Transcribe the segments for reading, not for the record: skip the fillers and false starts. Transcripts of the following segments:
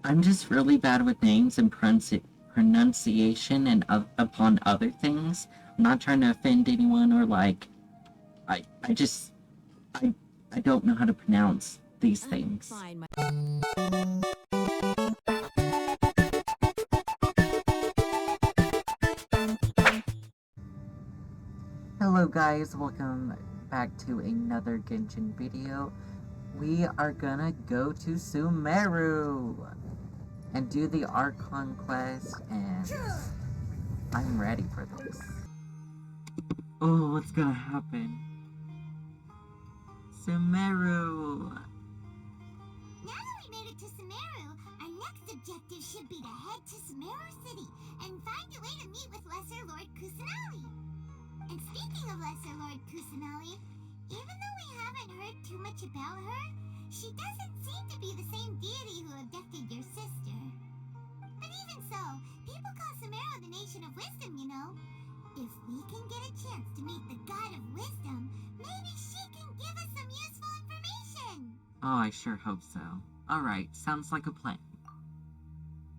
I'm just really bad with names and pronunciation and upon other things. I'm not trying to offend anyone or like, I just, I, I don't know how to pronounce these things. Fine, Hello guys, welcome back to another Genshin video. We are gonna go to Sumeru and do the Archon Quest, and I'm ready for this. Oh, what's gonna happen? Sumeru! Now that we made it to Sumeru, our next objective should be to head to Sumeru City and find a way to meet with Lesser Lord Kusanali. And speaking of Lesser Lord Kusanali, even though we haven't heard too much about her, she doesn't seem to be the same deity who abducted your sister. But even so, people call Sumeru the Nation of Wisdom, you know. If we can get a chance to meet the God of Wisdom, maybe she can give us some useful information. Oh, I sure hope so. Alright, sounds like a plan.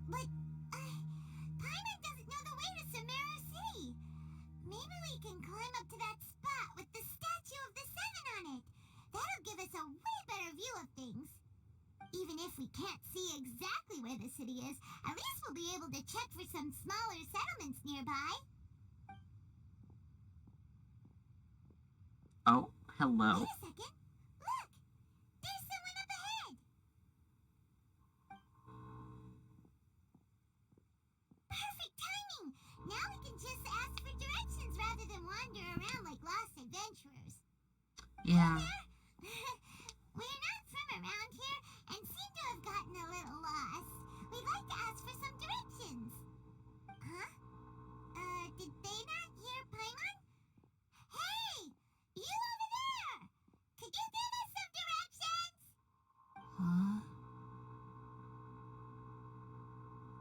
But, Paimon doesn't know the way to Sumeru City. Maybe we can climb up to that spot with the statue of the Seven on it. That'll give us a way better view of things. Even if we can't see exactly where the city is, at least we'll be able to check for some smaller settlements nearby. Oh, hello. Wait a second. Look! There's someone up ahead! Perfect timing! Now we can just ask for directions rather than wander around like lost adventurers. Yeah. We're not from around here and seem to have gotten a little lost. We'd like to ask for some directions. Huh? Did they not hear Paimon? Hey! You over there! Could you give us some directions?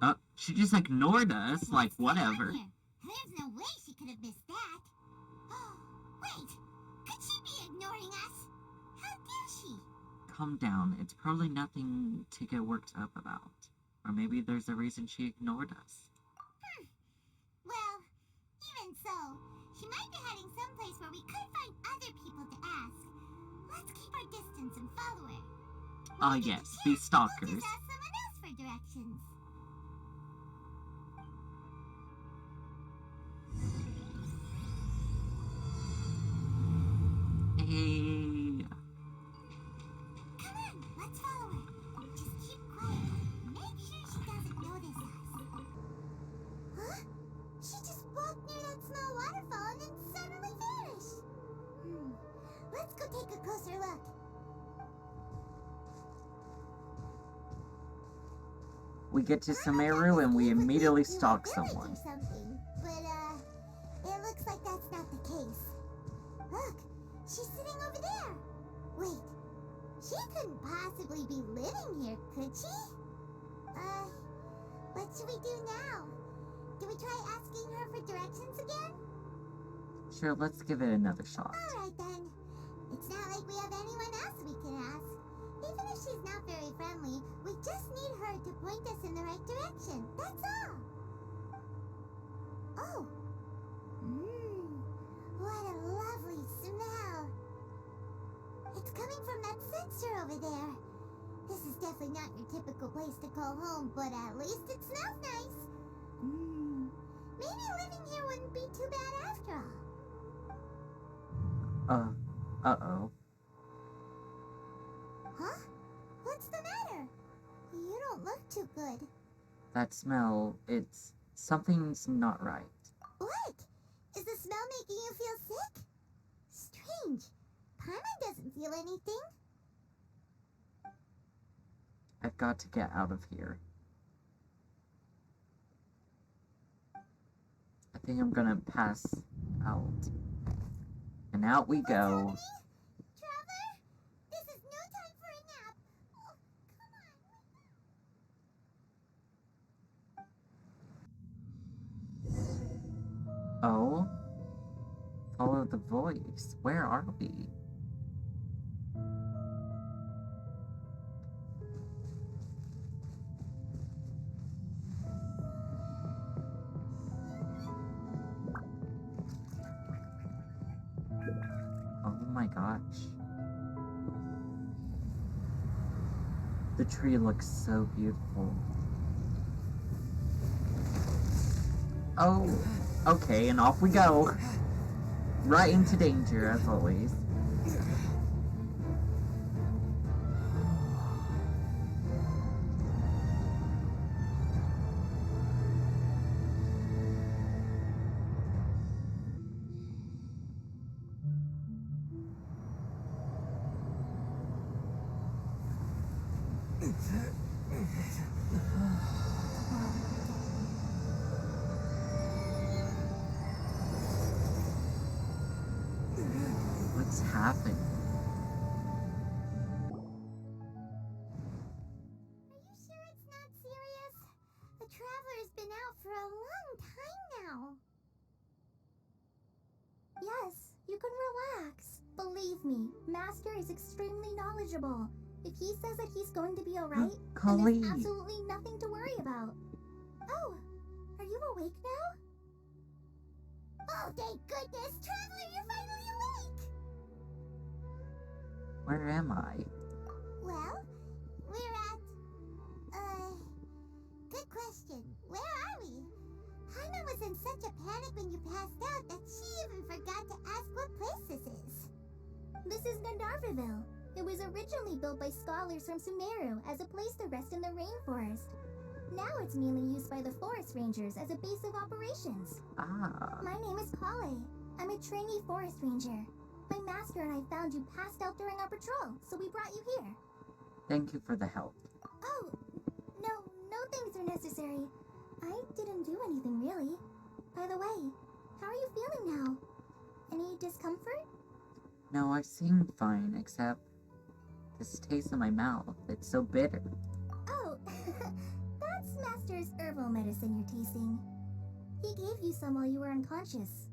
Huh? Oh, she just ignored us, like, whatever. There's no way she could have missed that. Wait! Could she be ignoring us? How dare she? Calm down, it's probably nothing to get worked up about. Or maybe there's a reason she ignored us. Well, even so, she might be heading someplace where we could find other people to ask. Let's keep our distance and follow her. Ah, yes, these stalkers. We'll just ask someone else for directions. Hey. Come on, let's follow her. Just keep quiet. Make sure she doesn't notice us. Huh? She just walked near that small waterfall and then suddenly vanished. Let's go take a closer look. We get to Sumeru and we immediately stalk Or someone. something, but it looks like that's not the case. Look, she's sitting over there. Wait, she couldn't possibly be living here, could she? What should we do now? Do we try asking her for directions again? Sure, let's give it another shot. Alright then. It's not like we have anyone else we can ask. Even if she's not very friendly, we just need her to point us in the right direction. That's all. Oh. What a lovely smell. It's coming from that sensor over there. This is definitely not your typical place to call home, but at least it smells nice. Maybe living here wouldn't be too bad after all. Uh-oh. Huh? What's the matter? You don't look too good. That smell, something's not right. What? Is the smell making you feel sick? Strange. Paimon doesn't feel anything. I've got to get out of here. I think I'm gonna pass out. And out we go. Traveler? This is no time for a nap. Oh, come on. Oh? Follow the voice. Where are we? gosh. The tree looks so beautiful. Oh, okay, and off we go. Right into danger, as always. What's happening? Are you sure it's not serious? The Traveler's been out for a long time now. Yes, you can relax. Believe me, Master is extremely knowledgeable. If he says that he's going to be alright, then Colleen. there's absolutely nothing to worry about. Oh, are you awake now? Oh, thank goodness! Traveler, you're finally awake! Where am I? Well, we're at... good question. Where are we? Hana was in such a panic when you passed out that she even forgot to ask what place this is. This is Gandharvaville. It was originally built by scholars from Sumeru as a place to rest in the rainforest. Now it's mainly used by the forest rangers as a base of operations. Ah. My name is Kale. I'm a trainee forest ranger. My master and I found you passed out during our patrol, so we brought you here. Thank you for the help. Oh, no things are necessary. I didn't do anything really. By the way, how are you feeling now? Any discomfort? No, I seem fine, except this taste in my mouth. It's so bitter. Oh, that's Master's herbal medicine you're tasting. He gave you some while you were unconscious.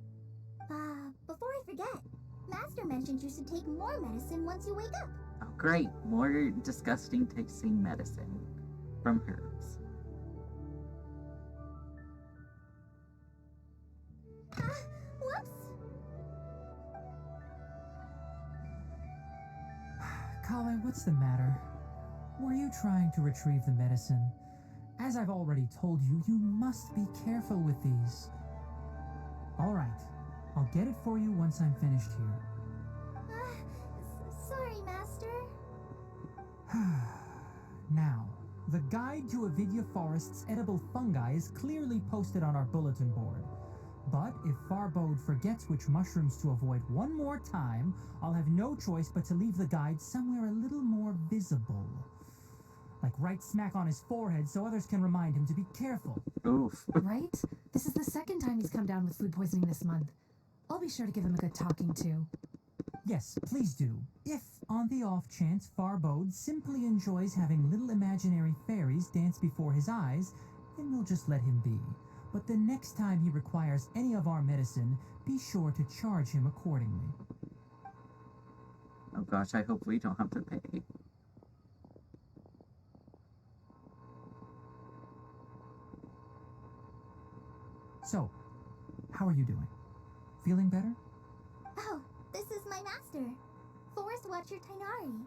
Before I forget, Master mentioned you should take more medicine once you wake up. Oh, great. More disgusting tasting medicine from herbs. Whoops. Kale, what's the matter? Were you trying to retrieve the medicine? As I've already told you, you must be careful with these. Alright, I'll get it for you once I'm finished here. Sorry, Master. Now, the guide to Avidya Forest's edible fungi is clearly posted on our bulletin board. But if Farbode forgets which mushrooms to avoid one more time, I'll have no choice but to leave the guide somewhere a little more visible. Like right smack on his forehead so others can remind him to be careful. Oof. Right? This is the second time he's come down with food poisoning this month. I'll be sure to give him a good talking to. Yes, please do. If, on the off chance, Farbode simply enjoys having little imaginary fairies dance before his eyes, then we'll just let him be. But the next time he requires any of our medicine, be sure to charge him accordingly. Oh gosh, I hope we don't have to pay. So, how are you doing? Feeling better? Oh, this is my master, Forest Watcher Tainari.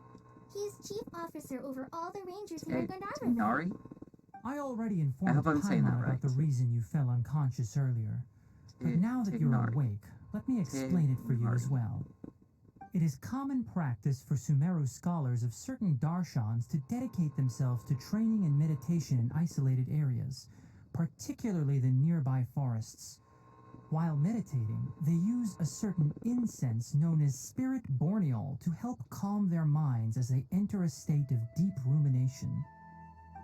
He's chief officer over all the rangers in Hey, Gandharvaville. Nari? I already I informed hope I'm saying that Paimon about the right. reason you fell unconscious earlier. But now that you're Tignari. awake, let me explain it for you as Tignari. well. It is common practice for Sumeru scholars of certain darshans to dedicate themselves to training and meditation in isolated areas, particularly the nearby forests. While meditating, they use a certain incense known as spirit borneol to help calm their minds as they enter a state of deep rumination.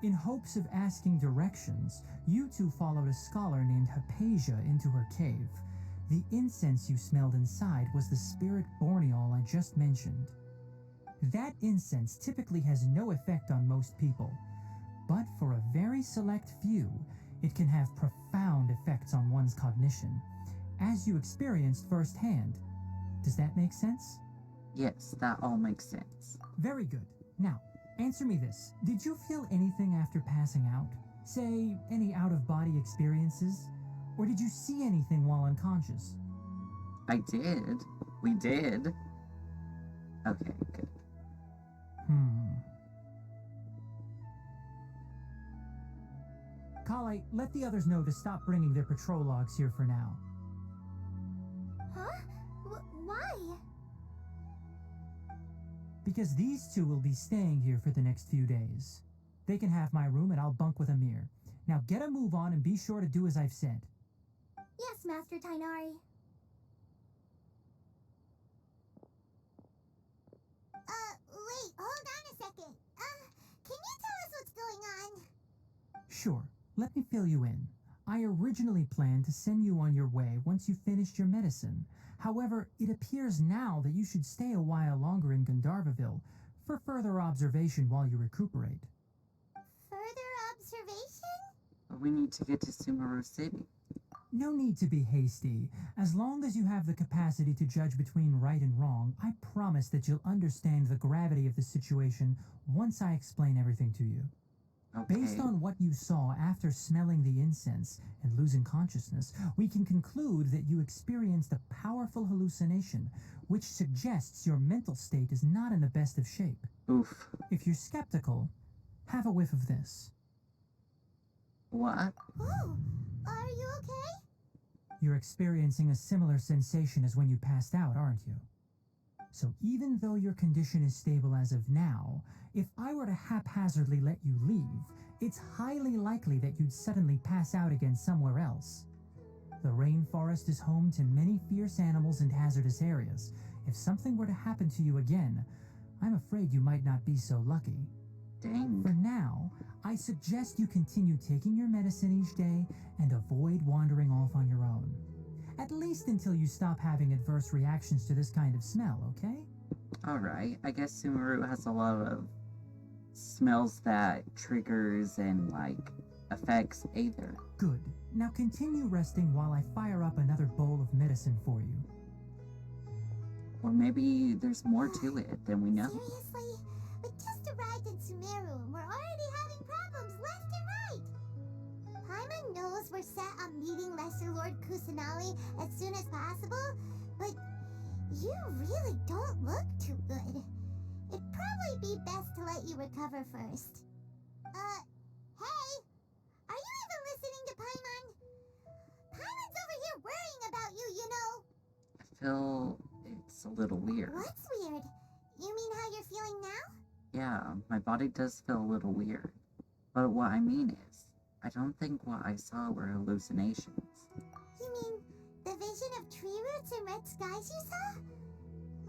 In hopes of asking directions, you two followed a scholar named Hypatia into her cave. The incense you smelled inside was the spirit borneol I just mentioned. That incense typically has no effect on most people, but for a very select few, it can have profound effects on one's cognition, as you experienced firsthand. Does that make sense? Yes, that all makes sense. Very good. Now, answer me this. Did you feel anything after passing out? Say, any out-of-body experiences? Or did you see anything while unconscious? I did. We did. Okay, good. Kale, let the others know to stop bringing their patrol logs here for now. Huh? Why? Because these two will be staying here for the next few days. They can have my room and I'll bunk with Amir. Now get a move on and be sure to do as I've said. Yes, Master Tainari. Wait, hold on a second. Can you tell us what's going on? Sure, let me fill you in. I originally planned to send you on your way once you finished your medicine. However, it appears now that you should stay a while longer in Gandharvaville for further observation while you recuperate. Further observation? But we need to get to Sumeru City. No need to be hasty. As long as you have the capacity to judge between right and wrong, I promise that you'll understand the gravity of the situation once I explain everything to you. Okay. Based on what you saw after smelling the incense and losing consciousness, we can conclude that you experienced a powerful hallucination, which suggests your mental state is not in the best of shape. Oof. If you're skeptical, have a whiff of this. What? Oh, are you okay? You're experiencing a similar sensation as when you passed out, aren't you? So even though your condition is stable as of now, if I were to haphazardly let you leave, it's highly likely that you'd suddenly pass out again somewhere else. The rainforest is home to many fierce animals and hazardous areas. If something were to happen to you again, I'm afraid you might not be so lucky. Dang. For now, I suggest you continue taking your medicine each day and avoid wandering off on your own. At least until you stop having adverse reactions to this kind of smell, okay? Alright, I guess Sumeru has a lot of smells that triggers and, like, affects Aether. Good. Now continue resting while I fire up another bowl of medicine for you. Or maybe there's more to it than we know. Seriously? We just arrived in Sumeru and we're already having problems left and right. Paimon knows we're set on meeting Lesser Lord Kusanali as soon as possible, but you really don't look too good. It'd probably be best to let you recover first. Hey! Are you even listening to Paimon? Paimon's over here worrying about you, you know. I feel it's a little weird. What's weird? You mean how you're feeling now? Yeah, my body does feel a little weird. But what I mean is, I don't think what I saw were hallucinations. You mean the vision of tree roots and red skies you saw?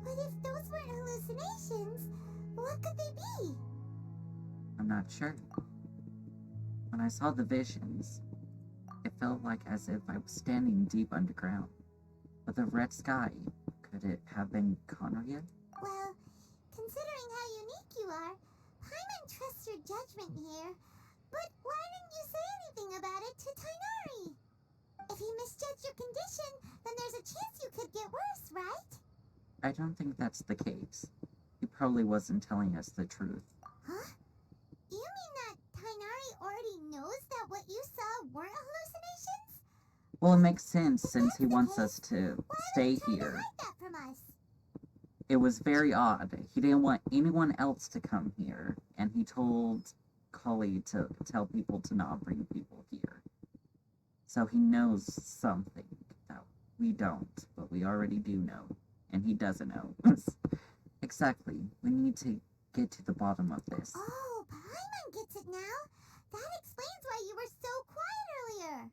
But if those weren't hallucinations, what could they be? I'm not sure. When I saw the visions, it felt like as if I was standing deep underground. But the red sky, could it have been Conria? Well, considering how unique you are, Paimon trusts your judgment here. But why didn't you say anything about it to Tainari? If he misjudged your condition, then there's a chance you could get worse, right? I don't think that's the case. He probably wasn't telling us the truth. Huh? You mean that Tainari already knows that what you saw weren't hallucinations? Well, it makes sense If since that's he the wants case, us to why stay would he try to here. hide that from us? It was very odd. He didn't want anyone else to come here, and he told Cully to tell people to not bring people here. So he knows something that we don't, but we already do know, and he doesn't know. Exactly. We need to get to the bottom of this. Oh, Paimon gets it now. That explains why you were so quiet earlier.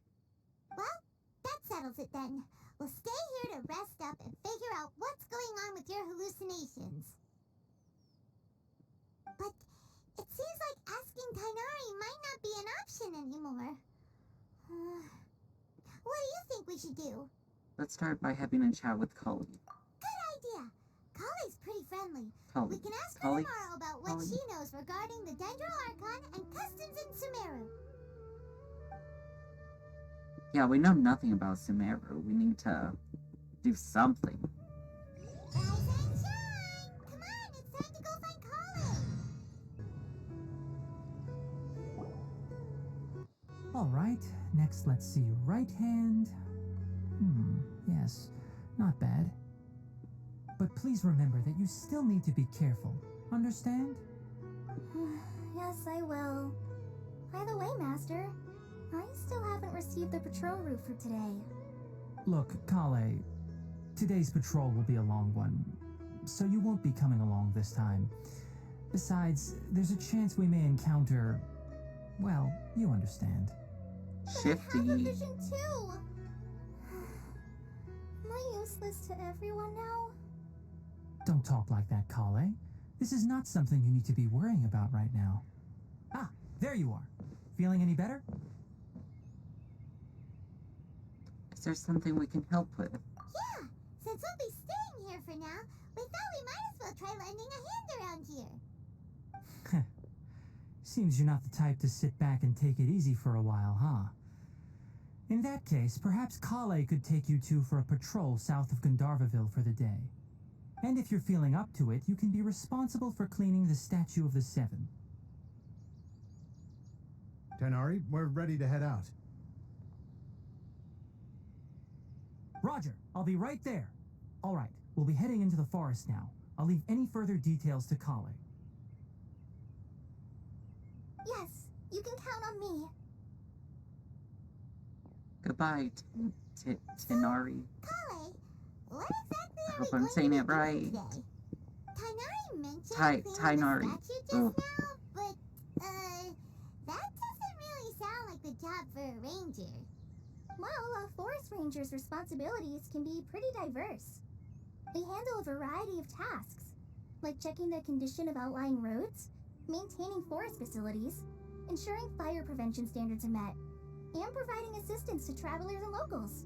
Well, that settles it then. We'll stay here to rest up and figure out what's going on with your hallucinations. But it seems like asking Tainari might not be an option anymore. What do you think we should do? Let's start by having a chat with Cully. Good idea. Kali's pretty friendly. Cully. We can ask her Cully? tomorrow about what Cully? she knows regarding the Dendro Archon and customs in Sumeru. Yeah, we know nothing about Sumeru. We need to do something. Rise and shine! Come on, it's time to go find Kali! Alright, next let's see. Right hand. Yes, not bad. But please remember that you still need to be careful. Understand? Yes, I will. By the way, Master, I still haven't received the patrol route for today. Look, Kale, today's patrol will be a long one, so you won't be coming along this time. Besides, there's a chance we may encounter... well, you understand. But I have a Shifty. vision too! Am I useless to everyone now? Don't talk like that, Kale. This is not something you need to be worrying about right now. Ah, there you are. Feeling any better? Is there something we can help with? Yeah! Since we'll be staying here for now, we thought we might as well try lending a hand around here. Seems you're not the type to sit back and take it easy for a while, huh? In that case, perhaps Kale could take you two for a patrol south of Gandharvaville for the day. And if you're feeling up to it, you can be responsible for cleaning the Statue of the Seven. Tenari, we're ready to head out. Roger, I'll be right there. All right, we'll be heading into the forest now. I'll leave any further details to Kale. Yes, you can count on me. Goodbye, Tenari. Kale, what exactly I are hope we I'm going saying to it be right. doing today? Tainari mentioned Tainari. cleaning the statue just Ugh. now, but, that doesn't really sound like the job for a ranger. Well, a forest ranger's responsibilities can be pretty diverse. They handle a variety of tasks, like checking the condition of outlying roads, maintaining forest facilities, ensuring fire prevention standards are met, and providing assistance to travelers and locals.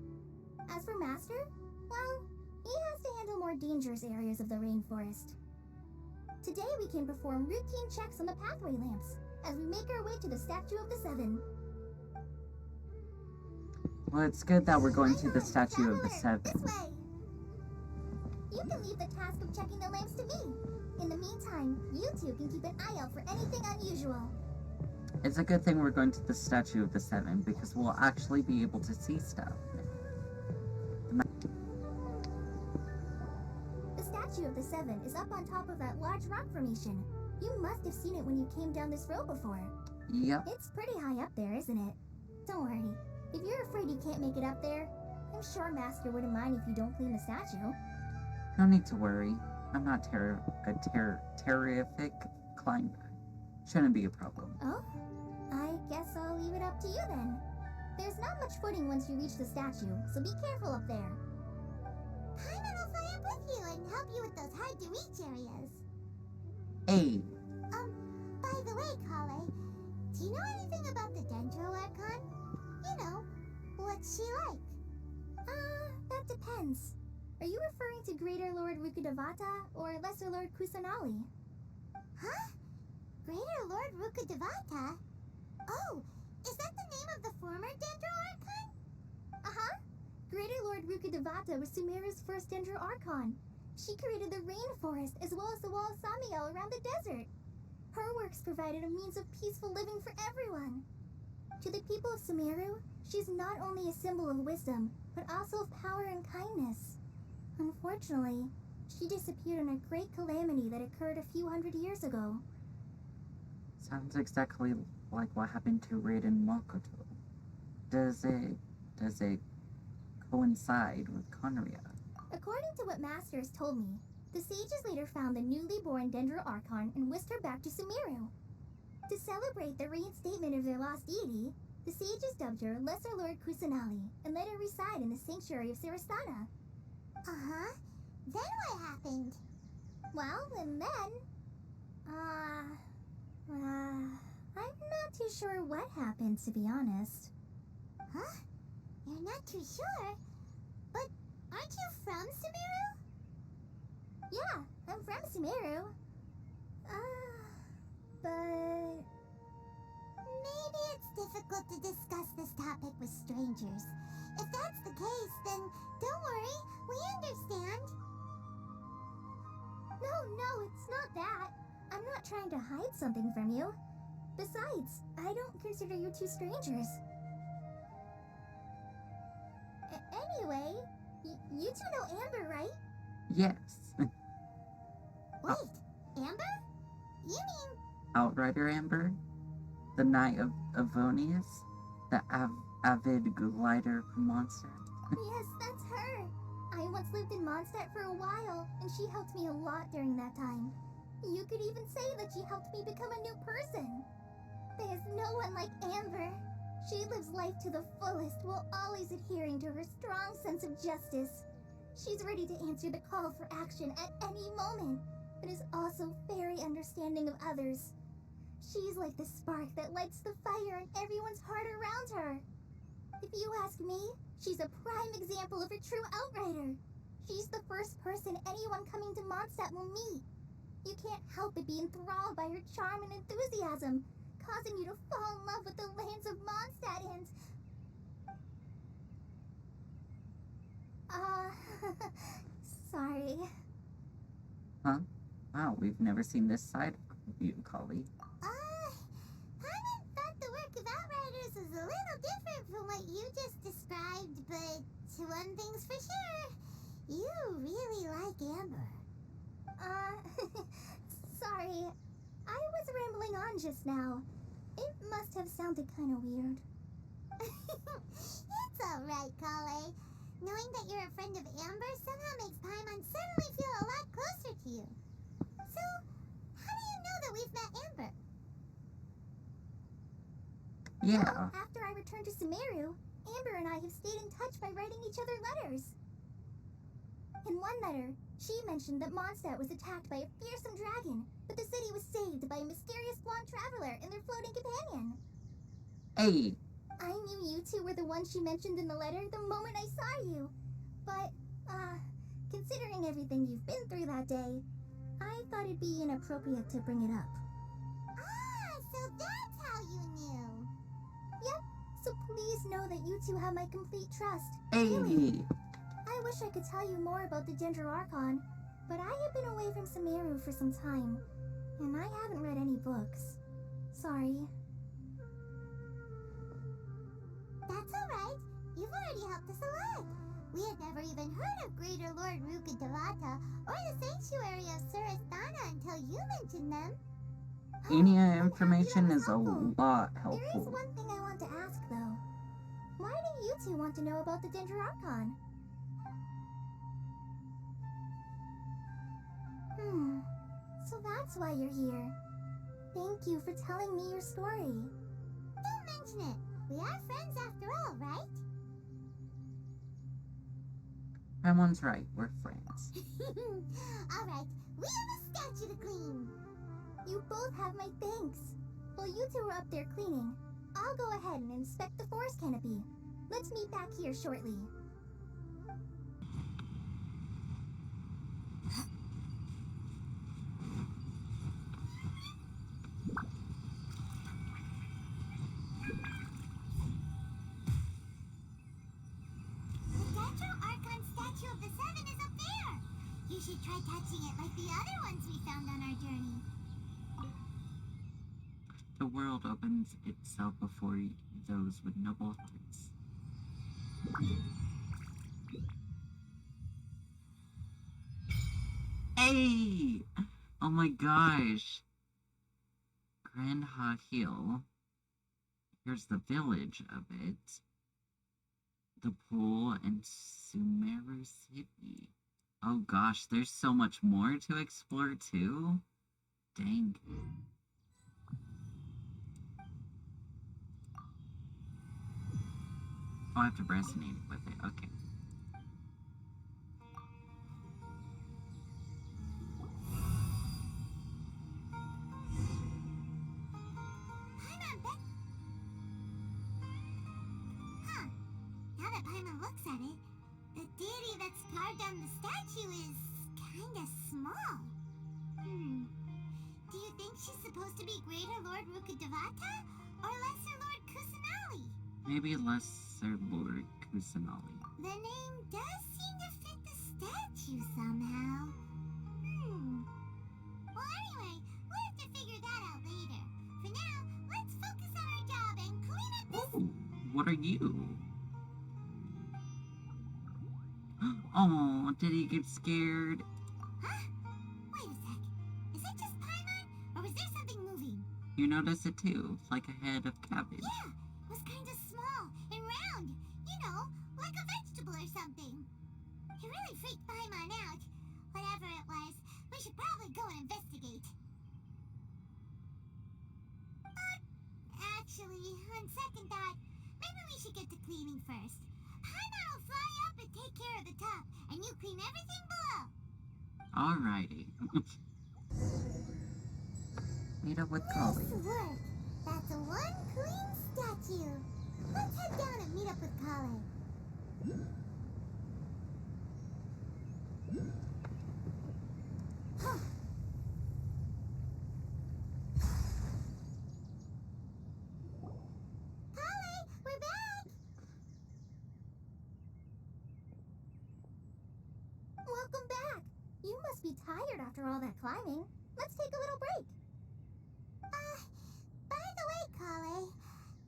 As for Master, well, he has to handle more dangerous areas of the rainforest. Today we can perform routine checks on the pathway lamps as we make our way to the Statue of the Seven. Well, it's good that we're going to the Paimon, Statue of the Traveler, Seven. This way! You can leave the task of checking the lamps to me. In the meantime, you two can keep an eye out for anything unusual. It's a good thing we're going to the Statue of the Seven, because we'll actually be able to see stuff. The Statue of the Seven is up on top of that large rock formation. You must have seen it when you came down this road before. Yep. It's pretty high up there, isn't it? Don't worry. If you're afraid you can't make it up there, I'm sure Master wouldn't mind if you don't clean the statue. No need to worry. I'm not a terrific climber. Shouldn't be a problem. Oh? I guess I'll leave it up to you then. There's not much footing once you reach the statue, so be careful up there. Paimon will fly up with you and help you with those hard-to-reach areas. Hey, By the way, Kale, do you know anything about the Dendro Archon? You know, what's she like? That depends. Are you referring to Greater Lord Rukkhadevata or Lesser Lord Kusanali? Huh? Greater Lord Rukkhadevata? Oh, is that the name of the former Dendro Archon? Uh-huh. Greater Lord Rukkhadevata was Sumeru's first Dendro Archon. She created the rainforest as well as the wall of Samiel around the desert. Her works provided a means of peaceful living for everyone. To the people of Sumeru, she's not only a symbol of wisdom, but also of power and kindness. Unfortunately, she disappeared in a great calamity that occurred a few hundred years ago. sounds exactly like what happened to Raiden Makoto. Does it coincide with Conria? According to what Master has told me, the sages later found the newly born Dendro Archon and whisked her back to Sumeru. To celebrate the reinstatement of their lost deity, the sages dubbed her Lesser Lord Kusanali and let her reside in the sanctuary of Sarastana. Uh-huh. Then what happened? Well, and then... I'm not too sure what happened, to be honest. Huh? You're not too sure? But aren't you from Sumeru? Yeah, I'm from Sumeru. But... maybe it's difficult to discuss this topic with strangers. If that's the case, then don't worry, we understand. No, it's not that. I'm not trying to hide something from you. Besides, I don't consider you two strangers. Anyway, you two know Amber, right? Yes. Wait, Amber? You mean... Outrider Amber? The Knight of Avonius? The avid glider from Mondstadt? Yes, that's her. I once lived in Mondstadt for a while, and she helped me a lot during that time. You could even say that she helped me become a new person. There's no one like Amber. She lives life to the fullest while always adhering to her strong sense of justice. She's ready to answer the call for action at any moment, but is also very understanding of others. She's like the spark that lights the fire in everyone's heart around her. If you ask me, she's a prime example of a true outrider. She's the first person anyone coming to Mondstadt will meet. You can't help but be enthralled by her charm and enthusiasm, causing you to fall in love with the lands of Mondstadt and... sorry. Huh? Wow, we've never seen this side of you, Collie. Paimon thought the work of Outriders was a little different from what you just described, but one thing's for sure, you really like Amber. Sorry. I was rambling on just now. It must have sounded kind of weird. It's alright, Kale. Knowing that you're a friend of Amber somehow makes Paimon suddenly feel a lot closer to you. So, how do you know that we've met Amber? Yeah. Well, after I returned to Sumeru, Amber and I have stayed in touch by writing each other letters. In one letter, she mentioned that Mondstadt was attacked by a fearsome dragon, but the city was saved by a mysterious blonde traveler and their floating companion. Hey. I knew you two were the ones she mentioned in the letter the moment I saw you. But, considering everything you've been through that day, I thought it'd be inappropriate to bring it up. Ah, so that's how you knew. Yep, so please know that you two have my complete trust. Hey. Really. I wish I could tell you more about the Ginger Archon, but I have been away from Sumeru for some time, and I haven't read any books. Sorry. That's alright. You've already helped us a lot. We had never even heard of Greater Lord Rukkhadevata or the Sanctuary of Surasthana until you mentioned them. Any I'm happy information that was is a helpful. lot There is helpful. one thing I want to ask, though. Why do you two want to know about the Ginger Archon? So that's why you're here. Thank you for telling me your story. Don't mention it. We are friends after all, right? Paimon's right, we're friends. Alright, we have a statue to clean. You both have my thanks. While you two are up there cleaning, I'll go ahead and inspect the Forest Canopy. Let's meet back here shortly. The Dendro Archon statue of the Seven is up there. You should try touching it like the other ones we found on our journey. The world opens itself before those with noble hearts. Hey! Oh my gosh. Grandha Hill. Here's the village of it. The pool and Sumeru City. Oh gosh, there's so much more to explore too. Dang. Oh, I have to resonate with it. Okay. Huh. Now that Paimon looks at it, the deity that's carved on the statue is kinda small. Do you think she's supposed to be Greater Lord Rukkhadevata or Lesser Lord Kusanali? Maybe Lesser Lord Kusanali. The name does seem to fit the statue somehow. Well, anyway, we'll have to figure that out later. For now, let's focus on our job and clean up this... Ooh, what are you? Oh, did he get scared? Huh? Wait a sec. You notice it too, like a head of cabbage. Yeah, it was kind of small and round. You know, like a vegetable or something. It really freaked Paimon out. Whatever it was, we should probably go and investigate. Actually, on second thought, maybe we should get to cleaning first. Paimon will fly up and take care of the top, and you clean everything below. Alrighty. Meet up with Kali. Nice work. That's a one clean statue. Let's head down and meet up with Kale. Kale, we're back. Welcome back. You must be tired after all that climbing. Let's take a little break. By the way, Kale,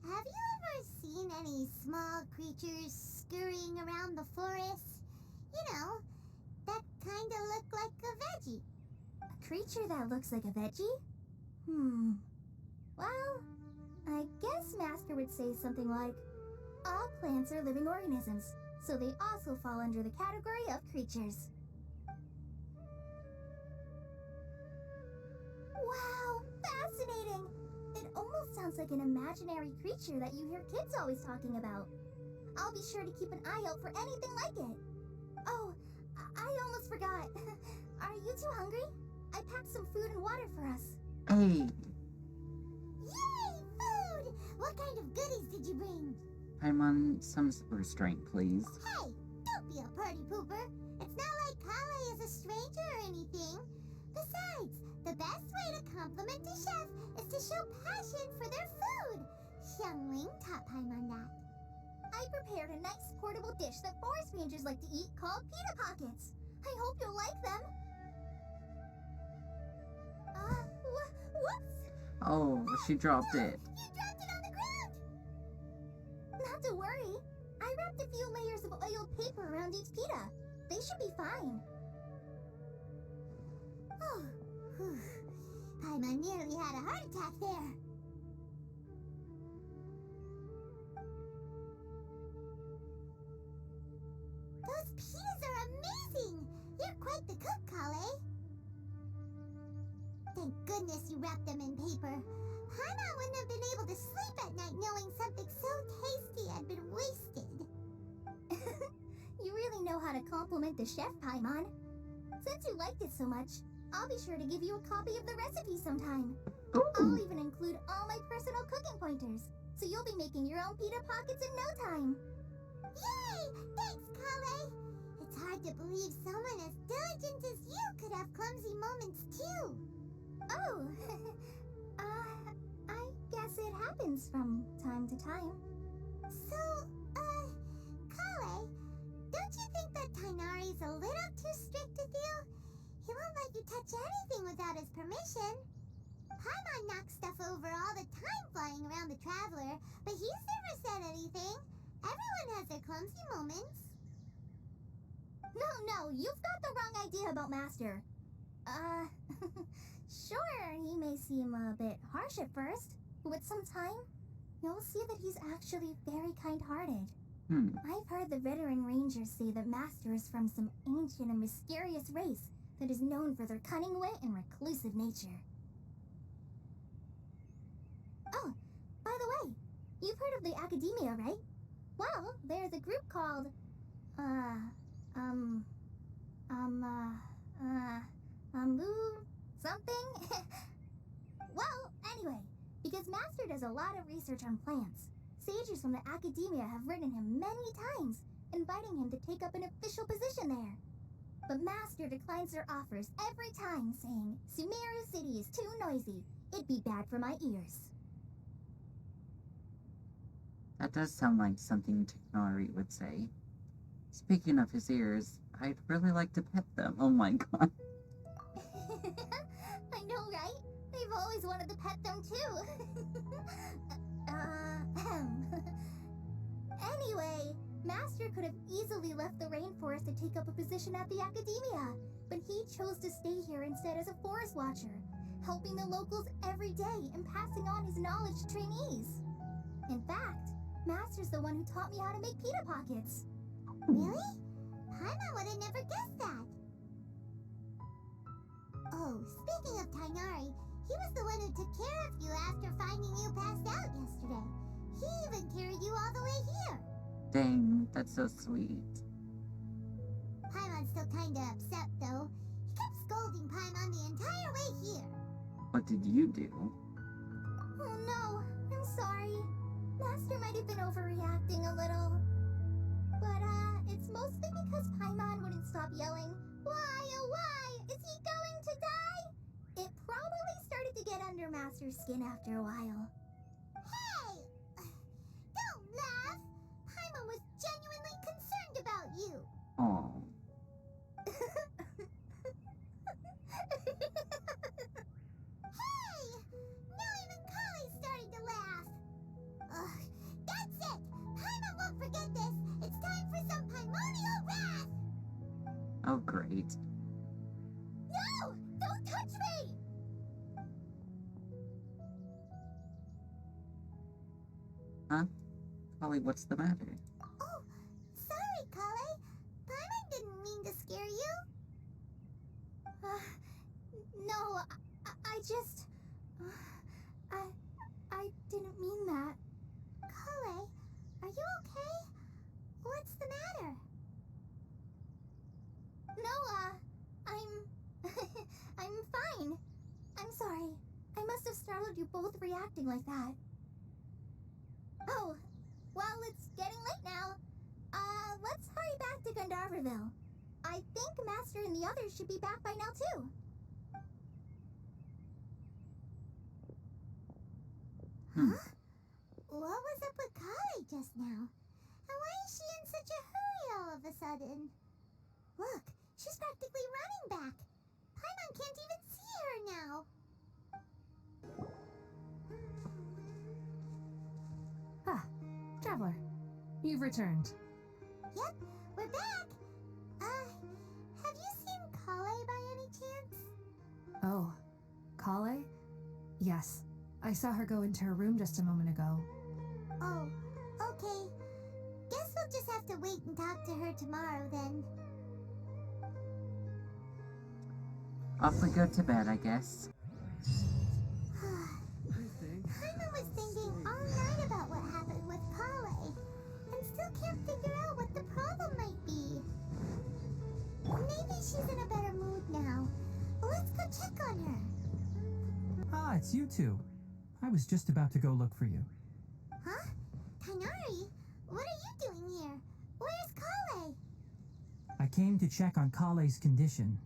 have you ever seen any small creatures scurrying around the forest? You know, that kind of look like a veggie. A creature that looks like a veggie? Well, I guess Master would say something like, all plants are living organisms, so they also fall under the category of creatures. Wow, fascinating! It almost sounds like an imaginary creature that you hear kids always talking about. I'll be sure to keep an eye out for anything like it. Oh, I almost forgot. Are you two hungry? I packed some food and water for us. Hey, Yay, food! What kind of goodies did you bring? Paimon, some restraint, please. Hey, don't be a party pooper. It's not like Kale is a stranger or anything. Besides, the best way to compliment a chef is to show passion for their food. Xiangling taught Paimon that. I prepared a nice portable dish that forest rangers like to eat called pita pockets. I hope you'll like them. Whoops! Oh, she dropped it. You dropped it on the ground! Not to worry. I wrapped a few layers of oiled paper around each pita. They should be fine. Oh, whew. Paimon nearly had a heart attack there. Those pitas are amazing! You're quite the cook, Kale. Thank goodness you wrapped them in paper. Paimon wouldn't have been able to sleep at night knowing something so tasty had been wasted. You really know how to compliment the chef, Paimon. Since you liked it so much, I'll be sure to give you a copy of the recipe sometime. I'll Ooh. even include all my personal cooking pointers, so you'll be making your own pita pockets in no time. Yay! Thanks, Kale! It's hard to believe someone as diligent as you could have clumsy moments too. Oh, I guess it happens from time to time. So, Kale, don't you think that Tainari's a little too strict with you? He won't let you touch anything without his permission. Paimon knocks stuff over all the time flying around the Traveler, but he's never said anything. Everyone has their clumsy moments. No, you've got the wrong idea about Master. Sure, he may seem a bit harsh at first, but with some time, you'll see that he's actually very kind-hearted. I've heard the veteran rangers say that Master is from some ancient and mysterious race that is known for their cunning wit and reclusive nature. Oh, by the way, you've heard of the Academia, right? Well, there's a group called, something? Well, anyway, because Master does a lot of research on plants, sages from the Academia have written him many times, inviting him to take up an official position there. But Master declines their offers every time, saying, Sumeru City is too noisy. It'd be bad for my ears. That does sound like something Tignari would say. Speaking of his ears, I'd really like to pet them. Oh my god. I know, right? They've always wanted to pet them too. Anyway, Master could have easily left the rainforest to take up a position at the Academia, but he chose to stay here instead as a forest watcher. helping the locals every day and passing on his knowledge to trainees. In fact, Master's the one who taught me how to make pita pockets. Really? Paimon would have never guessed that. Oh, speaking of Tainari, he was the one who took care of you after finding you passed out yesterday. He even carried you all the way here. Dang, that's so sweet. Paimon's still kinda upset, though. He kept scolding Paimon the entire way here. What did you do? Oh no, I'm sorry. Master might have been overreacting a little. But, it's mostly because Paimon wouldn't stop yelling, "Why, oh why? Is he going to die?" It probably started to get under Master's skin after a while. Hey! Don't laugh! Paimon was genuinely concerned about you. Oh, Hey! Now even Kali started to laugh. Ugh, that's it! Paimon won't forget this! It's time for some Paimonial wrath! oh great. No! Don't touch me! Huh? Holly, what's the matter? Oh, sorry, Kale. Paimon didn't mean to scare you. No, I just... I didn't mean that. Kale, are you okay? What's the matter? No, I'm fine. I'm sorry. I must have startled you both reacting like that. Oh, well, it's getting late now. Let's hurry back to Gandharville. I think Master and the others should be back by now, too. Huh? What was up with Kali just now? And why is she in such a hurry all of a sudden? Look, she's practically running back. Paimon can't even see her now. Ah, Traveler, you've returned. Yep, we're back. Have you seen Kale by any chance? Oh, Kale? Yes, I saw her go into her room just a moment ago. Oh, okay. Guess we'll just have to wait and talk to her tomorrow then. Off we go to bed, I guess. Paimon was thinking all night about what happened with Kale, and still can't figure out what the problem might be. Maybe she's in a better mood now. Let's go check on her. Ah, it's you two. I was just about to go look for you. Huh? Tainari? What are you doing here? Where's Kale? I came to check on Kale's condition.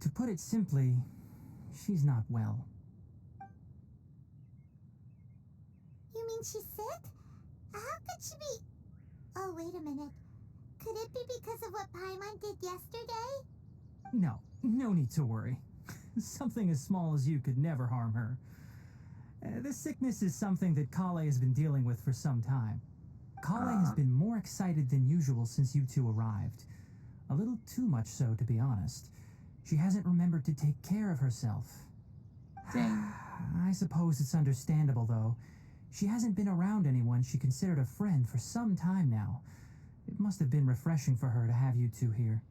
To put it simply, she's not well. You mean she's sick? How could she be... Oh, wait a minute. Could it be because of what Paimon did yesterday? No need to worry. Something as small as you could never harm her. This sickness is something that Kale has been dealing with for some time. Kale has been more excited than usual since you two arrived. A little too much so, to be honest. She hasn't remembered to take care of herself. Dang. I suppose it's understandable, though. She hasn't been around anyone she considered a friend for some time now. It must have been refreshing for her to have you two here.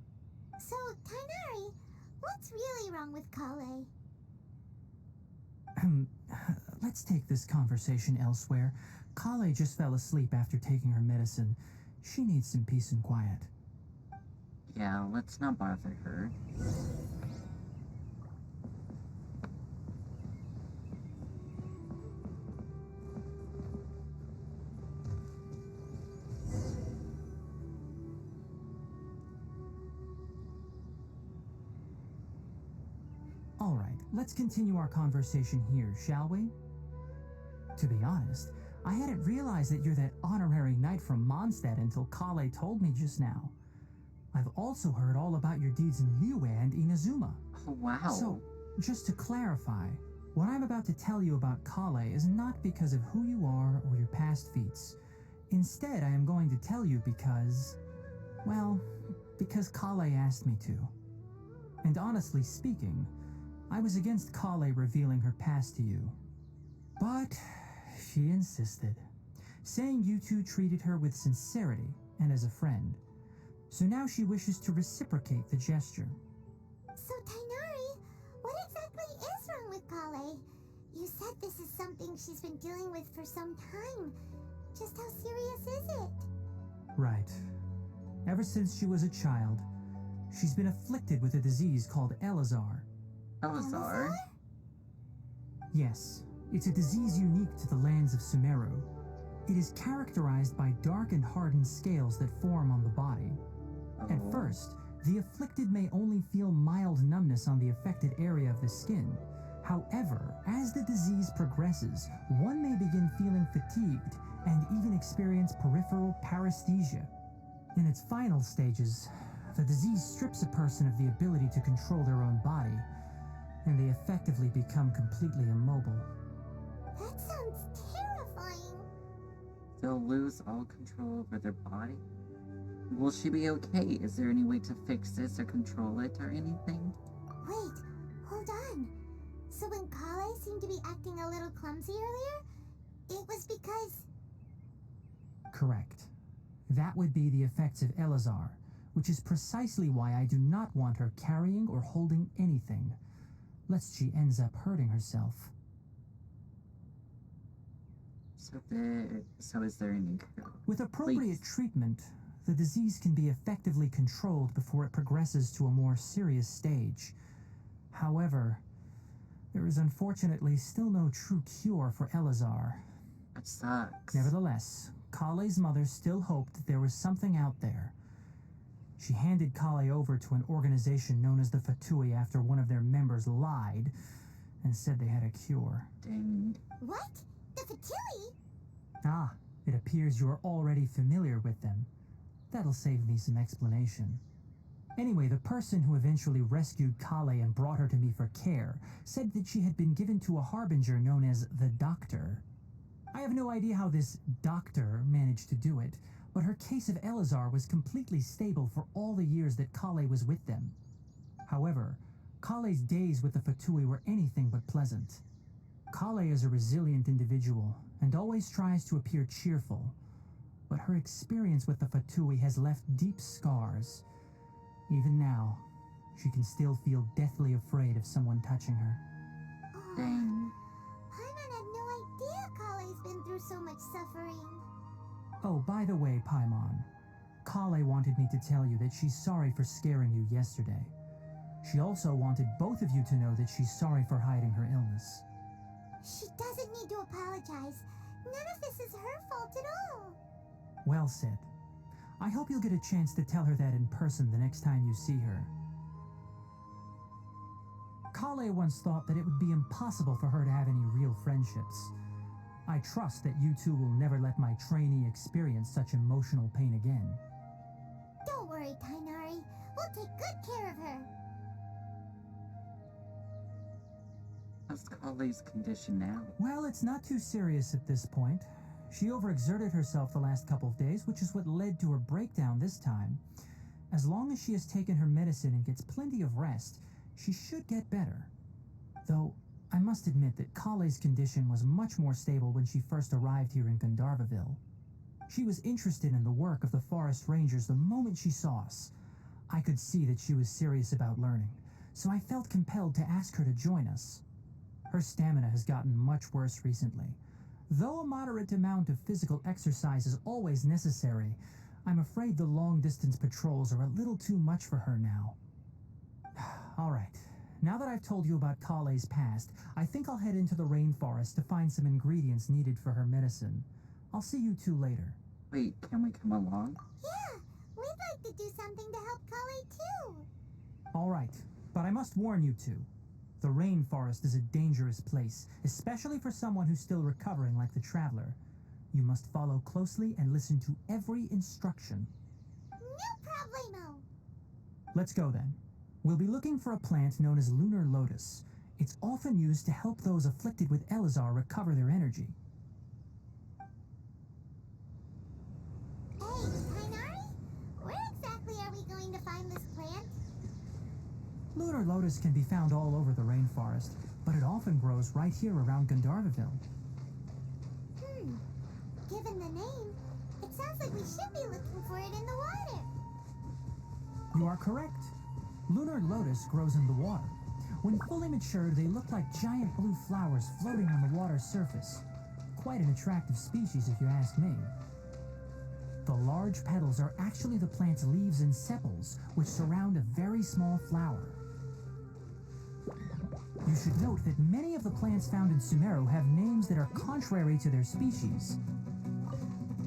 So, Tainari, what's really wrong with Kale? Let's take this conversation elsewhere. Kale just fell asleep after taking her medicine. She needs some peace and quiet. Yeah, let's not bother her. All right, let's continue our conversation here, shall we? To be honest, I hadn't realized that you're that honorary knight from Mondstadt until Kale told me just now. I've also heard all about your deeds in Liyue and Inazuma. Oh, wow. So, just to clarify, what I'm about to tell you about Kale is not because of who you are or your past feats. Instead, I am going to tell you because... well, because Kale asked me to. And honestly speaking, I was against Kale revealing her past to you, but she insisted, saying you two treated her with sincerity and as a friend. So now she wishes to reciprocate the gesture. So, Tainari, what exactly is wrong with Kale? You said this is something she's been dealing with for some time. Just how serious is it? Right. Ever since she was a child, she's been afflicted with a disease called Elazar. Elazar? Yes, it's a disease unique to the lands of Sumeru. It is characterized by dark and hardened scales that form on the body. At Oh. first, the afflicted may only feel mild numbness on the affected area of the skin. However, as the disease progresses, one may begin feeling fatigued and even experience peripheral paresthesia. In its final stages, the disease strips a person of the ability to control their own body, and they effectively become completely immobile. That sounds terrifying. They'll lose all control over their body? Will she be okay? Is there any way to fix this or control it or anything? Wait, hold on. So when Kale seemed to be acting a little clumsy earlier, it was because... Correct. That would be the effects of Elazar, which is precisely why I do not want her carrying or holding anything, lest she ends up hurting herself. So is there any cure? With appropriate Please. treatment, the disease can be effectively controlled before it progresses to a more serious stage. However, there is unfortunately still no true cure for Elazar. That sucks. Nevertheless, Kale's mother still hoped that there was something out there. She handed Kale over to an organization known as the Fatui after one of their members lied and said they had a cure. Dang. What? The Fatui? Ah, it appears you are already familiar with them. That'll save me some explanation. Anyway, the person who eventually rescued Kale and brought her to me for care said that she had been given to a harbinger known as the Doctor. I have no idea how this doctor managed to do it, but her case of Elazar was completely stable for all the years that Kale was with them. However, Kale's days with the Fatui were anything but pleasant. Kale is a resilient individual and always tries to appear cheerful, but her experience with the Fatui has left deep scars. Even now, she can still feel deathly afraid of someone touching her. Oh, Dang. Paimon had no idea Kale's been through so much suffering. Oh, by the way, Paimon, Kale wanted me to tell you that she's sorry for scaring you yesterday. She also wanted both of you to know that she's sorry for hiding her illness. She doesn't need to apologize. None of this is her fault at all. Well said. I hope you'll get a chance to tell her that in person the next time you see her. Kale once thought that it would be impossible for her to have any real friendships. I trust that you two will never let my trainee experience such emotional pain again. Don't worry, Tainari. We'll take good care of her. How's Kale's condition now? Well, it's not too serious at this point. She overexerted herself the last couple of days, which is what led to her breakdown this time. As long as she has taken her medicine and gets plenty of rest, she should get better. Though, I must admit that Kale's condition was much more stable when she first arrived here in Gandharvaville. She was interested in the work of the forest rangers the moment she saw us. I could see that she was serious about learning, so I felt compelled to ask her to join us. Her stamina has gotten much worse recently. Though a moderate amount of physical exercise is always necessary, I'm afraid the long-distance patrols are a little too much for her now. All right, now that I've told you about Kale's past, I think I'll head into the rainforest to find some ingredients needed for her medicine. I'll see you two later. Wait, can we come along? Yeah, we'd like to do something to help Kale too. All right, but I must warn you two. The rainforest is a dangerous place, especially for someone who's still recovering like the Traveler. You must follow closely and listen to every instruction. No problemo. Let's go then. We'll be looking for a plant known as Lunar Lotus. It's often used to help those afflicted with Elazar recover their energy. Hey, Tainari? Where exactly are we going to find this plant? Lunar Lotus can be found all over the rainforest, but it often grows right here around Gandharvaville. Given the name, it sounds like we should be looking for it in the water. You are correct. Lunar Lotus grows in the water. When fully matured, they look like giant blue flowers floating on the water's surface. Quite an attractive species, if you ask me. The large petals are actually the plant's leaves and sepals, which surround a very small flower. You should note that many of the plants found in Sumeru have names that are contrary to their species.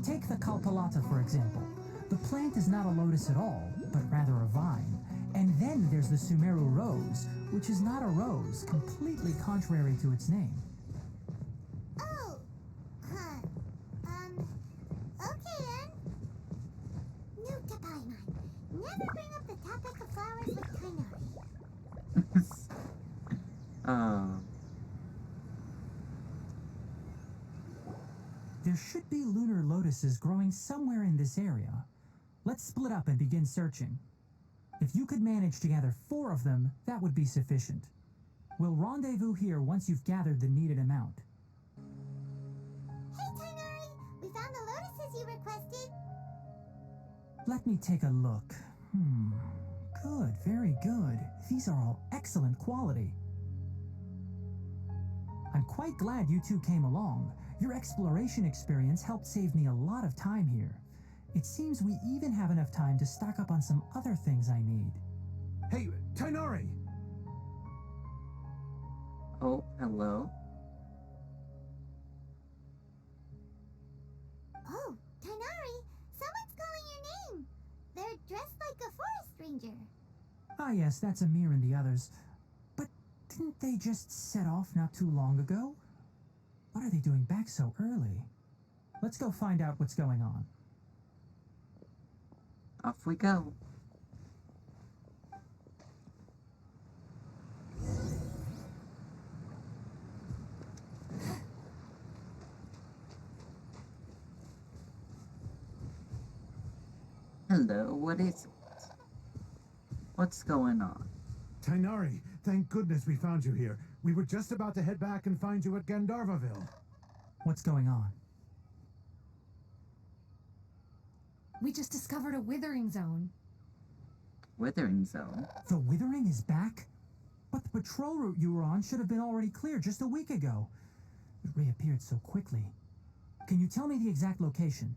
Take the Kalpalata, for example. The plant is not a lotus at all, but rather a vine. And then there's the Sumeru rose, which is not a rose, completely contrary to its name. Oh, okay then. Note to Paimon, never bring up the topic of flowers with Kainari. There should be lunar lotuses growing somewhere in this area. Let's split up and begin searching. If you could manage to gather 4 of them, that would be sufficient. We'll rendezvous here once you've gathered the needed amount. Hey Kainari, we found the lotuses you requested. Let me take a look. Good, very good. These are all excellent quality. I'm quite glad you two came along. Your exploration experience helped save me a lot of time here. It seems we even have enough time to stock up on some other things I need. Hey, Tainari! Oh, hello. Oh, Kainari, someone's calling your name. They're dressed like a forest ranger. Ah yes, that's Amir and the others. But didn't they just set off not too long ago? What are they doing back so early? Let's go find out what's going on. Off we go. Hello, what is it? What's going on? Tainari, thank goodness we found you here. We were just about to head back and find you at Gandharvaville. What's going on? We just discovered a withering zone. Withering zone? The Withering is back? But the patrol route you were on should have been already clear just a week ago. It reappeared so quickly. Can you tell me the exact location?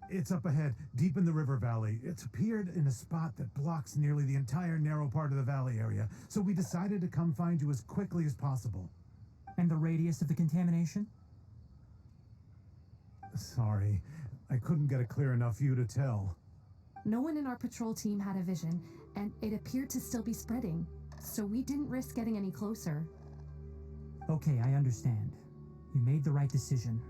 It's up ahead, deep in the river valley. It's appeared in a spot that blocks nearly the entire narrow part of the valley area, so we decided to come find you as quickly as possible. And the radius of the contamination? Sorry, I couldn't get a clear enough view to tell. No one in our patrol team had a vision, and it appeared to still be spreading, so we didn't risk getting any closer. Okay, I understand. You made the right decision.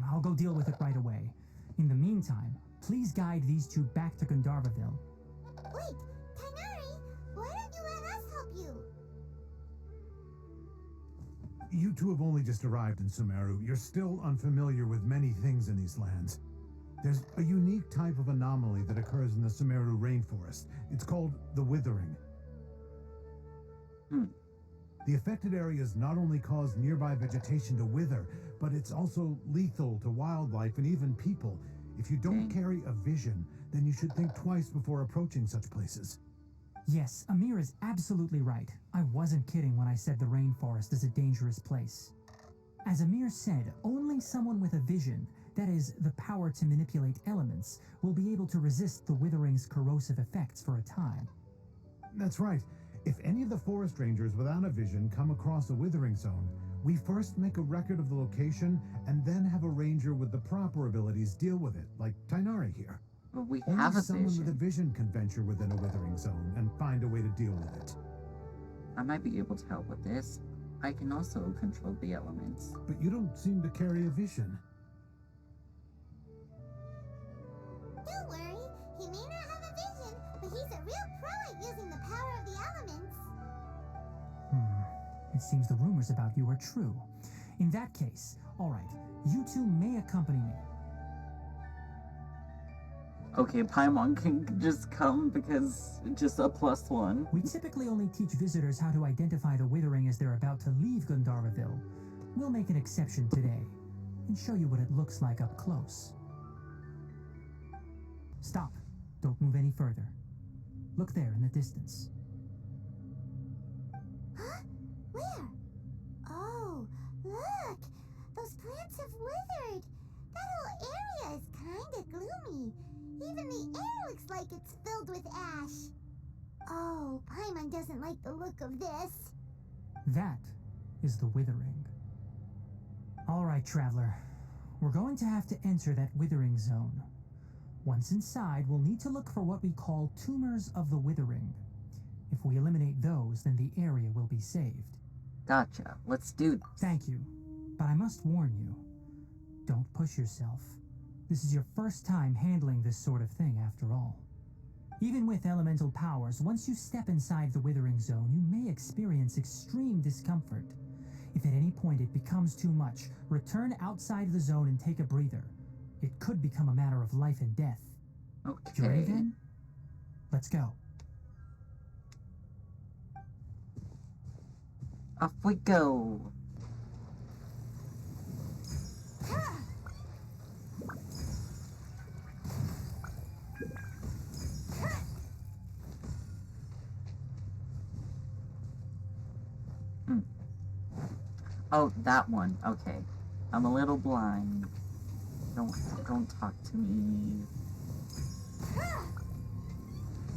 I'll go deal with it right away. In the meantime, please guide these two back to Gandharvaville. Wait, Kainari, why don't you let us help you? You two have only just arrived in Sumeru. You're still unfamiliar with many things in these lands. There's a unique type of anomaly that occurs in the Sumeru rainforest. It's called the Withering. The affected areas not only cause nearby vegetation to wither, but it's also lethal to wildlife and even people. If you don't carry a vision, then you should think twice before approaching such places. Yes, Amir is absolutely right. I wasn't kidding when I said the rainforest is a dangerous place. As Amir said, only someone with a vision, that is, the power to manipulate elements, will be able to resist the Withering's corrosive effects for a time. That's right. If any of the forest rangers without a vision come across a Withering zone, we first make a record of the location and then have a ranger with the proper abilities deal with it, like Tainari here. Well, we Only have a someone with a vision. vision can venture within a Withering zone and find a way to deal with it. I might be able to help with this. I can also control the elements. But you don't seem to carry a vision. Don't worry, he may not have a vision, but he's a real pro at using the power of the elements. It seems the rumors about you are true. In that case, all right, you two may accompany me. Okay, Paimon can just come because just a +1. We typically only teach visitors how to identify the Withering as they're about to leave Gandharvaville. We'll make an exception today and show you what it looks like up close. Stop. Don't move any further. Look there in the distance. Huh? Where? Oh, look! Those plants have withered! That whole area is kinda gloomy. Even the air looks like it's filled with ash. Oh, Paimon doesn't like the look of this. That is the Withering. Alright, Traveler. We're going to have to enter that Withering zone. Once inside, we'll need to look for what we call Tumors of the Withering. If we eliminate those, then the area will be saved. Gotcha. Let's do this. Thank you. But I must warn you, don't push yourself. This is your first time handling this sort of thing, after all. Even with elemental powers, once you step inside the Withering Zone, you may experience extreme discomfort. If at any point it becomes too much, return outside the zone and take a breather. It could become a matter of life and death. Okay. You ready then? Let's go. Off we go. Oh, that one. Okay. I'm a little blind. Don't talk to me.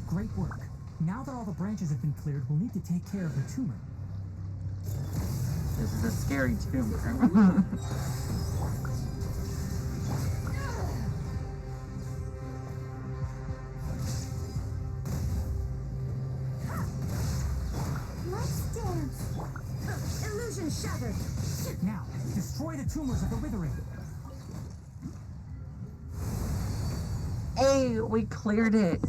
Great work. Now that all the branches have been cleared, we'll need to take care of the tumor. This is a scary tumor. Let's dance. Illusion shattered. Now, destroy the tumors of the Withering. Hey, we cleared it.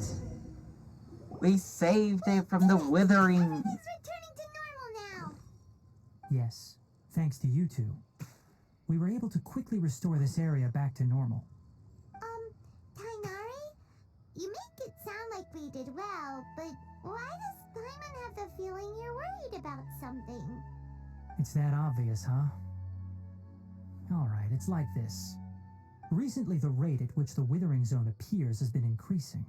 We saved it from the Withering. Everything's returning to normal now. Yes, thanks to you two. We were able to quickly restore this area back to normal. Tainari? You make it sound like we did well, but why does Paimon have the feeling you're worried about something? It's that obvious, huh? Alright, it's like this. Recently, the rate at which the Withering Zone appears has been increasing.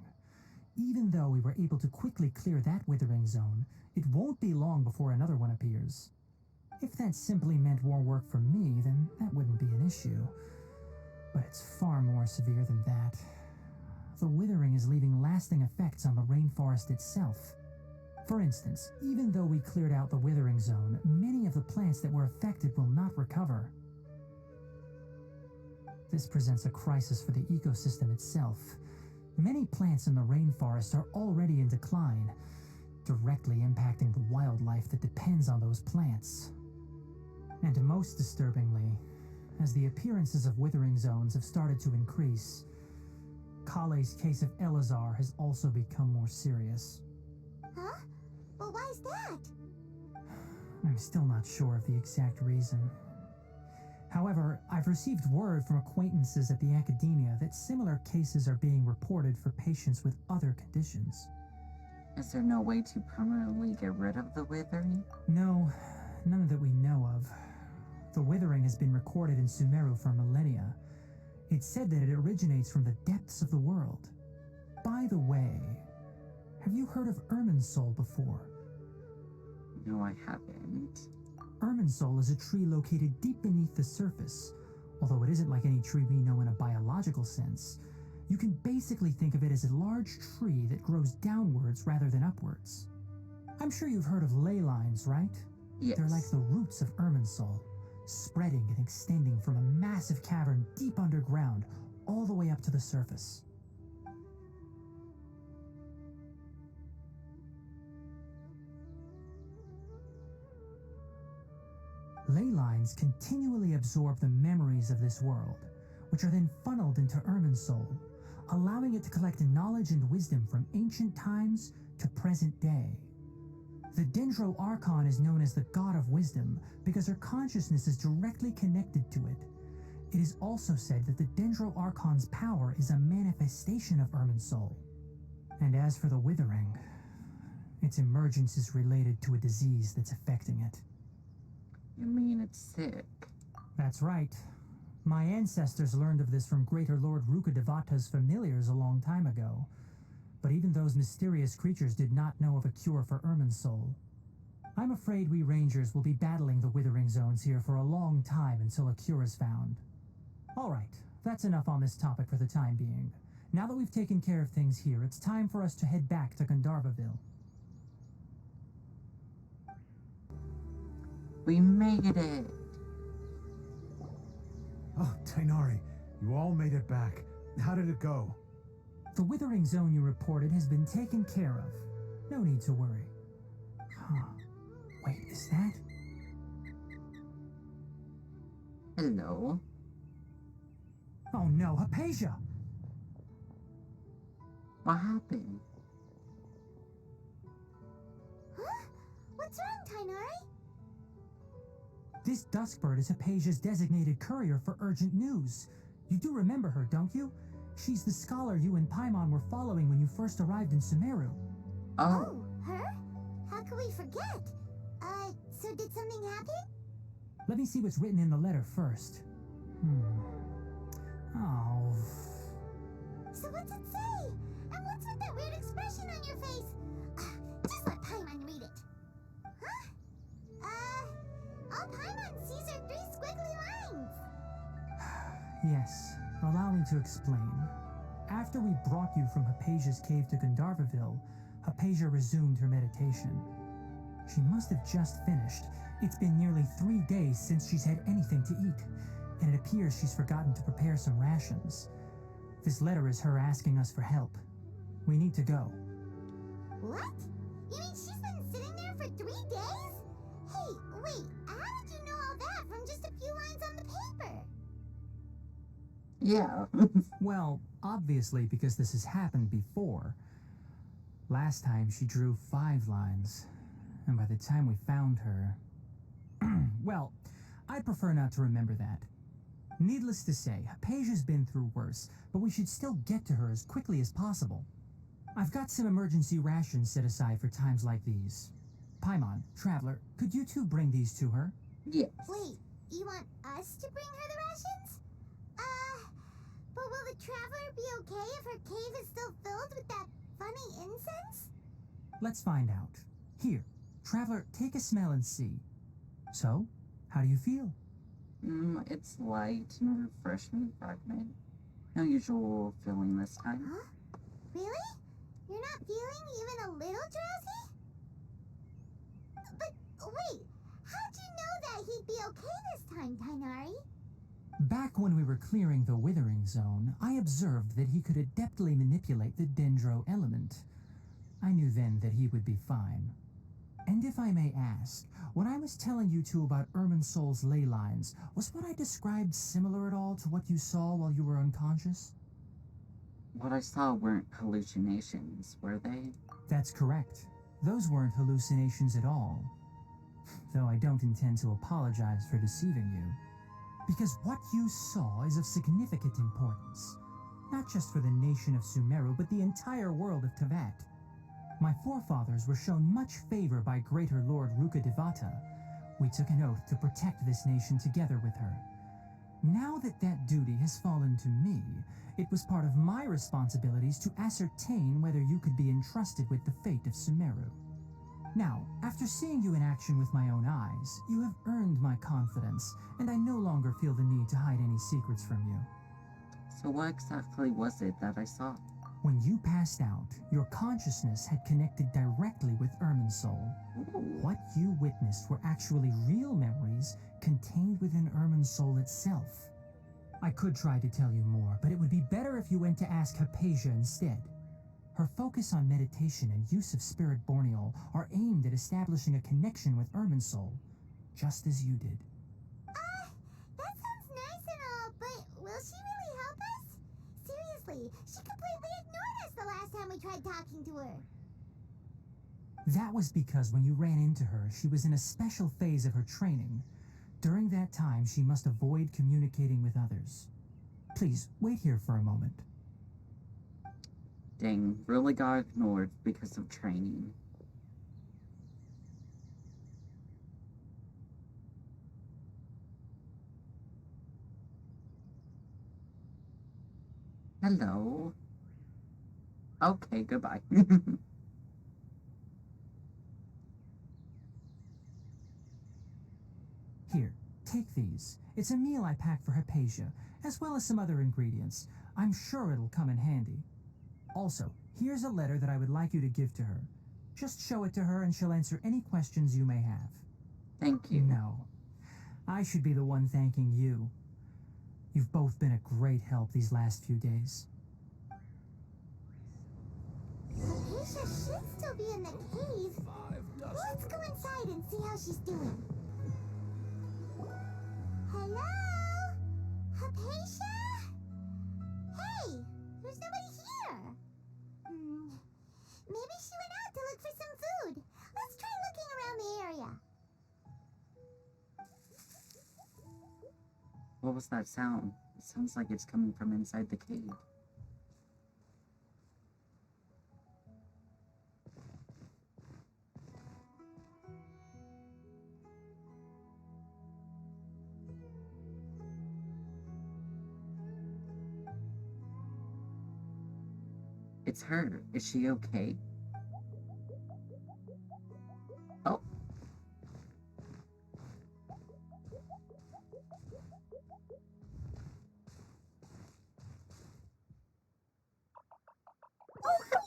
Even though we were able to quickly clear that Withering Zone, it won't be long before another one appears. If that simply meant more work for me, then that wouldn't be an issue. But it's far more severe than that. The Withering is leaving lasting effects on the rainforest itself. For instance, even though we cleared out the Withering Zone, many of the plants that were affected will not recover. This presents a crisis for the ecosystem itself. Many plants in the rainforest are already in decline, directly impacting the wildlife that depends on those plants. And most disturbingly, as the appearances of Withering Zones have started to increase, Kale's case of Elazar has also become more serious. Huh? Well, why's that? I'm still not sure of the exact reason. However, I've received word from acquaintances at the academia that similar cases are being reported for patients with other conditions. Is there no way to permanently get rid of the Withering? No, none that we know of. The Withering has been recorded in Sumeru for millennia. It's said that it originates from the depths of the world. By the way, have you heard of Irminsul before? No, I haven't. Irminsul is a tree located deep beneath the surface. Although it isn't like any tree we know in a biological sense, you can basically think of it as a large tree that grows downwards rather than upwards. I'm sure you've heard of ley lines, right? Yes. They're like the roots of Irminsul, spreading and extending from a massive cavern deep underground all the way up to the surface. Ley lines continually absorb the memories of this world, which are then funneled into Irminsul, allowing it to collect knowledge and wisdom from ancient times to present day. The Dendro Archon is known as the God of Wisdom because her consciousness is directly connected to it. It is also said that the Dendro Archon's power is a manifestation of Irmin's soul. And as for the withering, its emergence is related to a disease that's affecting it. You mean it's sick? That's right. My ancestors learned of this from Greater Lord Rukkhadevata's familiars a long time ago. But even those mysterious creatures did not know of a cure for Irmin's soul. I'm afraid we Rangers will be battling the withering zones here for a long time until a cure is found. Alright, that's enough on this topic for the time being. Now that we've taken care of things here, it's time for us to head back to Gandharvaville. We made it! Oh, Tainari, you all made it back. How did it go? The withering zone you reported has been taken care of. No need to worry. Huh. Wait, is that? Hello? Oh no, Hypatia! What happened? Huh? What's wrong, Tainari? This Duskbird is Hypatia's designated courier for urgent news. You do remember her, don't you? She's the scholar you and Paimon were following when you first arrived in Sumeru. Oh, Her? How could we forget? So did something happen? Let me see what's written in the letter first. Oh. So what's it say? And what's with that weird expression on your face? Just let Paimon read it. Huh? All Paimon sees are 3 squiggly lines. Yes, allow me to explain. After we brought you from Hypatia's cave to Gandharvaville, Hypatia resumed her meditation. She must have just finished. It's been nearly 3 days since she's had anything to eat, and it appears she's forgotten to prepare some rations. This letter is her asking us for help. We need to go. What? You mean she's been sitting there for 3 days? Hey, wait, how did you know all that from just a few lines on the paper? yeah. Well, obviously because this has happened before. Last time she drew 5 lines, and by the time we found her... well, I'd prefer not to remember that. Needless to say, Hypatia's been through worse, but we should still get to her as quickly as possible. I've got some emergency rations set aside for times like these. Paimon, Traveler, could you two bring these to her? Yes. Wait, you want us to bring her the rations? But will the Traveler be okay if her cave is still filled with that funny incense? Let's find out. Here, Traveler, take a smell and see. So, how do you feel? It's light and refreshing fragment. No usual feeling this time. Huh? Really? You're not feeling even a little drowsy? But wait, how'd you know that he'd be okay this time, Tainari? Back when we were clearing the Withering Zone, I observed that he could adeptly manipulate the Dendro element. I knew then that he would be fine. And if I may ask, when I was telling you two about Irmin's soul's ley lines, was what I described similar at all to what you saw while you were unconscious? What I saw weren't hallucinations, were they? That's correct. Those weren't hallucinations at all. Though I don't intend to apologize for deceiving you. Because what you saw is of significant importance. Not just for the nation of Sumeru, but the entire world of Teyvat. My forefathers were shown much favor by Greater Lord Rukkhadevata. We took an oath to protect this nation together with her. Now that that duty has fallen to me, it was part of my responsibilities to ascertain whether you could be entrusted with the fate of Sumeru. Now, after seeing you in action with my own eyes, you have earned my confidence, and I no longer feel the need to hide any secrets from you. So what exactly was it that I saw? When you passed out, your consciousness had connected directly with Irmin's soul. What you witnessed were actually real memories contained within Irmin's soul itself. I could try to tell you more, but it would be better if you went to ask Hypatia instead. Her focus on meditation and use of Spirit Borneol are aimed at establishing a connection with Irmin's soul, just as you did. That sounds nice and all, but will she really help us? Seriously, she completely ignored us the last time we tried talking to her. That was because when you ran into her, she was in a special phase of her training. During that time, she must avoid communicating with others. Please, wait here for a moment. Dang, really got ignored because of training. Hello. Okay, goodbye. Here, take these. It's a meal I packed for Hypatia, as well as some other ingredients. I'm sure it'll come in handy. Also, here's a letter that I would like you to give to her. Just show it to her and she'll answer any questions you may have. Thank you. No, I should be the one thanking you. You've both been a great help these last few days. Akasha should still be in the cave. Let's go inside and see how she's doing. Hello? Akasha? Hey, there's nobody here. Maybe she went out to look for some food. Let's try looking around the area. What was that sound? It sounds like it's coming from inside the cave. It's her. Is she okay? Oh.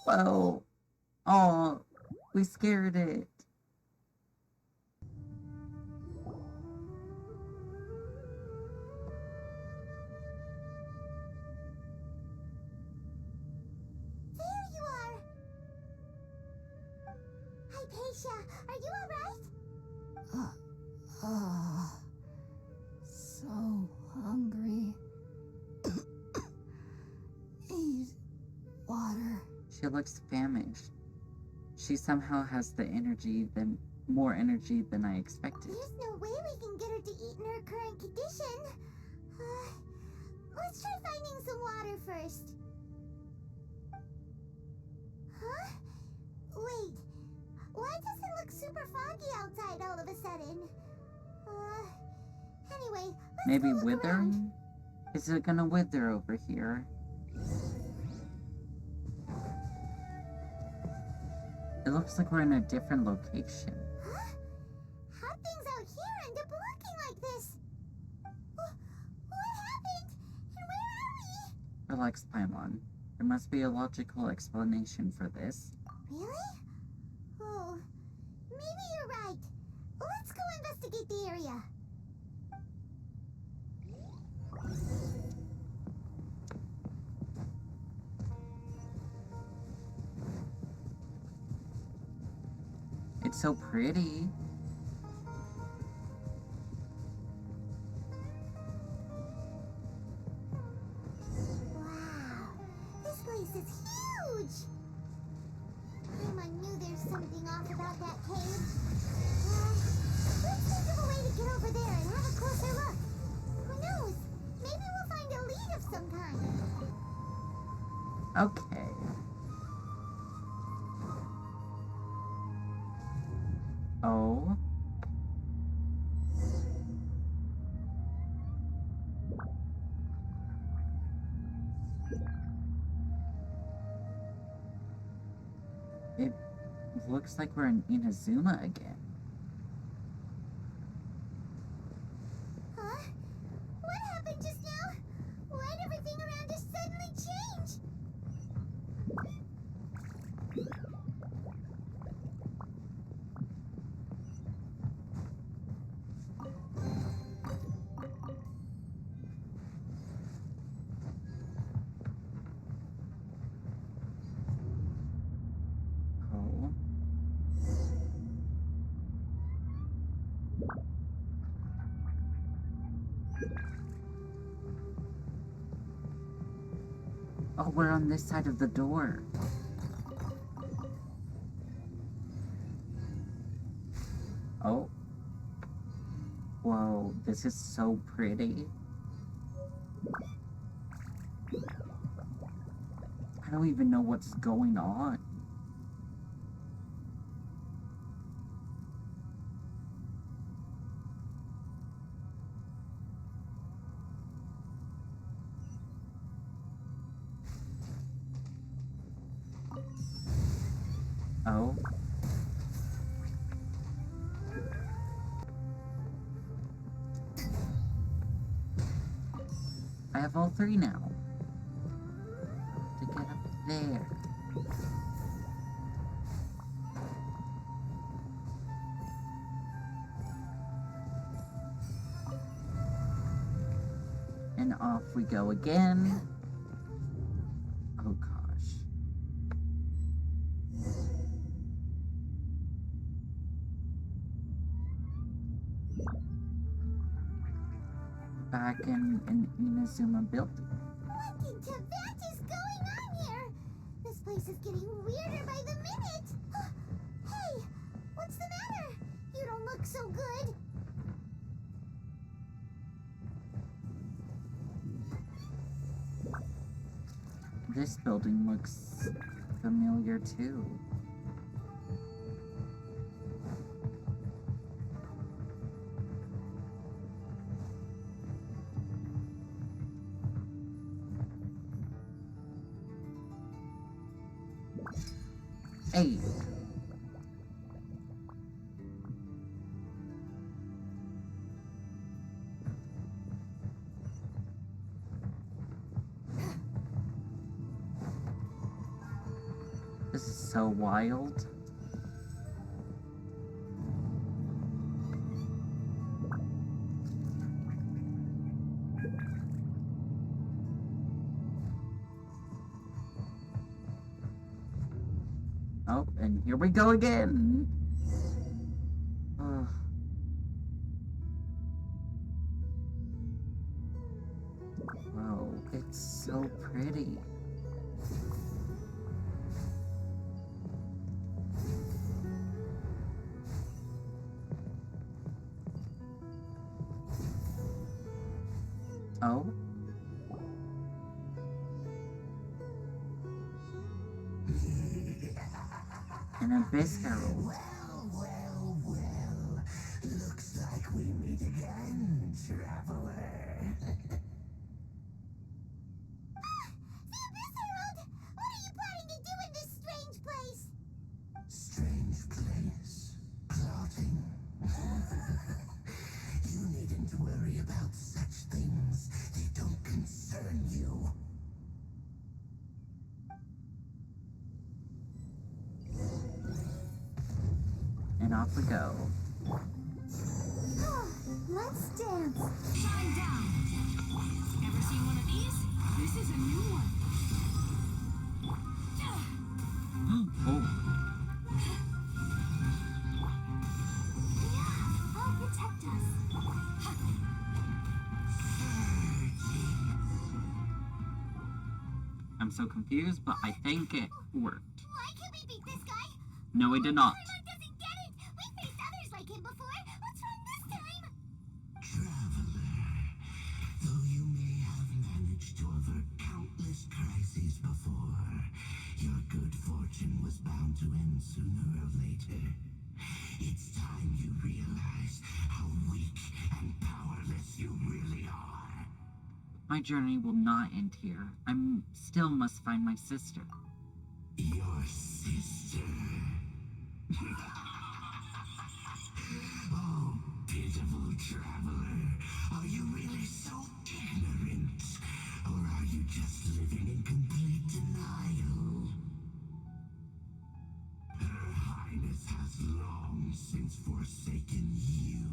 Hello. Oh, we scared it. There you are. Hypatia, are you alright? So hungry. Need water. She looks famished. She somehow has the energy more energy than I expected. There's no way we can get her to eat in her current condition. Let's try finding some water first. Huh? Wait. Why does it look super foggy outside all of a sudden? Anyway, let's Maybe go look withering? around. Is it gonna wither over here? It looks like we're in a different location. Huh? How things out here end up looking like this? What happened? And where are we? Relax, Paimon. There must be a logical explanation for this. Really? Oh, maybe you're right. Let's go investigate the area. It's so pretty. Wow, this place is huge. Paimon knew there's something off about that cave. Let's think of a way to get over there and have a closer look. Who knows? Maybe we'll find a lead of some kind. Okay. Oh. It looks like we're in Inazuma again. Huh? What happened just now? Why'd everything around us suddenly change? Oh. Oh, we're on this side of the door. Oh. Whoa, this is so pretty. I don't even know what's going on. Oh. I have all three now. To get up there. And off we go again. Oh gosh. Back in Inazuma building. What in Teyvat is going on here? This place is getting weirder by the minute. Hey, what's the matter? You don't look so good. This building looks familiar too. Hey. This is so wild. Oh, and here we go again. Ugh. Whoa, it's so pretty. Oh? An Abyss Herald. Well. Looks like we meet again, Traveler. The Abyss Herald! What are you planning to do in this strange place? Strange place. Plotting. You needn't worry about such things. They don't concern you. And off we go. Let's dance. Shine down. Ever seen one of these? This is a new one. Oh. I'll protect us. I'm so confused, but I think it worked. Why can't we beat this guy? No, we did not. Paimon doesn't get it. We faced others like him before. What's wrong this time? Traveler, though you may have managed to avert countless crises before, your good fortune was bound to end sooner or later. It's time you realize how weak and powerless you really are. My journey will not end here. I still must find my sister. Your sister. Oh, pitiful traveler. Are you really so ignorant? Or are you just living in complete denial? Her Highness has long since forsaken you.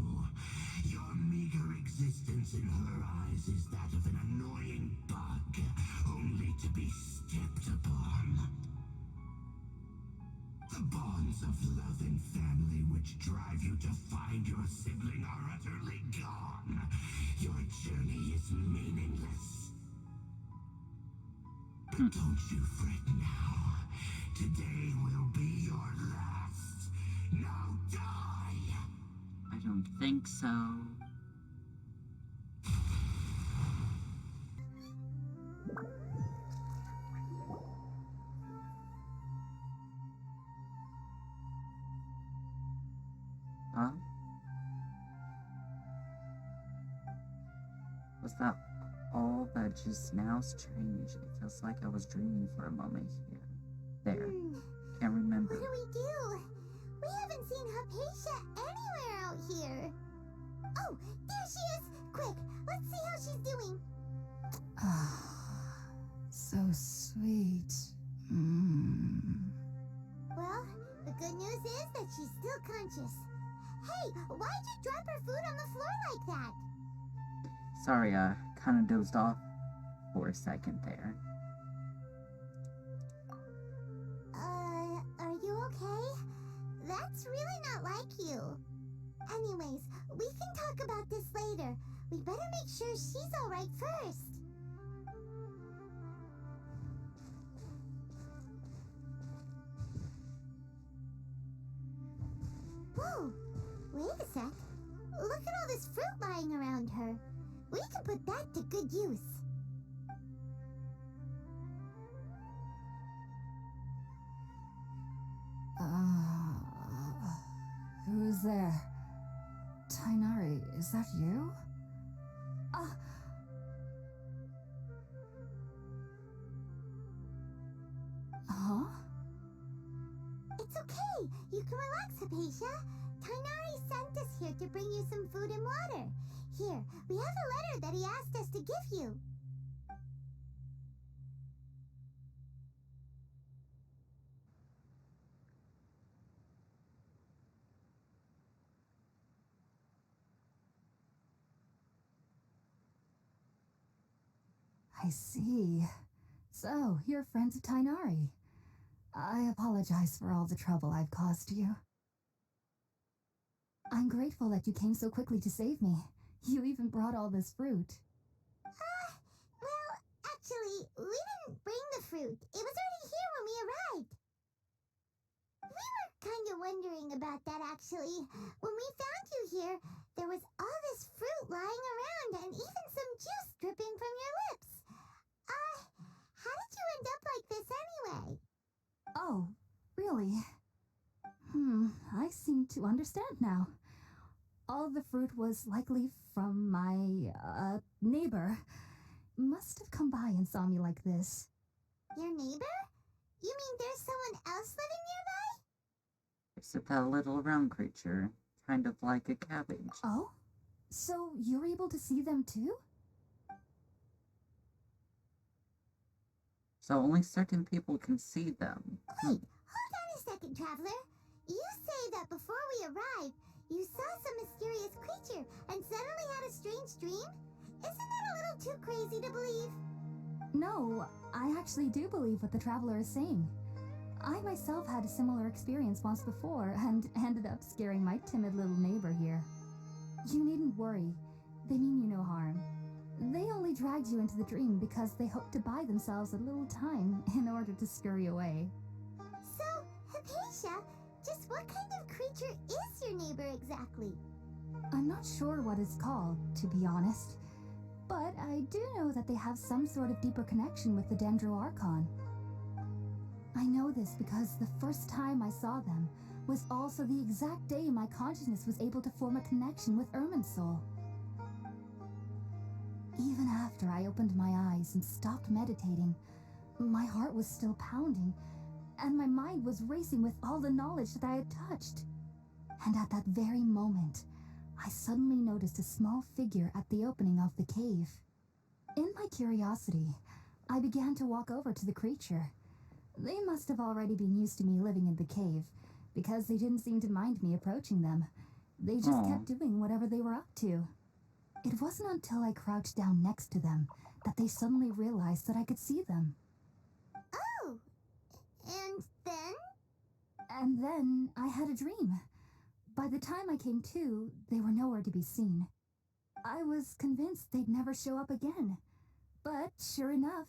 Your meager existence in her eyes is that of an annoying bug, only to be stepped upon. The bonds of love and family which drive you to find your sibling are utterly gone. Your journey is meaningless. But don't you fret now. Today will be your last. Now die! I don't think so. Huh? Was that all that just now? Strange. It feels like I was dreaming for a moment here. There. Can't remember. What do we do? We haven't seen Hypatia anywhere out here. Oh, there she is! Quick, let's see how she's doing. Ah, so sweet. Well, the good news is that she's still conscious. Hey, why'd you drop her food on the floor like that? Sorry, kinda dozed off for a second there. Are you okay? That's really not like you. Anyways, we can talk about this later. We better make sure she's alright first. Whoa, wait a sec. Look at all this fruit lying around her. We can put that to good use. Who's there? Tainari, is that you? Huh? It's okay. You can relax, Hypatia. Tainari sent us here to bring you some food and water. Here, we have a letter that he asked us to give you. I see. So, you're friends of Tainari. I apologize for all the trouble I've caused you. I'm grateful that you came so quickly to save me. You even brought all this fruit. Well, actually, we didn't bring the fruit. It was already here when we arrived. We were kind of wondering about that, actually. When we found you here, there was all this fruit lying around and even some juice dripping from your lips. How did you end up like this anyway? Oh, really? I seem to understand now. All the fruit was likely from my, neighbor. Must have come by and saw me like this. Your neighbor? You mean there's someone else living nearby? Except that little round creature, kind of like a cabbage. Oh? So you're able to see them too? So only certain people can see them. Wait, hold on a second, Traveler. You say that before we arrived, you saw some mysterious creature and suddenly had a strange dream? Isn't that a little too crazy to believe? No, I actually do believe what the Traveler is saying. I myself had a similar experience once before and ended up scaring my timid little neighbor here. You needn't worry. They mean you no harm. They only dragged you into the dream because they hoped to buy themselves a little time in order to scurry away. So, Hypatia, just what kind of creature is your neighbor exactly? I'm not sure what it's called, to be honest. But I do know that they have some sort of deeper connection with the Dendro Archon. I know this because the first time I saw them was also the exact day my consciousness was able to form a connection with Irminsul. Even after I opened my eyes and stopped meditating, my heart was still pounding, and my mind was racing with all the knowledge that I had touched. And at that very moment, I suddenly noticed a small figure at the opening of the cave. In my curiosity, I began to walk over to the creature. They must have already been used to me living in the cave, because they didn't seem to mind me approaching them. They just kept doing whatever they were up to. It wasn't until I crouched down next to them that they suddenly realized that I could see them. Oh, and then? And then I had a dream. By the time I came to, they were nowhere to be seen. I was convinced they'd never show up again. But sure enough,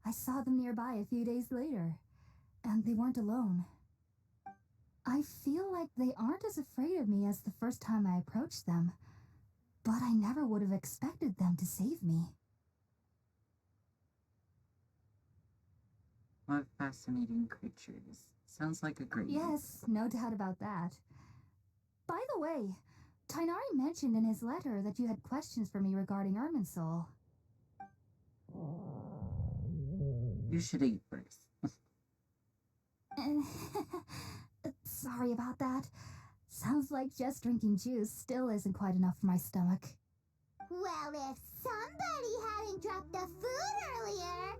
I saw them nearby a few days later. And they weren't alone. I feel like they aren't as afraid of me as the first time I approached them. But I never would have expected them to save me. What fascinating creatures. Sounds like a great Yes, no doubt about that. By the way, Tainari mentioned in his letter that you had questions for me regarding Irminsul. You should eat first. Sorry about that. Sounds like just drinking juice still isn't quite enough for my stomach. Well, if somebody hadn't dropped the food earlier.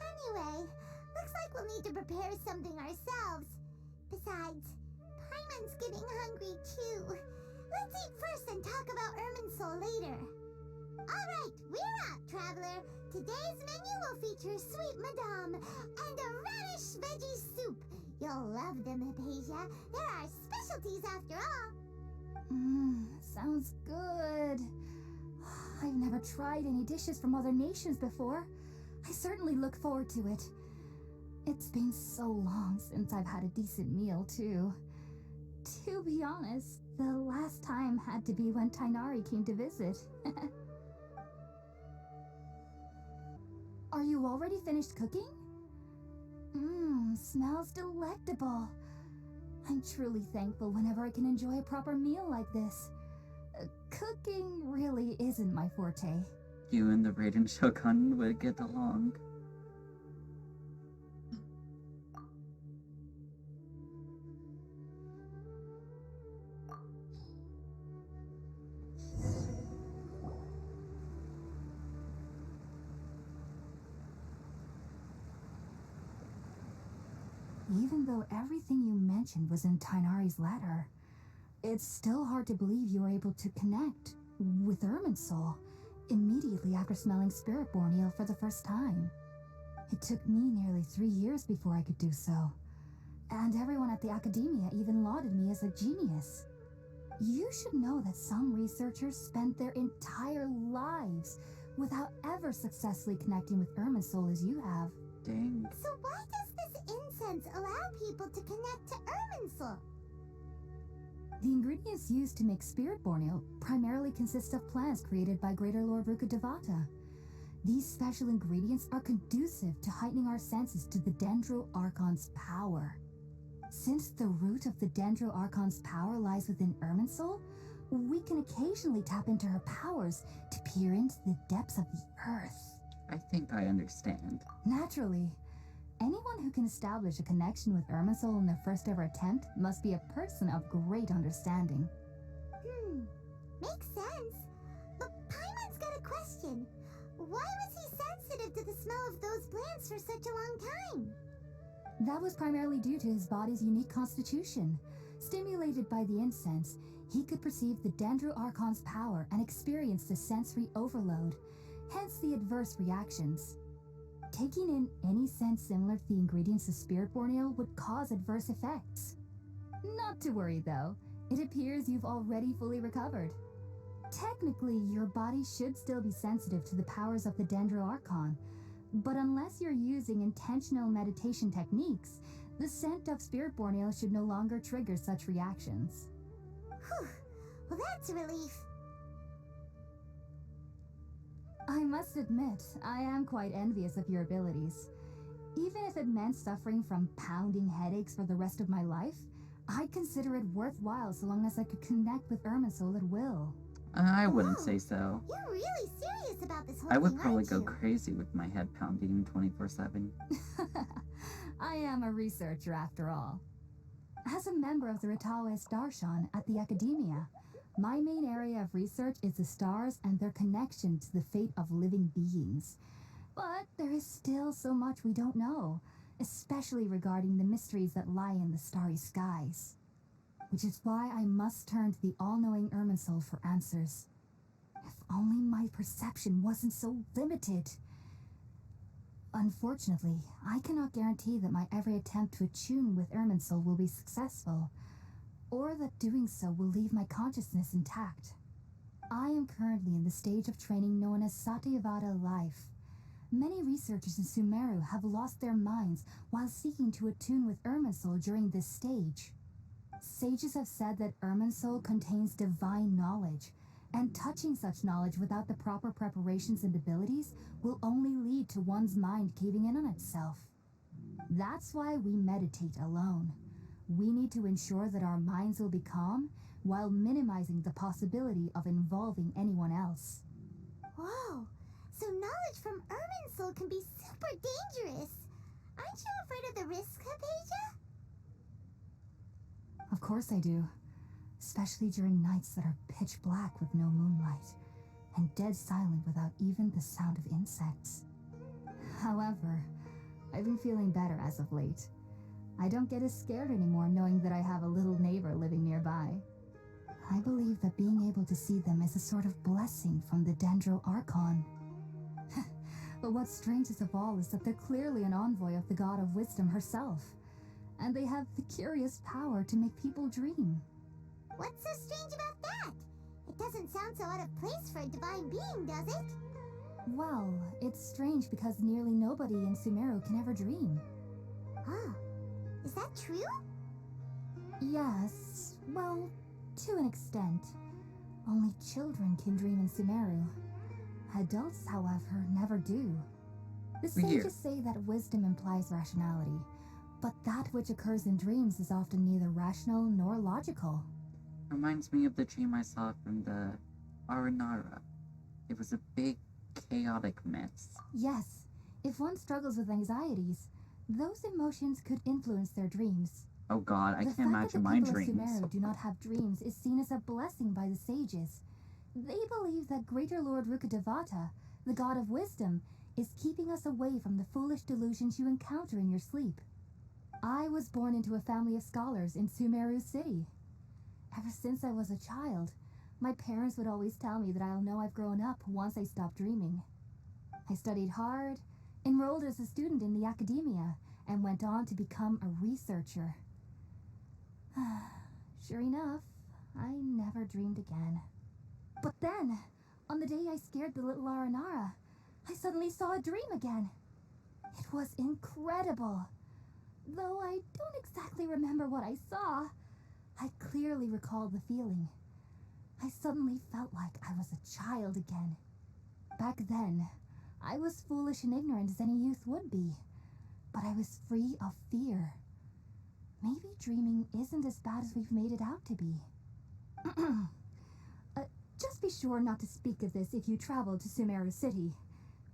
Anyway, looks like we'll need to prepare something ourselves. Besides, Paimon's getting hungry too. Let's eat first and talk about Irminsul later. Alright, we're out, Traveler. Today's menu will feature sweet madame and a radish veggie soup. You'll love them, Hypatia. They're our specialties after all. Sounds good. I've never tried any dishes from other nations before. I certainly look forward to it. It's been so long since I've had a decent meal, too. To be honest, the last time had to be when Tainari came to visit. Are you already finished cooking? Smells delectable. I'm truly thankful whenever I can enjoy a proper meal like this. Cooking really isn't my forte. You and the Raiden Shogun would get along. Even though everything you mentioned was in Tainari's letter, it's still hard to believe you were able to connect with Irminsul immediately after smelling Spiritborn eel for the first time. It took me nearly 3 years before I could do so, and everyone at the Academia even lauded me as a genius. You should know that some researchers spent their entire lives without ever successfully connecting with Irminsul as you have. Dang. So why does this incense allow people to connect to Irminsul? The ingredients used to make Spiritborn ale primarily consist of plants created by Greater Lord Rukkhadevata. These special ingredients are conducive to heightening our senses to the Dendro Archon's power. Since the root of the Dendro Archon's power lies within Irminsul, we can occasionally tap into her powers to peer into the depths of the earth. I think I understand. Naturally, anyone who can establish a connection with Irminsul in their first ever attempt must be a person of great understanding. Makes sense. But Paimon's got a question. Why was he sensitive to the smell of those plants for such a long time? That was primarily due to his body's unique constitution. Stimulated by the incense, he could perceive the Dendro Archon's power and experience the sensory overload, hence the adverse reactions. Taking in any scent similar to the ingredients of Spiritborn ale would cause adverse effects. Not to worry though, it appears you've already fully recovered. Technically, your body should still be sensitive to the powers of the Dendro Archon, but unless you're using intentional meditation techniques, the scent of Spiritborn ale should no longer trigger such reactions. Whew. Well, that's a relief. I must admit, I am quite envious of your abilities. Even if it meant suffering from pounding headaches for the rest of my life, I'd consider it worthwhile so long as I could connect with Irminsul at will. I wouldn't say so. You're really serious about this whole I would thing, probably aren't go you? crazy with my head pounding 24/7. I am a researcher after all. As a member of the Ritaoes Darshan at the Academia, my main area of research is the stars and their connection to the fate of living beings. But there is still so much we don't know, especially regarding the mysteries that lie in the starry skies. Which is why I must turn to the all-knowing Irminsul for answers. If only my perception wasn't so limited. Unfortunately, I cannot guarantee that my every attempt to attune with Irminsul will be successful, or that doing so will leave my consciousness intact. I am currently in the stage of training known as Satyavada life. Many researchers in Sumeru have lost their minds while seeking to attune with Irminsul during this stage. Sages have said that Irminsul contains divine knowledge, and touching such knowledge without the proper preparations and abilities will only lead to one's mind caving in on itself. That's why we meditate alone. We need to ensure that our minds will be calm while minimizing the possibility of involving anyone else. Whoa! So knowledge from Irminsul can be super dangerous. Aren't you afraid of the risks, Hypatia? Of course I do. Especially during nights that are pitch black with no moonlight, and dead silent without even the sound of insects. However, I've been feeling better as of late. I don't get as scared anymore knowing that I have a little neighbor living nearby. I believe that being able to see them is a sort of blessing from the Dendro Archon. But what's strangest of all is that they're clearly an envoy of the God of Wisdom herself, and they have the curious power to make people dream. What's so strange about that? It doesn't sound so out of place for a divine being, does it? Well, it's strange because nearly nobody in Sumeru can ever dream. Huh. Is that true? Yes, well, to an extent. Only children can dream in Sumeru. Adults, however, never do. The sages say that wisdom implies rationality, but that which occurs in dreams is often neither rational nor logical. Reminds me of the dream I saw from the Aranara. It was a big, chaotic mess. Yes, if one struggles with anxieties, those emotions could influence their dreams. Oh god, I can't imagine my dreams. The fact that the people of Sumeru do not have dreams is seen as a blessing by the sages. They believe that Greater Lord Rukkhadevata, the god of wisdom, is keeping us away from the foolish delusions you encounter in your sleep. I was born into a family of scholars in Sumeru City. Ever since I was a child, my parents would always tell me that I'll know I've grown up once I stop dreaming. I studied hard, enrolled as a student in the academia, and went on to become a researcher. Sure enough, I never dreamed again. But then, on the day I scared the little Aranara, I suddenly saw a dream again. It was incredible. Though I don't exactly remember what I saw, I clearly recall the feeling. I suddenly felt like I was a child again. Back then, I was foolish and ignorant as any youth would be, but I was free of fear. Maybe dreaming isn't as bad as we've made it out to be. Just be sure not to speak of this if you travel to Sumeru City.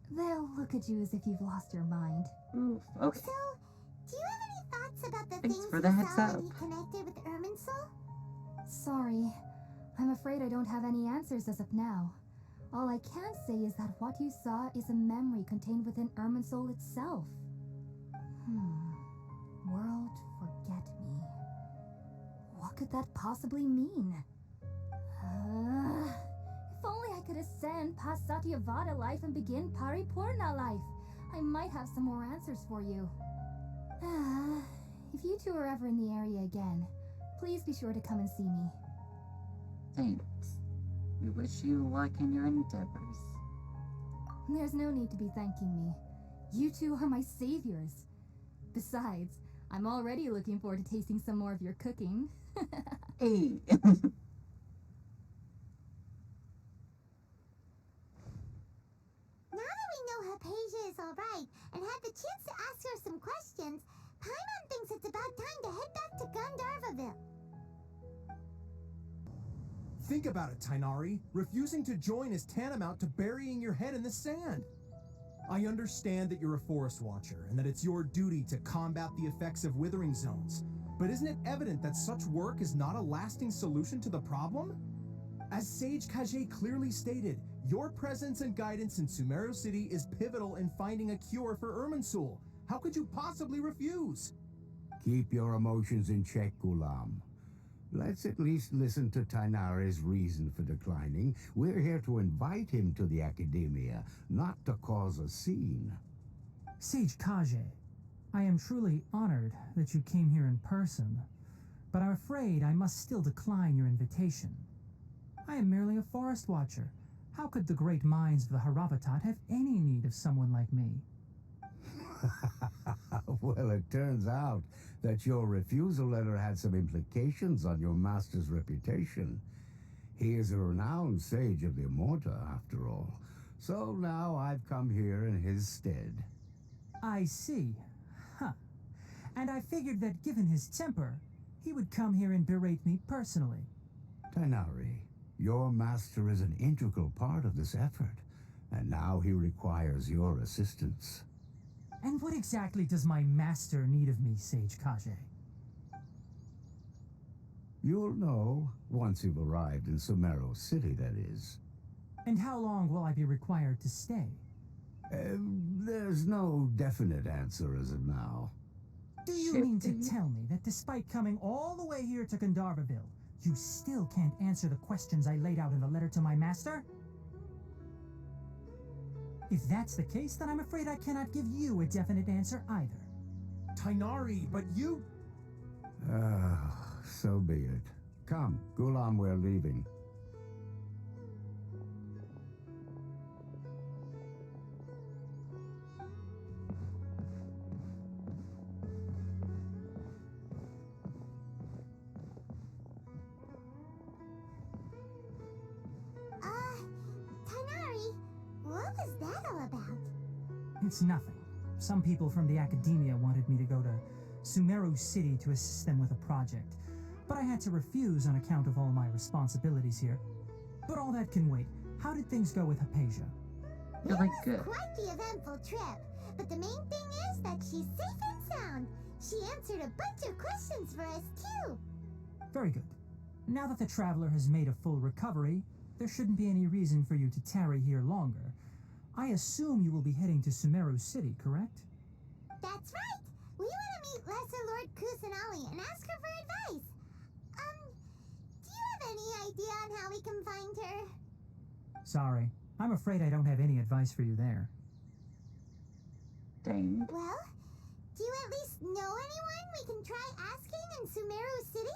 They'll look at you as if you've lost your mind. Oof, okay. So, do you have any thoughts about the Thanks things for the you heads saw up. when he connected with Irminsul? Sorry. I'm afraid I don't have any answers as of now. All I can say is that what you saw is a memory contained within Irminsul itself. World forget me. What could that possibly mean? If only I could ascend past Satyavada life and begin Paripurna life, I might have some more answers for you. If you two are ever in the area again, please be sure to come and see me. Thanks. We wish you luck in your endeavors. There's no need to be thanking me. You two are my saviors. Besides, I'm already looking forward to tasting some more of your cooking. Hey! Now that we know Hypatia is alright and had the chance to ask her some questions, Paimon thinks it's about time to head back to Gandharvaville. Think about it, Tainari. Refusing to join is tantamount to burying your head in the sand. I understand that you're a forest watcher and that it's your duty to combat the effects of withering zones, but isn't it evident that such work is not a lasting solution to the problem? As Sage Kage clearly stated, your presence and guidance in Sumeru City is pivotal in finding a cure for Irminsul. How could you possibly refuse? Keep your emotions in check, Gulam. Let's at least listen to Tainari's reason for declining. We're here to invite him to the academia, not to cause a scene. Sage Kage, I am truly honored that you came here in person, but I'm afraid I must still decline your invitation. I am merely a forest watcher. How could the great minds of the Haravatat have any need of someone like me? Well, it turns out that your refusal letter had some implications on your master's reputation. He is a renowned sage of the Immorta, after all. So now I've come here in his stead. I see. Huh. And I figured that given his temper, he would come here and berate me personally. Tighnari, your master is an integral part of this effort, and now he requires your assistance. And what exactly does my master need of me, Sage Kage? You'll know once you've arrived in Sumeru City, that is. And how long will I be required to stay? There's no definite answer as of now. Do you mean to tell me that despite coming all the way here to Gandharvaville, you still can't answer the questions I laid out in the letter to my master? If that's the case, then I'm afraid I cannot give you a definite answer either. Tighnari, but you... So be it. Come, Gulam, we're leaving. Tighnari, what was that all about? It's nothing. Some people from the academia wanted me to go to Sumeru City to assist them with a project, but I had to refuse on account of all my responsibilities here. But all that can wait. How did things go with Hypatia? Really It good. was quite the eventful trip, but the main thing is that she's safe and sound. She answered a bunch of questions for us, too. Very good. Now that the Traveler has made a full recovery, there shouldn't be any reason for you to tarry here longer. I assume you will be heading to Sumeru City, correct? That's right. We want to meet Lesser Lord Kusanali and ask her for advice. Do you have any idea on how we can find her? Sorry, I'm afraid I don't have any advice for you there. Dang. Well, do you at least know anyone we can try asking in Sumeru City?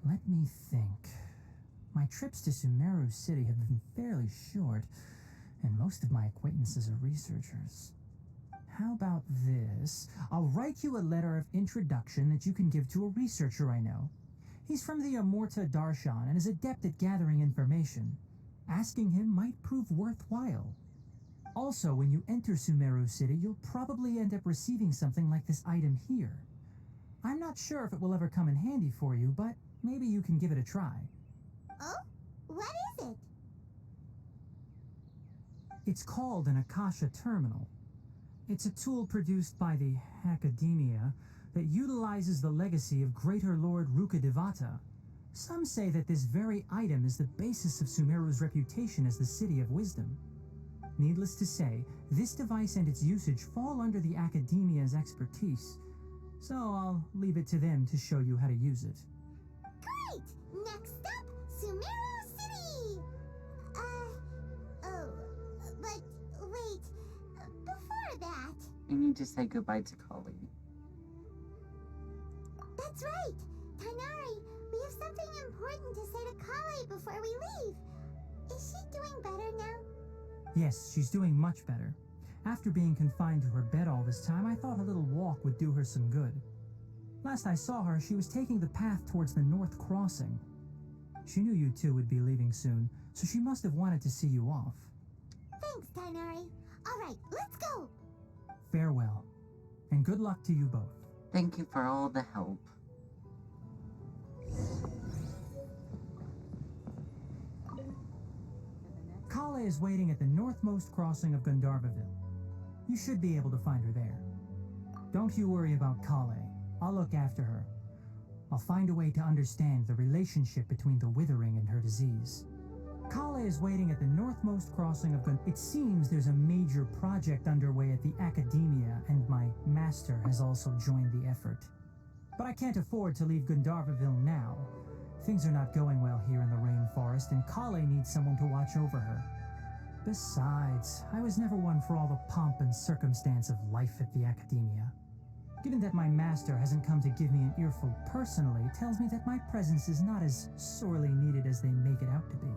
Let me think. My trips to Sumeru City have been fairly short, and most of my acquaintances are researchers. How about this? I'll write you a letter of introduction that you can give to a researcher I know. He's from the Amorta Darshan and is adept at gathering information. Asking him might prove worthwhile. Also, when you enter Sumeru City, you'll probably end up receiving something like this item here. I'm not sure if it will ever come in handy for you, but maybe you can give it a try. Oh? What is it? It's called an Akasha Terminal. It's a tool produced by the Academia that utilizes the legacy of Greater Lord Rukkhadevata. Some say that this very item is the basis of Sumeru's reputation as the City of Wisdom. Needless to say, this device and its usage fall under the Academia's expertise, so I'll leave it to them to show you how to use it. Great! Next up, Sumeru City! But wait, before that... I need to say goodbye to Kali. That's right! Tighnari, we have something important to say to Kali before we leave. Is she doing better now? Yes, she's doing much better. After being confined to her bed all this time, I thought a little walk would do her some good. Last I saw her, she was taking the path towards the North Crossing. She knew you two would be leaving soon, so she must have wanted to see you off. Thanks, Tighnari. All right, let's go! Farewell, and good luck to you both. Thank you for all the help. Kale is waiting at the northmost crossing of Gandharvaville. You should be able to find her there. Don't you worry about Kale. I'll look after her. I'll find a way to understand the relationship between the withering and her disease. Kale is waiting at the northmost crossing of It seems there's a major project underway at the Academia, and my master has also joined the effort. But I can't afford to leave Gandharvaville now. Things are not going well here in the rainforest, and Kale needs someone to watch over her. Besides, I was never one for all the pomp and circumstance of life at the Academia. Given that my master hasn't come to give me an earful personally, tells me that my presence is not as sorely needed as they make it out to be.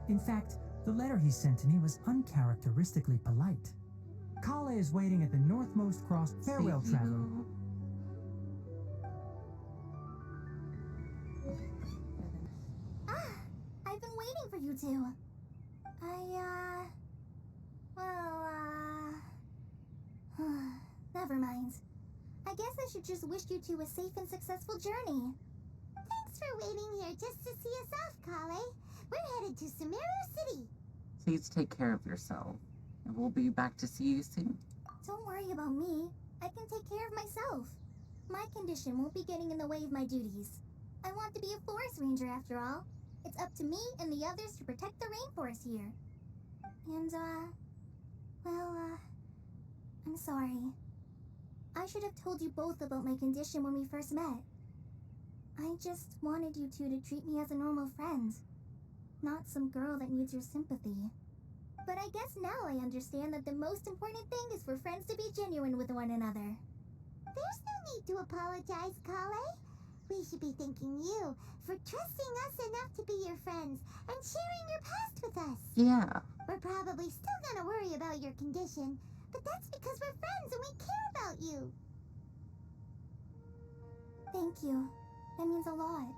In fact, the letter he sent to me was uncharacteristically polite. Kale is waiting at the northmost cross. Farewell, See traveler. you. I've been waiting for you two. Never mind. I I guess I should just wish you two a safe and successful journey. Thanks for waiting here just to see us off, Kale. We're headed to Sumeru City. Please take care of yourself, and we'll be back to see you soon. Don't worry about me. I can take care of myself. My condition won't be getting in the way of my duties. I want to be a forest ranger after all. It's up to me and the others to protect the rainforest here. And, I'm sorry. I should have told you both about my condition when we first met. I just wanted you two to treat me as a normal friend, not some girl that needs your sympathy. But I guess now I understand that the most important thing is for friends to be genuine with one another. There's no need to apologize, Kale. We should be thanking you for trusting us enough to be your friends and sharing your past with us. Yeah. We're probably still gonna worry about your condition, but that's because we're friends and we care about you. Thank you. That means a lot.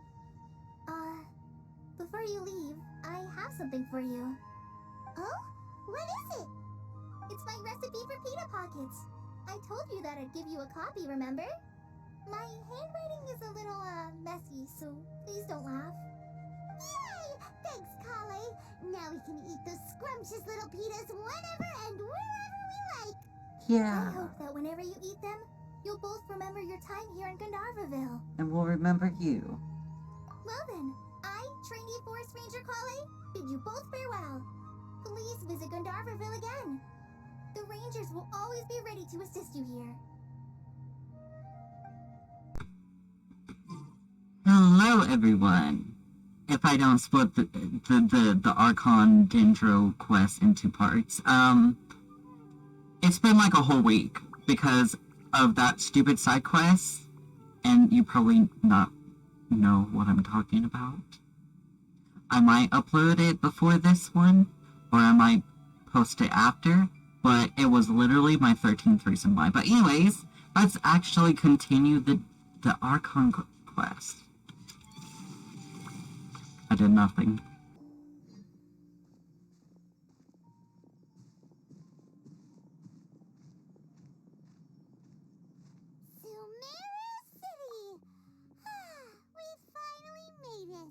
Before you leave, I have something for you. Oh? What is it? It's my recipe for pita pockets. I told you that I'd give you a copy, remember? My handwriting is a little, messy, so please don't laugh. Yay! Thanks, Kale. Now we can eat those scrumptious little pitas whenever and wherever we like. Yeah. I hope that whenever you eat them, you'll both remember your time here in Gandharvaville. And we'll remember you. Well then, I, trainee Forest Ranger Kale, bid you both farewell. Please visit Gandharvaville again. The Rangers will always be ready to assist you here. Hello, everyone. If I don't split the Archon Dendro quest into parts, it's been like a whole week because of that stupid side quest, and you probably not know what I'm talking about. I might upload it before this one, or I might post it after, but it was literally my 13th reason why. But anyways, let's actually continue the Archon quest. I did nothing. Sumeru City! We finally made it!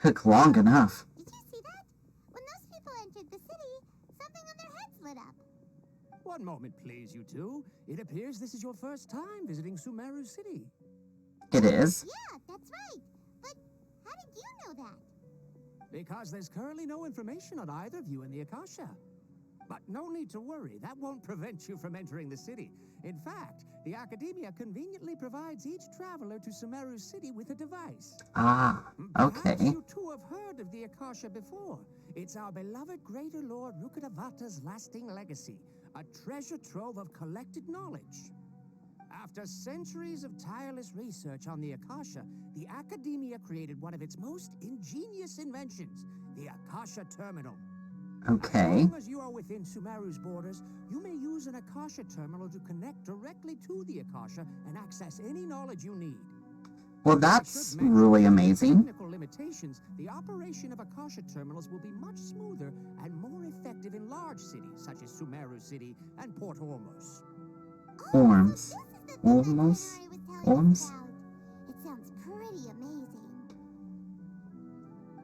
Took long enough. Did you see that? When those people entered the city, something on their heads lit up. One moment, please, you two. It appears this is your first time visiting Sumeru City. It is. Yeah, that's right. But how did you know that? Because there's currently no information on either of you in the Akasha. But no need to worry, that won't prevent you from entering the city. In fact, the Academia conveniently provides each traveler to Sumeru City with a device. Ah, okay. Perhaps you two have heard of the Akasha before. It's our beloved Greater Lord Rukkhadevata's lasting legacy, a treasure trove of collected knowledge. After centuries of tireless research on the Akasha, the Academia created one of its most ingenious inventions, the Akasha Terminal. Okay. As long as you are within Sumeru's borders, you may use an Akasha Terminal to connect directly to the Akasha and access any knowledge you need. Well, that's really amazing. Technical limitations, the operation of Akasha Terminals will be much smoother and more effective in large cities such as Sumeru City and Port Ormos. Orms. Ormos? Orms? It sounds pretty amazing.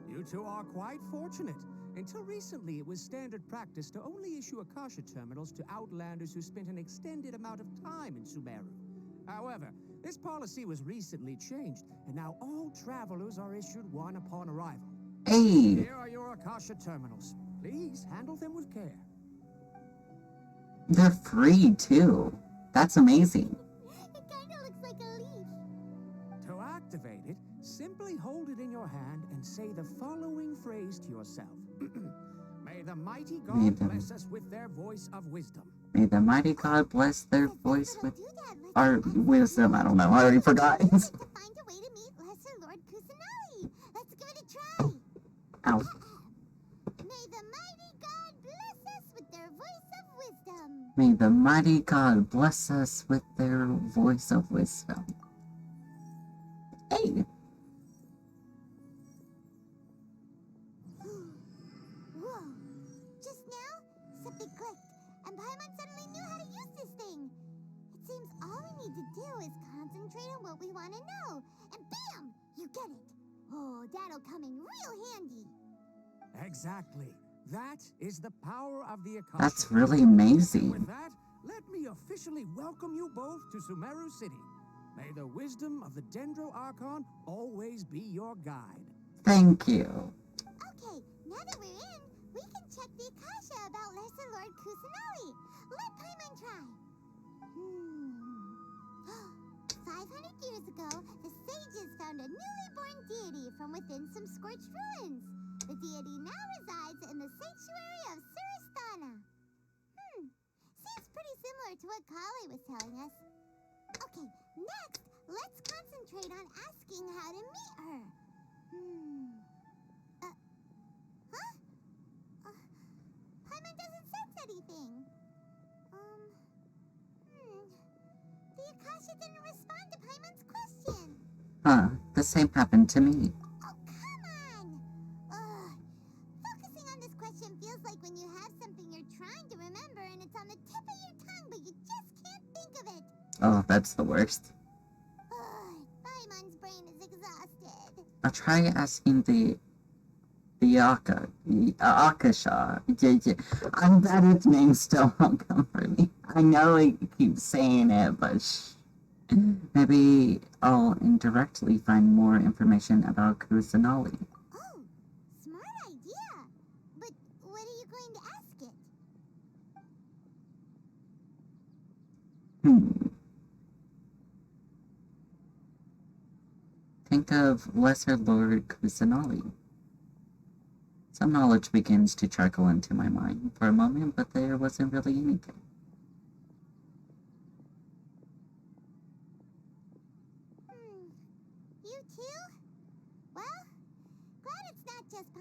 You two are quite fortunate. Until recently, it was standard practice to only issue Akasha Terminals to Outlanders who spent an extended amount of time in Sumeru. However, this policy was recently changed, and now all travelers are issued one upon arrival. Hey! Here are your Akasha Terminals. Please handle them with care. They're free, too. That's amazing. It kinda looks like a leaf. To activate it, simply hold it in your hand and say the following phrase to yourself. May the mighty God bless us with their voice of wisdom. May the mighty God bless their voice with our wisdom. I don't know. I already forgot. To find a way to meet Lesser Lord Kusanali. Let's give it a try. Ow. May the mighty God bless us with their voice of wisdom. May the mighty God bless us with their voice of wisdom. Hey! Whoa. Just now, something clicked, and Paimon suddenly knew how to use this thing. It seems all we need to do is concentrate on what we want to know, and bam! You get it. Oh, that'll come in real handy. Exactly. That is the power of the Akasha. That's really amazing. With that, let me officially welcome you both to Sumeru City. May the wisdom of the Dendro Archon always be your guide. Thank you. Okay, now that we're in, we can check the Akasha about Lesser Lord Kusanali. Let Paimon try. 500 years ago, the sages found a newly born deity from within some scorched ruins. The deity now resides in the sanctuary of Suristana. Seems pretty similar to what Kali was telling us. Okay, next, let's concentrate on asking how to meet her. Paimon doesn't sense anything. The Akasha didn't respond to Paimon's question. Huh, the same happened to me. Oh, come on! Focusing on this question feels like when you have something you're trying to remember and it's on the tip of your tongue, but you just can't think of it. Oh, that's the worst. Paimon's brain is exhausted. I'll try asking the Akasha. Yeah. I'm glad its name still won't come for me. I know he keeps saying it, but maybe I'll indirectly find more information about Kusanali. Oh, smart idea. But what are you going to ask it? Think of Lesser Lord Kusanali. Some knowledge begins to trickle into my mind for a moment, but there wasn't really anything. You too? Well, glad it's not just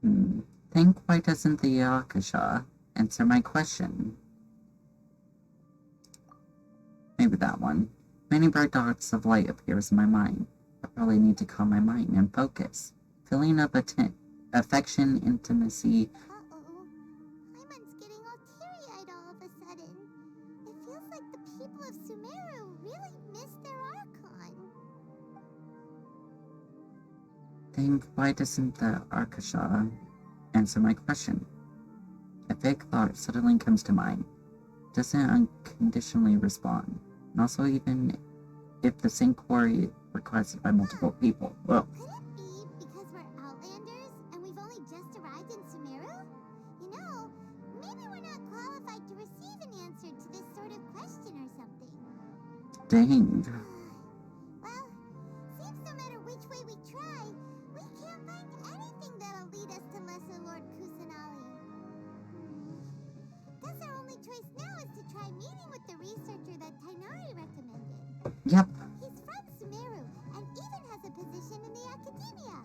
Paimon. Think why doesn't the Akasha answer my question? Maybe that one. Many bright dots of light appears in my mind. I probably need to calm my mind and focus. Filling up affection, intimacy. Paimon's getting all teary-eyed all of a sudden. It feels like the people of Sumeru really miss their Archon. Think why doesn't the Akasha answer my question? A vague thought suddenly comes to mind. Doesn't unconditionally respond. And also even if the same query requested by multiple people. Well, could it be because we're Outlanders and we've only just arrived in Sumeru? You know, maybe we're not qualified to receive an answer to this sort of question or something. dang. Well, seems no matter which way we try, we can't find anything that'll lead us to Lesser Lord Kusanali. Guess our only choice now is to try meeting with the researcher that Tainari recommended. Yep. He's from Sumeru and even has a position in the academia.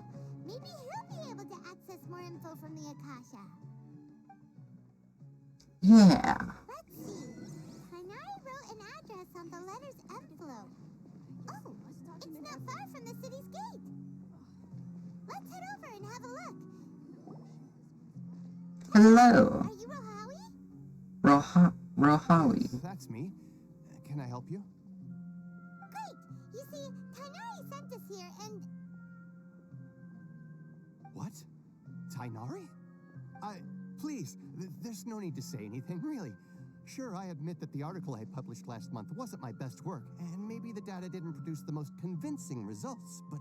Maybe he'll be able to access more info from the Akasha. Yeah. Let's see. Tainari wrote an address on the letter's envelope. Oh, it's not far from the city's gate. Let's head over and have a look. Hello. Are you Rohawi? Rohawi. That's me. Can I help you? Great! You see, Tainari sent us here and... What? Tainari? Please, there's no need to say anything, really. Sure, I admit that the article I published last month wasn't my best work, and maybe the data didn't produce the most convincing results, but...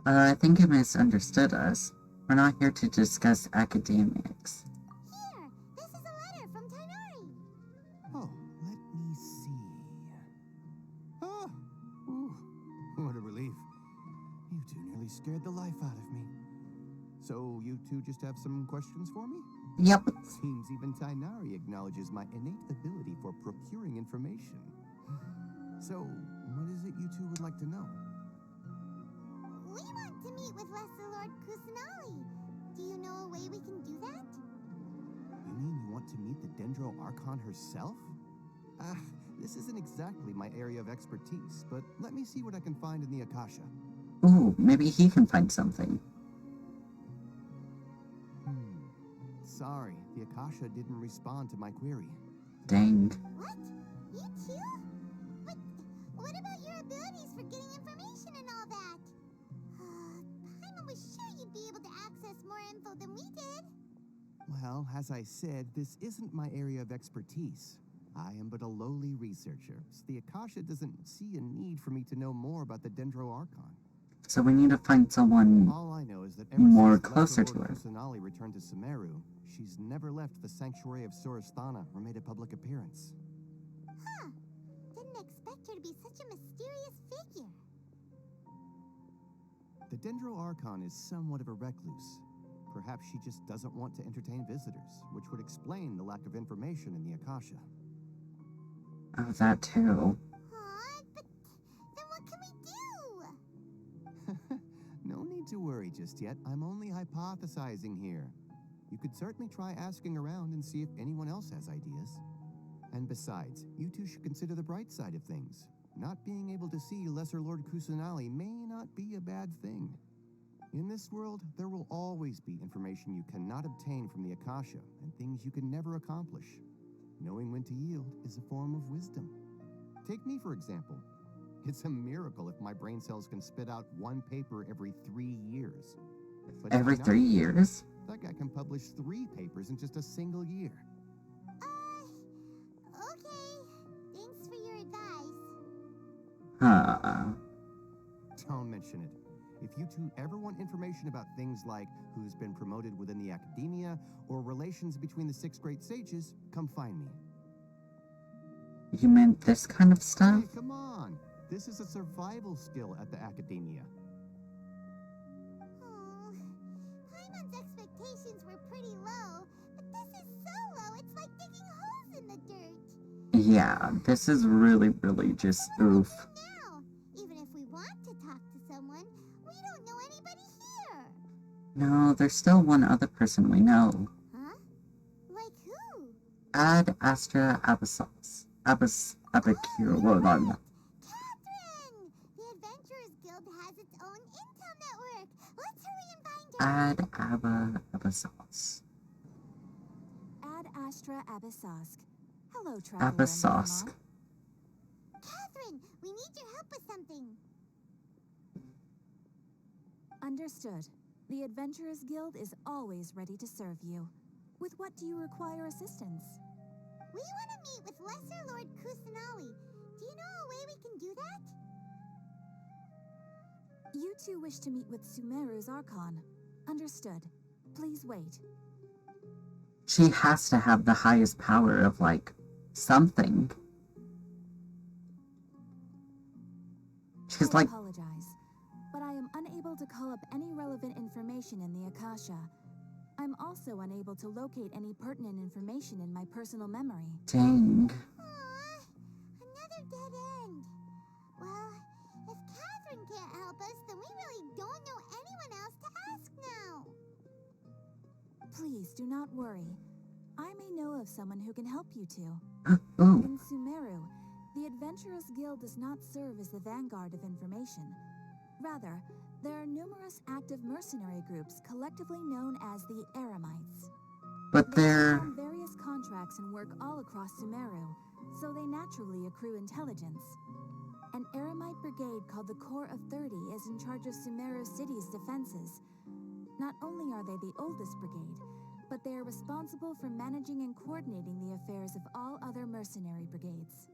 I think you misunderstood us. We're not here to discuss academics. Here! This is a letter from Tainari! Oh, let me see... Oh! Ooh, what a relief. You two nearly scared the life out of me. So, you two just have some questions for me? Yep. Seems even Tainari acknowledges my innate ability for procuring information. So, what is it you two would like to know? We want to meet with Lesser Lord Kusanali. Do you know a way we can do that? You mean you want to meet the Dendro Archon herself? This isn't exactly my area of expertise, but let me see what I can find in the Akasha. Ooh, maybe he can find something. sorry. The Akasha didn't respond to my query. Dang. What? You too? But what about your abilities for getting information and all that? Paimon was sure you'd be able to access more info than we did. Well, as I said, this isn't my area of expertise. I am but a lowly researcher, so the Akasha doesn't see a need for me to know more about the Dendro Archon. So we need to find someone All I know is that more since closer Lesser to Lord her. Kusanali returned to Sumeru, she's never left the sanctuary of Surasthana or made a public appearance. Huh. Didn't expect her to be such a mysterious figure. The Dendro Archon is somewhat of a recluse. Perhaps she just doesn't want to entertain visitors, which would explain the lack of information in the Akasha. Oh, that too. Aw, but then what can we do? No need to worry just yet. I'm only hypothesizing here. You could certainly try asking around and see if anyone else has ideas. And besides, you two should consider the bright side of things. Not being able to see Lesser Lord Kusanali may not be a bad thing. In this world, there will always be information you cannot obtain from the Akasha, and things you can never accomplish. Knowing when to yield is a form of wisdom. Take me, for example. It's a miracle if my brain cells can spit out one paper every 3 years. But Every 3 years? That guy can publish 3 papers in just a single year. Okay. Thanks for your advice. Huh. Don't mention it. If you two ever want information about things like who's been promoted within the academia or relations between the 6 great sages, come find me. You meant this kind of stuff? Hey, come on. This is a survival skill at the academia. Oh, Paimon's expectations were pretty low, but this is so low it's like digging holes in the dirt. Yeah, this is really just oof. Now, even if we want to talk to someone, we don't know anybody here. No, there's still one other person we know. Huh? Like who? Ad Astra Abyssals. Abacure. Well, no. Catherine! The Adventurers Guild has its own intel network. Let's hurry and find her. Ad Abyssals. Ad Astra Abyssosk. Hello, Traveler and Abyssosk. Paimon. Catherine, we need your help with something. Understood. The Adventurers Guild is always ready to serve you. With what do you require assistance? We want to meet with Lesser Lord Kusanali. Do you know a way we can do that? You two wish to meet with Sumeru's Archon. Understood. Please wait. She has to have the highest power of, like, something. She's I like... apologize, but I am unable to call up any relevant information in the Akasha. I'm also unable to locate any pertinent information in my personal memory. Dang. Aww, another dead end. Well, if Catherine can't help us, then we really don't know anyone else to ask now. Please do not worry. I may know of someone who can help you two. Ooh. In Sumeru, the Adventurers Guild does not serve as the vanguard of information. Rather, there are numerous active mercenary groups collectively known as the Eremites. But They they're... perform various contracts and work all across Sumeru, so they naturally accrue intelligence. An Eremite brigade called the Corps of 30 is in charge of Sumeru City's defenses. Not only are they the oldest brigade, but they are responsible for managing and coordinating the affairs of all other mercenary brigades.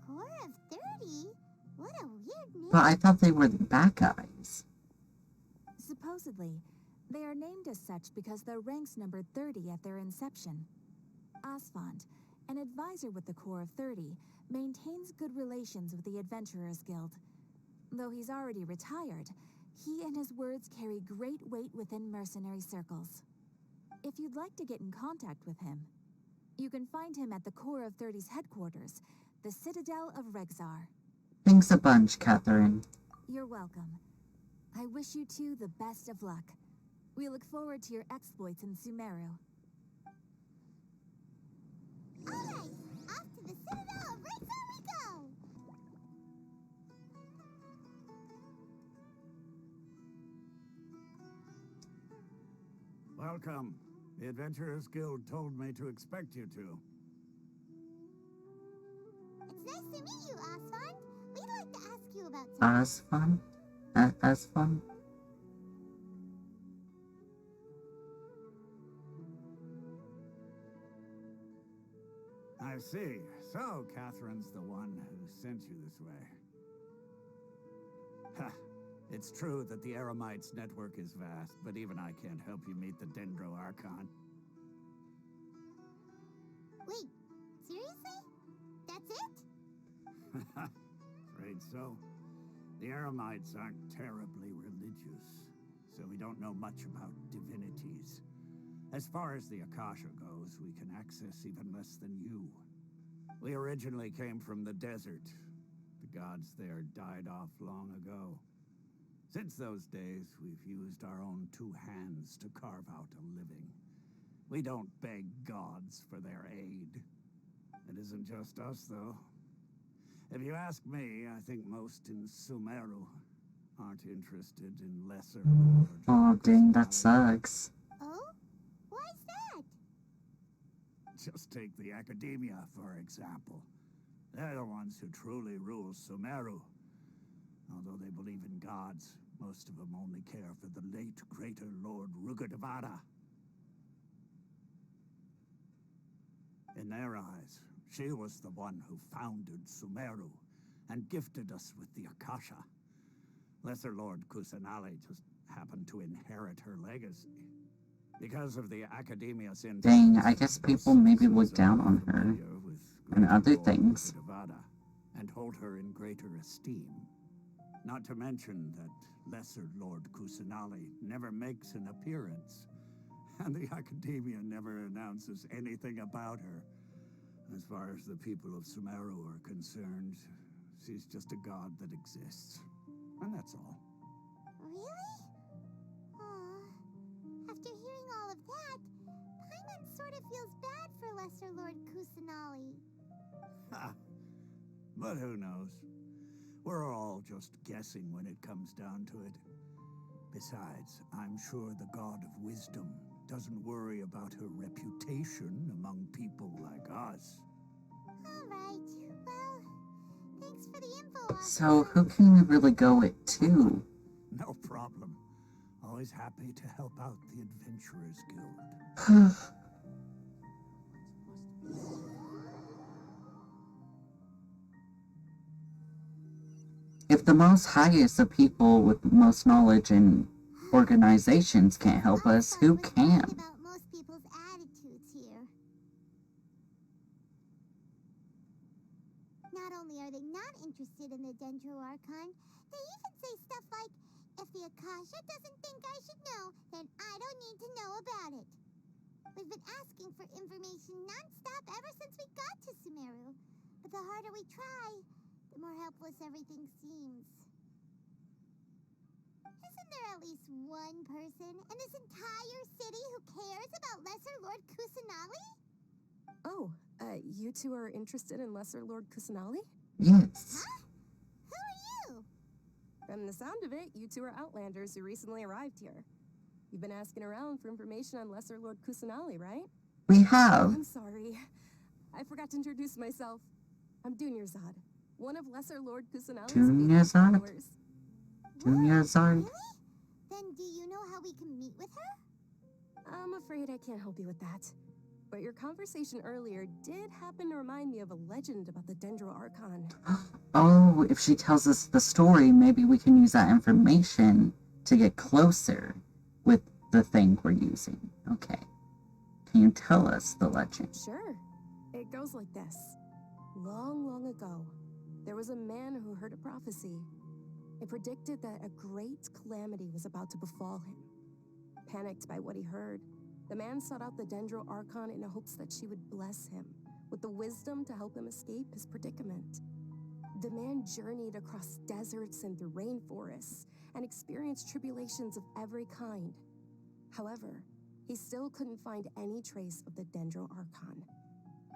Corps of 30? What a weird name. But I thought they were the bad guys. Supposedly, they are named as such because their ranks numbered 30 at their inception. Asfand, an advisor with the Corps of 30, maintains good relations with the Adventurers Guild. Though he's already retired, he and his words carry great weight within mercenary circles. If you'd like to get in contact with him, you can find him at the Corps of 30's headquarters, the Citadel of Regzar. Thanks a bunch, Catherine. You're welcome. I wish you two the best of luck. We look forward to your exploits in Sumeru. Alright, off to the Citadel of Regzar we go! Welcome. The Adventurers Guild told me to expect you to. It's nice to meet you, Asfand. We'd like to ask you about Asfand? Asfand? I see. So, Catherine's the one who sent you this way. Ha! It's true that the Eremites' network is vast, but even I can't help you meet the Dendro Archon. Wait, seriously? That's it? Afraid so. The Eremites aren't terribly religious, so we don't know much about divinities. As far as the Akasha goes, we can access even less than you. We originally came from the desert. The gods there died off long ago. Since those days, we've used our own two hands to carve out a living. We don't beg gods for their aid. It isn't just us, though. If you ask me, I think most in Sumeru aren't interested in lesser lord. Oh, dang, that sucks. Oh? Why's that? Just take the Academia, for example. They're the ones who truly rule Sumeru. Although they believe in gods, most of them only care for the late greater Lord Rugadavada. In their eyes, she was the one who founded Sumeru and gifted us with the Akasha. Lesser Lord Kusanali just happened to inherit her legacy. Because of the Academia's influence, Dang, I guess people maybe look down on her and other things. And hold her in greater esteem. Not to mention that Lesser Lord Kusanali never makes an appearance, and the Academia never announces anything about her. As far as the people of Sumeru are concerned, she's just a god that exists. And that's all. Really? Aw. After hearing all of that, Paimon sort of feels bad for Lesser Lord Kusanali. Ha! But who knows? We're all just guessing when it comes down to it. Besides, I'm sure the God of Wisdom doesn't worry about her reputation among people like us. Alright, well, thanks for the info. So, who can we really go with, too? No problem. Always happy to help out the Adventurers Guild. If the most highest of people with most knowledge and organizations can't help us, who can? About most people's attitudes here. Not only are they not interested in the Dendro Archon, they even say stuff like, if the Akasha doesn't think I should know, then I don't need to know about it. We've been asking for information non-stop ever since we got to Sumeru. But the harder we try, the more helpless everything seems. Isn't there at least one person in this entire city who cares about Lesser Lord Kusanali? Oh, you two are interested in Lesser Lord Kusanali? Yes. Huh? Who are you? From the sound of it, you two are Outlanders who recently arrived here. You've been asking around for information on Lesser Lord Kusanali, right? We have. I'm sorry. I forgot to introduce myself. I'm Dunyarzad, one of Lesser Lord Kusanali's Dunyarzad? followers. Dunyarzad? Really? Then do you know how we can meet with her? I'm afraid I can't help you with that. But your conversation earlier did happen to remind me of a legend about the Dendro Archon. Oh, if she tells us the story, maybe we can use that information to get closer with the thing we're using. Okay. Can you tell us the legend? Sure. It goes like this. Long, long ago, there was a man who heard a prophecy. It predicted that a great calamity was about to befall him. Panicked by what he heard, the man sought out the Dendro Archon in hopes that she would bless him with the wisdom to help him escape his predicament. The man journeyed across deserts and through rainforests and experienced tribulations of every kind. However, he still couldn't find any trace of the Dendro Archon.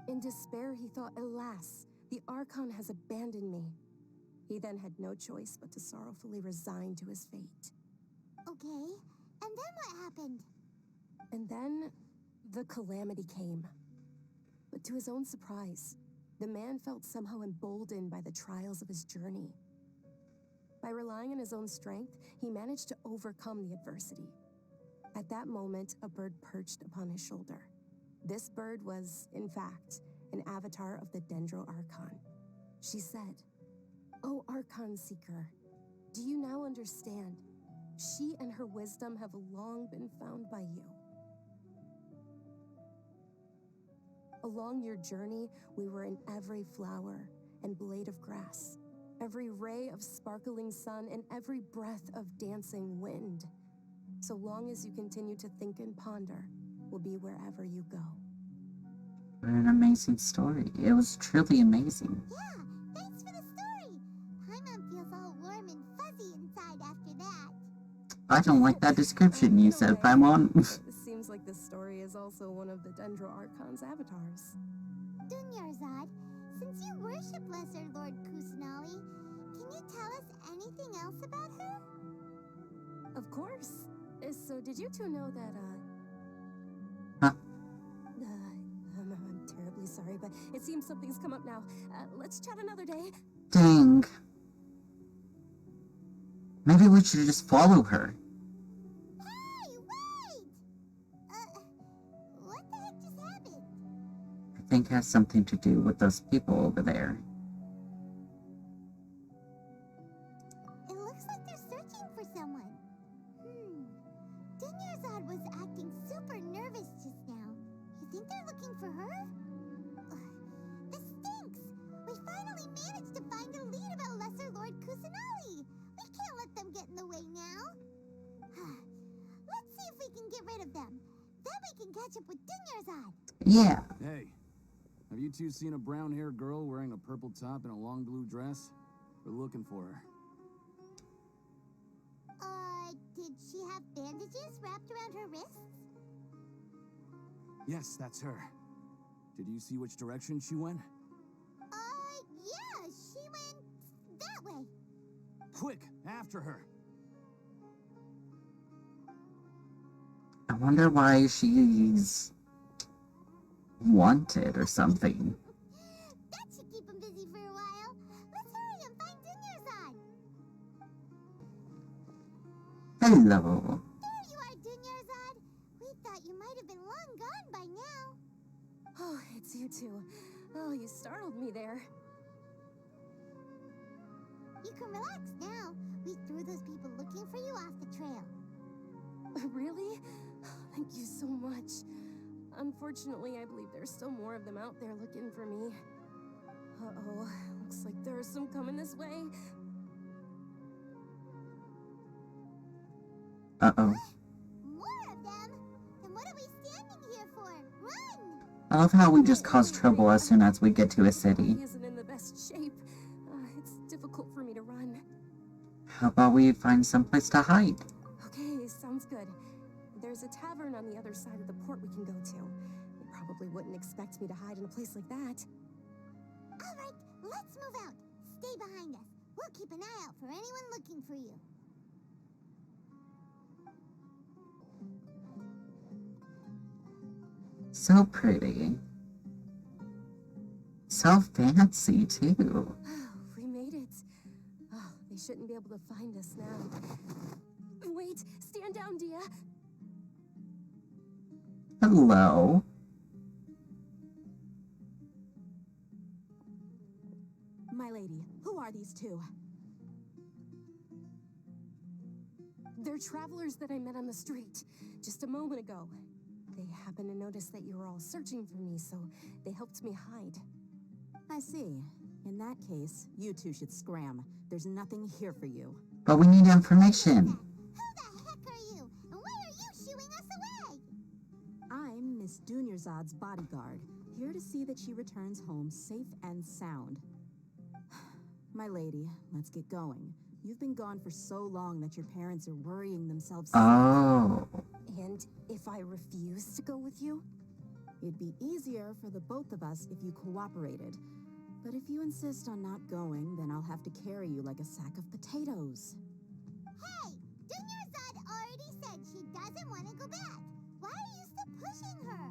In despair, he thought, alas, the Archon has abandoned me. He then had no choice but to sorrowfully resign to his fate. Okay, and then what happened? And then, The calamity came. But to his own surprise, the man felt somehow emboldened by the trials of his journey. By relying on his own strength, he managed to overcome the adversity. At that moment, a bird perched upon his shoulder. This bird was, in fact, an avatar of the Dendro Archon. She said, "O Archon Seeker, do you now understand? She and her wisdom have long been found by you. Along your journey, we were in every flower and blade of grass, every ray of sparkling sun, and every breath of dancing wind. So long as you continue to think and ponder, we'll be wherever you go." What an amazing story. It was truly amazing. Yeah, thanks for the story. Paimon feels all warm and fuzzy inside after that. I don't like that description you said, Paimon. It seems like this story is also one of the Dendro Archon's avatars. Dunyarzad, since you worship Lesser Lord Kusanali, can you tell us anything else about her? Of course. So did you two know that, Huh? I'm terribly sorry, but it seems something's come up now. Let's chat another day. Dang. Maybe we should just follow her. Hey, wait! What the heck just happened? I think it has something to do with those people over there. It looks like they're searching for someone. Dunyarzad was acting super nervous just now. You think they're looking for her? This stinks! We finally managed to find a lead about Lesser Lord Kusanali. We can't let them get in the way now. Let's see if we can get rid of them. Then we can catch up with Dunyarzad. Yeah. Hey, have you two seen a brown-haired girl wearing a purple top and a long blue dress? We're looking for her. Did she have bandages wrapped around her wrists? Yes, that's her. Did you see which direction she went? Yeah, she went that way. Quick, after her. I wonder why she's wanted or something. That should keep him busy for a while. Let's hurry and find Dunyarzad. Hello. There you are, Dunyarzad. We thought you might have been long gone by now. Oh, it's you two. Oh, you startled me there. You can relax now. We threw those people looking for you off the trail. Really? Thank you so much. Unfortunately, I believe there's still more of them out there looking for me. Uh-oh, looks like there are some coming this way. Uh-oh. More of them? Then what are we standing here for? Run! I love how we just cause trouble as soon as we get to a city. He isn't in the best shape. It's difficult for me to run. How about we find someplace to hide? Okay, sounds good. There's a tavern on the other side of the port we can go to. You probably wouldn't expect me to hide in a place like that. All right, let's move out. Stay behind us. We'll keep an eye out for anyone looking for you. So pretty. So fancy, too. We made it. Oh, they shouldn't be able to find us now. Wait, stand down, Dia. Hello. My lady, who are these two? They're travelers that I met on the street just a moment ago. They happened to notice that you were all searching for me, so they helped me hide. I see. In that case, you two should scram. There's nothing here for you. But we need information. Who the heck are you? And why are you shooing us away? I'm Miss Dunyarzad's bodyguard, here to see that she returns home safe and sound. My lady, let's get going. You've been gone for so long that your parents are worrying themselves sick. Oh. And if I refuse to go with you? It'd be easier for the both of us if you cooperated. But if you insist on not going, then I'll have to carry you like a sack of potatoes. Hey, Dunyarzad already said she doesn't want to go back. Why are you still pushing her?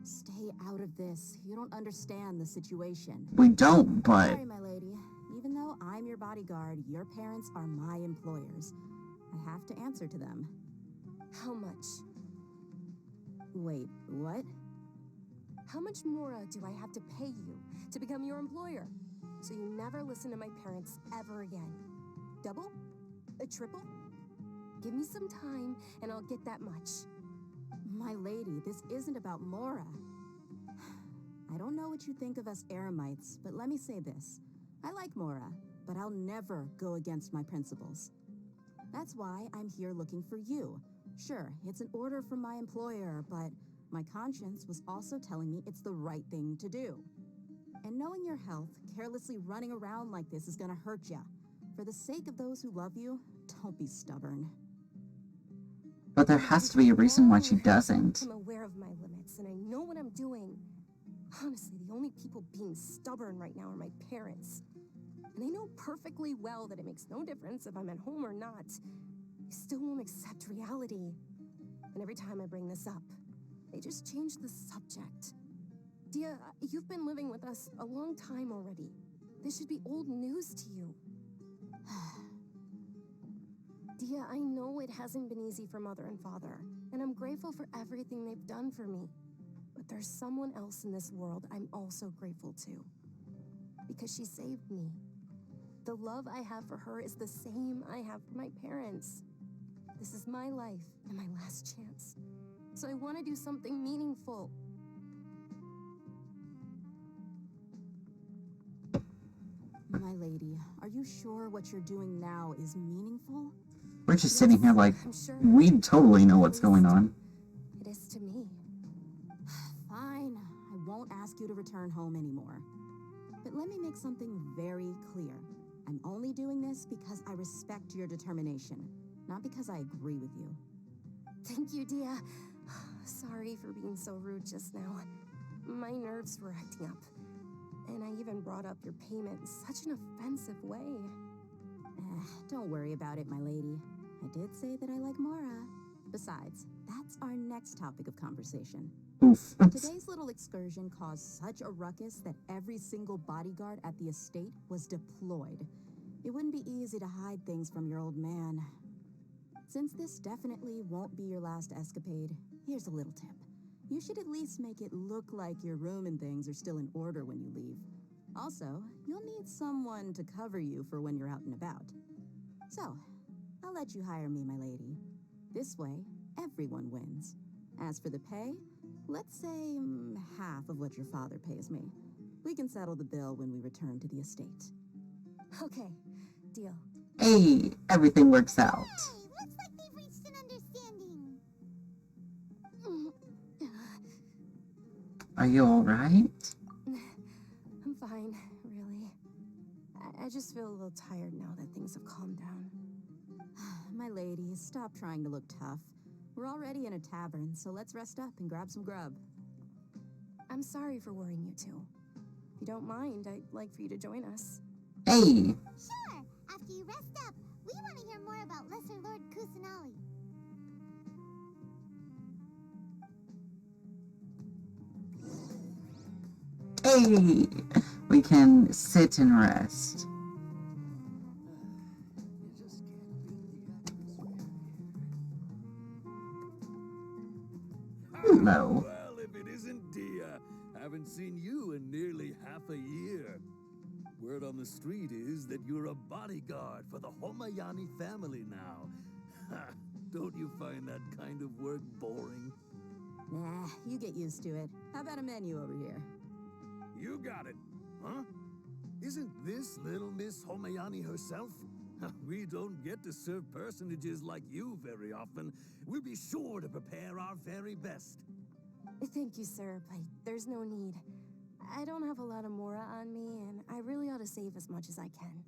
Stay out of this. You don't understand the situation. We don't, but... Sorry, my lady. Even though I'm your bodyguard, your parents are my employers. I have to answer to them. How much? Wait, what? How much more do I have to pay you to become your employer? So you never listen to my parents ever again. Double? A triple? Give me some time and I'll get that much. My lady, this isn't about Mora. I don't know what you think of us Eremites, but let me say this. I like Mora, but I'll never go against my principles. That's why I'm here looking for you. Sure, it's an order from my employer, but my conscience was also telling me it's the right thing to do. And knowing your health, carelessly running around like this is gonna hurt ya. For the sake of those who love you, don't be stubborn. But there has to be a reason why she doesn't. I'm aware of my limits, and I know what I'm doing. Honestly, the only people being stubborn right now are my parents. And I know perfectly well that it makes no difference if I'm at home or not. They still won't accept reality. And every time I bring this up, they just change the subject. Dia, you've been living with us a long time already. This should be old news to you. Dia, I know it hasn't been easy for Mother and Father, and I'm grateful for everything they've done for me. But there's someone else in this world I'm also grateful to. Because she saved me. The love I have for her is the same I have for my parents. This is my life and my last chance. So I want to do something meaningful. My lady, are you sure what you're doing now is meaningful? We're just sitting here like, we totally know what's going on. It is to me. Fine, I won't ask you to return home anymore. But let me make something very clear. I'm only doing this because I respect your determination, not because I agree with you. Thank you, Dia. Sorry for being so rude just now. My nerves were acting up. And I even brought up your payment in such an offensive way. Don't worry about it, my lady. I did say that I like Mora. Besides, that's our next topic of conversation. Today's little excursion caused such a ruckus that every single bodyguard at the estate was deployed. It wouldn't be easy to hide things from your old man. Since this definitely won't be your last escapade, here's a little tip. You should at least make it look like your room and things are still in order when you leave. Also, you'll need someone to cover you for when you're out and about. So, I'll let you hire me, my lady. This way, everyone wins. As for the pay, let's say half of what your father pays me. We can settle the bill when we return to the estate. Okay, deal. Hey, everything works out. Hey, looks like they've reached an understanding. Are you alright? I'm fine, really. I just feel a little tired now that things have calmed down. My lady, stop trying to look tough. We're already in a tavern, so let's rest up and grab some grub. I'm sorry for worrying you two. If you don't mind, I'd like for you to join us. Hey! Sure! After you rest up, we want to hear more about Lesser Lord Kusanali. Hey! We can sit and rest. Hello. Well, if it isn't Dia. Haven't seen you in nearly half a year. Word on the street is that you're a bodyguard for the Homayani family now. Don't you find that kind of work boring? Nah, you get used to it. How about a menu over here? You got it, huh? Isn't this little Miss Homayani herself? We don't get to serve personages like you very often. We'll be sure to prepare our very best. Thank you, sir, but there's no need. I don't have a lot of Mora on me, and I really ought to save as much as I can.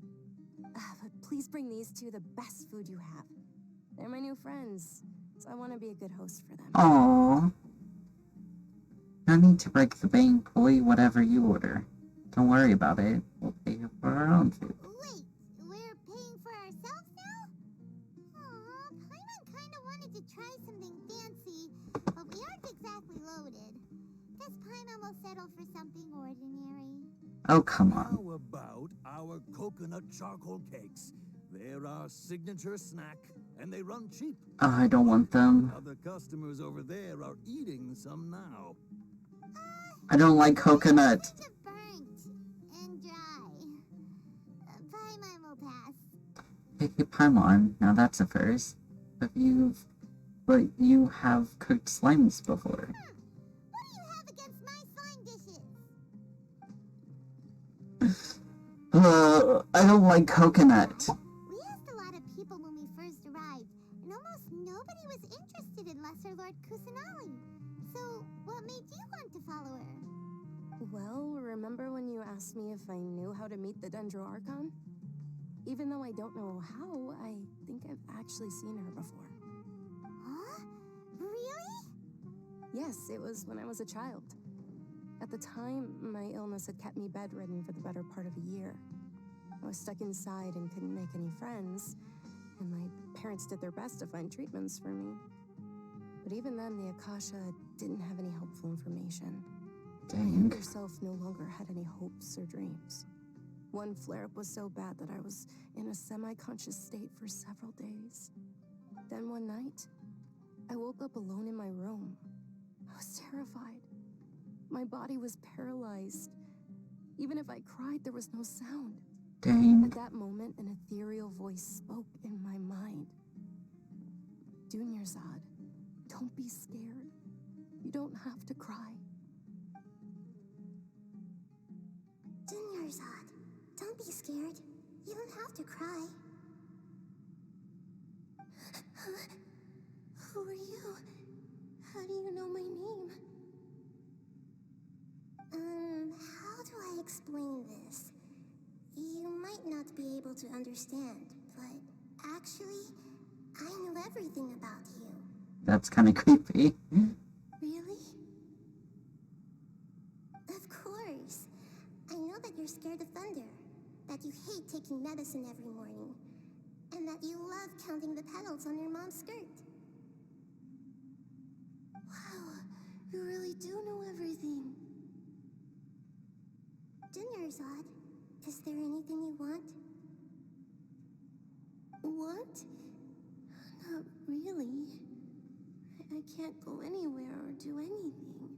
But please bring these two the best food you have. They're my new friends, so I want to be a good host for them. Aww. No need to break the bank. We'll eat whatever you order. Don't worry about it. We'll pay for our own food. Wait, we're paying for ourselves now? Aw, Paimon kinda wanted to try something fancy, but we aren't exactly loaded. Guess Paimon will settle for something ordinary. Oh, come on. How about our coconut charcoal cakes? They're our signature snack, and they run cheap. Oh, I don't want them. Other customers over there are eating some now. I don't like coconut. Kind of burnt and dry. Paimon will pass. Hey, Paimon, now that's a first. But you have cooked slimes before. What do you have against my slime dishes? I don't like coconut. We asked a lot of people when we first arrived, and almost nobody was interested in Lesser Lord Kusanali. So, what made you want to follow her? Well, remember when you asked me if I knew how to meet the Dendro Archon? Even though I don't know how, I think I've actually seen her before. Huh? Really? Yes, it was when I was a child. At the time, my illness had kept me bedridden for the better part of a year. I was stuck inside and couldn't make any friends, and my parents did their best to find treatments for me. But even then, the Akasha didn't have any helpful information. Dang. My younger self no longer had any hopes or dreams. One flare-up was so bad that I was in a semi-conscious state for several days. Then one night, I woke up alone in my room. I was terrified. My body was paralyzed. Even if I cried, there was no sound. Dang. At that moment, an ethereal voice spoke in my mind. Dunyarzad, don't be scared. You don't have to cry. Dunyarzad, don't be scared. You don't have to cry. Who are you? How do you know my name? How do I explain this? You might not be able to understand, but actually, I know everything about you. That's kind of creepy. Really? Of course. I know that you're scared of thunder, that you hate taking medicine every morning, and that you love counting the petals on your mom's skirt. Wow, you really do know everything. Dunyarzad, is there anything you want? What? Not really. I can't go anywhere or do anything.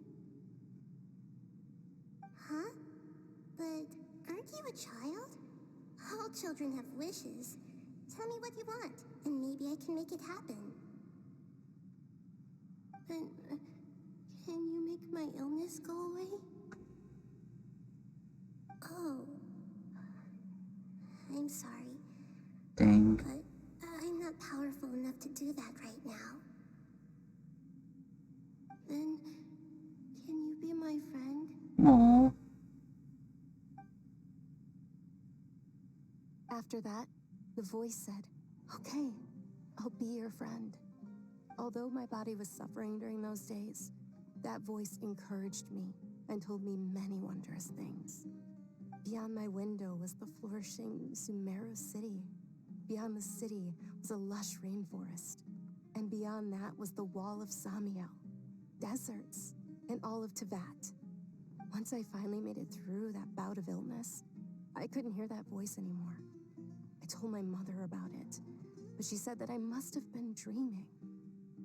Huh? But aren't you a child? All children have wishes. Tell me what you want, and maybe I can make it happen. And can you make my illness go away? Oh. I'm sorry. Dang. But I'm not powerful enough to do that right now. Then, can you be my friend? Aww. After that, the voice said, "Okay, I'll be your friend." Although my body was suffering during those days, that voice encouraged me and told me many wondrous things. Beyond my window was the flourishing Sumeru city. Beyond the city was a lush rainforest. And beyond that was the wall of Samiel, deserts, and all of Teyvat. Once I finally made it through that bout of illness, I couldn't hear that voice anymore. I told my mother about it, but she said that I must have been dreaming.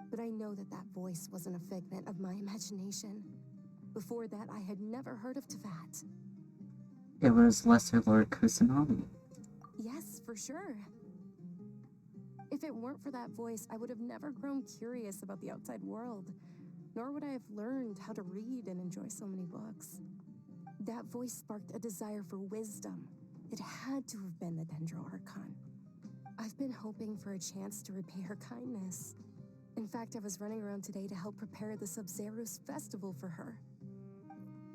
But I know that that voice wasn't a figment of my imagination. Before that, I had never heard of Teyvat. It was Lesser Lord Kusanali. Yes, for sure. If it weren't for that voice, I would have never grown curious about the outside world, nor would I have learned how to read and enjoy so many books. That voice sparked a desire for wisdom. It had to have been the Dendro Archon. I've been hoping for a chance to repay her kindness. In fact, I was running around today to help prepare the Sub-Zerus festival for her.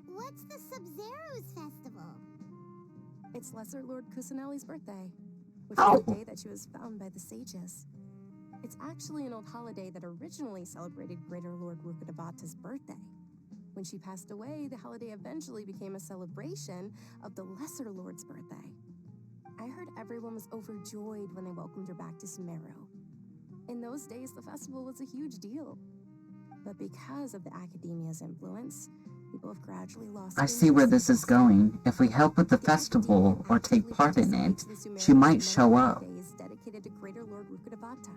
What's the Sub-Zerus festival? It's Lesser Lord Kusanali's birthday, which is the day that she was found by the sages. It's actually an old holiday that originally celebrated Greater Lord Rukkhadevata's birthday. When she passed away, the holiday eventually became a celebration of the Lesser Lord's birthday. I heard everyone was overjoyed when they welcomed her back to Sumeru. In those days, the festival was a huge deal. But because of the Academia's influence, People have gradually lost I see where this is going. If we help with the festival or take part in it, she might show up. Is dedicated to Greater Lord Rukkhadevata.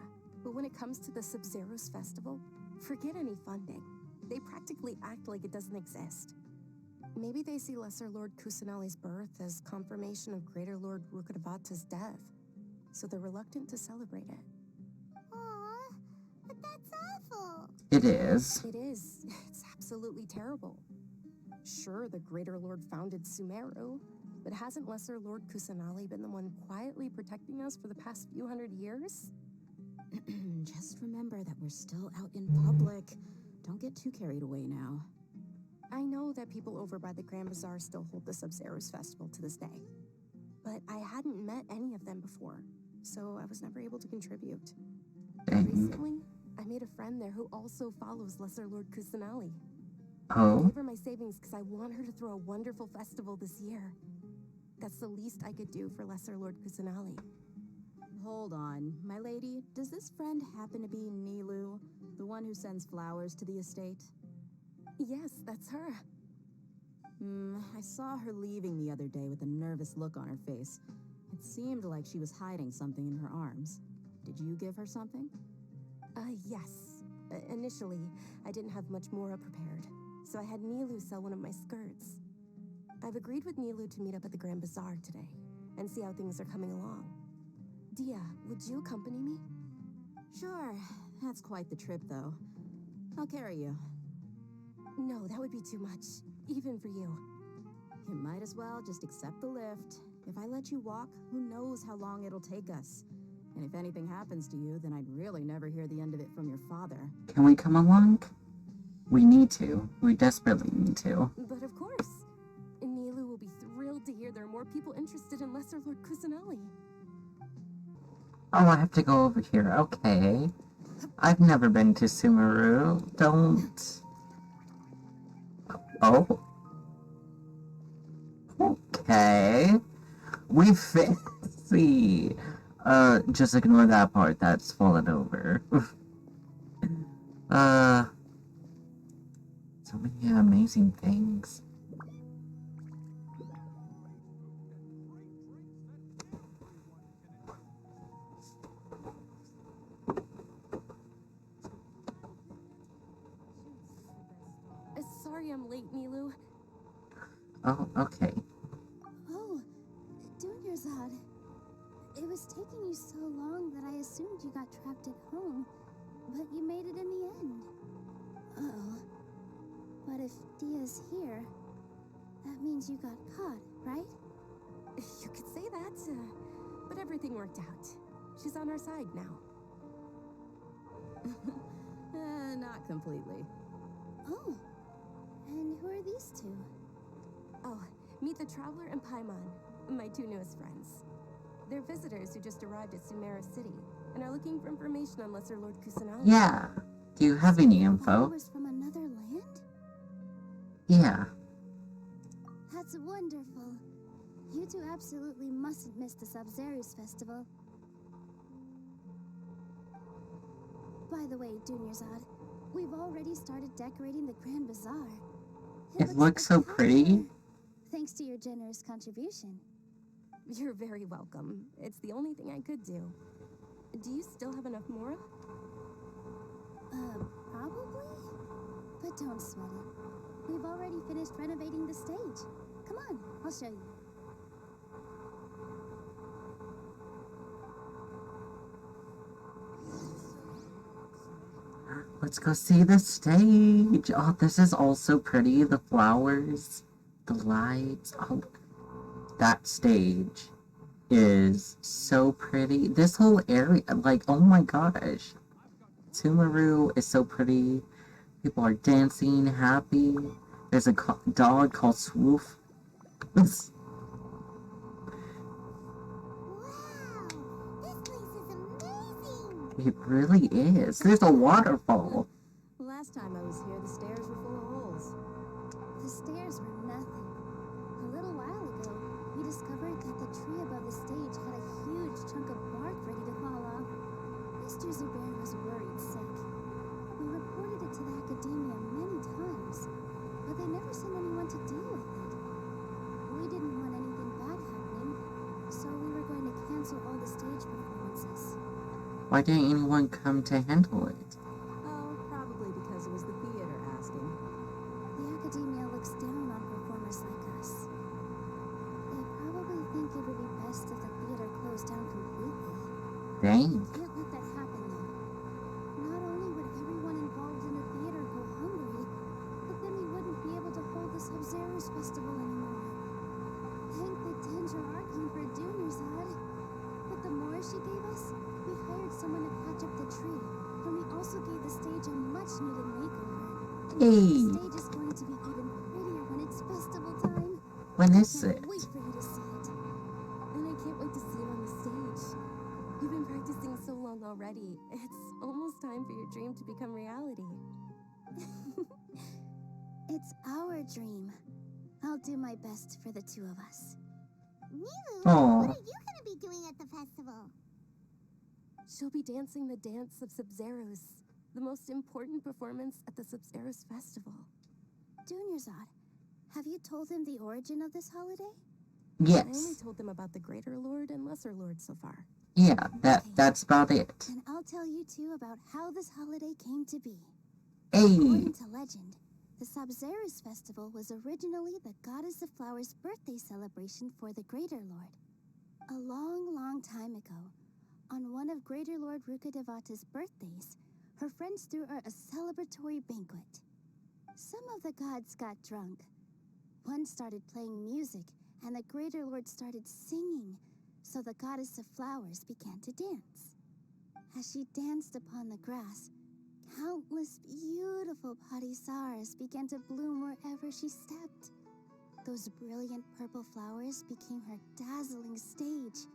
But when it comes to the Sub-Zero's festival, forget any funding. They practically act like it doesn't exist. Maybe they see Lesser Lord Kusanali's birth as confirmation of Greater Lord Rukkhadevata's death, so they're reluctant to celebrate it. Aww, but that's awful. It is. It is. It's absolutely terrible. Sure, the Greater Lord founded Sumeru, but hasn't Lesser Lord Kusanali been the one quietly protecting us for the past few hundred years? Just remember that we're still out in public. Don't get too carried away now. I know that people over by the Grand Bazaar still hold the Sub-Zero's festival to this day, but I hadn't met any of them before, so I was never able to contribute. Recently, I made a friend there who also follows Lesser Lord Kusanali. I gave her my savings because I want her to throw a wonderful festival this year. That's the least I could do for Lesser Lord Kusanali. Hold on, my lady. Does this friend happen to be Nilu, the one who sends flowers to the estate? Yes, that's her. I saw her leaving the other day with a nervous look on her face. It seemed like she was hiding something in her arms. Did you give her something? Yes. Initially, I didn't have much more prepared, so I had Nilu sell one of my skirts. I've agreed with Nilu to meet up at the Grand Bazaar today and see how things are coming along. Dia, would you accompany me? Sure. That's quite the trip, though. I'll carry you. No, that would be too much, even for you. You might as well just accept the lift. If I let you walk, who knows how long it'll take us. And if anything happens to you, then I'd really never hear the end of it from your father. Can we come along? We need to. We desperately need to. But of course. Nilu will be thrilled to hear there are more people interested in Lesser Lord Kusanali. Oh, I have to go over here. Okay. I've never been to Sumeru. Don't. Oh. Okay. We fancy. Just ignore that part. That's fallen over. So many amazing things. Sorry I'm late, Nilu. Oh, okay. Oh, Dunyarzad. It was taking you so long that I assumed you got trapped at home, but you made it in the end. Uh-oh. But if Dia's here, that means you got caught, right? You could say that, but everything worked out. She's on our side now. Not completely. Oh, and who are these two? Oh, meet the Traveler and Paimon, my two newest friends. They're visitors who just arrived at Sumeru City and are looking for information on Lesser Lord Kusanali. Yeah. Do you have any info? Followers from another land? Yeah. That's wonderful. You two absolutely mustn't miss the Sub-Zero's festival. By the way, Dunyarzad, we've already started decorating the Grand Bazaar. It looks so pretty. Thanks to your generous contribution. You're very welcome. It's the only thing I could do. Do you still have enough Mora? Probably? But don't sweat it. We've already finished renovating the stage. Come on, I'll show you. Let's go see the stage. Oh, this is all so pretty. The flowers, the lights. Oh, that stage is so pretty. This whole area, like, oh my gosh. Sumeru is so pretty. People are dancing, happy. There's a dog called Swoof. It really is. There's a waterfall. Last time I was here, the stairs were full of holes. The stairs were nothing. A little while ago, we discovered that the tree above the stage had a huge chunk of bark ready to fall off. Mr. Zubair was worried sick. We reported it to the academia many times, but but they never sent anyone to deal with it. We didn't want anything bad happening, so we were going to cancel all the stage performances. Why didn't anyone come to handle it? Oh, probably because it was the theater asking. The academia looks down on performers like us. They probably think it would be best if the theater closed down completely. Dang. We can't let that happen, though. Not only would everyone involved in the theater go hungry, but then we wouldn't be able to hold the Sub-Zero's festival anymore. Thank the Tendra Archon for Junior's Odd. With the more she gave us, we hired someone to patch up the tree, and we also gave the stage a much-needed makeover. Hey. The stage is going to be even prettier when it's festival time. When is I it? can't wait for you to see it. And I can't wait to see it on the stage. You've been practicing so long already. It's almost time for your dream to become reality. It's our dream. I'll do my best for the two of us. Nilu, Aw. what are you gonna be doing at the festival? She'll be dancing the dance of Sub-Zeros, the most important performance at the Sub-Zeros festival. Junior's Odd, have you told him the origin of this holiday? I only Yes. told them about the Greater Lord and Lesser Lord so far. Yeah, that's about it. And I'll tell you too about how this holiday came to be. Hey. According to legend, the Sub-Zeros festival was originally the Goddess of Flowers' birthday celebration for the Greater Lord. A long, long time ago, on one of Greater Lord Rukkhadevata's birthdays, her friends threw her a celebratory banquet. Some of the gods got drunk. One started playing music, and the Greater Lord started singing, so the Goddess of Flowers began to dance. As she danced upon the grass, countless beautiful Padisaras began to bloom wherever she stepped. Those brilliant purple flowers became her dazzling stage.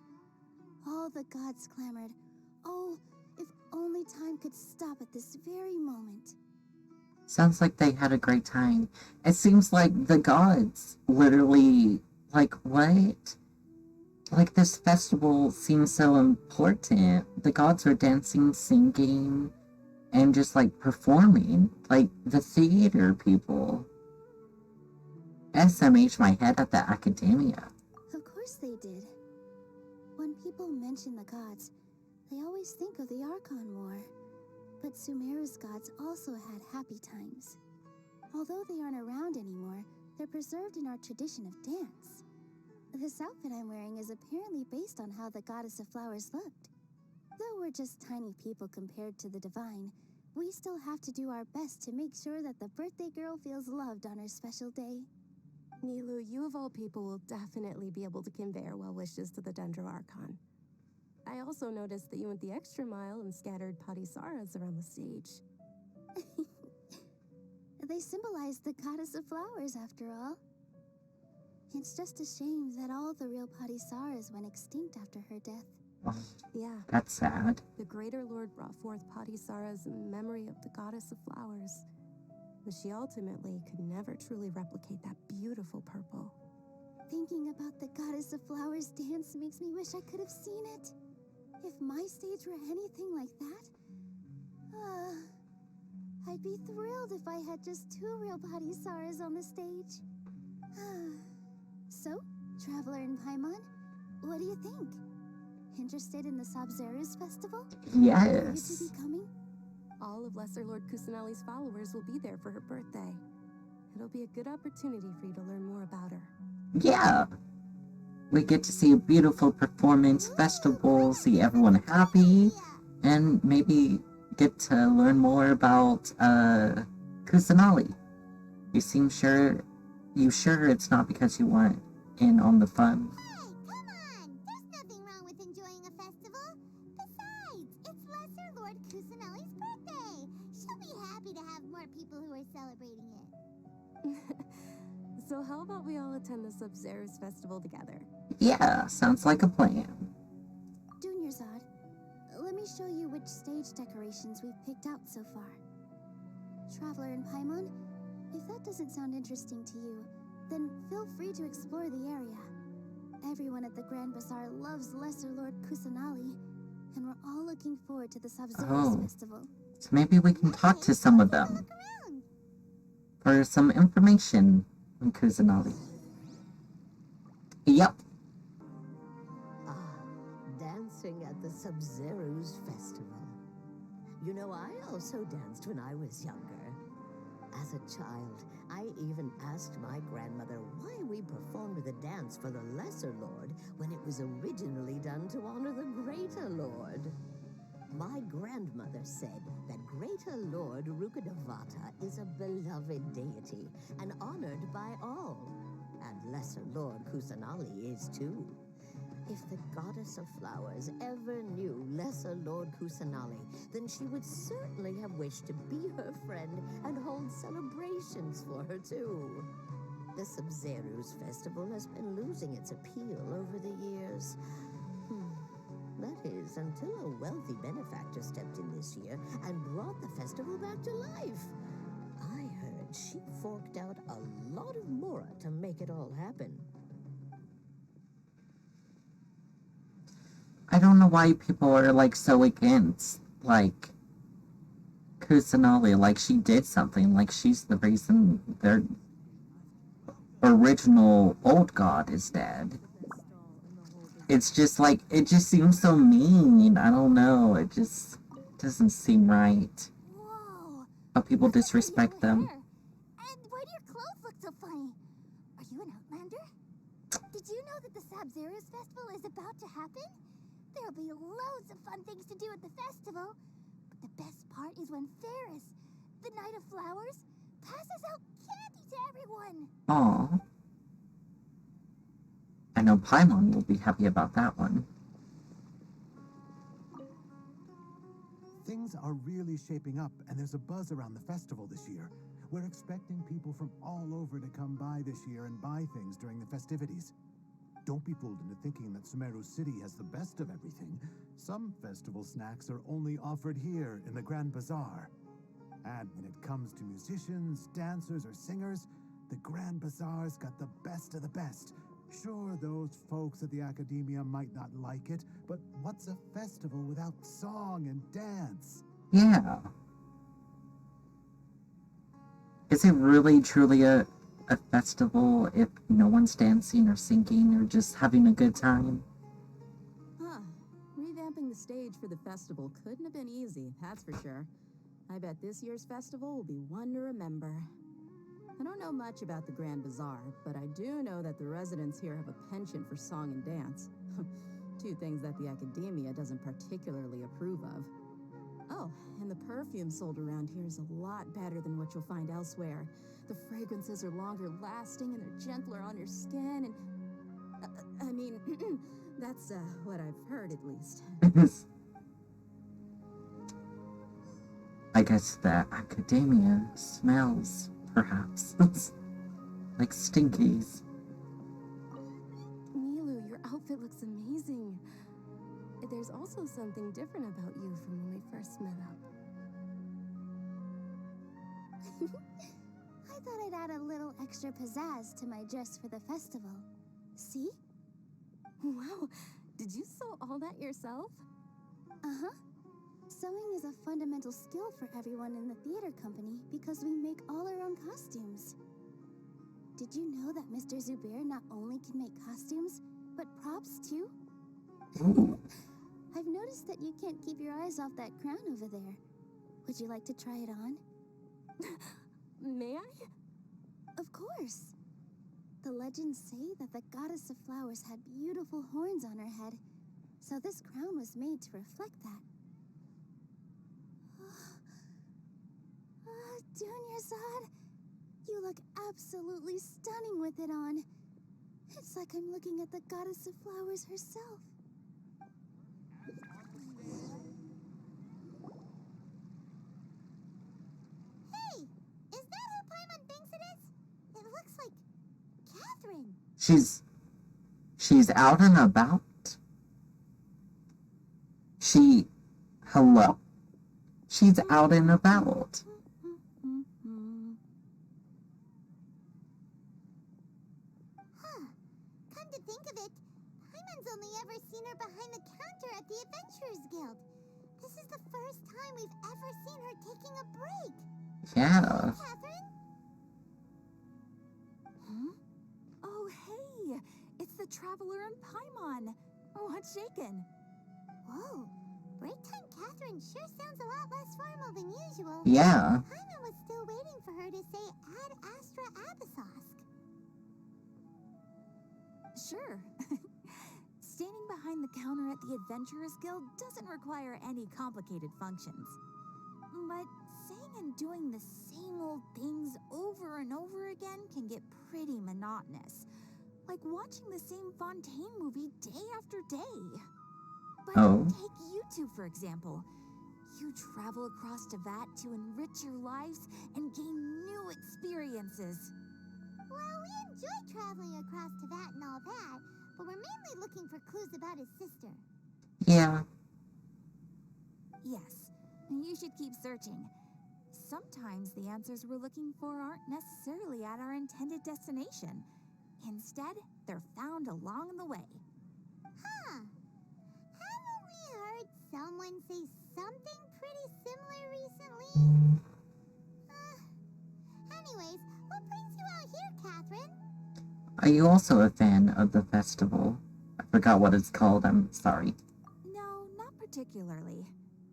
All the gods clamored, "Oh, if only time could stop at this very moment." Sounds like they had a great time. It seems like the gods literally, like, what? Like, this festival seems so important. The gods are dancing, singing, and just, like, performing. Like, the theater people. SMH my head at the academia. Of course they did. When people mention the gods, they always think of the Archon War. But Sumeru's gods also had happy times. Although they aren't around anymore, they're preserved in our tradition of dance. This outfit I'm wearing is apparently based on how the Goddess of Flowers looked. Though we're just tiny people compared to the divine, we still have to do our best to make sure that the birthday girl feels loved on her special day. Nilu, you of all people will definitely be able to convey our well wishes to the Dendro Archon. I also noticed that you went the extra mile and scattered Padisaras around the stage. They symbolize the Goddess of Flowers, after all. It's just a shame that all the real Padisaras went extinct after her death. Oh, Yeah. that's sad. The Greater Lord brought forth Padisaras in memory of the Goddess of Flowers, but she ultimately could never truly replicate that beautiful purple. Thinking about the Goddess of Flowers dance makes me wish I could have seen it. If my stage were anything like that, I'd be thrilled if I had just 2 real Padisaras on the stage. So, Traveler and Paimon, what do you think? Interested in the Sub-Zeros festival? Yes. Will you two be coming? All of Lesser Lord Kusanali's followers will be there for her birthday. It'll be a good opportunity for you to learn more about her. Yeah. We get to see a beautiful performance festival, see everyone happy, and maybe get to learn more about Kusanali. You seem sure it's not because you want in on the fun. Hey, come on! There's nothing wrong with enjoying a festival. Besides, it's Lesser Lord Kusanali's birthday. She'll be happy to have more people who are celebrating it. So how about we all attend the Sub-Zeros festival together? Yeah, sounds like a plan. Junior's Odd, let me show you which stage decorations we've picked out so far. Traveler and Paimon, if that doesn't sound interesting to you, then feel free to explore the area. Everyone at the Grand Bazaar loves Lesser Lord Kusanali, and we're all looking forward to the Sub-Zeros festival. So maybe we can talk to some of them. for some information on Kusanali. Yep. Dancing at the Sub-Zero's festival. You know, I also danced when I was younger. As a child, I even asked my grandmother why we performed the dance for the Lesser Lord when it was originally done to honor the Greater Lord. My grandmother said that Greater Lord Rukkhadevata is a beloved deity and honored by all. And Lesser Lord Kusanali is too. If the goddess of flowers ever knew Lesser Lord Kusanali, then she would certainly have wished to be her friend and hold celebrations for her too. The Sub-Zero's festival has been losing its appeal over the years. That is, until a wealthy benefactor stepped in this year and brought the festival back to life. I heard she forked out a lot of mora to make it all happen. I don't know why people are, like, so against, like, Kusanali. Like, she did something. Like, she's the reason their original old god is dead. It's just, like, it just seems so mean. I don't know. It just doesn't seem right. Whoa. How people disrespect them. And why do your clothes look so funny? Are you an Outlander? Did you know that the Sub-Zero's festival is about to happen? There'll be loads of fun things to do at the festival. But the best part is when Ferris, the Knight of Flowers, passes out candy to everyone. Aww. I know Paimon will be happy about that one. Things are really shaping up, and there's a buzz around the festival this year. We're expecting people from all over to come by this year and buy things during the festivities. Don't be fooled into thinking that Sumeru City has the best of everything. Some festival snacks are only offered here in the Grand Bazaar. And when it comes to musicians, dancers, or singers, the Grand Bazaar's got the best of the best. Sure, those folks at the Academia might not like it, but what's a festival without song and dance? Yeah. Is it really truly a festival if no one's dancing or singing or just having a good time? Huh. Revamping the stage for the festival couldn't have been easy, that's for sure. I bet this year's festival will be one to remember. I don't know much about the Grand Bazaar, but I do know that the residents here have a penchant for song and dance. Two things that the Academia doesn't particularly approve of. Oh, and the perfume sold around here is a lot better than what you'll find elsewhere. The fragrances are longer lasting and they're gentler on your skin and... I mean, that's what I've heard at least. I guess the Academia smells, perhaps. Like stinkies. Milu, your outfit looks amazing. There's also something different about you from when we first met up. I thought I'd add a little extra pizzazz to my dress for the festival. See? Wow, did you sew all that yourself? Uh-huh. Sewing is a fundamental skill for everyone in the theater company because we make all our own costumes. Did you know that Mr. Zubair not only can make costumes, but props too? I've noticed that you can't keep your eyes off that crown over there. Would you like to try it on? May I? Of course. The legends say that the goddess of flowers had beautiful horns on her head, so this crown was made to reflect that. Dunyazad, you look absolutely stunning with it on. It's like I'm looking at the goddess of flowers herself. Hey, is that who Paimon thinks it is? It looks like Catherine. She's out and about. Hello? She's out and about. Come to think of it, Paimon's only ever seen her behind the counter at the Adventurers Guild. This is the first time we've ever seen her taking a break. Yeah. Catherine? Hmm? Oh, hey! It's the Traveler and Paimon! What's shaken? Whoa, break time Catherine sure sounds a lot less formal than usual. Yeah. Paimon was still waiting for her to say Ad Astra Abyssosque. Sure. Standing behind the counter at the Adventurers Guild doesn't require any complicated functions. But saying and doing the same old things over and over again can get pretty monotonous. Like watching the same Fontaine movie day after day. But take you two, for example. You travel across Teyvat to enrich your lives and gain new experiences. Well, we enjoy traveling across Teyvat and all that, but we're mainly looking for clues about his sister. Yeah. Yes, you should keep searching. Sometimes the answers we're looking for aren't necessarily at our intended destination. Instead, they're found along the way. Huh. Haven't we heard someone say something pretty similar recently? Anyways, what brings you out here, Catherine? Are you also a fan of the festival? I forgot what it's called, I'm sorry. No, not particularly.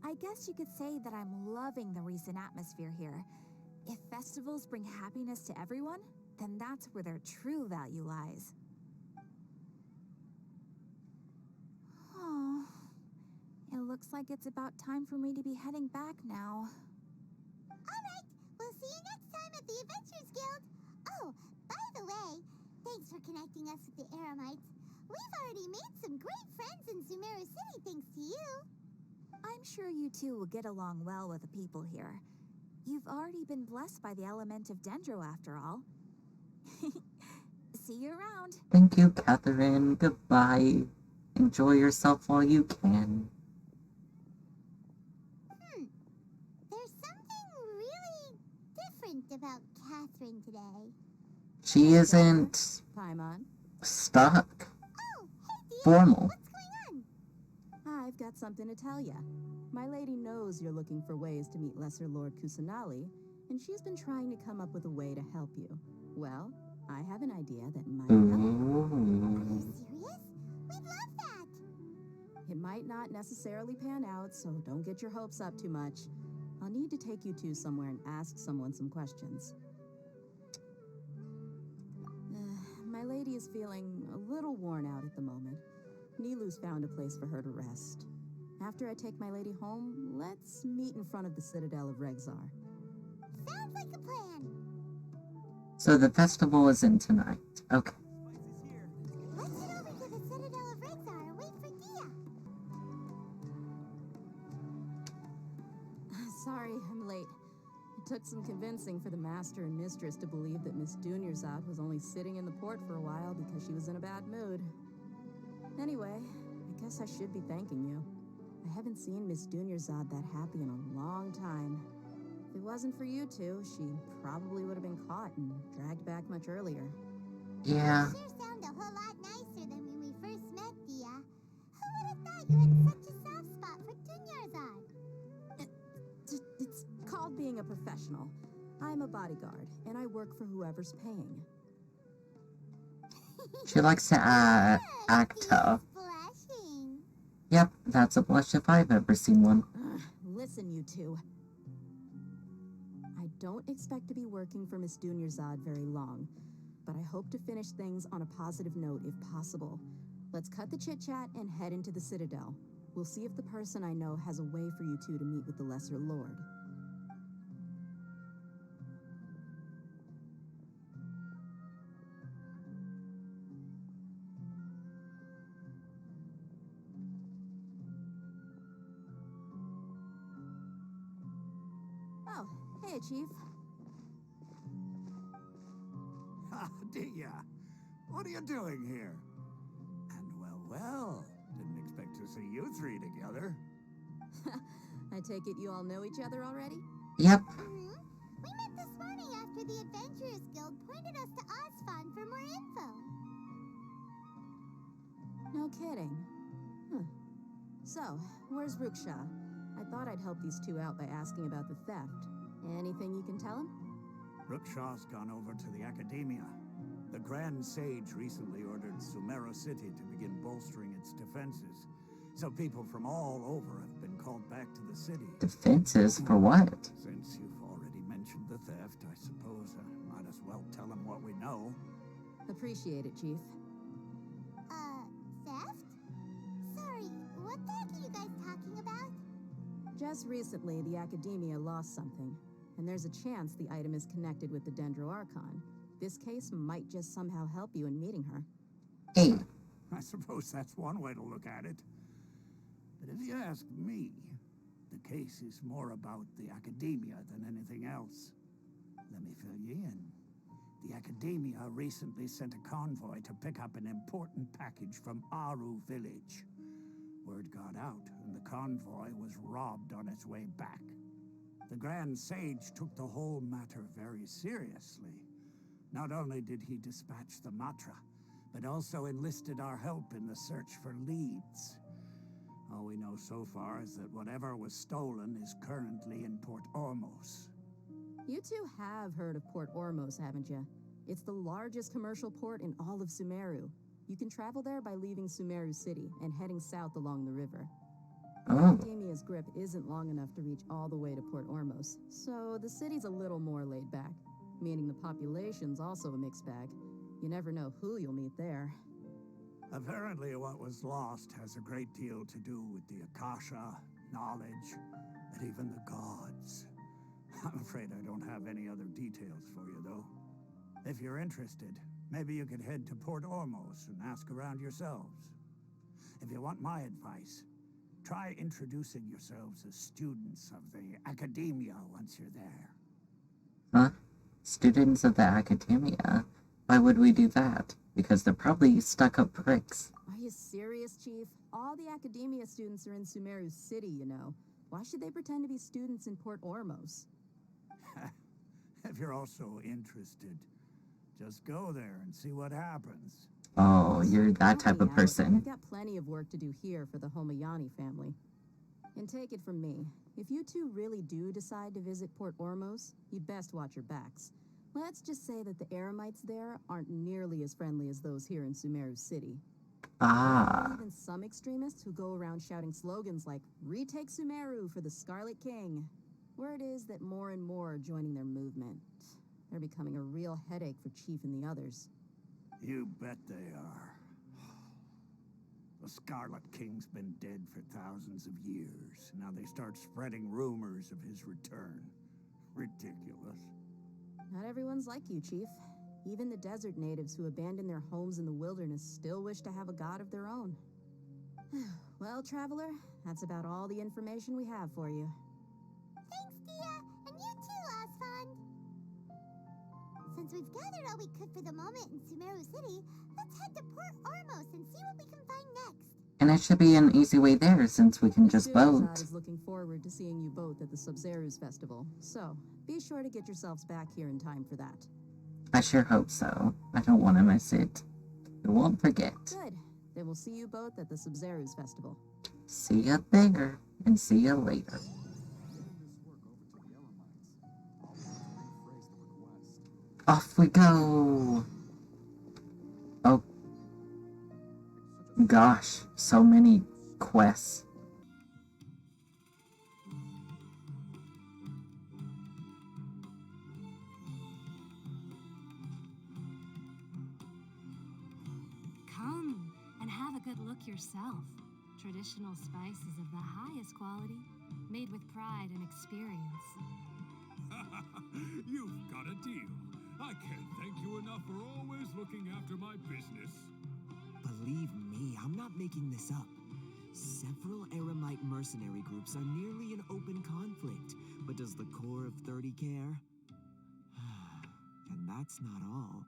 I guess you could say that I'm loving the recent atmosphere here. If festivals bring happiness to everyone, then that's where their true value lies. Oh, it looks like it's about time for me to be heading back now. Alright, we'll see you next time at the Adventurers Guild. Oh, by the way, thanks for connecting us with the Eremites. We've already made some great friends in Sumeru City thanks to you. I'm sure you two will get along well with the people here. You've already been blessed by the element of Dendro after all. See you around. Thank you, Catherine. Goodbye. Enjoy yourself while you can. There's something really different about Catherine today. She isn't Paimon. stuck. Oh, hey, Dia. Formal. What's going on? I've got something to tell ya. My lady knows you're looking for ways to meet Lesser Lord Kusanali, and she's been trying to come up with a way to help you. Well, I have an idea that might help. Are you serious? We'd love that. It might not necessarily pan out, so don't get your hopes up too much. I'll need to take you two somewhere and ask someone some questions. My lady is feeling a little worn out at the moment. Nilu's found a place for her to rest. After I take my lady home, let's meet in front of the Citadel of Regzar. Sounds like a plan. So the festival isn't tonight. Okay. Let's head over to the Citadel of Regzar and wait for Dia. Sorry, I'm late. It took some convincing for the master and mistress to believe that Miss Dunyarzad was only sitting in the port for a while because she was in a bad mood. Anyway, I guess I should be thanking you. I haven't seen Miss Dunyarzad that happy in a long time. If it wasn't for you two, she probably would have been caught and dragged back much earlier. Yeah. You sure sound a whole lot nicer than when we first met, Dia. Who would have thought you had such a soft spot for Dunyarzad? It's called being a professional. I'm a bodyguard, and I work for whoever's paying. She likes to act tough. Blushing. Yep, that's a blush if I've ever seen one. Listen, you two. I don't expect to be working for Miss Dunyarzad very long, but I hope to finish things on a positive note if possible. Let's cut the chit-chat and head into the Citadel. We'll see if the person I know has a way for you two to meet with the Lesser Lord. Oh, hey, Chief. Ha, Dia. What are you doing here? And well, didn't expect to see you three together. I take it you all know each other already? Yep. We met this morning after the Adventurers Guild pointed us to Osfon for more info. No kidding. Huh. So, where's Ruksha? I thought I'd help these two out by asking about the theft. Anything you can tell him? Rookshaw's gone over to the Academia. The Grand Sage recently ordered Sumeru City to begin bolstering its defenses, so people from all over have been called back to the city. Defenses for what? Since you've already mentioned the theft, I suppose I might as well tell them what we know. Appreciate it, Chief. Theft? Sorry, what the heck are you guys talking about? Just recently, the Academia lost something, and there's a chance the item is connected with the Dendro Archon. This case might just somehow help you in meeting her. Hey. I suppose that's one way to look at it. But if you ask me, the case is more about the Academia than anything else. Let me fill you in. The Academia recently sent a convoy to pick up an important package from Aru village. Word got out, and the convoy was robbed on its way back. The Grand Sage took the whole matter very seriously. Not only did he dispatch the Matra, but also enlisted our help in the search for leads. All we know so far is that whatever was stolen is currently in Port Ormos. You two have heard of Port Ormos, haven't you? It's the largest commercial port in all of Sumeru. You can travel there by leaving Sumeru City and heading south along the river. Academia's grip isn't long enough to reach all the way to Port Ormos, so the city's a little more laid back, meaning the population's also a mixed bag. You never know who you'll meet there. Apparently what was lost has a great deal to do with the Akasha, knowledge, and even the gods. I'm afraid I don't have any other details for you, though. If you're interested, maybe you could head to Port Ormos and ask around yourselves. If you want my advice, try introducing yourselves as students of the Academia once you're there. Huh? Students of the Academia? Why would we do that? Because they're probably stuck-up pricks. Are you serious, Chief? All the Academia students are in Sumeru City, you know. Why should they pretend to be students in Port Ormos? If you're also interested, just go there and see what happens. Oh, you're that type of person. We've got plenty of work to do here for the Homayani family. And take it from me, if you two really do decide to visit Port Ormos, you'd best watch your backs. Let's just say that the Eremites there aren't nearly as friendly as those here in Sumeru City. Ah. There are even some extremists who go around shouting slogans like, "Retake Sumeru for the Scarlet King." Word is that more and more are joining their movement. They're becoming a real headache for Chief and the others. You bet they are. The Scarlet King's been dead for thousands of years. Now they start spreading rumors of his return. Ridiculous. Not everyone's like you, Chief. Even the desert natives who abandoned their homes in the wilderness still wish to have a god of their own. Well, Traveler, that's about all the information we have for you. Thanks, Dia, and you too, Osfond. Since we've gathered all we could for the moment in Sumeru City, let's head to Port Ormos and see what we can find next. And it should be an easy way there since we can just vote. Zod is looking forward to seeing you both at the Sub-Zerus Festival, so be sure to get yourselves back here in time for that. I sure hope so. I don't want to miss it. I won't forget. Good. Then we'll see you both at the Sub-Zerus Festival. See ya there, and see ya later. Off we go! Oh. Gosh, so many quests. Come and have a good look yourself. Traditional spices of the highest quality, made with pride and experience. You've got a deal. I can't thank you enough for always looking after my business. Believe me, I'm not making this up. Several Eremite mercenary groups are nearly in open conflict, but does the core of 30 care? And that's not all.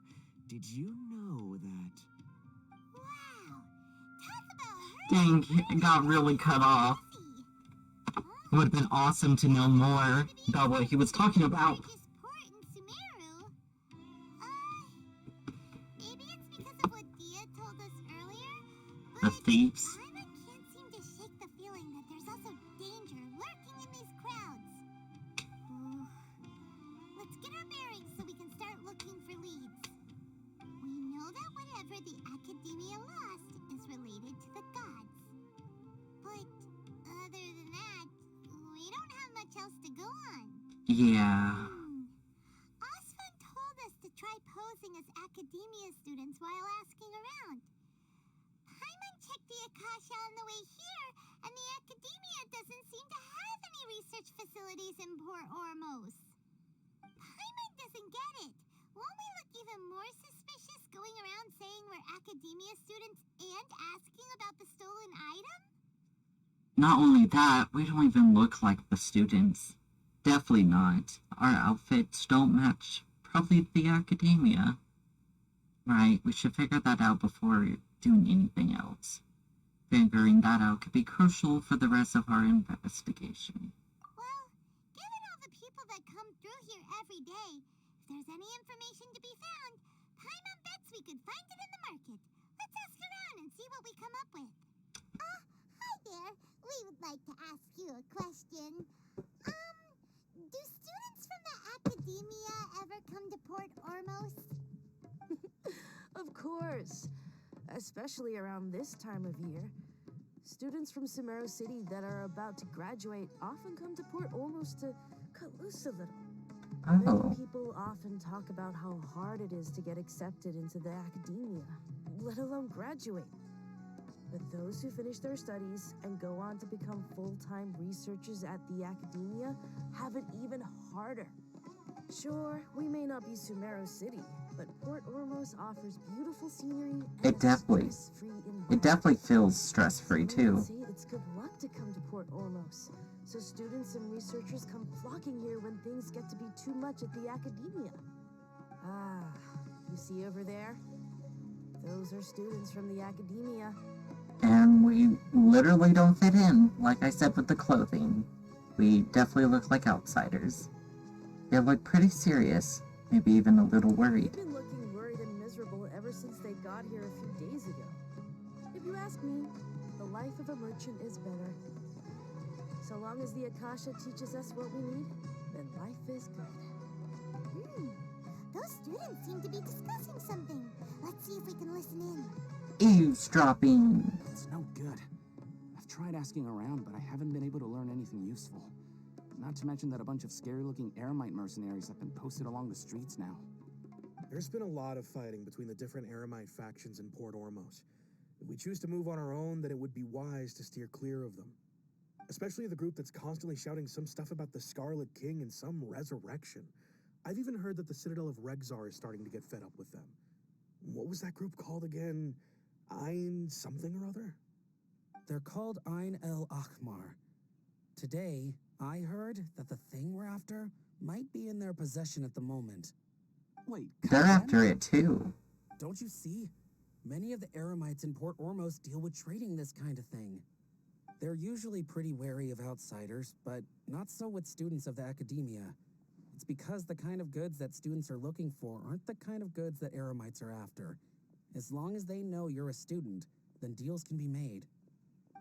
Did you know that... Wow! Talk about her! Dang, it got really cut off. It would have been awesome to know more about what he was talking about. Maybe it's because of what Dia told us earlier, The thieves. I can't seem to shake the feeling that there's also danger lurking in these crowds. Let's get our bearings so we can start looking for leads. We whatever the Academia lost is related to the gods. But other than that, we don't have much else to go on. Yeah. Osvan told us to try posing as Academia students while asking around. Paimon checked the Akasha on the way here, and the Academia doesn't seem to have any research facilities in Port Ormos. Paimon doesn't get it. Won't we look even more suspicious going around saying we're Academia students and asking about the stolen item? Not only that, we don't even look like the students. Definitely not. Our outfits don't match probably the Academia. Right, we should figure that out before doing anything else. Figuring that out could be crucial for the rest of our investigation. Well, given all the people that come through here every day, if there's any information to be found, Paimon bets we could find it in the market. Let's ask around and see what we come up with. Hi there. We would like to ask you a question. Do students from the Academia ever come to Port Ormos? Of course. Especially around this time of year. Students from Sumeru City that are about to graduate often come to Port Ormos to cut loose a little. Many people often talk about how hard it is to get accepted into the Academia, let alone graduate. But those who finish their studies and go on to become full-time researchers at the Academia have it even harder. Sure, we may not be Sumeru City, but Port Ormos offers beautiful scenery and It definitely feels stress-free too. It's good luck to come to Port Ormos, so students and researchers come flocking here when things get to be too much at the Academia. Ah, you see over there? Those are students from the Academia. And we literally don't fit in, like I said with the clothing. We definitely look like outsiders. They look pretty serious, maybe even a little worried. They've been looking worried and miserable ever since they got here a few days ago. If you ask me, the life of a merchant is better. So long as the Akasha teaches us what we need, then life is good. Those students seem to be discussing something. Let's see if we can listen in. Eavesdropping! It's no good. I've tried asking around, but I haven't been able to learn anything useful. Not to mention that a bunch of scary-looking Eremite mercenaries have been posted along the streets now. There's been a lot of fighting between the different Eremite factions in Port Ormos. If we choose to move on our own, then it would be wise to steer clear of them. Especially the group that's constantly shouting some stuff about the Scarlet King and some resurrection. I've even heard that the Citadel of Regzar is starting to get fed up with them. What was that group called again? Ein something or other? They're called Ein El Akhmar. Today, I heard that the thing we're after might be in their possession at the moment. Wait, they're after it too. Don't you see? Many of the Eremites in Port Ormos deal with trading this kind of thing. They're usually pretty wary of outsiders, but not so with students of the Academia. It's because the kind of goods that students are looking for aren't the kind of goods that Eremites are after. As long as they know you're a student, then deals can be made.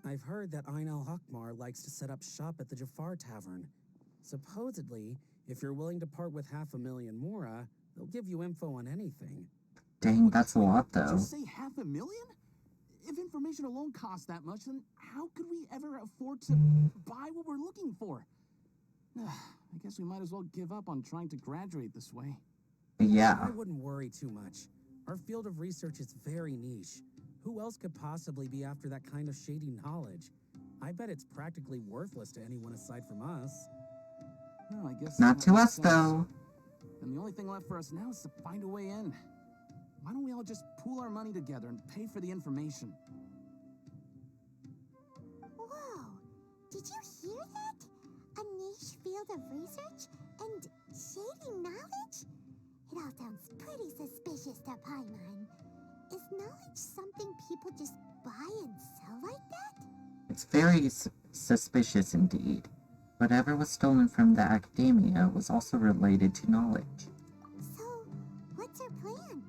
I've heard that Ein El Hakmar likes to set up shop at the Jafar Tavern. Supposedly, if you're willing to part with 500,000 Mora, they'll give you info on anything. Dang, that's a lot though. Did you say 500,000? If information alone costs that much, then how could we ever afford to buy what we're looking for? I guess we might as well give up on trying to graduate this way. Yeah. I wouldn't worry too much. Our field of research is very niche. Who else could possibly be after that kind of shady knowledge? I bet it's practically worthless to anyone aside from us. Well, I guess not to us, though. And the only thing left for us now is to find a way in. Why don't we all just pool our money together and pay for the information? Whoa! Did you hear that? A niche field of research and shady knowledge? It all sounds pretty suspicious to Paimon. Is knowledge something people just buy and sell like that? It's very suspicious indeed. Whatever was stolen from the Academia was also related to knowledge. So, what's our plan?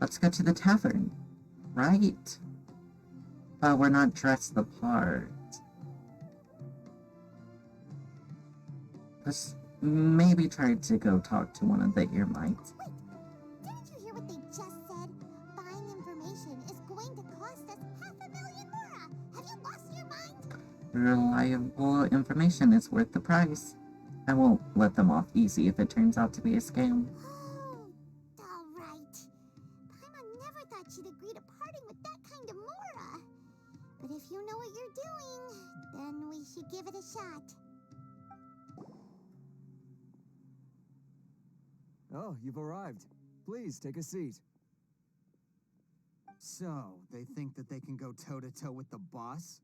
Let's go to the tavern, right? But we're not dressed the part. Let's maybe try to go talk to one of the Eremites. Wait, didn't you hear what they just said? Buying information is going to cost us 500,000 mora. Have you lost your mind? Reliable information is worth the price. I won't let them off easy if it turns out to be a scam. Oh, all right. Paimon never thought she'd agree to parting with that kind of mora. But if you know what you're doing, then we should give it a shot. Oh, you've arrived. Please, take a seat. So, they think that they can go toe-to-toe with the boss?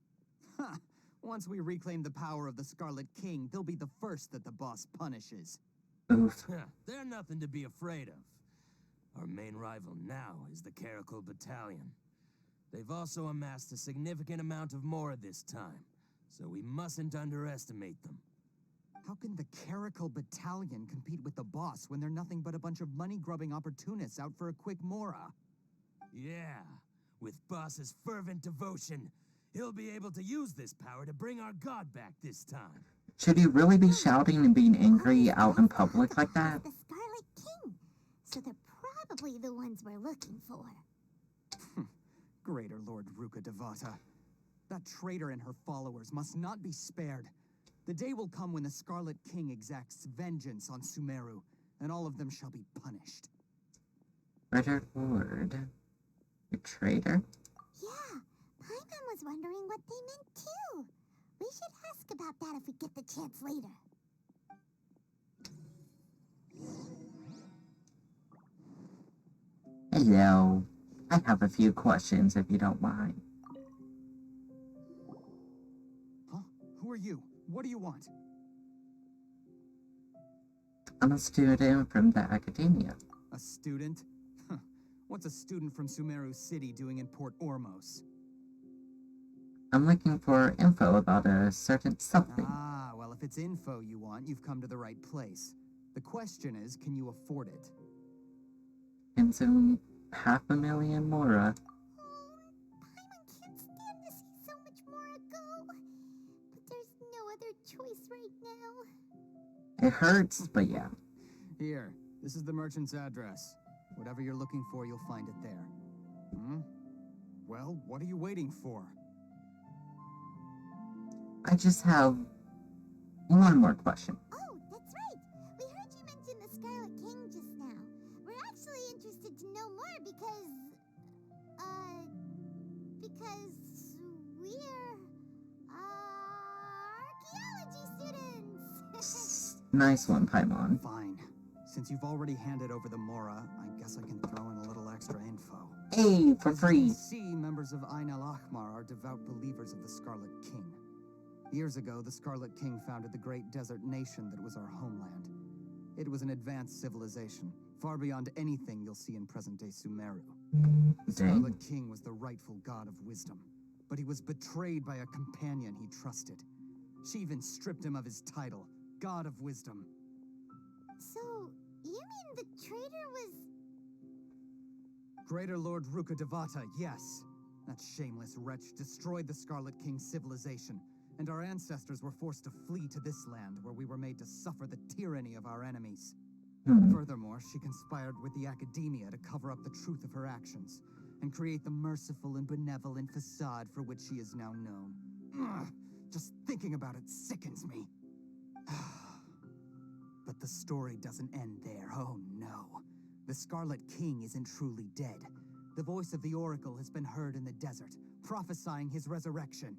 Ha! Once we reclaim the power of the Scarlet King, they'll be the first that the boss punishes. Oof. They're nothing to be afraid of. Our main rival now is the Caracal Battalion. They've also amassed a significant amount of Mora this time, so we mustn't underestimate them. How can the Caracal Battalion compete with the boss when they're nothing but a bunch of money-grubbing opportunists out for a quick mora? Yeah, with boss's fervent devotion, he'll be able to use this power to bring our god back this time. Should you really be shouting and being angry out in public like that? The Scarlet King. So they're probably the ones we're looking for. Greater Lord Ruka Devata. That traitor and her followers must not be spared. The day will come when the Scarlet King exacts vengeance on Sumeru, and all of them shall be punished. Greater Lord. A traitor? Yeah, Paimon was wondering what they meant too. We should ask about that if we get the chance later. Hello. I have a few questions if you don't mind. Huh? Who are you? What do you want? I'm a student from the academia. A student? Huh. What's a student from Sumeru City doing in Port Ormos? I'm looking for info about a certain something. Ah, well, if it's info you want, you've come to the right place. The question is, can you afford it? Consume 500,000 Mora. Paimon can't stand to see so much Mora go. But there's no other choice right now. It hurts, but yeah. Here, this is the merchant's address. Whatever you're looking for, you'll find it there. Hmm? Well, what are you waiting for? I just have one more question. Oh, that's right. We heard you mention the Scarlet King just now. We're actually interested to know more because we're archaeology students. Nice one, Paimon. Fine. Since you've already handed over the Mora, I guess I can throw in a little extra info. Hey, for free. See, members of Ain al-Ahmar are devout believers of the Scarlet King. Years ago, the Scarlet King founded the great desert nation that was our homeland. It was an advanced civilization, far beyond anything you'll see in present-day Sumeru. The Scarlet King was the rightful god of wisdom, but he was betrayed by a companion he trusted. She even stripped him of his title, God of Wisdom. So, you mean the traitor was... Greater Lord Ruka Devata, yes. That shameless wretch destroyed the Scarlet King's civilization, and our ancestors were forced to flee to this land where we were made to suffer the tyranny of our enemies. Furthermore, she conspired with the academia to cover up the truth of her actions and create the merciful and benevolent facade for which she is now known. Ugh, just thinking about it sickens me. But the story doesn't end there, oh no. The Scarlet King isn't truly dead. The voice of the Oracle has been heard in the desert, prophesying his resurrection.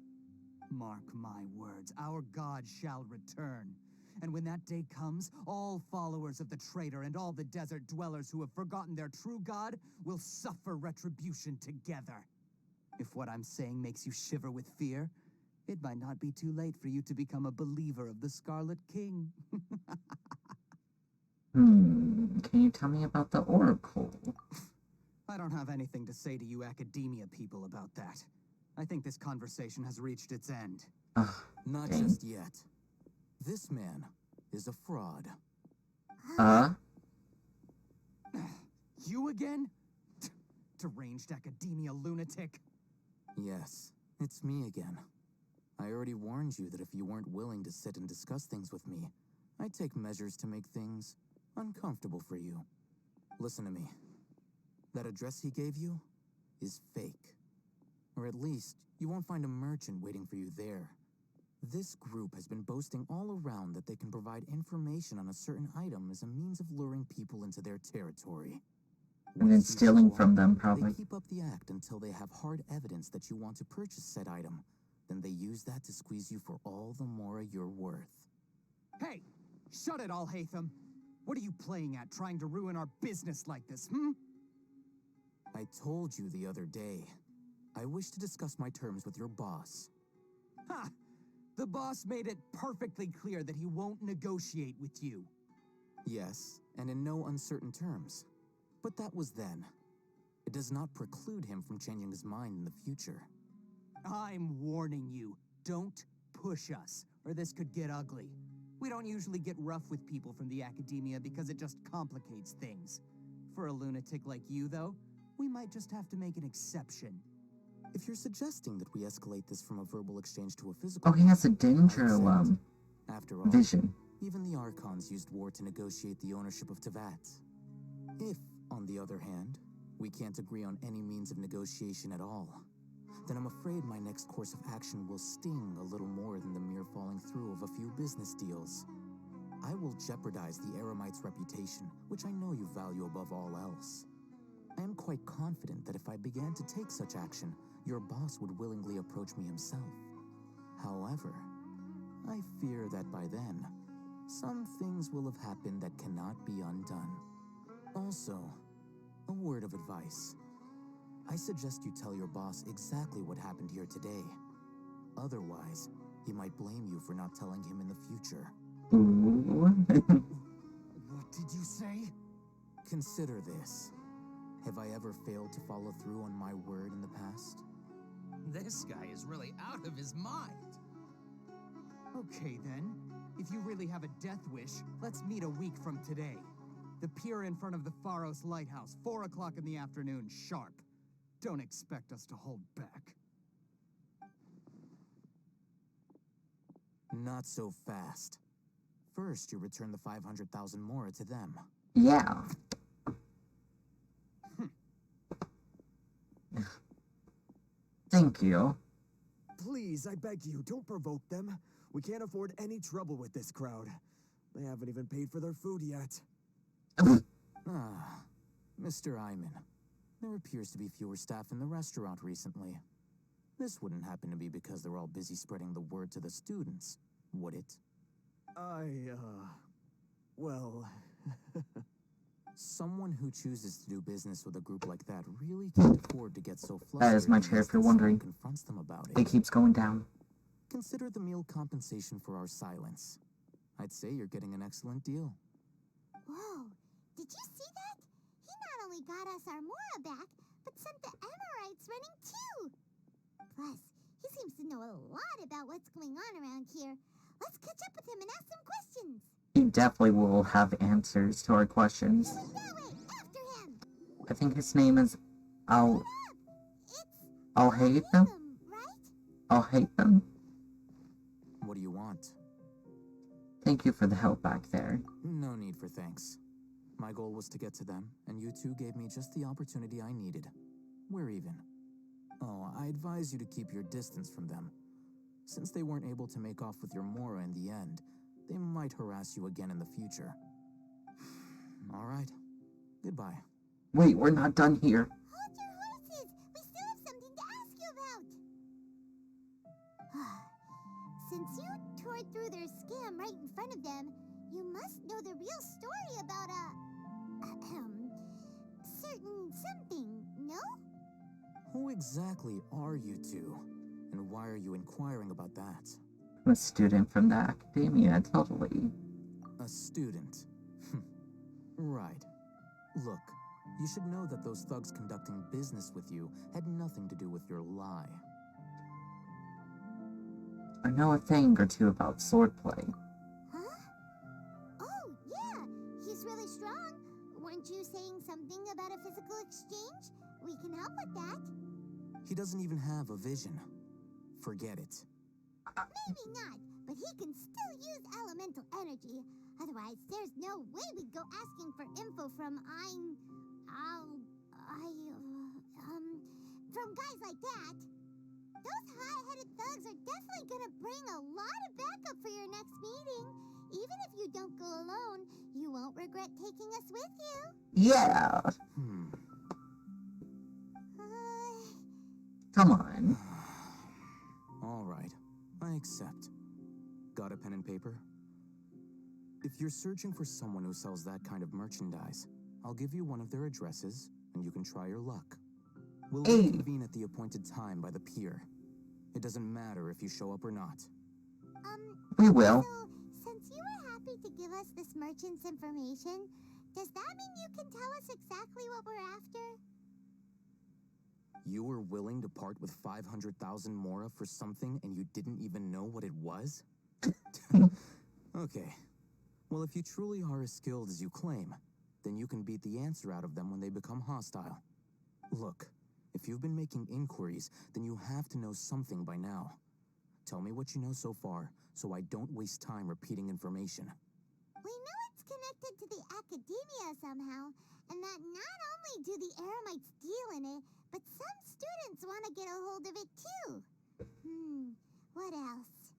Mark my words, our god shall return. And when that day comes, all followers of the traitor and all the desert dwellers who have forgotten their true god will suffer retribution together. If what I'm saying makes you shiver with fear, it might not be too late for you to become a believer of the Scarlet King. Can you tell me about the Oracle? I don't have anything to say to you academia people about that. I think this conversation has reached its end. Not just yet. This man is a fraud. You again? Deranged academia lunatic. Yes, it's me again. I already warned you that if you weren't willing to sit and discuss things with me, I'd take measures to make things uncomfortable for you. Listen to me. That address he gave you? is fake. Or at least, you won't find a merchant waiting for you there. This group has been boasting all around that they can provide information on a certain item as a means of luring people into their territory. And then stealing from them, They probably. keep up the act until they have hard evidence that you want to purchase said item. Then they use that to squeeze you for all the more you're worth. Hey! Shut it all, Hatham! What are you playing at, trying to ruin our business like this, hmm? I told you the other day. I wish to discuss my terms with your boss. Ha! The boss made it perfectly clear that he won't negotiate with you. Yes, and in no uncertain terms. But that was then. It does not preclude him from changing his mind in the future. I'm warning you, don't push us, or this could get ugly. We don't usually get rough with people from the academia because it just complicates things. For a lunatic like you, though, we might just have to make an exception. If you're suggesting that we escalate this from a verbal exchange to a physical... Oh, he has a Dendro, After all, vision. even the Archons used war to negotiate the ownership of Teyvat. If, on the other hand, we can't agree on any means of negotiation at all, then I'm afraid my next course of action will sting a little more than the mere falling through of a few business deals. I will jeopardize the Eremite's reputation, which I know you value above all else. I am quite confident that if I began to take such action, your boss would willingly approach me himself. However, I fear that by then, some things will have happened that cannot be undone. Also, a word of advice. I suggest you tell your boss exactly what happened here today. Otherwise, he might blame you for not telling him in the future. Ooh. What did you say? Consider this. Have I ever failed to follow through on my word in the past? This guy is really out of his mind. Okay then, if you really have a death wish, let's meet a week from today. The pier in front of the Pharos Lighthouse, 4 o'clock in the afternoon, sharp. Don't expect us to hold back. Not so fast. First, you return the 500,000 mora to them. Yeah. Thank you. Please, I beg you, don't provoke them. We can't afford any trouble with this crowd. They haven't even paid for their food yet. Mr. Iman. There appears to be fewer staff in the restaurant recently. This wouldn't happen to be because they're all busy spreading the word to the students, would it? Well... Someone who chooses to do business with a group like that really can't afford to get so flustered. That is my chair if you're wondering. Confronts them about it. It keeps going down. Consider the meal compensation for our silence. I'd say you're getting an excellent deal. Whoa, did you see that? He not only got us our Mora back, but sent the Amorites running too. Plus, he seems to know a lot about what's going on around here. Let's catch up with him and ask some questions. He definitely will have answers to our questions. That way, after him. I think his name is I'll hate them? I'll hate them. What do you want? Thank you for the help back there. No need for thanks. My goal was to get to them, and you two gave me just the opportunity I needed. We're even. Oh, I advise you to keep your distance from them. Since they weren't able to make off with your Mora in the end, they might harass you again in the future. All right. Goodbye. Wait, we're not done here. Hold your horses. We still have something to ask you about. Since you tore through their scam right in front of them, you must know the real story about certain something, no? Who exactly are you two? And why are you inquiring about that? I'm a student from the academia, totally. A student? Right. Look, you should know that those thugs conducting business with you had nothing to do with your lie. I know a thing or two about swordplay. Huh? Oh, yeah. He's really strong. Weren't you saying something about a physical exchange? We can help with that. He doesn't even have a vision. Forget it. Maybe not, but he can still use elemental energy. Otherwise, there's no way we'd go asking for info from from guys like that. Those hot-headed thugs are definitely gonna bring a lot of backup for your next meeting. Even if you don't go alone, you won't regret taking us with you. Yeah. Come on. All right, I accept. Got a pen and paper? If you're searching for someone who sells that kind of merchandise, I'll give you one of their addresses, and you can try your luck. We'll reconvene at the appointed time by the pier. It doesn't matter if you show up or not. We will. So, since you were happy to give us this merchant's information, does that mean you can tell us exactly what we're after? You were willing to part with 500,000 mora for something and you didn't even know what it was? Okay. Well, if you truly are as skilled as you claim, then you can beat the answer out of them when they become hostile. Look, if you've been making inquiries, then you have to know something by now. Tell me what you know so far, so I don't waste time repeating information. We know it's connected to the academia somehow, and that not only do the Eremites deal in it, but some students want to get a hold of it too. What else?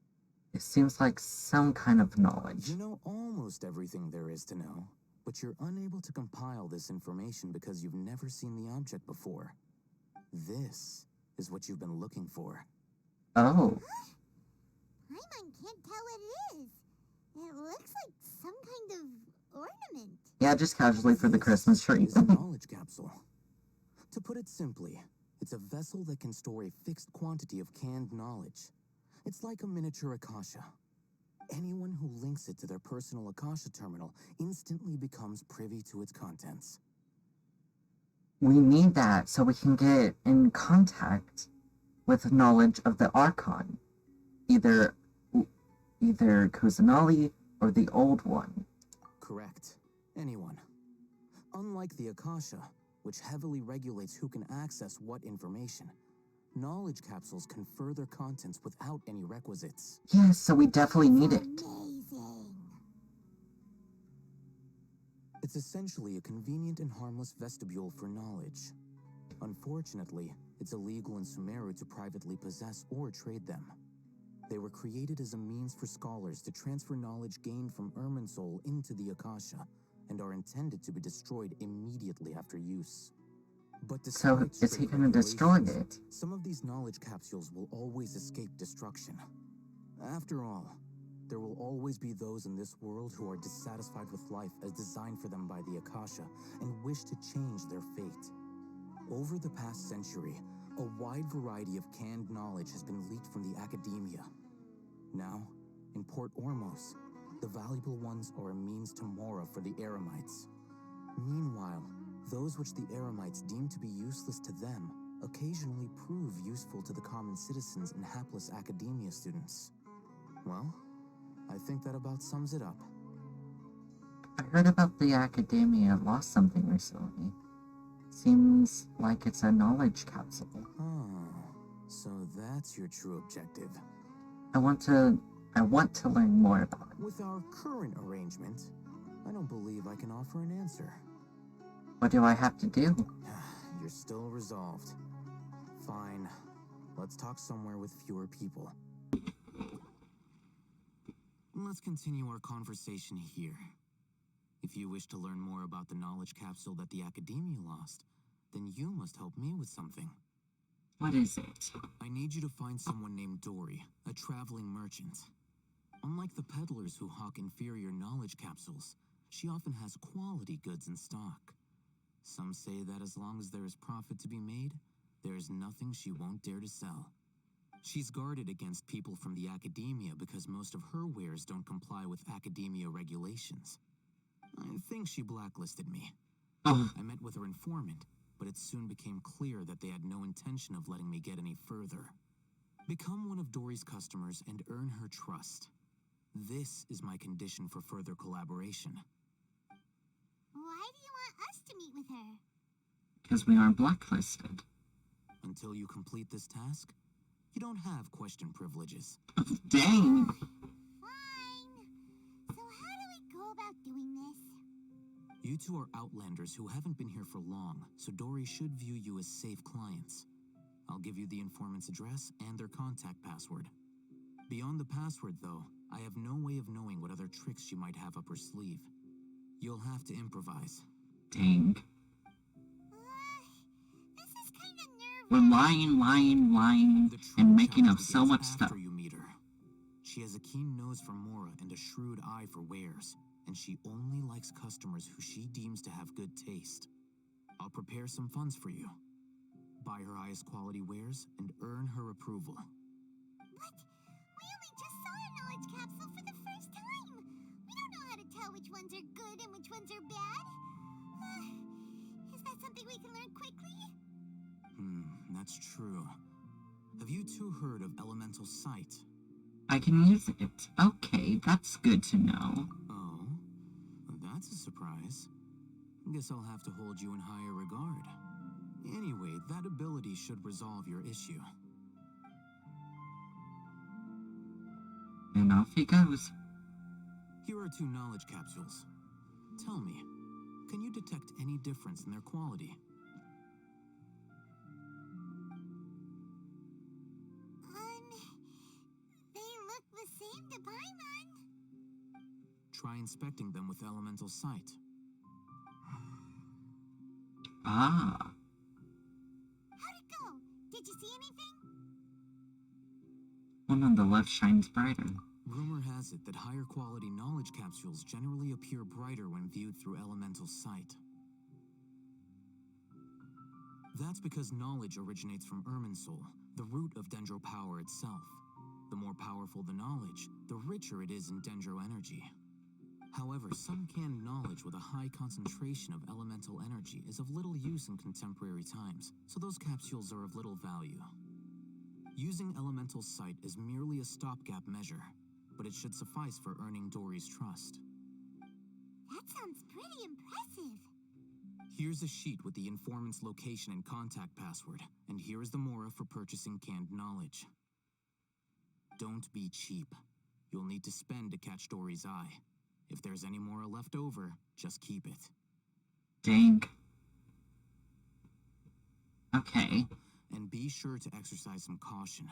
It seems like some kind of knowledge. You know almost everything there is to know, but you're unable to compile this information because you've never seen the object before. This is what you've been looking for. Oh. Paimon can't tell what it is. It looks like some kind of ornament. Yeah, just casually for the Christmas tree. It's a knowledge capsule. To put it simply, it's a vessel that can store a fixed quantity of canned knowledge. It's like a miniature Akasha. Anyone who links it to their personal Akasha Terminal instantly becomes privy to its contents. We need that so we can get in contact with knowledge of the Archon. Either Kusanali or the old one. Correct. Anyone. Unlike the Akasha, which heavily regulates who can access what information, knowledge capsules confer their contents without any requisites. Yes, so we definitely need it. Amazing. It's essentially a convenient and harmless vestibule for knowledge. Unfortunately, it's illegal in Sumeru to privately possess or trade them. They were created as a means for scholars to transfer knowledge gained from Irminsul into the Akasha, and are intended to be destroyed immediately after use. But So, is he gonna destroy it? Some of these knowledge capsules will always escape destruction. After all, there will always be those in this world who are dissatisfied with life as designed for them by the Akasha, and wish to change their fate. Over the past century, a wide variety of canned knowledge has been leaked from the academia. Now, in Port Ormos, the valuable ones are a means to mora for the Eremites. Meanwhile, those which the Eremites deem to be useless to them occasionally prove useful to the common citizens and hapless academia students. Well, I think that about sums it up. I heard about the academia lost something recently. Seems like it's a knowledge capsule. Oh, so that's your true objective. I want to learn more about it. With our current arrangement, I don't believe I can offer an answer. What do I have to do? You're still resolved. Fine. Let's talk somewhere with fewer people. Let's continue our conversation here. If you wish to learn more about the knowledge capsule that the Academia lost, then you must help me with something. What is it? I need you to find someone named Dory, a traveling merchant. Unlike the peddlers who hawk inferior knowledge capsules, she often has quality goods in stock. Some say that as long as there is profit to be made, there is nothing she won't dare to sell. She's guarded against people from the academia because most of her wares don't comply with academia regulations. I think she blacklisted me. I met with her informant, but it soon became clear that they had no intention of letting me get any further. Become one of Dory's customers and earn her trust. This is my condition for further collaboration. Why do you want us to meet with her? Because we are blacklisted. Until you complete this task, you don't have question privileges. Dang! Fine. So how do we go about doing this? You two are outlanders who haven't been here for long, so Dory should view you as safe clients. I'll give you the informant's address and their contact password. Beyond the password, though, I have no way of knowing what other tricks she might have up her sleeve. You'll have to improvise. Dang. This is kind of nervous. We're lying, and making up so much stuff. You meet her. She has a keen nose for Mora and a shrewd eye for wares, and she only likes customers who she deems to have good taste. I'll prepare some funds for you. Buy her highest quality wares and earn her approval. But we only just saw a knowledge capsule for the first time. We don't know how to tell which ones are good and which ones are bad. Is that something we can learn quickly? That's true. Have you two heard of Elemental Sight? I can use it. Okay, that's good to know. Oh, that's a surprise. Guess I'll have to hold you in higher regard. Anyway, that ability should resolve your issue. And off he goes. Here are 2 knowledge capsules. Tell me, can you detect any difference in their quality? They look the same to Paimon. Try inspecting them with Elemental Sight. Ah. How'd it go? Did you see anything? One on the left shines brighter. Rumor has it that higher quality knowledge capsules generally appear brighter when viewed through Elemental Sight. That's because knowledge originates from Irminsul, the root of Dendro power itself. The more powerful the knowledge, the richer it is in Dendro energy. However, some canned knowledge with a high concentration of elemental energy is of little use in contemporary times, so those capsules are of little value. Using Elemental Sight is merely a stopgap measure, but it should suffice for earning Dory's trust. That sounds pretty impressive. Here's a sheet with the informant's location and contact password, and here is the Mora for purchasing canned knowledge. Don't be cheap. You'll need to spend to catch Dory's eye. If there's any Mora left over, just keep it. Dang. Okay. And be sure to exercise some caution.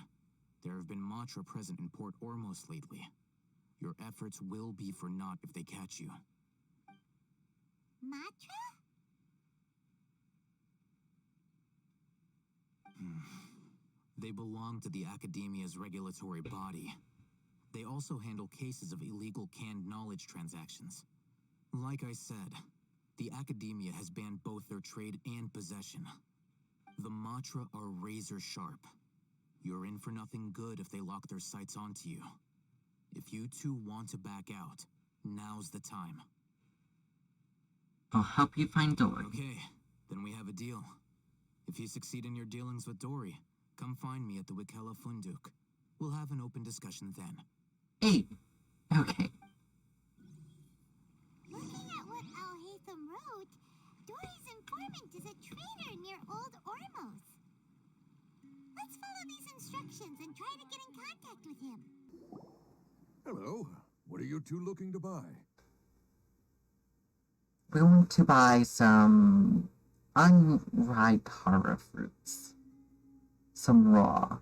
There have been Matra present in Port Ormos lately. Your efforts will be for naught if they catch you. Matra? They belong to the Academia's regulatory body. They also handle cases of illegal canned knowledge transactions. Like I said, the Academia has banned both their trade and possession. The Matra are razor sharp. You're in for nothing good if they lock their sights onto you. If you two want to back out, now's the time. I'll help you find Dory. Okay, then we have a deal. If you succeed in your dealings with Dory, come find me at the Wikela Funduk. We'll have an open discussion then. Hey. Okay. Looking at what Al-Haytham wrote, Dory's informant is a trader near Old Ormos. Let's follow these instructions and try to get in contact with him. Hello. What are you two looking to buy? We want to buy some unripe horror fruits. Some raw.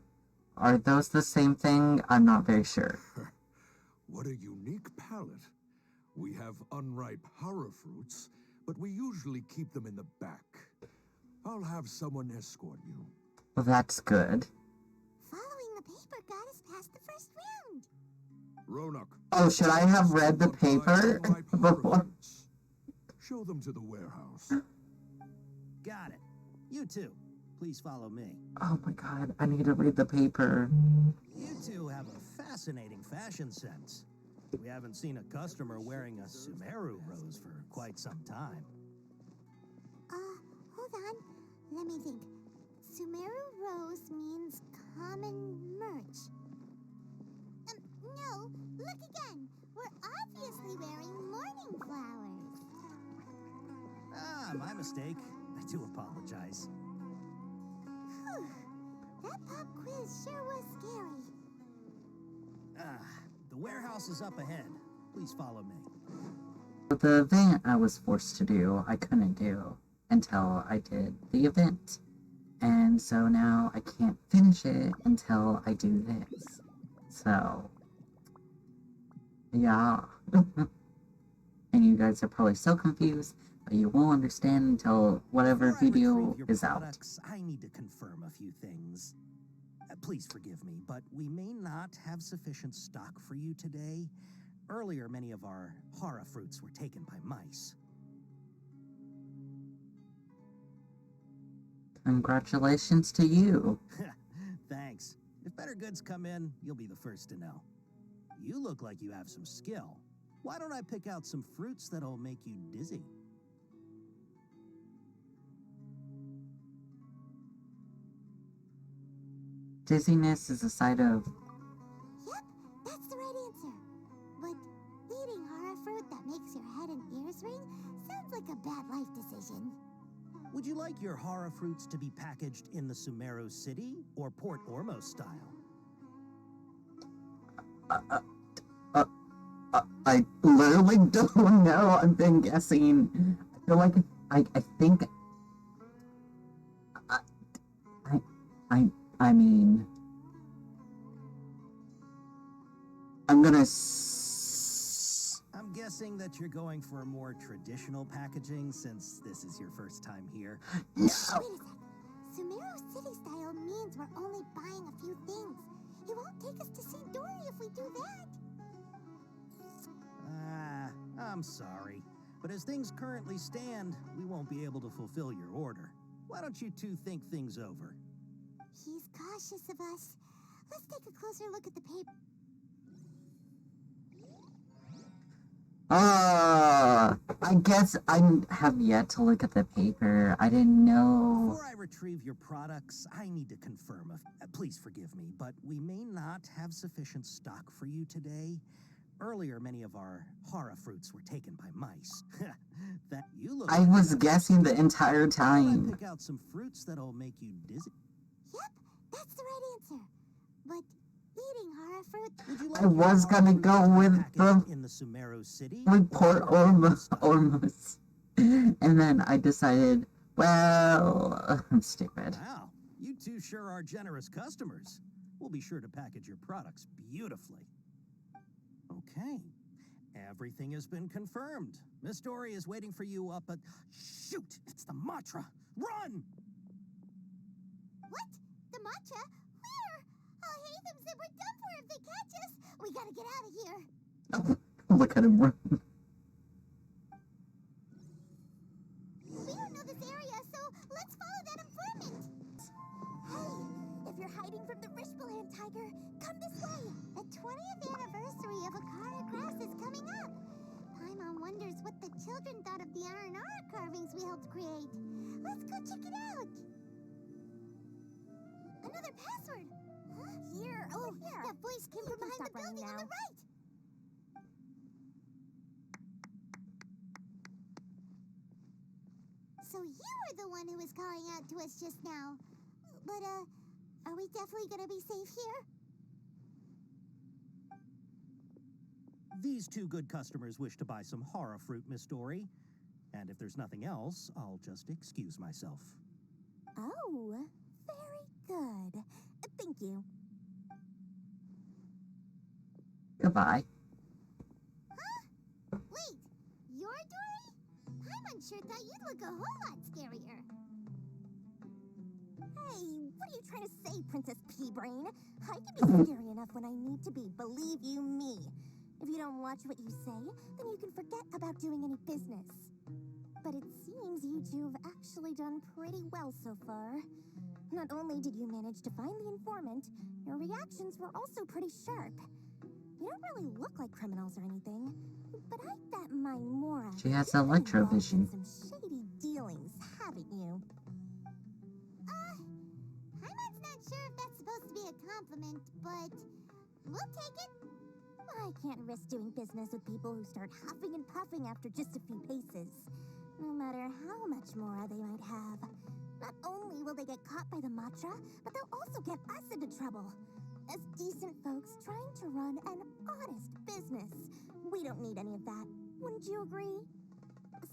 Are those the same thing? I'm not very sure. What a unique palate. We have unripe horror fruits, but we usually keep them in the back. I'll have someone escort you. Well, that's good. Following the paper got us past the first round. Ronak. Oh, should I have read the paper before? Show them to the warehouse. Got it. You too. Please follow me. Oh my god, I need to read the paper. You two have a fascinating fashion sense. We haven't seen a customer wearing a Sumeru rose for quite some time. Hold on. Let me think. Sumeru rose means common merch. No, look again. We're obviously wearing morning flowers. Ah, my mistake. I do apologize. Whew. That pop quiz sure was scary. The warehouse is up ahead. Please follow me. The event I was forced to do, I couldn't do until I did the event. And so now I can't finish it until I do this. So, yeah. And you guys are probably so confused, but you won't understand until whatever Before I video retrieve your is out. products, I need to confirm a few things. Please forgive me, but we may not have sufficient stock for you today. Earlier, many of our hara fruits were taken by mice. Congratulations to you. Thanks. If better goods come in, you'll be the first to know. You look like you have some skill. Why don't I pick out some fruits that'll make you dizzy? Dizziness is a side of... Yep, that's the right answer. But eating hara fruit that makes your head and ears ring sounds like a bad life decision. Would you like your hara fruits to be packaged in the Sumeru City or Port Ormos style? I literally don't know. I've been guessing. I feel like I think I mean I'm gonna I'm guessing that you're going for a more traditional packaging since this is your first time here. Wait a sec. Sumeru City style means we're only buying a few things. He won't take us to St. Dory if we do that. I'm sorry. But as things currently stand, we won't be able to fulfill your order. Why don't you two think things over? He's cautious of us. Let's take a closer look at the paper. I guess I have yet to look at the paper. I didn't know. Before I retrieve your products, I need to confirm. Please forgive me, but we may not have sufficient stock for you today. Earlier, many of our hara fruits were taken by mice. That you look. I was guessing the entire time. Pick out some fruits that'll make you dizzy. Yep, that's the right answer. But eating hara fruit. I was gonna go with in the Sumeru City with Port Ormos, and then I decided, well, I'm stupid. Wow, you two sure are generous customers. We'll be sure to package your products beautifully. Okay, everything has been confirmed. Miss Dory is waiting for you up at... Shoot, it's the Matra. Run! What? The matcha? Where? I'll hate them said we're done for if they catch us. We gotta get out of here. Look at him run. We don't know this area, so let's follow that informant. Hey, if you're hiding from the Rishbaland tiger, come this way. The 20th anniversary of Akasha Terminal is coming up. Paimon wonders what the children thought of the Aranara carvings we helped create. Let's go check it out. Another password. Huh? Here. Oh, here. That voice came from behind the building on the right. So you were the one who was calling out to us just now. But, are we definitely gonna be safe here? These two good customers wish to buy some hara fruit, Miss Dory. And if there's nothing else, I'll just excuse myself. Oh, very good. Thank you. Goodbye. Huh? Wait, you're Dory? Paimon sure thought you'd look a whole lot scarier. Hey, what are you trying to say, Princess Pea-Brain? I can be scary enough when I need to be, believe you me. If you don't watch what you say, then you can forget about doing any business. But it seems you two have actually done pretty well so far. Not only did you manage to find the informant, your reactions were also pretty sharp. You don't really look like criminals or anything, but I bet my Mora... She has electrovision. ...some shady dealings, haven't you? Paimon's not sure if that's supposed to be a compliment, but we'll take it. I can't risk doing business with people who start huffing and puffing after just a few paces, no matter how much Mora they might have. Not only will they get caught by the Matra, but they'll also get us into trouble. As decent folks trying to run an honest business, we don't need any of that. Wouldn't you agree?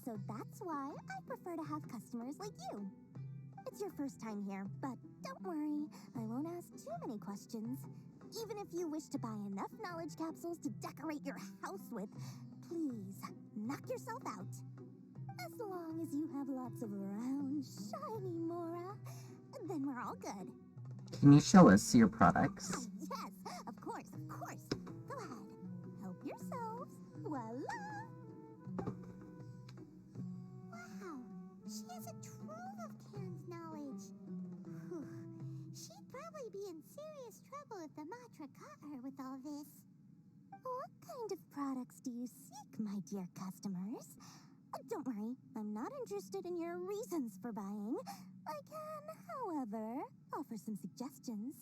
So that's why I prefer to have customers like you. it's your first time here, but don't worry, I won't ask too many questions. Even if you wish to buy enough knowledge capsules to decorate your house with, please, knock yourself out. As long as you have lots of round, shiny Mora, then we're all good. Can you show us your products? Yes, of course, of course. Go ahead. Help yourselves. Voila! Wow, she has a trove of canned knowledge. Whew. She'd probably be in serious trouble if the Matra caught her with all this. What kind of products do you seek, my dear customers? Don't worry, I'm not interested in your reasons for buying. I can, however, offer some suggestions.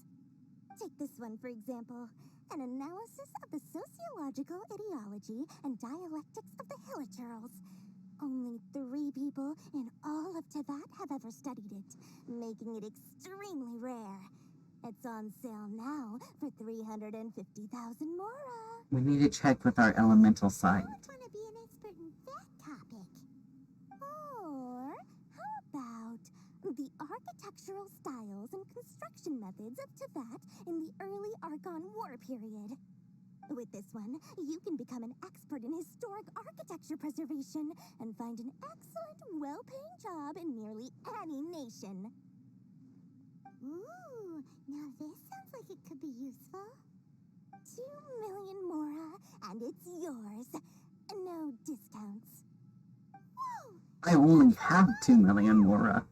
Take this one, for example. An analysis of the sociological ideology and dialectics of the Hilichurls. Only 3 people in all of Teyvat have ever studied it, making it extremely rare. It's on sale now for 350,000 Mora. We need to check with our elemental side. I want to be an expert in that topic. Or how about the architectural styles and construction methods of Teyvat in the early Archon War period? With this one, you can become an expert in historic architecture preservation and find an excellent, well-paying job in nearly any nation. Ooh, now this sounds like it could be useful. 2 million Mora, and it's yours. No discounts. Whoa! I only have 2 million Mora.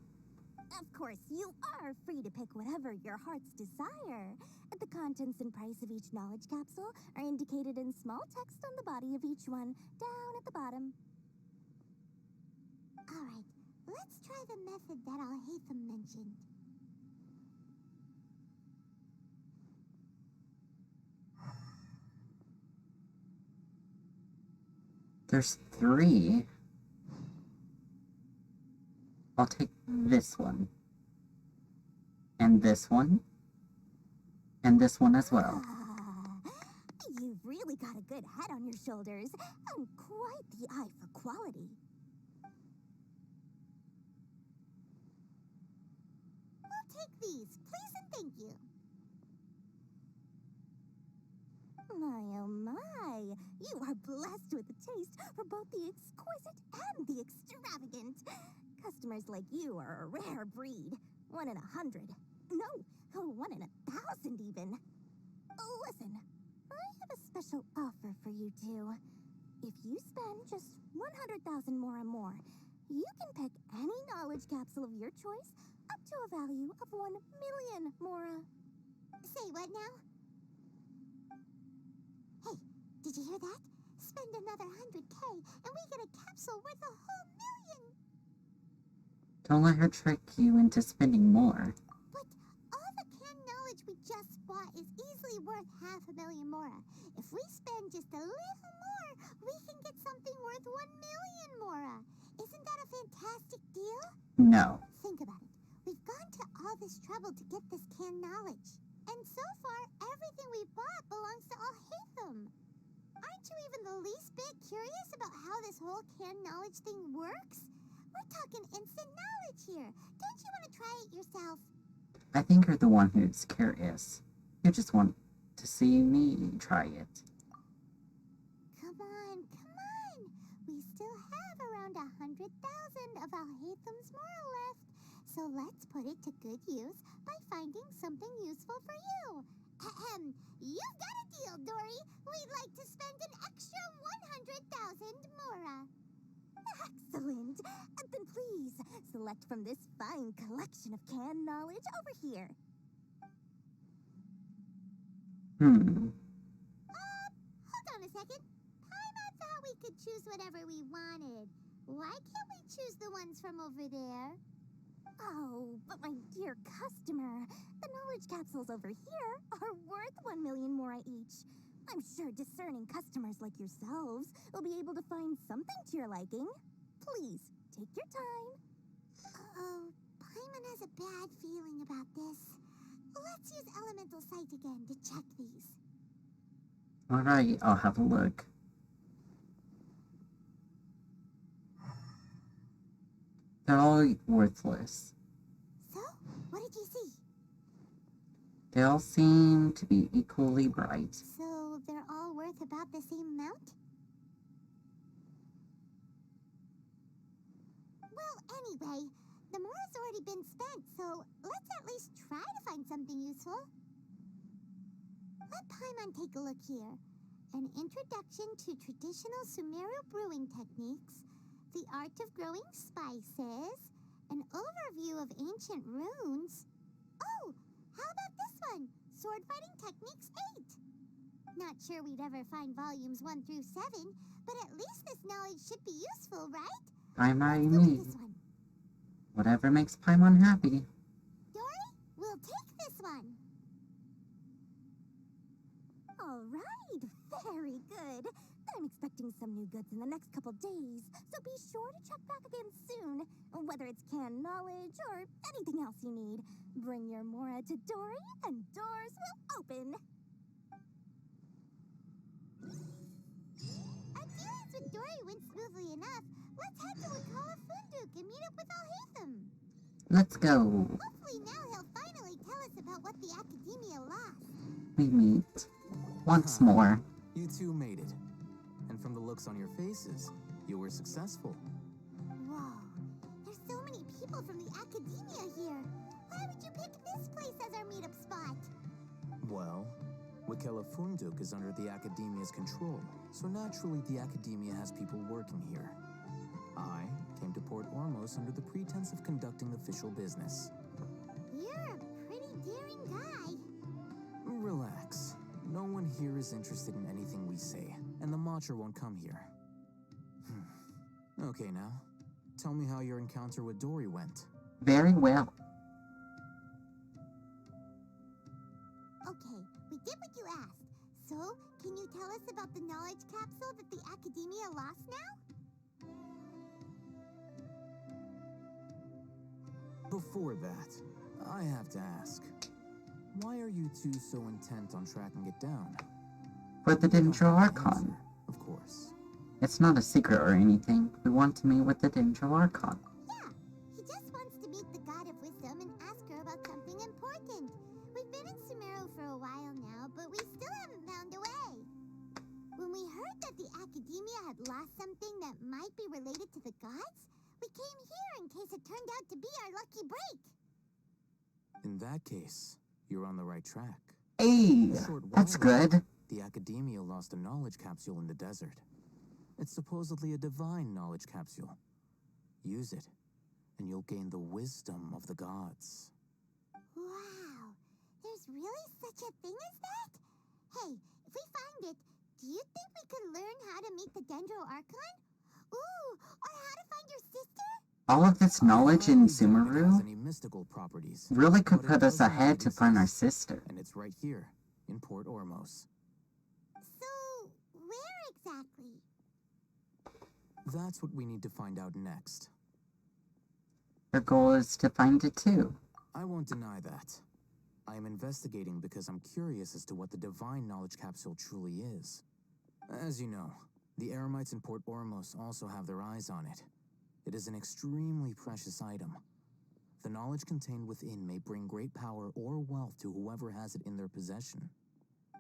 Of course, you are free to pick whatever your heart's desire. The contents and price of each knowledge capsule are indicated in small text on the body of each one, down at the bottom. Alright, let's try the method that Alhaitham mentioned. There's 3. I'll take this one. And this one. And this one as well. You've really got a good head on your shoulders, and quite the eye for quality. I'll take these, please and thank you. My oh my, you are blessed with a taste for both the exquisite and the extravagant. Customers like you are a rare breed. 1 in 100. No, 1 in 1,000 even. Listen, I have a special offer for you two. If you spend just 100,000 more, you can pick any knowledge capsule of your choice up to a value of 1 million Mora. Say what now? Hey, did you hear that? Spend another 100K and we get a capsule worth a whole million! Don't let her trick you into spending more. But all the canned knowledge we just bought is easily worth 500,000 Mora. If we spend just a little more, we can get something worth 1 million Mora. Isn't that a fantastic deal? No. Think about it. We've gone to all this trouble to get this canned knowledge. And so far, everything we've bought belongs to Alhaitham. Aren't you even the least bit curious about how this whole canned knowledge thing works? We're talking instant knowledge here. Don't you want to try it yourself? I think you're the one who's curious. You just want to see me try it. Come on. We still have around 100,000 of Alhaitham's Mora left. So let's put it to good use by finding something useful for you. Ahem. You've got a deal, Dory. We'd like to spend an extra 100,000 Mora. Excellent. Then please, select from this fine collection of canned knowledge over here. Hmm. Hold on a second. Paimon thought we could choose whatever we wanted. Why can't we choose the ones from over there? Oh, but my dear customer, the knowledge capsules over here are worth 1 million Mora each. I'm sure discerning customers like yourselves will be able to find something to your liking. Please, take your time. Uh-oh, Paimon has a bad feeling about this. Let's use Elemental Sight again to check these. Alright, I'll have a look. They're all worthless. So did you see? They all seem to be equally bright. So they're all worth about the same amount? Well, anyway, the more has already been spent, so let's at least try to find something useful. Let Paimon take a look here. An introduction to traditional Sumerian brewing techniques, the art of growing spices, an overview of ancient runes. Oh, how about this one? Sword Fighting Techniques 8. Not sure we'd ever find volumes 1 through 7, but at least this knowledge should be useful, right? Paimon, Let's go with this one. Whatever makes Paimon happy. Dory, we'll take this one. All right, very good. I'm expecting some new goods in the next couple days, so be sure to check back again soon. Whether it's canned knowledge or anything else you need, bring your Mora to Dory and doors will open. Our dealings with Dory went smoothly enough. Let's head to Wakala Funduk and meet up with Alhaitham. Let's go. Hopefully now he'll finally tell us about what the Academia lost. We meet once more. You two made it. And from the looks on your faces, you were successful. Whoa, there's so many people from the Academia here. Why would you pick this place as our meetup spot? Well, Wakela Funduk is under the Academia's control, so naturally the Academia has people working here. I came to Port Ormos under the pretense of conducting official business. You're a pretty daring guy. Relax. No one here is interested in anything we say, and the Matcher won't come here. Okay, now, tell me how your encounter with Dory went. Very well. Okay, we did what you asked. So, can you tell us about the knowledge capsule that the Academia lost now? Before that, I have to ask, why are you two so intent on tracking it down? For the Dendro Archon. Of course. It's not a secret or anything. We want to meet with the Dendro Archon. Yeah, he just wants to meet the God of Wisdom and ask her about something important. We've been in Sumeru for a while now, but we still haven't found a way. When we heard that the Academia had lost something that might be related to the gods, we came here in case it turned out to be our lucky break. In that case, you're on the right track. Hey, that's good. The Academia lost a knowledge capsule in the desert. It's supposedly a divine knowledge capsule. Use it, and you'll gain the wisdom of the gods. Wow, there's really such a thing as that? Hey, if we find it, do you think we could learn how to meet the Dendro Archon? Ooh, or how to find your sister? All of this knowledge in Sumeru Any mystical properties, really could but it put us does ahead to find our exist, sister. And it's right here, in Port Ormos. So, where exactly? That's what we need to find out next. Your goal is to find it too. I won't deny that. I am investigating because I'm curious as to what the divine knowledge capsule truly is. As you know, the Eremites in Port Ormos also have their eyes on it. It is an extremely precious item. The knowledge contained within may bring great power or wealth to whoever has it in their possession.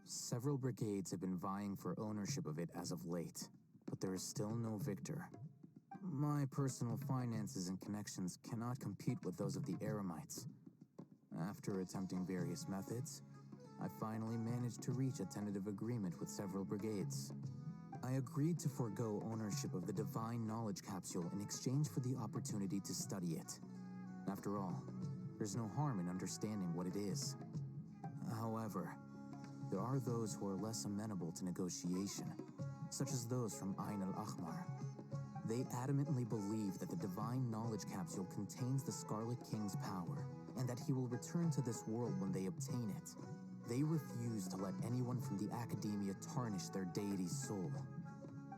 Several brigades have been vying for ownership of it as of late, but there is still no victor. My personal finances and connections cannot compete with those of the Eremites. After attempting various methods, I finally managed to reach a tentative agreement with several brigades. I agreed to forego ownership of the divine knowledge capsule in exchange for the opportunity to study it. After all, there's no harm in understanding what it is. However, there are those who are less amenable to negotiation, such as those from Ain al-Ahmar. They adamantly believe that the divine knowledge capsule contains the Scarlet King's power, and that he will return to this world when they obtain it. They refuse to let anyone from the Academia tarnish their deity's soul.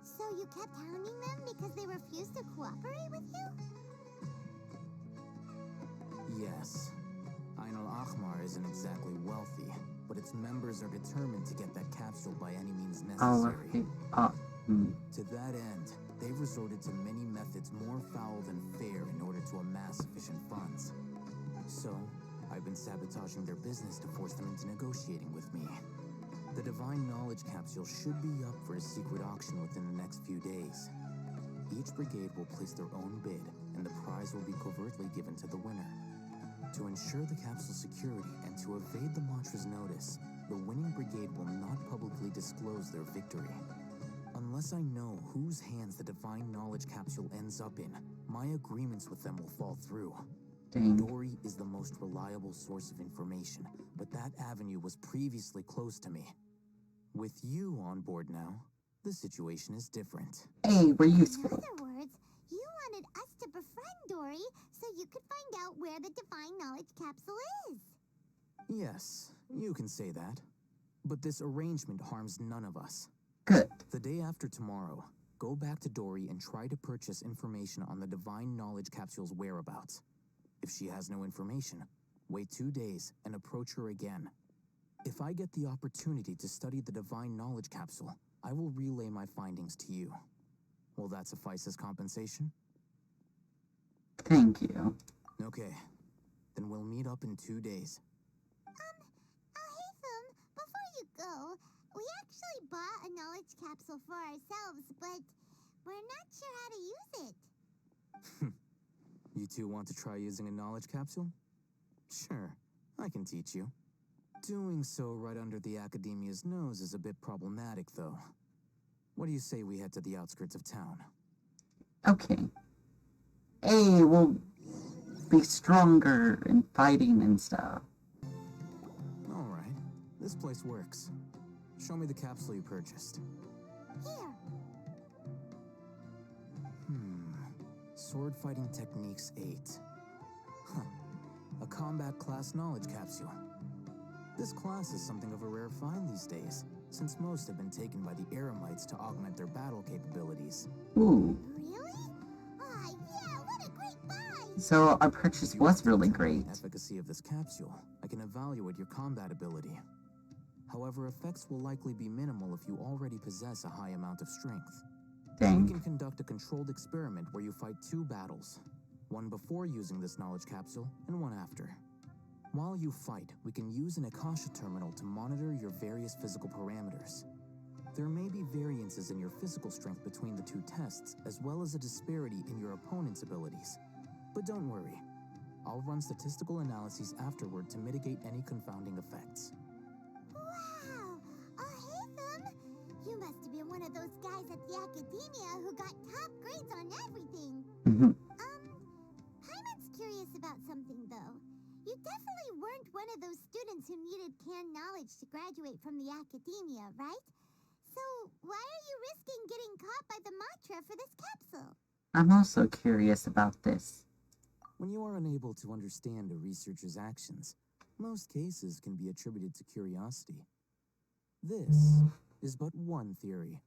So you kept hounding them because they refused to cooperate with you? Yes. Ain al-Ahmar isn't exactly wealthy, but its members are determined to get that capsule by any means necessary. To that end, they've resorted to many methods more foul than fair in order to amass sufficient funds. So, I've been sabotaging their business to force them into negotiating with me. The Divine Knowledge Capsule should be up for a secret auction within the next few days. Each brigade will place their own bid, and the prize will be covertly given to the winner. To ensure the capsule's security and to evade the mantra's notice, the winning brigade will not publicly disclose their victory. Unless I know whose hands the Divine Knowledge Capsule ends up in, my agreements with them will fall through. Dang. Dory is the most reliable source of information, but that avenue was previously closed to me. With you on board now, the situation is different. Hey, we're In useful. other words, you wanted us to befriend Dory so you could find out where the Divine Knowledge Capsule is. Yes, you can say that. But this arrangement harms none of us. Good. The day after tomorrow, go back to Dory and try to purchase information on the Divine Knowledge Capsule's whereabouts. If she has no information, wait 2 days and approach her again. If I get the opportunity to study the Divine Knowledge Capsule, I will relay my findings to you. Will that suffice as compensation? Thank you. Okay, then we'll meet up in 2 days. Haytham, before you go, we actually bought a knowledge capsule for ourselves, but we're not sure how to use it. You two want to try using a knowledge capsule? Sure, I can teach you. Doing so right under the Academia's nose is a bit problematic, though. What do you say we head to the outskirts of town? Okay. Hey, we'll be stronger in fighting and stuff. Alright, this place works. Show me the capsule you purchased. Here. Sword Fighting Techniques 8. Huh. A combat class knowledge capsule. This class is something of a rare find these days, since most have been taken by the Eremites to augment their battle capabilities. Ooh. Really? Ah, yeah, what a great buy! So our purchase was really great. The efficacy of this capsule, I can evaluate your combat ability. However, effects will likely be minimal if you already possess a high amount of strength. Dang. We can conduct a controlled experiment where you fight 2 battles, one before using this knowledge capsule and one after. While you fight, we can use an Akasha Terminal to monitor your various physical parameters. There may be variances in your physical strength between the 2 tests, as well as a disparity in your opponent's abilities. But don't worry, I'll run statistical analyses afterward to mitigate any confounding effects. Wow! Haytham, you must have been one of those guys at the Academia who got top grades on everything. Paimon's curious about something, though. You definitely weren't one of those students who needed canned knowledge to graduate from the Academia, right? So, why are you risking getting caught by the mantra for this capsule? I'm also curious about this. When you are unable to understand a researcher's actions, most cases can be attributed to curiosity. This is but one theory.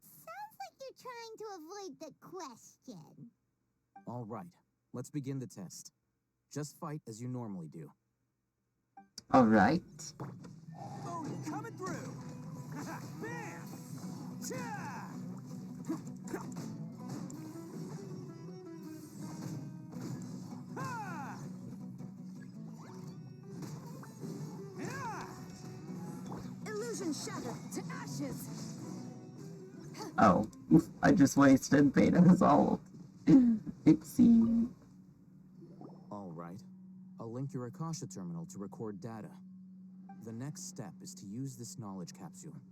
Sounds like you're trying to avoid the question. All right, let's begin the test. Just fight as you normally do. All right. Oh, coming through! Bam! Cha! Ha! Yeah! Illusion shattered to ashes. Oh, I just wasted Beta's ult. Oopsie. All right, I'll link your Akasha Terminal to record data. The next step is to use this knowledge capsule.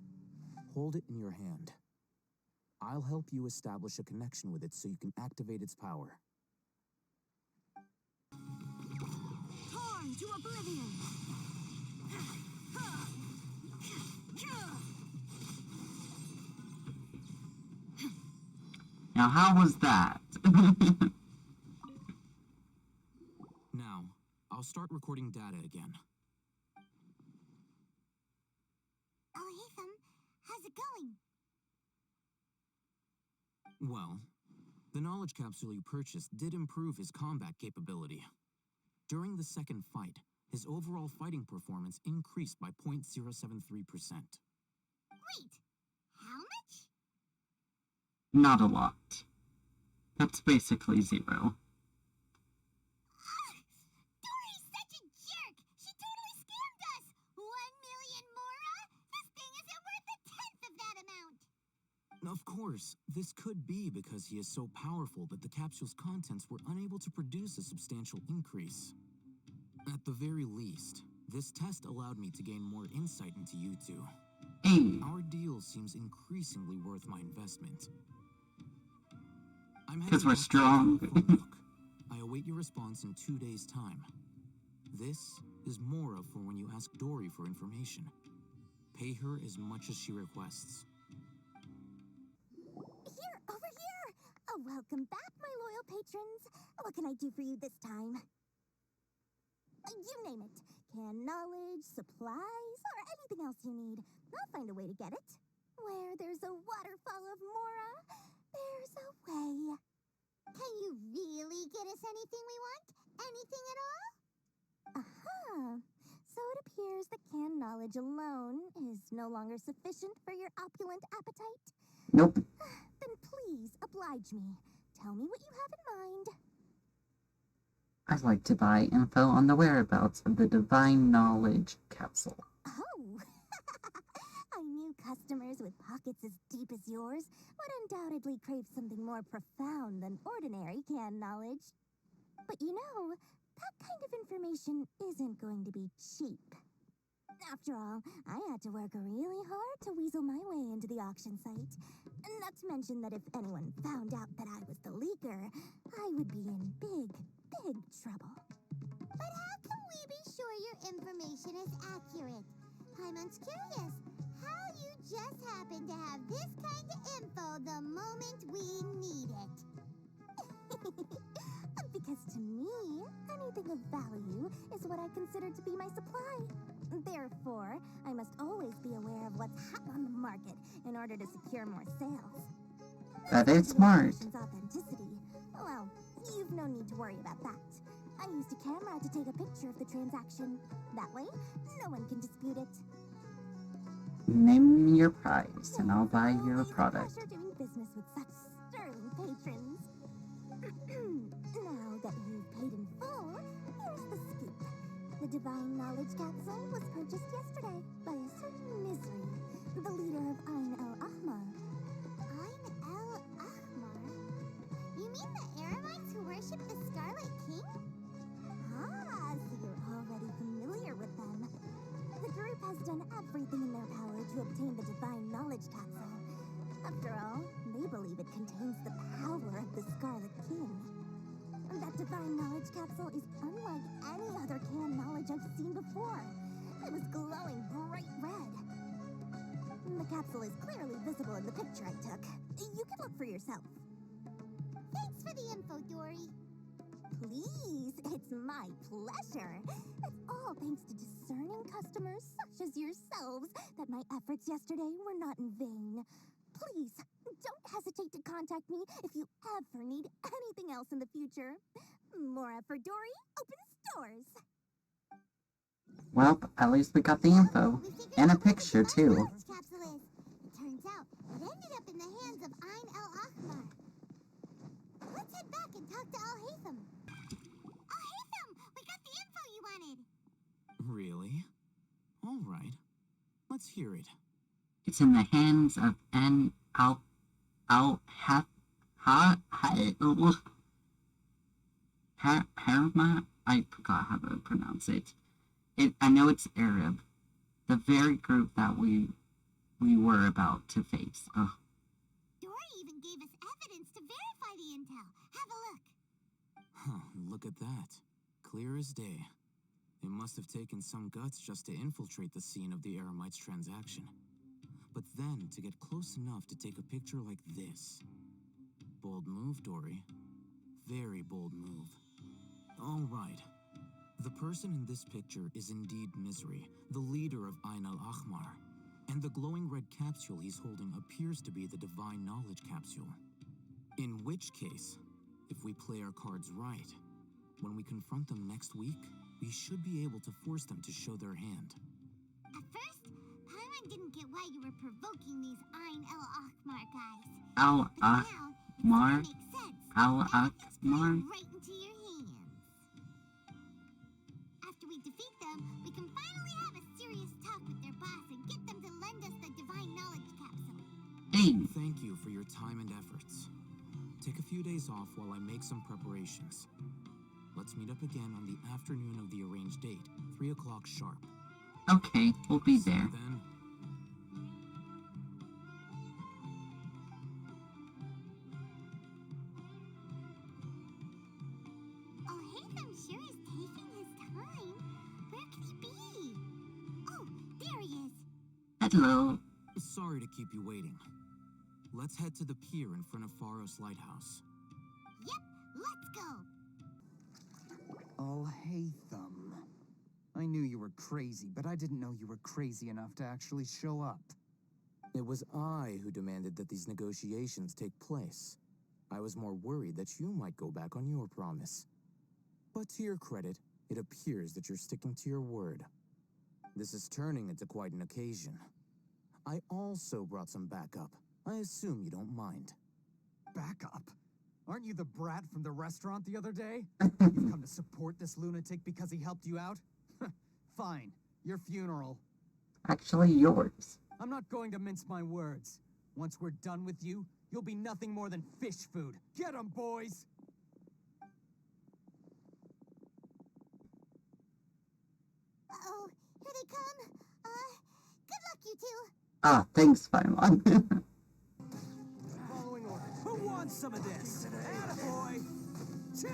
Hold it in your hand. I'll help you establish a connection with it so you can activate its power. Torn to oblivion. Now, how was that? Now, I'll start recording data again. Haytham, how's it going? Well, the knowledge capsule you purchased did improve his combat capability. During the second fight, his overall fighting performance increased by 0.073%. Wait, how much? Not a lot. That's basically 0. Don't Of course, this could be because he is so powerful that the capsule's contents were unable to produce a substantial increase. At the very least, this test allowed me to gain more insight into you two. Hey. Our deal seems increasingly worth my investment. Because we're strong. I await your response in 2 days' time. This is Mora for when you ask Dory for information. Pay her as much as she requests. Here, over here! Oh, welcome back, my loyal patrons. What can I do for you this time? You name it. Canned knowledge, supplies, or anything else you need. I'll find a way to get it. Where there's a waterfall of Mora, there's a way. Can you really get us anything we want? Anything at all? Uh-huh. So it appears that canned knowledge alone is no longer sufficient for your opulent appetite? Nope. Then please, oblige me. Tell me what you have in mind. I'd like to buy info on the whereabouts of the Divine Knowledge Capsule. Oh! I knew customers with pockets as deep as yours would undoubtedly crave something more profound than ordinary canned knowledge. But you know, that kind of information isn't going to be cheap. After all, I had to work really hard to weasel my way into the auction site. Not to mention that if anyone found out that I was the leaker, I would be in big trouble. But how can we be sure your information is accurate? Paimon's curious how you just happen to have this kind of info the moment we need it. Because to me, anything of value is what I consider to be my supply. Therefore, I must always be aware of what's hot on the market in order to secure more sales. That is smart. Authenticity. Well, you've no need to worry about that. I used a camera to take a picture of the transaction. That way, no one can dispute it. Name me your price, and I'll buy your product. Pleasure doing business with such sterling patrons. Now that you've paid in full, here's the scoop. The Divine Knowledge Capsule was purchased yesterday by a certain Misery, the leader of Ain el-Ahmar. Ain el-Ahmar? You mean the Eremites who worship the Scarlet King? Ah, so you're already familiar with them. The group has done everything in their power to obtain the Divine Knowledge Capsule. After all, they believe it contains the power of the Scarlet King. That Divine Knowledge Capsule is unlike any other canned knowledge I've seen before. It was glowing bright red. The capsule is clearly visible in the picture I took. You can look for yourself. Thanks for the info, Dory. Please, it's my pleasure. It's all thanks to discerning customers such as yourselves that my efforts yesterday were not in vain. Please, don't hesitate to contact me if you ever need anything else in the future. Mora for Dory opens doors. Well, at least we got the info. And a picture, too. Capsule is. It turns out it ended up in the hands of Ain el-Ahmar. Let's head back and talk to Al-Haytham. Al-Haytham! We got the info you wanted! Really? All right. Let's hear it. It's in the hands of Harma? I forgot how to pronounce it. I know it's Arab. The very group that we were about to face. Ugh. Dory even gave us evidence to verify the intel. Have a look. Huh, look at that. Clear as day. It must have taken some guts just to infiltrate the scene of the Eremites' transaction. But then to get close enough to take a picture like this. Bold move, Dory. Very bold move. All right. The person in this picture is indeed Misery, the leader of Ain el-Ahmar. And the glowing red capsule he's holding appears to be the Divine Knowledge Capsule. In which case, if we play our cards right, when we confront them next week, we should be able to force them to show their hand. At first, Paimon didn't get why you were provoking these Ain el-Ahmar guys. Al-Ahmar? Al-Ahmar? Right into your hands. After we defeat them, we can finally have a serious talk with their boss and get them to lend us the Divine Knowledge Capsule. Dang. Thank you for your time and efforts. Take a few days off while I make some preparations. Let's meet up again on the afternoon of the arranged date, 3 o'clock sharp. Okay, we'll be See you there. then. Oh, Haytham sure is taking his time. Where could he be? Oh, there he is. Hello. Sorry to keep you waiting. Let's head to the pier in front of Faros Lighthouse. Yep, let's go. Oh, Haytham. I knew you were crazy, but I didn't know you were crazy enough to actually show up. It was I who demanded that these negotiations take place. I was more worried that you might go back on your promise. But to your credit, it appears that you're sticking to your word. This is turning into quite an occasion. I also brought some backup. I assume you don't mind. Backup? Aren't you the brat from the restaurant the other day? You've come to support this lunatic because he helped you out? Fine, your funeral. Actually, yours. I'm not going to mince my words. Once we're done with you, you'll be nothing more than fish food. Get 'em, boys! Uh-oh, here they come. Good luck, you two. Ah, thanks, Paimon. Following orders. Who wants some of this? Attaboy! Cha!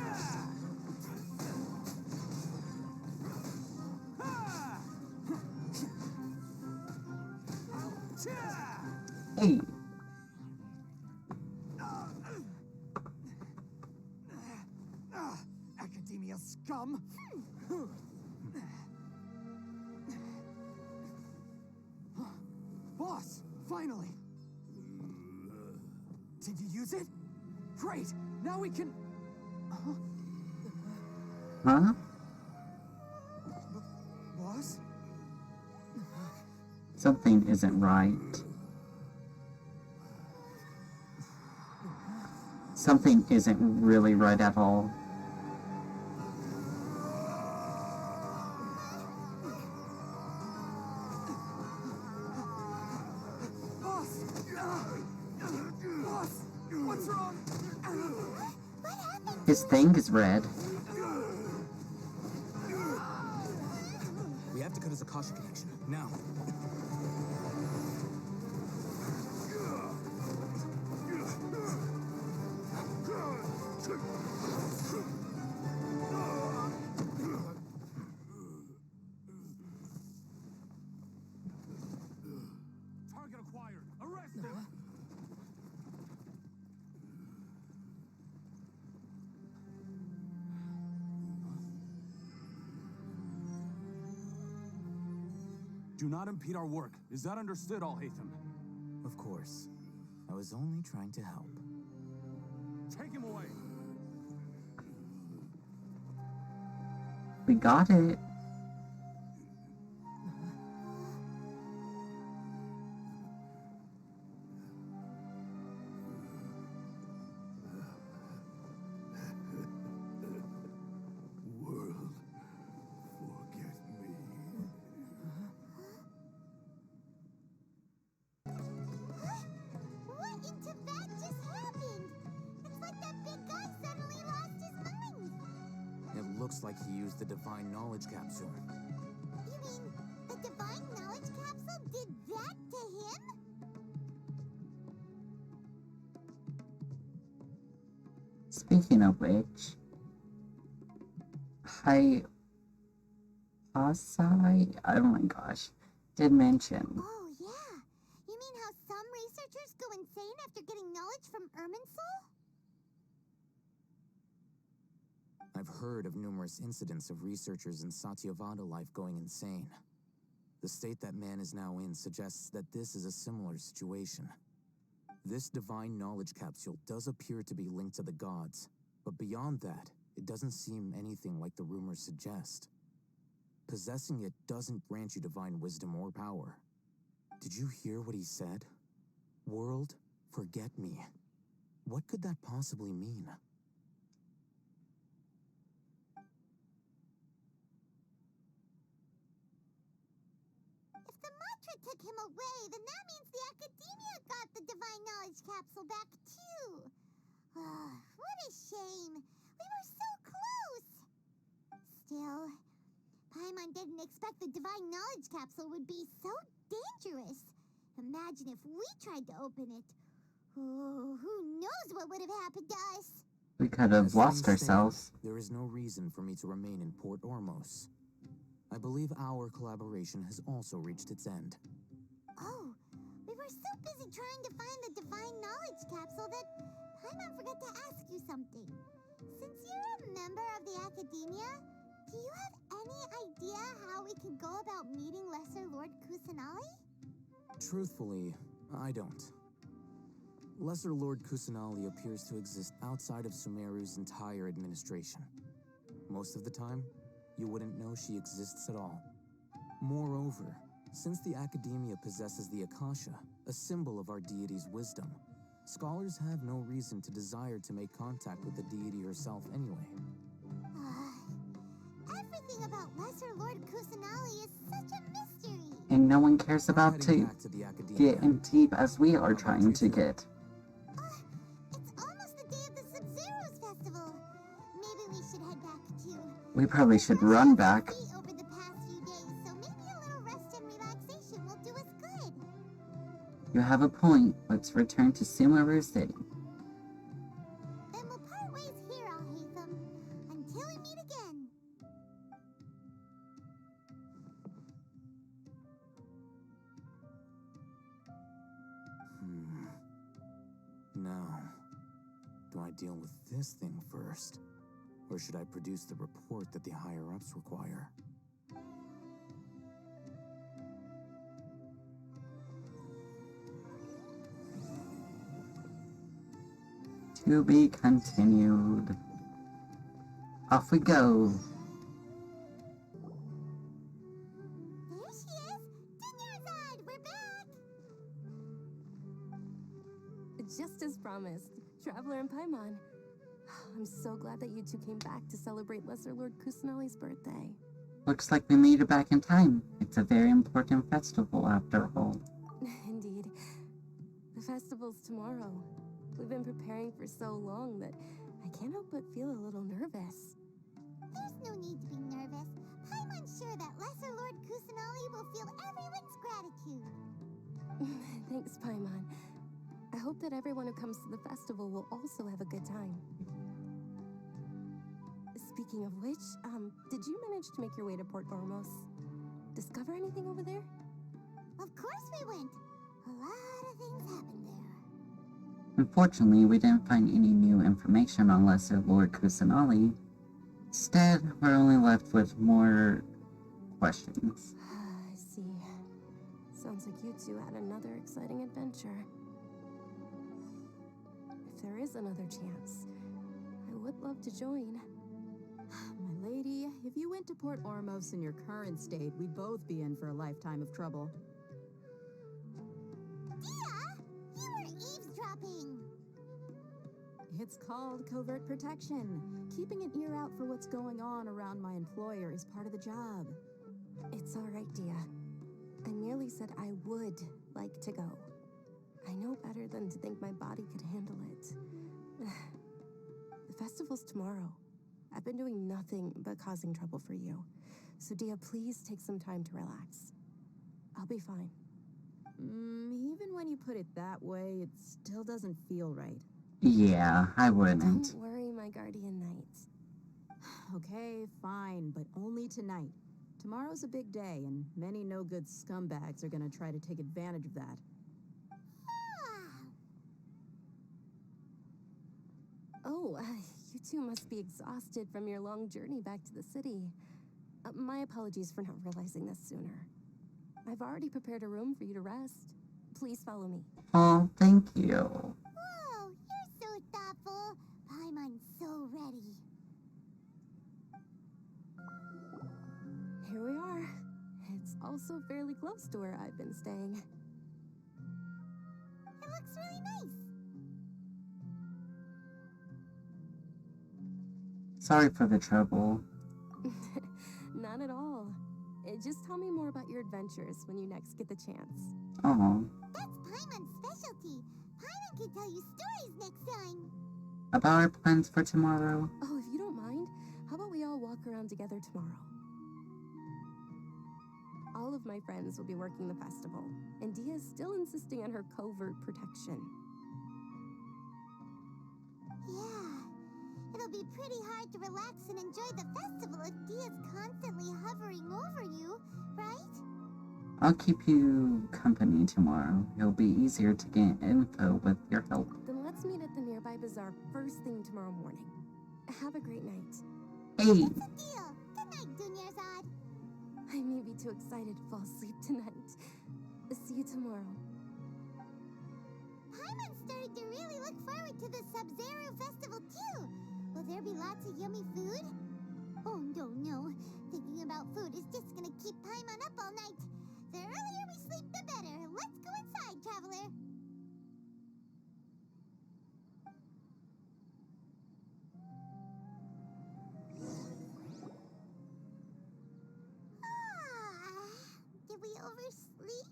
Ha! Cha! Hey. Academia scum! Boss, finally! Did you use it? Great! Now we can... Huh? Boss? Something isn't right. Something isn't really right at all. Boss! Boss! What's wrong? What happened? His thing is red. We have to cut his Akasha connection, now. Target acquired. Arrest him. Do not impede our work. Is that understood, Al-Haytham? Of course. I was only trying to help. Take him away. We got it. World, forget me. What in Teyvat just happened? It's like that big guy suddenly lost his mind. It looks like he used the Divine Knowledge Capsule. You mean the Divine Knowledge Capsule did that to him? Speaking of which, oh my gosh, did mention. Oh, yeah. You mean how some researchers go insane after getting knowledge from Irminsul? I've heard of numerous incidents of researchers in Satyavada life going insane. The state that man is now in suggests that this is a similar situation. This divine knowledge capsule does appear to be linked to the gods, but beyond that, it doesn't seem anything like the rumors suggest. Possessing it doesn't grant you divine wisdom or power. Did you hear what he said? World, forget me. What could that possibly mean? If the Ultra took him away, then that means the Academia got the Divine Knowledge Capsule back too. What a shame. We were so close. Still, Paimon didn't expect the Divine Knowledge Capsule would be so dangerous. Imagine if we tried to open it. Oh, who knows what would have happened to us? We could have As lost things stand, ourselves. there is no reason for me to remain in Port Ormos. I believe our collaboration has also reached its end. Oh, we were so busy trying to find the Divine Knowledge Capsule that Paimon forgot to ask you something. Since you're a member of the Academia, do you have any idea how we could go about meeting Lesser Lord Kusanali? Truthfully, I don't. Lesser Lord Kusanali appears to exist outside of Sumeru's entire administration. Most of the time, you wouldn't know she exists at all. Moreover, since the Academia possesses the Akasha, a symbol of our deity's wisdom, scholars have no reason to desire to make contact with the deity herself anyway. Everything about Lesser Lord Kusanali is such a mystery. And no one cares about Heading to back to the Academia. get in deep as we are trying to get. It's almost the day of the Sub-Zero's festival. Maybe we should head back too. We probably should run back. Over the past few days, so maybe a little rest and relaxation will do us good. You have a point. Let's return to Sumeru City. Then we'll part ways here, Alhaitham, until we meet again. Now, do I deal with this thing first? Or should I produce the report that the higher-ups require? To be continued. Off we go. There she is! Dunyarzad, we're back! Just as promised, Traveler and Paimon. I'm so glad that you two came back to celebrate Lesser Lord Kusanali's birthday. Looks like we made it back in time. It's a very important festival after all. Indeed. The festival's tomorrow. We've been preparing for so long that I can't help but feel a little nervous. There's no need to be nervous. Paimon's sure that Lesser Lord Kusanali will feel everyone's gratitude. Thanks, Paimon. I hope that everyone who comes to the festival will also have a good time. Speaking of which, did you manage to make your way to Port Ormos? Discover anything over there? Of course we went. A lot of things happened there. Unfortunately, we didn't find any new information on Lesser Lord Kusanali. Instead, we're only left with more questions. I see. Sounds like you two had another exciting adventure. If there is another chance, I would love to join. My lady, if you went to Port Ormos in your current state, we'd both be in for a lifetime of trouble. Dia! You were eavesdropping! It's called covert protection. Keeping an ear out for what's going on around my employer is part of the job. It's all right, Dia. I merely said I would like to go. I know better than to think my body could handle it. The festival's tomorrow. I've been doing nothing but causing trouble for you. So, Dia, please take some time to relax. I'll be fine. Even when you put it that way, it still doesn't feel right. Yeah, I wouldn't. Don't worry, my guardian knight. Okay, fine, but only tonight. Tomorrow's a big day, and many no-good scumbags are gonna try to take advantage of that. Oh, you two must be exhausted from your long journey back to the city. My apologies for not realizing this sooner. I've already prepared a room for you to rest. Please follow me. Oh, thank you. Whoa, you're so thoughtful. Paimon's so ready. Here we are. It's also fairly close to where I've been staying. It looks really nice. Sorry for the trouble. Not at all. Just tell me more about your adventures when you next get the chance. Oh. That's Paimon's specialty. Paimon can tell you stories next time. About our plans for tomorrow. Oh, if you don't mind, how about we all walk around together tomorrow? All of my friends will be working the festival, and Dia's still insisting on her covert protection. Yeah, it'll be pretty hard to relax and enjoy the festival if Dia's constantly hovering over you, right? I'll keep you company tomorrow. It'll be easier to get info with your help. Then let's meet at the nearby bazaar first thing tomorrow morning. Have a great night. Hey! It's a deal. Good night, Dunyarzad. I may be too excited to fall asleep tonight. See you tomorrow. Paimon's starting to really look forward to the Sub-Zero Festival, too. Will there be lots of yummy food? Oh, no. Thinking about food is just gonna keep Paimon up all night. The earlier we sleep, the better. Let's go inside, Traveler. Did we oversleep?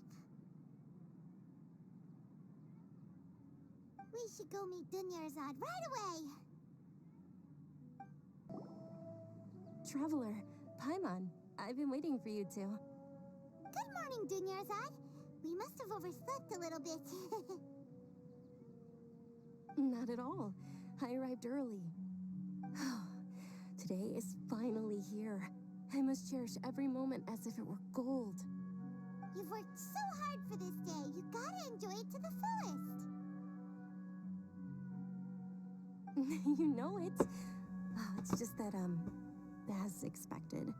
We should go meet Dunyarzad right away. Traveler, Paimon, I've been waiting for you two. Good morning, Dunyarzad. We must have overslept a little bit. Not at all. I arrived early. Today is finally here. I must cherish every moment as if it were gold. You've worked so hard for this day. You gotta enjoy it to the fullest. You know it. It's just that, as expected,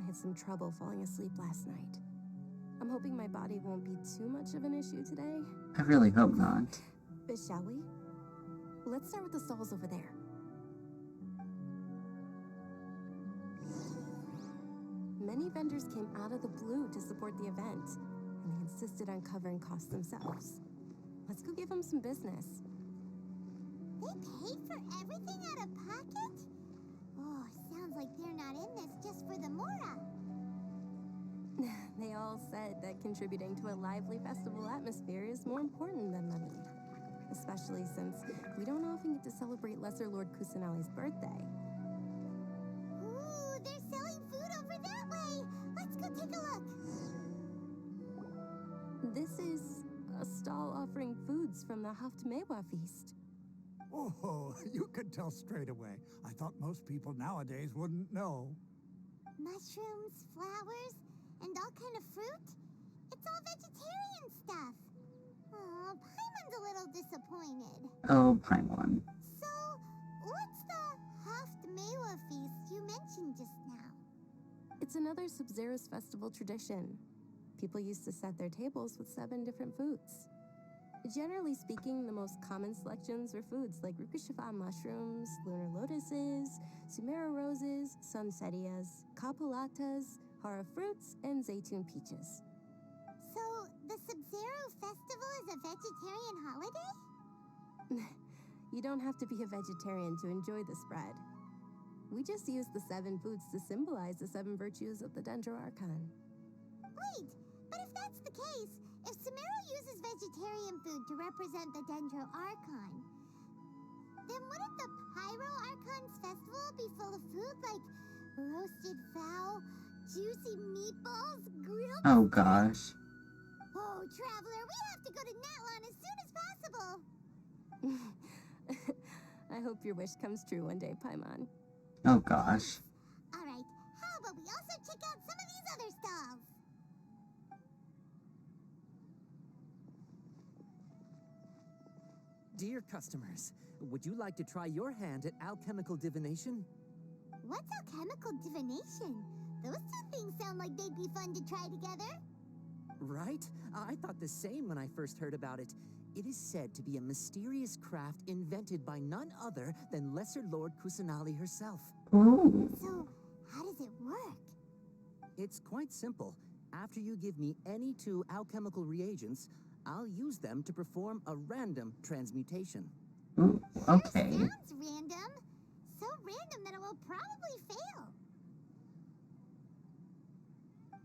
I had some trouble falling asleep last night. I'm hoping my body won't be too much of an issue today. I really hope not. But shall we? Let's start with the stalls over there. Many vendors came out of the blue to support the event, and they insisted on covering costs themselves. Let's go give them some business. They paid for everything out of pocket? Oh, sounds like they're not in this just for the Mora. They all said that contributing to a lively festival atmosphere is more important than money. Especially since we don't often get to celebrate Lesser Lord Kusanali's birthday. Ooh, they're selling food over that way. Let's go take a look. This is a stall offering foods from the Haftmewa feast. Oh, you could tell straight away. I thought most people nowadays wouldn't know. Mushrooms, flowers, and all kind of fruit? It's all vegetarian stuff. Oh, Paimon's a little disappointed. Oh, Paimon. So, what's the Haftmewa feast you mentioned just now? It's another Sub-Zero's festival tradition. People used to set their tables with 7 different foods. Generally speaking, the most common selections were foods like Rukashifa mushrooms, Lunar Lotuses, Sumera roses, Sunsetias, Kapulatas, Hara fruits, and Zaytun peaches. So, the Sub-Zero festival is a vegetarian holiday? You don't have to be a vegetarian to enjoy the spread. We just use the 7 foods to symbolize the 7 virtues of the Dendro Archon. Wait, but if that's the case, if Sumera uses vegetarian food to represent the Dendro Archon, then wouldn't the Pyro Archon's festival be full of food like roasted fowl, juicy meatballs, grilled... Oh, gosh. Oh, Traveler, we have to go to Natlan as soon as possible. I hope your wish comes true one day, Paimon. Oh, gosh. All right, how about we also check out some of these other stalls? Dear customers, would you like to try your hand at alchemical divination? What's alchemical divination? Those two things sound like they'd be fun to try together. Right? I thought the same when I first heard about it. It is said to be a mysterious craft invented by none other than Lesser Lord Kusanali herself. Ooh. So, how does it work? It's quite simple. After you give me any 2 alchemical reagents, I'll use them to perform a random transmutation. Ooh, okay. Sounds random. So random that it will probably fail.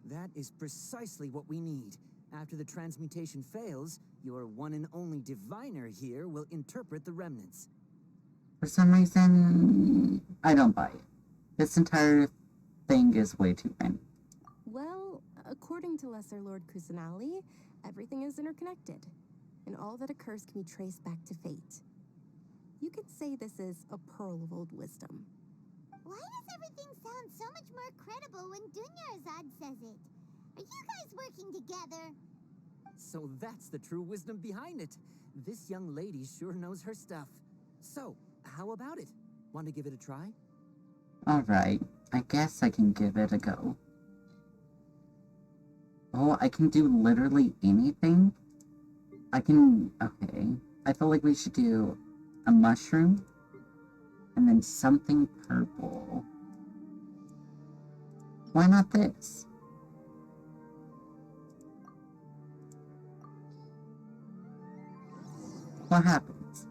That is precisely what we need. After the transmutation fails, your one and only diviner here will interpret the remnants. For some reason, I don't buy it. This entire thing is way too thin. Well, according to Lesser Lord Kusanali, everything is interconnected, and all that occurs can be traced back to fate. You could say this is a pearl of old wisdom. Why does everything sound so much more credible when Dunyarzad says it? Are you guys working together? So that's the true wisdom behind it. This young lady sure knows her stuff. So, how about it? Want to give it a try? Alright, I guess I can give it a go. Oh, I can do literally anything? Okay. I feel like we should do a mushroom, and then something purple. Why not this? What happens?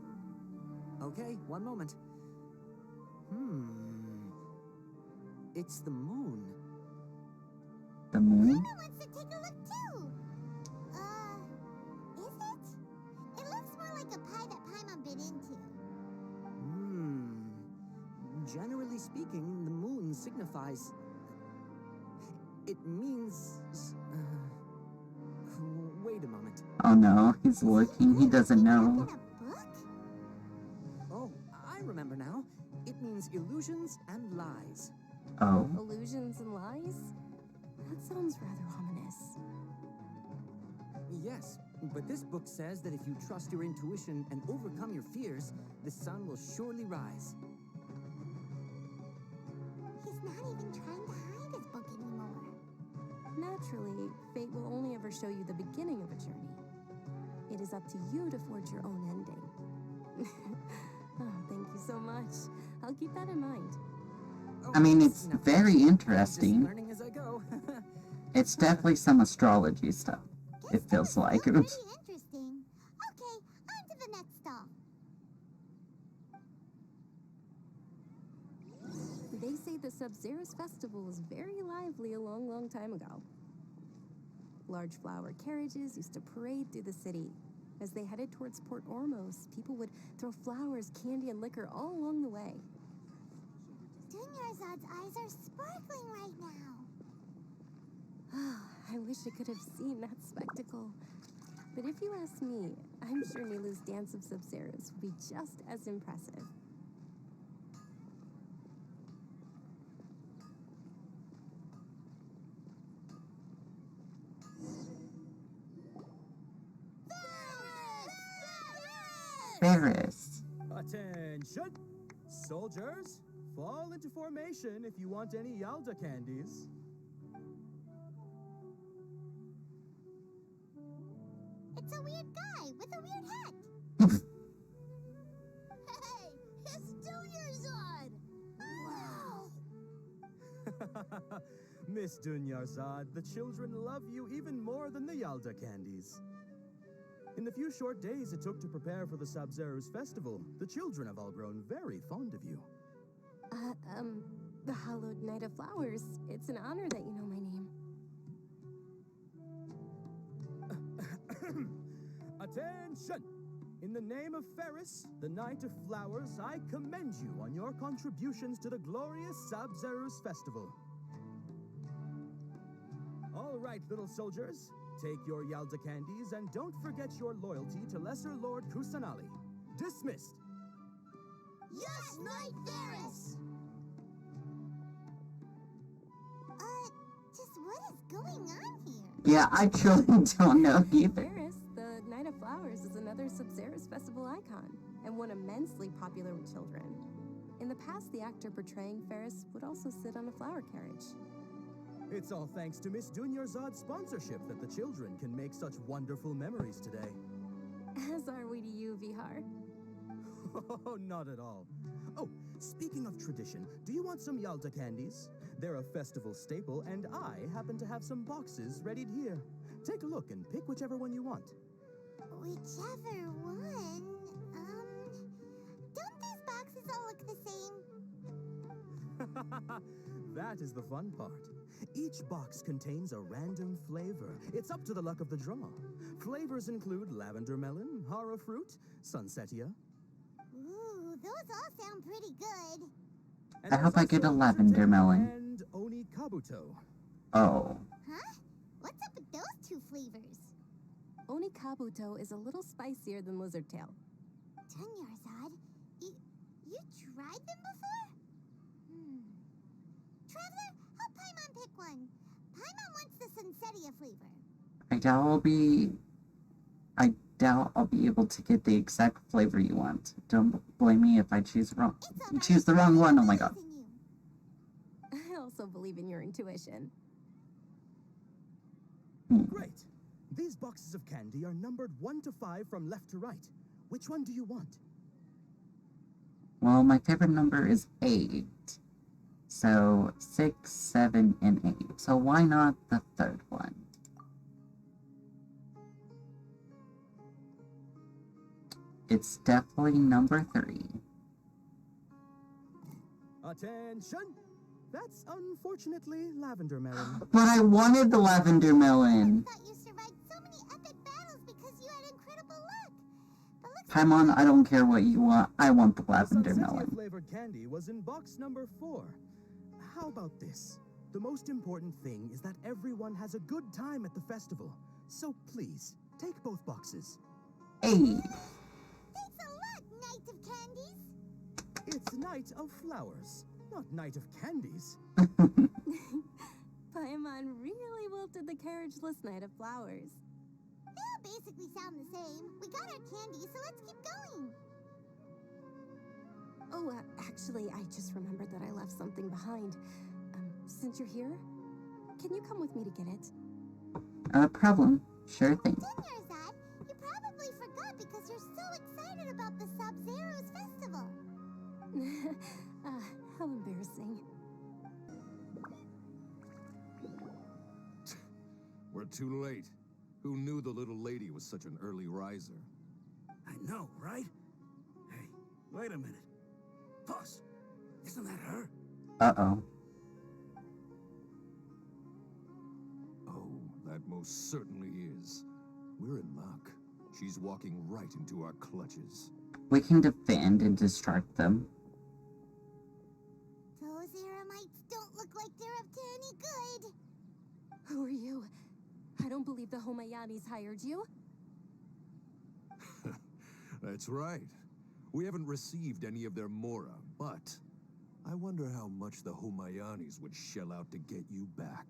Okay, one moment. It's the moon. The moon? Luna wants to take a look too. Is it? It looks more like a pie that Paimon bit into. Generally speaking, the moon signifies... It means... Wait a moment. Oh no, he's looking, he doesn't know. Oh, I remember now. It means illusions and lies. Oh. Illusions and lies? That sounds rather ominous. Yes, but this book says that if you trust your intuition and overcome your fears, the sun will surely rise. He's not even trying to hide his book anymore. Naturally, fate will only ever show you the beginning of a journey. It is up to you to forge your own ending. Oh, thank you so much. I'll keep that in mind. I mean, it's very interesting. Just learning as I go. It's definitely some astrology stuff, it feels like. Pretty interesting. Okay, on to the next stop. They say the Sub-Zerus festival was very lively a long, long time ago. Large flower carriages used to parade through the city. As they headed towards Port Ormos, people would throw flowers, candy, and liquor all along the way. Dunyarzad's eyes are sparkling right now. I wish I could have seen that spectacle. But if you ask me, I'm sure Nilu's Dance of Sub-Zerus would be just as impressive. Ferris. Attention! Soldiers, fall into formation if you want any Yalda candies. It's a weird guy with a weird hat. Hey, it's Dunyarzad! Wow! Miss Dunyarzad, the children love you even more than the Yalda candies. In the few short days it took to prepare for the Sub-Zerus festival, the children have all grown very fond of you. The Hallowed Knight of Flowers. It's an honor that you know my name. Attention! In the name of Ferris, the Knight of Flowers, I commend you on your contributions to the glorious Sub-Zerus festival. All right, little soldiers. Take your Yalda candies and don't forget your loyalty to Lesser Lord Kusanali. Dismissed! Yes, Knight Ferris! Just what is going on here? Yeah, I truly don't know either. Ferris, the Knight of Flowers, is another Sub-Zerus festival icon, and one immensely popular with children. In the past, the actor portraying Ferris would also sit on a flower carriage. It's all thanks to Miss Dunyarzad's sponsorship that the children can make such wonderful memories today. As are we to you, Vihar. Oh, not at all. Oh, speaking of tradition, do you want some Yalda candies? They're a festival staple, and I happen to have some boxes readied here. Take a look and pick whichever one you want. Whichever one? Don't these boxes all look the same? That is the fun part. Each box contains a random flavor. It's up to the luck of the draw. Flavors include lavender melon, hara fruit, sunsetia. Ooh, those all sound pretty good. I hope I get a lavender melon. And oni kabuto. Oh. Huh? What's up with those two flavors? Oni kabuto is a little spicier than lizard tail. Dunyarzad, you tried them before? Traveler, help Paimon pick one. Paimon wants the sunsetia flavor. I doubt I'll be able to get the exact flavor you want. Don't blame me if I choose wrong. Choose the wrong one. Oh my god. I also believe in your intuition. Great. These boxes of candy are numbered 1 to 5 from left to right. Which one do you want? Well, my favorite number is 8. So 6, 7, and 8. So why not the third one? It's definitely number 3. Attention! That's unfortunately lavender melon. But I wanted the lavender melon. I thought you survived so many epic battles because you had incredible luck. Paimon, I don't care what you want. I want the lavender The melon. flavored candy was in box number 4. How about this? The most important thing is that everyone has a good time at the festival. So please, take both boxes. Hey. Thanks a lot, Knight of Candies. It's Night of Flowers, not Night of Candies. Paimon really wilted the carriageless Knight of Flowers. They all basically sound the same. We got our candy, so let's keep going. Oh, actually, I just remembered that I left something behind. Since you're here, can you come with me to get it? Problem. Sure thing. Dunyarzad, you probably forgot because you're so excited about the Sub-Zero's festival. How embarrassing. We're too late. Who knew the little lady was such an early riser? I know, right? Hey, wait a minute. Boss, isn't that her? Uh-oh. Oh, that most certainly is. We're in luck. She's walking right into our clutches. We can defend and distract them. Those Eremites don't look like they're up to any good. Who are you? I don't believe the Homayanis hired you. That's right. We haven't received any of their mora, but I wonder how much the Homayanis would shell out to get you back.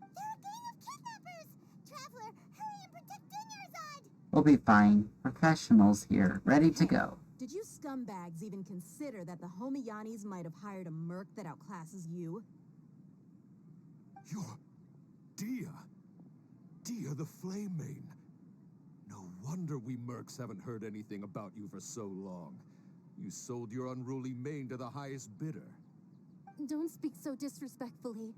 They're a gang of kidnappers! Traveler, hurry and protect Dunyarzad! We'll be fine. Professionals here, ready to go. Did you scumbags even consider that the Homayanis might have hired a merc that outclasses you? You're Dia. Dia the Flame Main. No wonder we mercs haven't heard anything about you for so long. You sold your unruly mane to the highest bidder. Don't speak so disrespectfully.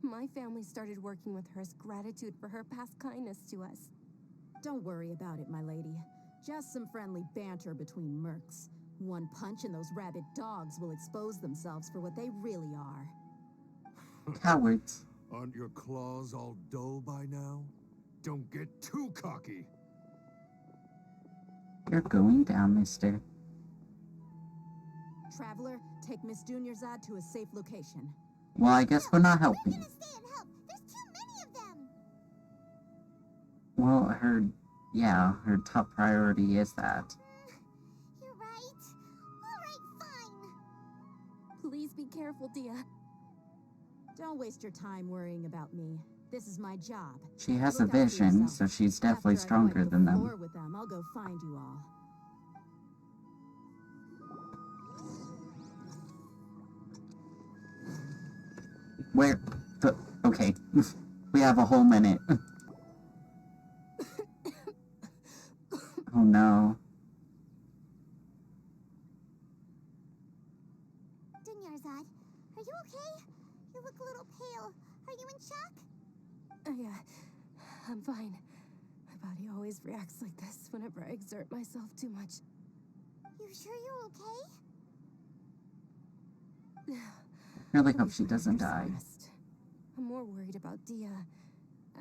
My family started working with her as gratitude for her past kindness to us. Don't worry about it, my lady. Just some friendly banter between mercs. One punch and those rabid dogs will expose themselves for what they really are. Cowards. Aren't your claws all dull by now? Don't get too cocky. You're going down, mister. Traveler, take Miss Dunyarzad to a safe location. Well, I guess we're not helping. I'm gonna stay and help. There's too many of them. Well, her top priority is that. You're right. All right, fine. Please be careful, Dia. Don't waste your time worrying about me. This is my job. She has a vision, so she's definitely stronger than them. With them, I'll go find you all. Where? Okay. We have a whole minute. Oh no. Dunyarzad, are you okay? You look a little pale. Are you in shock? I'm fine. My body always reacts like this whenever I exert myself too much. You sure you're okay? Really hope she doesn't die. I'm I'm more worried about Dia.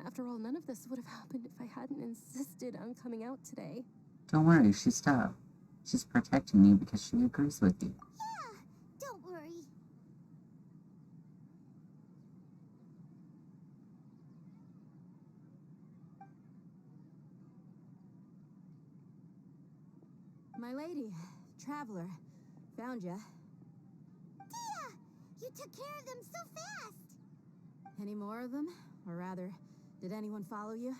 After all, none of this would have happened if I hadn't insisted on coming out today. Don't worry, she's tough. She's protecting you because she agrees with you. Yeah, don't worry. My lady, Traveler, found ya. Dia! You took care of them so fast! Any more of them? Or rather, did anyone follow you?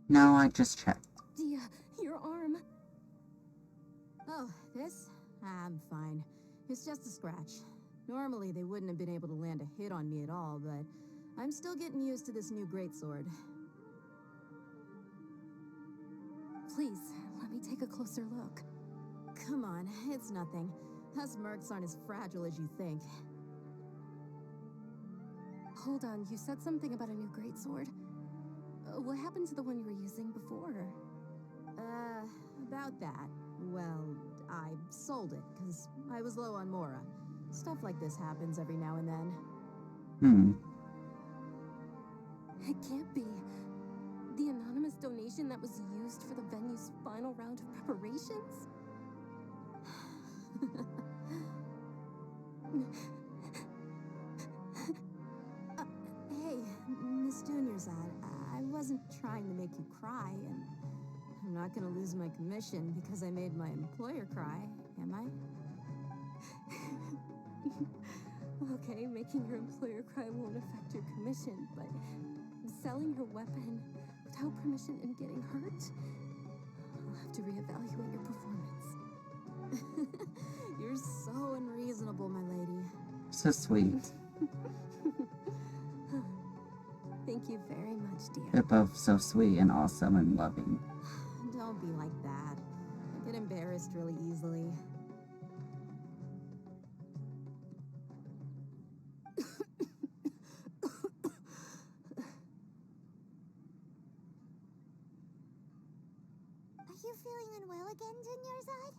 No, I just checked. Dia, your arm. Oh, this? I'm fine. It's just a scratch. Normally, they wouldn't have been able to land a hit on me at all, but I'm still getting used to this new greatsword. Please, let me take a closer look. Come on, it's nothing. Us mercs aren't as fragile as you think. Hold on, you said something about a new greatsword. What happened to the one you were using before? About that. Well, I sold it, because I was low on Mora. Stuff like this happens every now and then. It can't be. The anonymous donation that was used for the venue's final round of preparations? Hey, Miss Dunyarzad, I wasn't trying to make you cry, and I'm not gonna lose my commission because I made my employer cry, am I? Okay, making your employer cry won't affect your commission, but selling your weapon without permission and getting hurt? I'll have to reevaluate your performance. You're so unreasonable, my lady. So sweet. Thank you very much, dear. They're both so sweet and awesome and loving. Don't be like that. I get embarrassed really easily. Are you feeling unwell again, Dunyarzad?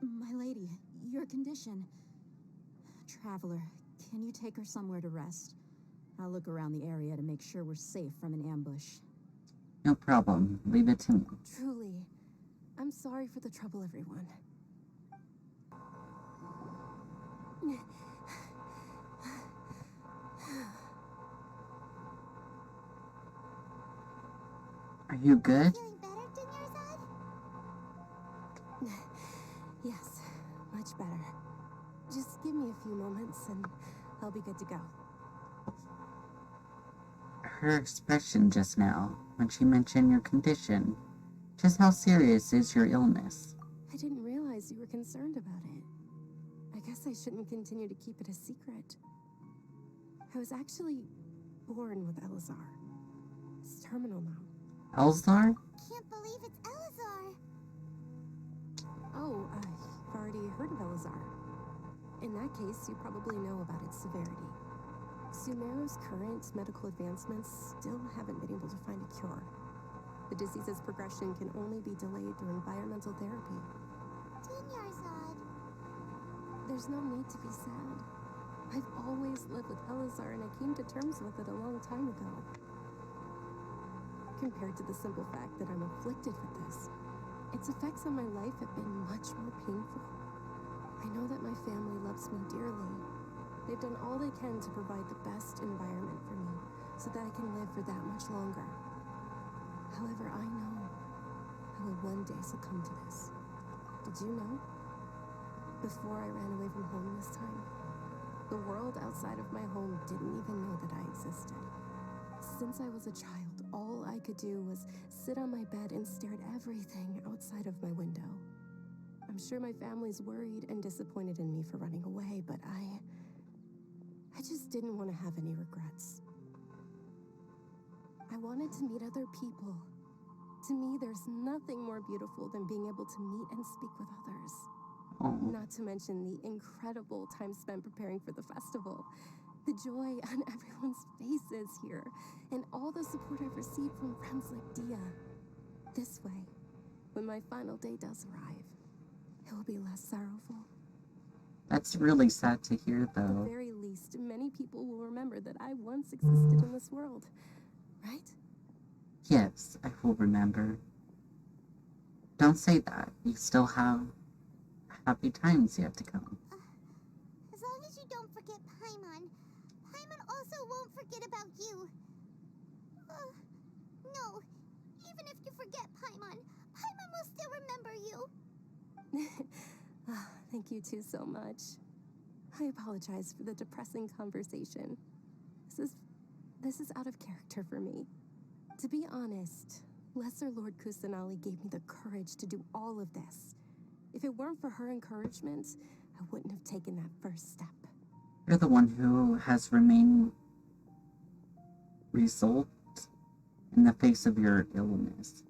My lady, your condition. Traveler, can you take her somewhere to rest? I'll look around the area to make sure we're safe from an ambush. No problem. Leave it to me. Truly. I'm sorry for the trouble, everyone. Are you good? Feeling better, Dunyarzad? Yes, much better. Just give me a few moments and I'll be good to go. Her expression just now, when she mentioned your condition. Just how serious is your illness? I didn't realize you were concerned about it. I guess I shouldn't continue to keep it a secret. I was actually born with Elazar. It's terminal now. Elzar? Can't believe it's Elazar. Oh, you've already heard of Elazar. In that case, you probably know about its severity. Sumeru's current medical advancements still haven't been able to find a cure. The disease's progression can only be delayed through environmental therapy. Dunyarzad. There's no need to be sad. I've always lived with Elazar and I came to terms with it a long time ago. Compared to the simple fact that I'm afflicted with this, its effects on my life have been much more painful. I know that my family loves me dearly. They've done all they can to provide the best environment for me so that I can live for that much longer. However, I know I will one day succumb to this. Did you know? Before I ran away from home this time, the world outside of my home didn't even know that I existed. Since I was a child, all I could do was sit on my bed and stare at everything outside of my window. I'm sure my family's worried and disappointed in me for running away, but I just didn't want to have any regrets. I wanted to meet other people. To me, there's nothing more beautiful than being able to meet and speak with others. Oh. Not to mention the incredible time spent preparing for the festival. The joy on everyone's faces here, and all the support I've received from friends like Dia. This way, when my final day does arrive, it will be less sorrowful. That's really sad to hear, At the though. very least, many people will remember that I once existed in this world, right? Yes, I will remember. Don't say that. You still have happy times yet to come. As long as you don't forget Paimon, Paimon also won't forget about you. No, even if you forget Paimon, Paimon will still remember you. Thank you two so much. I apologize for the depressing conversation. This is out of character for me. To be honest, Lesser Lord Kusanali gave me the courage to do all of this. If it weren't for her encouragement, I wouldn't have taken that first step. You're the one who has remained resolved in the face of your illness.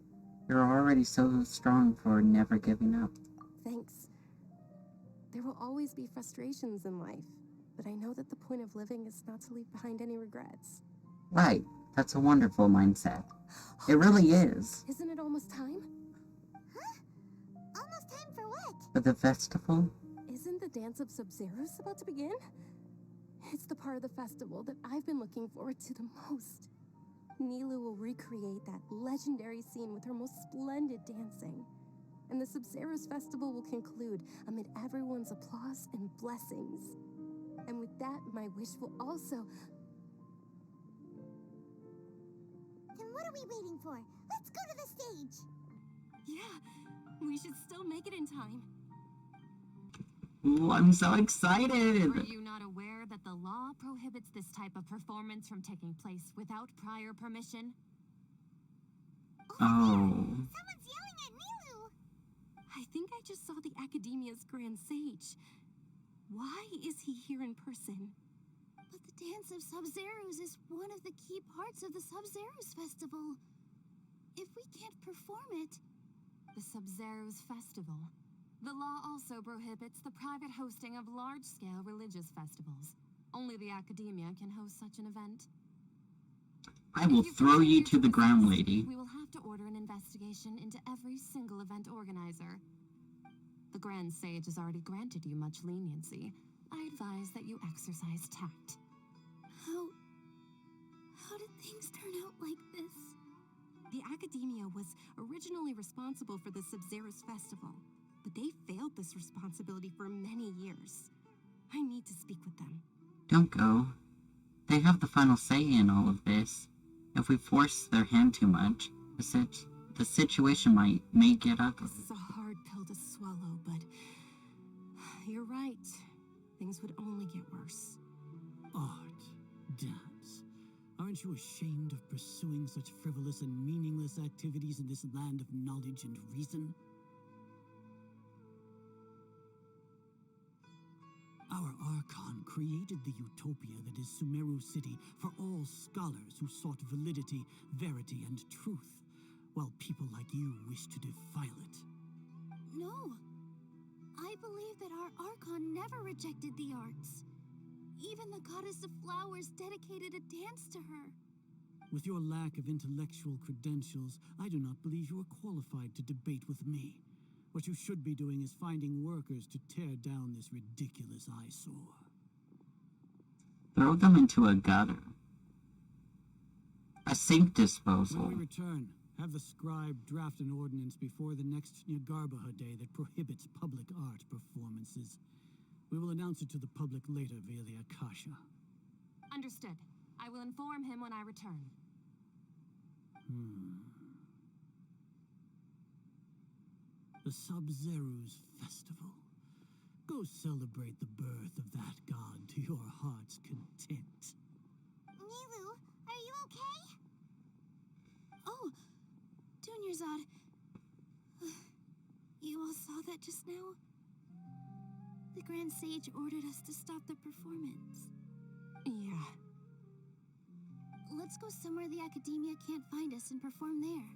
You're already so strong for never giving up. Thanks. There will always be frustrations in life, but I know that the point of living is not to leave behind any regrets. Right. That's a wonderful mindset. It really is. Isn't it almost time? Huh? Almost time for what? For the festival? Isn't the Dance of Sub-Zeros about to begin? It's the part of the festival that I've been looking forward to the most. Nilu will recreate that legendary scene with her most splendid dancing. And the Sub-Zeros festival will conclude amid everyone's applause and blessings. And with that, my wish will also... Then what are we waiting for? Let's go to the stage! Yeah, we should still make it in time. Ooh, I'm so excited! Are you not aware that the law prohibits this type of performance from taking place without prior permission? Oh. Someone's yelling at Nilu! I think I just saw the Academia's Grand Sage. Why is he here in person? But the Dance of Sub-Zeros is one of the key parts of the Sub-Zeros festival. If we can't perform it... The Sub-Zeros Festival. The law also prohibits the private hosting of large-scale religious festivals. Only the Academia can host such an event. I will throw you to the ground, lady. We will have to order an investigation into every single event organizer. The Grand Sage has already granted you much leniency. I advise that you exercise tact. How did things turn out like this? The Academia was originally responsible for the Sub-Zeros Festival, but they failed this responsibility for many years. I need to speak with them. Don't go. They have the final say in all of this. If we force their hand too much, the situation may get ugly. This is a hard pill to swallow, but you're right. Things would only get worse. Art, dance. Aren't you ashamed of pursuing such frivolous and meaningless activities in this land of knowledge and reason? Our Archon created the utopia that is Sumeru City for all scholars who sought validity, verity, and truth, while people like you wish to defile it. No. I believe that our Archon never rejected the arts. Even the goddess of flowers dedicated a dance to her. With your lack of intellectual credentials, I do not believe you are qualified to debate with me. What you should be doing is finding workers to tear down this ridiculous eyesore. Throw them into a gutter. A sink disposal. When we return, have the scribe draft an ordinance before the next Nyargarbaha Day that prohibits public art performances. We will announce it to the public later via the Akasha. Understood. I will inform him when I return. The Sub-Zeros Festival. Go celebrate the birth of that god to your heart's content. Nilu, are you okay? Oh, Dunyarzad. You all saw that just now? The Grand Sage ordered us to stop the performance. Yeah. Let's go somewhere the Academia can't find us and perform there.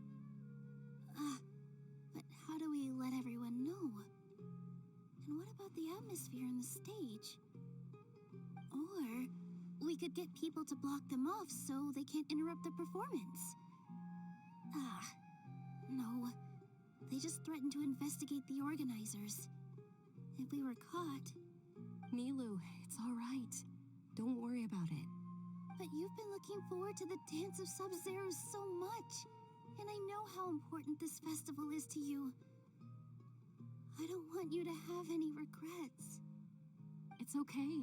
But how do we let everyone know? And what about the atmosphere on the stage? Or we could get people to block them off so they can't interrupt the performance. No. They just threatened to investigate the organizers. If we were caught, Nilu, it's all right. Don't worry about it. But you've been looking forward to the Dance of Sub-Zero so much. And I know how important this festival is to you. I don't want you to have any regrets. It's okay.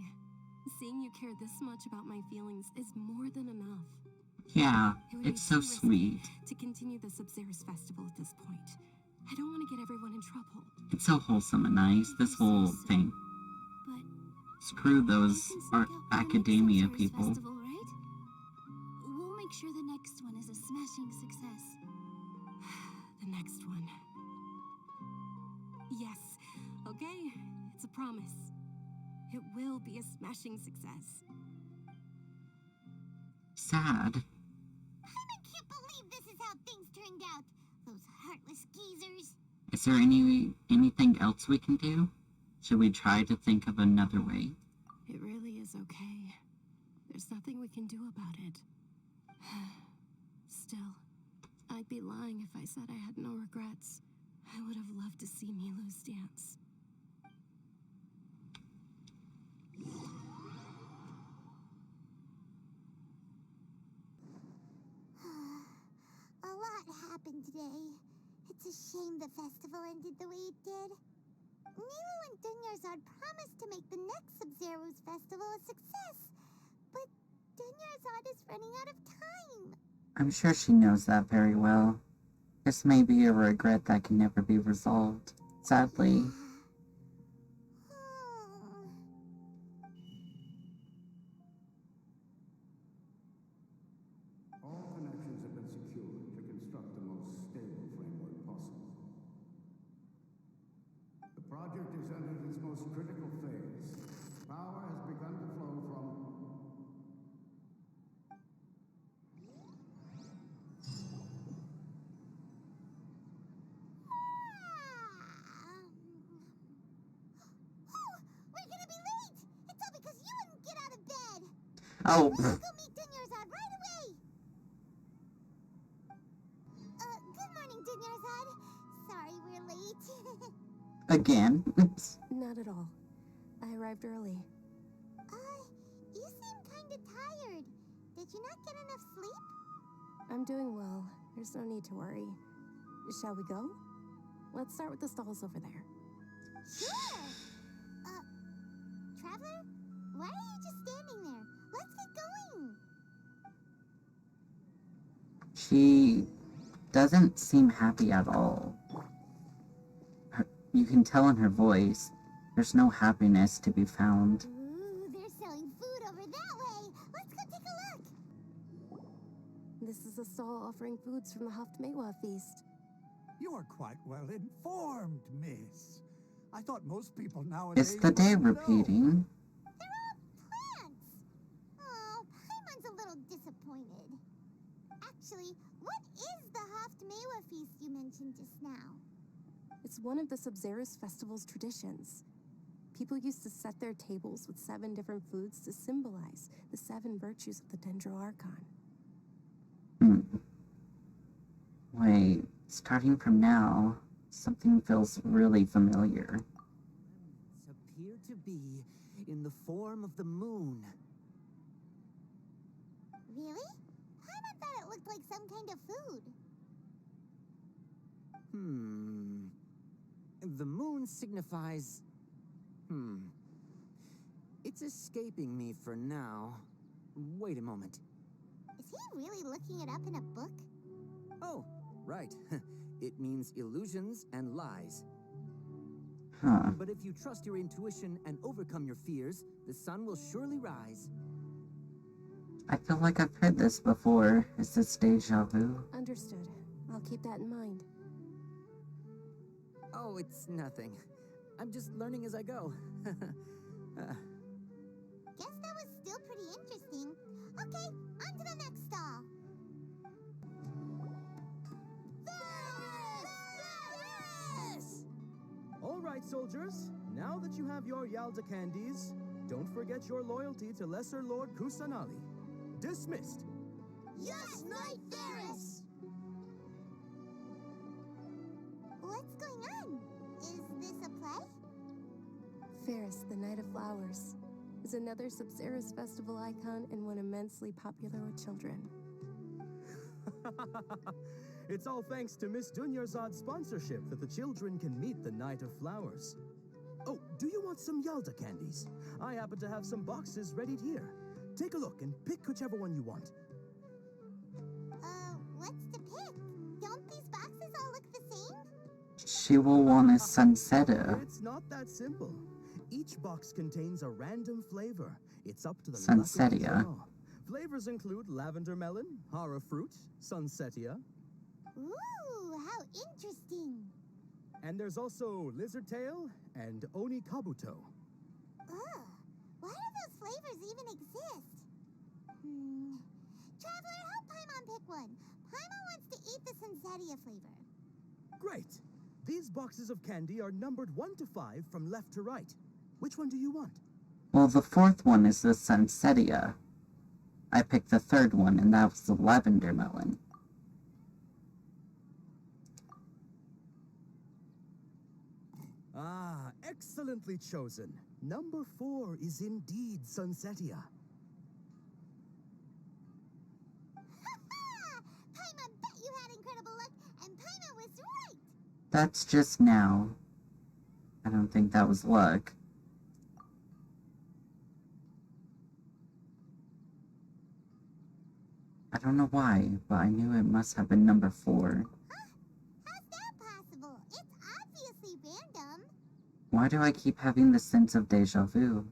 Seeing you care this much about my feelings is more than enough. Yeah, It would be it's so too risky sweet. to continue the Sub-Zero's festival at this point. I don't want to get everyone in trouble. It's so wholesome and nice, this whole thing. But Screw those academia people. festival, right? We'll make sure the next one is a smashing success. The next one. Yes. Okay, it's a promise. It will be a smashing success. Sad. I can't believe this is how things turned out. Those heartless geezers. Is there anything else we can do? Should we try to think of another way? It really is okay. There's nothing we can do about it. Still, I'd be lying if I said I had no regrets. I would have loved to see Milu's dance. A lot happened today. It's a shame the festival ended the way it did. Nilu and Dunyarzad promised to make the next Sub-Zero's festival a success, but Dunyarzad is running out of time. I'm sure she knows that very well. This may be a regret that can never be resolved, sadly. All connections have been secured to construct the most stable framework possible. The project is entered its most critical phase. Power has begun to flow from... We're gonna be late! It's all because you wouldn't get out of bed! Oh. Let's go meet Dunyarzad right away! Good morning, Dunyarzad. Sorry we're late. Again? Not at all. I arrived early. You seem kinda tired. Did you not get enough sleep? I'm doing well. There's no need to worry. Shall we go? Let's start with the stalls over there. Sure! Traveler? Why are you just standing there? Let's get going! She doesn't seem happy at all. You can tell in her voice, there's no happiness to be found. Ooh, they're selling food over that way! Let's go take a look! This is a stall offering foods from the Haftmewa feast. You are quite well informed, miss. I thought most people nowadays Is the day would know. repeating? They're all plants! Oh, Paimon's a little disappointed. Actually, what is the Haftmewa feast you mentioned just now? It's one of the Sub-Zero's festival's traditions. People used to set their tables with 7 different foods to symbolize the 7 virtues of the Dendro Archon. Wait, starting from now, something feels really familiar. Appear to be in the form of the moon. Really? Paimon thought it looked like some kind of food. The moon signifies... It's escaping me for now. Wait a moment. Is he really looking it up in a book? Oh, right. It means illusions and lies. Huh. But if you trust your intuition and overcome your fears, the sun will surely rise. I feel like I've heard this before. Is this deja vu? Understood. I'll keep that in mind. Oh, it's nothing. I'm just learning as I go. Guess that was still pretty interesting. Okay, on to the next stall. All right, soldiers. Now that you have your Yalda candies, don't forget your loyalty to Lesser Lord Kusanali. Dismissed. Yes, Knight Ferris! What's going on? Is this a play? Fairest, the Night of Flowers, is another Sabzeruz festival icon and one immensely popular with children. It's all thanks to Miss Dunyarzad's sponsorship that the children can meet the Night of Flowers. Oh, do you want some Yalda candies? I happen to have some boxes ready here. Take a look and pick whichever one you want. What's to pick? Don't these boxes all look the same? She will want a Sunsetta. It's not that simple. Each box contains a random flavor. It's up to the Sunsettia. luck of the draw. Flavors include lavender melon, hara fruit, sunsettia. Ooh, how interesting. And there's also lizard tail and oni kabuto. Ugh, why do those flavors even exist? Traveler, help Paimon pick one. Paimon wants to eat the sunsettia flavor. Great. These boxes of candy are numbered 1 to 5 from left to right. Which one do you want? Well, the fourth one is the Sunsettia. I picked the third one, and that was the lavender melon. Ah, excellently chosen. Number 4 is indeed Sunsettia. Paimon bet you had incredible luck, and Paimon was right. That's just now. I don't think that was luck. I don't know why, but I knew it must have been number 4. How's that possible? It's obviously random. Why do I keep having the sense of deja vu?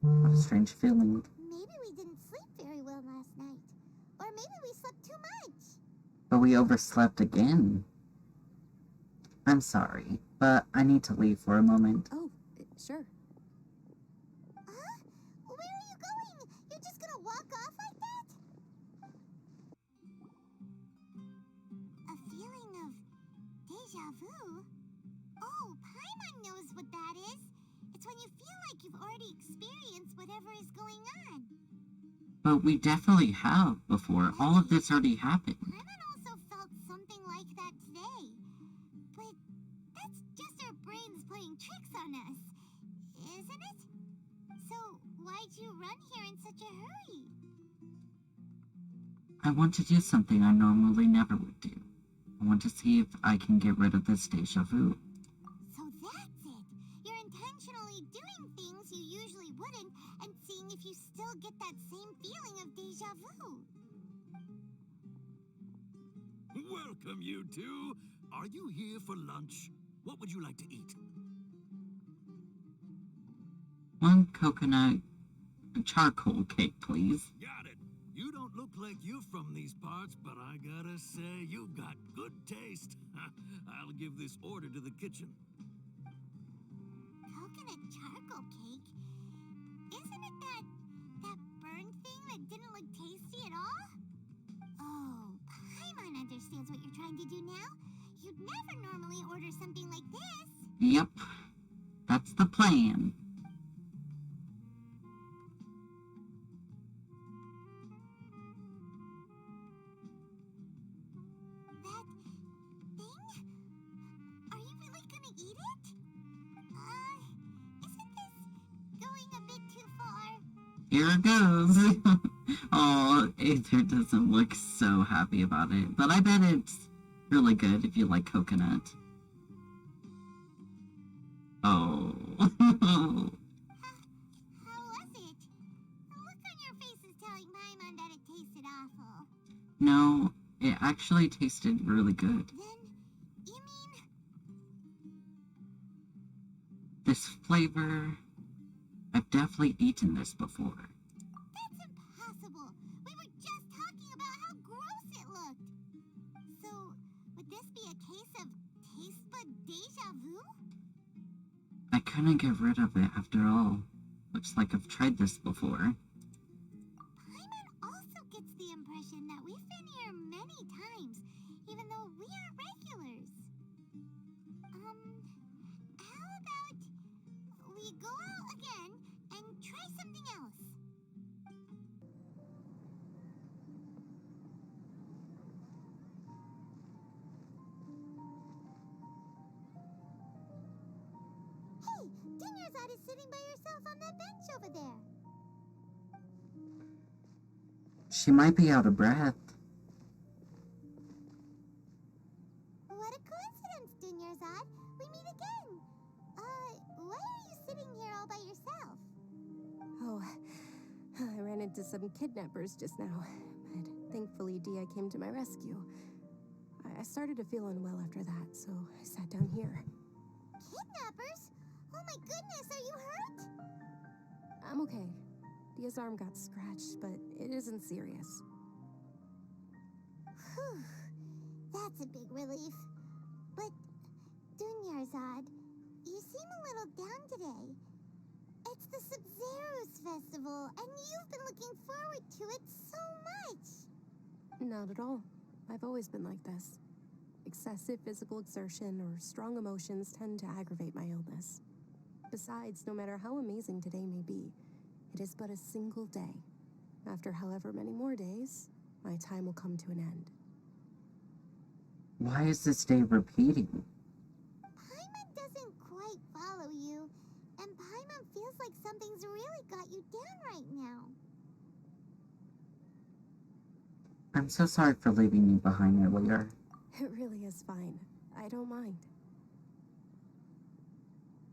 What a strange feeling. Maybe we didn't sleep very well last night. Or maybe we slept too much. But we overslept again. I'm sorry, but I need to leave for a moment. Oh, sure. Huh? Where are you going? You're just gonna walk off like that? A feeling of deja vu? Oh, Paimon knows what that is. It's when you feel like you've already experienced whatever is going on. But we definitely have before. All of this already happened. Paimon also felt something like that today. But that's just our brains playing tricks on us, isn't it? So why'd you run here in such a hurry? I want to do something I normally never would do. I want to see if I can get rid of this deja vu. So that's it. You're intentionally doing things you usually wouldn't and seeing if you still get that same feeling of deja vu. Welcome, you two. Are you here for lunch? What would you like to eat? One coconut charcoal cake, please. Got it. You don't look like you're from these parts, but I gotta say, you got good taste. I'll give this order to the kitchen. Coconut charcoal cake? Isn't it that burned thing that didn't look tasty at all? Oh, Paimon understands what you're trying to do now. You'd never normally order something like this. Yep, that's the plan. That thing? Are you really gonna eat it? Isn't this going a bit too far? Here it goes. Oh, Aether doesn't look so happy about it, but I bet it's really good if you like coconut. Oh. How was it? The look on your face is telling Paimon that it tasted awful. No, it actually tasted really good. Then, you mean... This flavor, I've definitely eaten this before. That's impossible! We were just talking about how gross it looked! So, would this be a case of taste bud deja vu? I couldn't get rid of it after all. Looks like I've tried this before. Paimon also gets the impression that we've been here many times, even though we aren't regulars. How about we go out again and try something else? Hey, Hey, Dunyarzad is sitting by herself on that bench over there. She might be out of breath. What a coincidence, Dunyarzad. We meet again. Why are you sitting here all by yourself? Oh, I ran into some kidnappers just now, but thankfully Dia came to my rescue. I started to feel unwell after that, so I sat down here. Kidnappers? Oh my goodness, are you hurt? I'm okay. Dia's arm got scratched, but it isn't serious. Whew. That's a big relief. But, Dunyarzad, you seem a little down today. It's the Sub-Zero's festival, and you've been looking forward to it so much. Not at all. I've always been like this. Excessive physical exertion or strong emotions tend to aggravate my illness. Besides, no matter how amazing today may be, it is but a single day. After however many more days, my time will come to an end. Why is this day repeating? Paimon doesn't quite follow you, and Paimon feels like something's really got you down right now. I'm so sorry for leaving you behind earlier. It really is fine. I don't mind.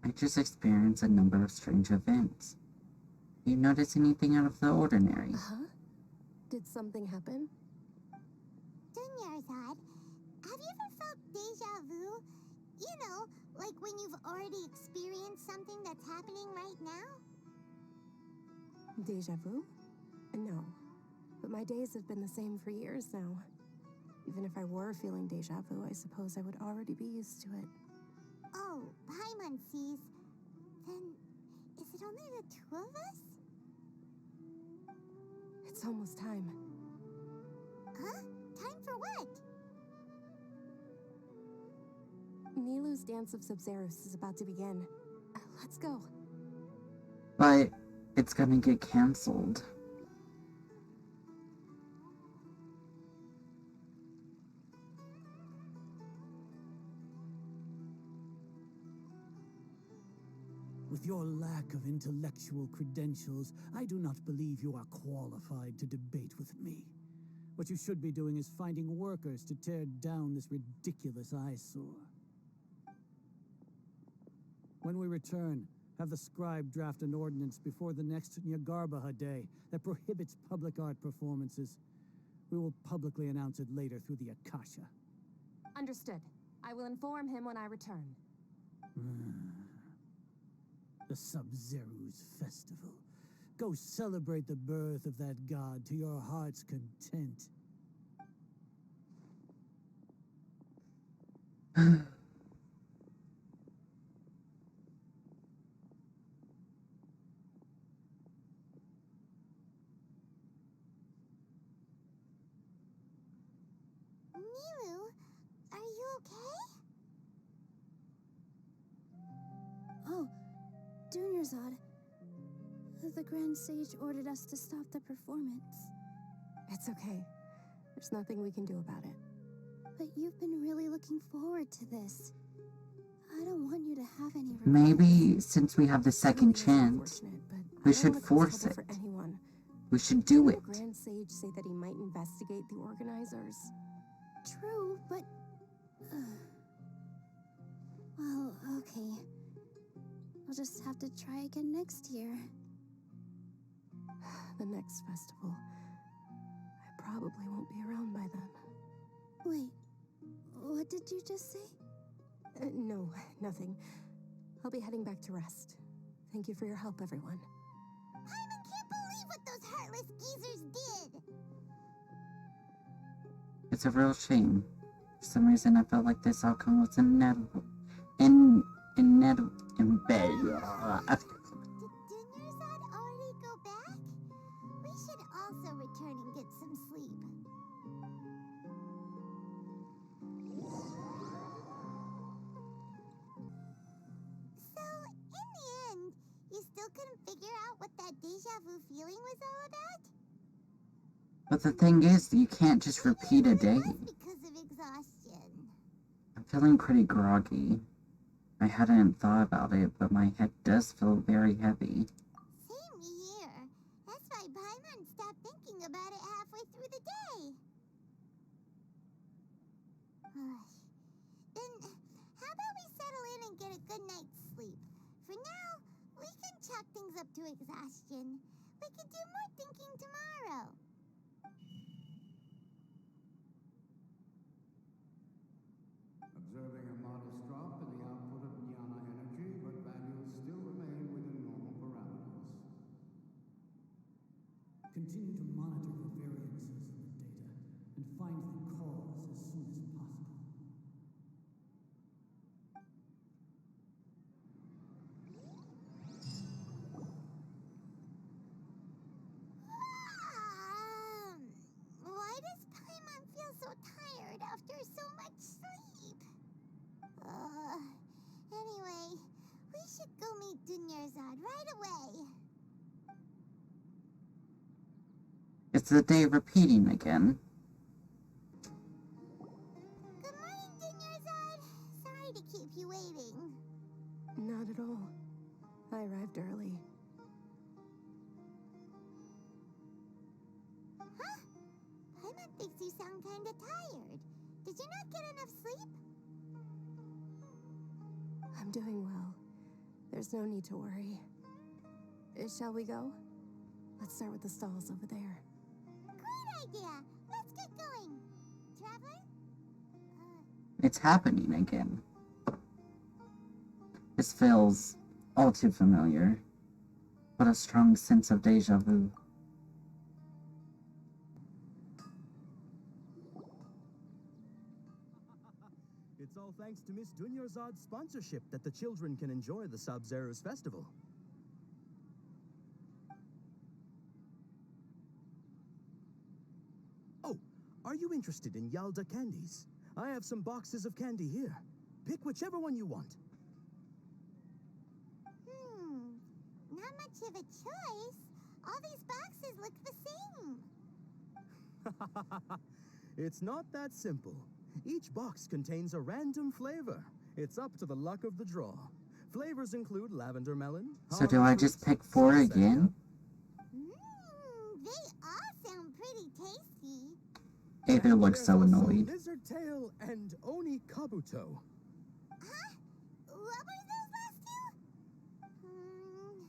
I just experienced a number of strange events. You notice anything out of the ordinary? Huh? Did something happen? Dunyarzad, have you ever felt deja vu? You know, like when you've already experienced something that's happening right now? Deja vu? No. But my days have been the same for years now. Even if I were feeling deja vu, I suppose I would already be used to it. Oh, Paimon sees. Then, is it only the two of us? It's almost time. Huh? Time for what? Nilou's Dance of Sub-Zeros is about to begin. Let's go. But it's gonna get cancelled. With your lack of intellectual credentials, I do not believe you are qualified to debate with me. What you should be doing is finding workers to tear down this ridiculous eyesore. When we return, have the scribe draft an ordinance before the next Nyagarbaha Day that prohibits public art performances. We will publicly announce it later through the Akasha. Understood. I will inform him when I return. The Sub-Zero's festival. Go celebrate the birth of that god to your heart's content. Nilou, are you okay? Oh, Dunyarzad. The Grand Sage ordered us to stop the performance. It's okay. There's nothing we can do about it. But you've been really looking forward to this. I don't want you to have any regrets. Maybe since we have the second chance, we should force it. We should do it. The Grand Sage say that he might investigate the organizers. True, but... well, okay. I'll just have to try again next year. The next festival. I probably won't be around by then. Wait, what did you just say? No, nothing. I'll be heading back to rest. Thank you for your help, everyone. Paimon can't believe what those heartless geezers did! It's a real shame. For some reason, I felt like this outcome was inevitable. Did Dunyarzad already go back? We should also return and get some sleep. So, in the end, you still couldn't figure out what that deja vu feeling was all about? But the thing is, you can't just repeat a day. Because of exhaustion. I'm feeling pretty groggy. I hadn't thought about it, but my head does feel very heavy. Same here. That's why Paimon stopped thinking about it halfway through the day. Then, how about we settle in and get a good night's sleep? For now, we can chalk things up to exhaustion. We can do more thinking tomorrow. Observing a modest drop in the output of jnana energy, but values still remain within normal parameters. Continue to monitor for variances in the data and find the cause as soon as possible. Why does Paimon feel so tired after so much sleep? Anyway, we should go meet Dunyarzad right away. It's the day repeating again. Good morning, Dunyarzad. Sorry to keep you waiting. Not at all. I arrived early. Huh? Paimon thinks you sound kinda tired. Did you not get enough sleep? I'm doing well. There's no need to worry. Shall we go? Let's start with the stalls over there. Great idea! Let's get going. Traveler? It's happening again. This feels all too familiar. What a strong sense of deja vu. It's all thanks to Miss Dunyarzad's sponsorship that the children can enjoy the Sub-Zero's festival. Oh, are you interested in Yalda candies? I have some boxes of candy here. Pick whichever one you want. Not much of a choice. All these boxes look the same. It's not that simple. Each box contains a random flavor. It's up to the luck of the draw. Flavors include lavender melon. So do I just pick 4 again? They all sound pretty tasty. Aether looks so annoyed. Lizard tail and Oni Kabuto. Huh? What were those last two?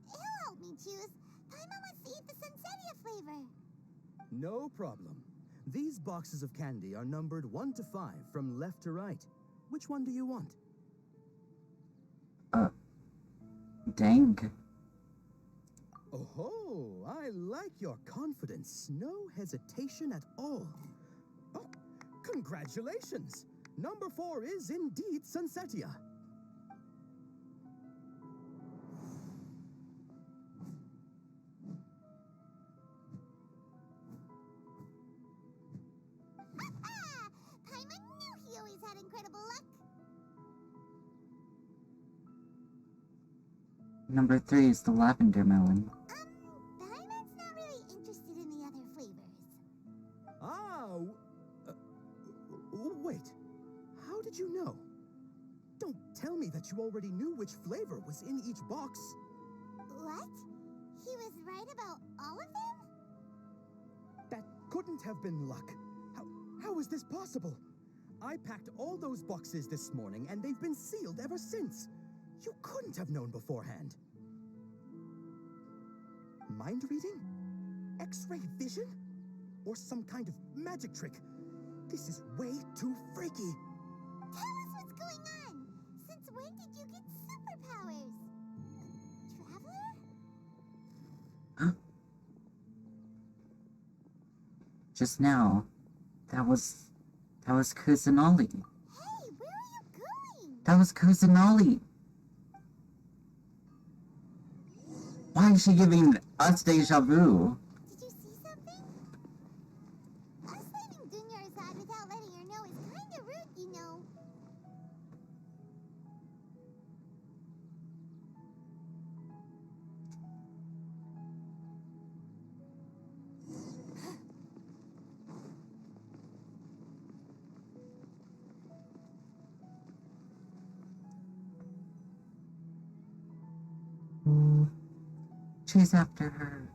He'll help me choose. Paimon wants to eat the Sunsetia flavor. No problem. These boxes of candy are numbered 1 to 5 from left to right. Which one do you want? Dang. Oh, I like your confidence. No hesitation at all. Oh, congratulations! Number 4 is indeed Sunsetia. Paimon knew he always had incredible luck. Number 3 is the lavender melon. Paimon's not really interested in the other flavors. Wait. How did you know? Don't tell me that you already knew which flavor was in each box. What? He was right about all of them? That couldn't have been luck. How is this possible? I packed all those boxes this morning, and they've been sealed ever since. You couldn't have known beforehand. Mind reading? X-ray vision? Or some kind of magic trick? This is way too freaky. Tell us what's going on. Since when did you get superpowers? Traveler? Huh? Just now, that was Kusanali. Hey, where are you going? That was Kusanali. Why is she giving us deja vu? Did you see something? Us leaving Dunyarzad without letting her know is kinda rude, you know. Chase after her.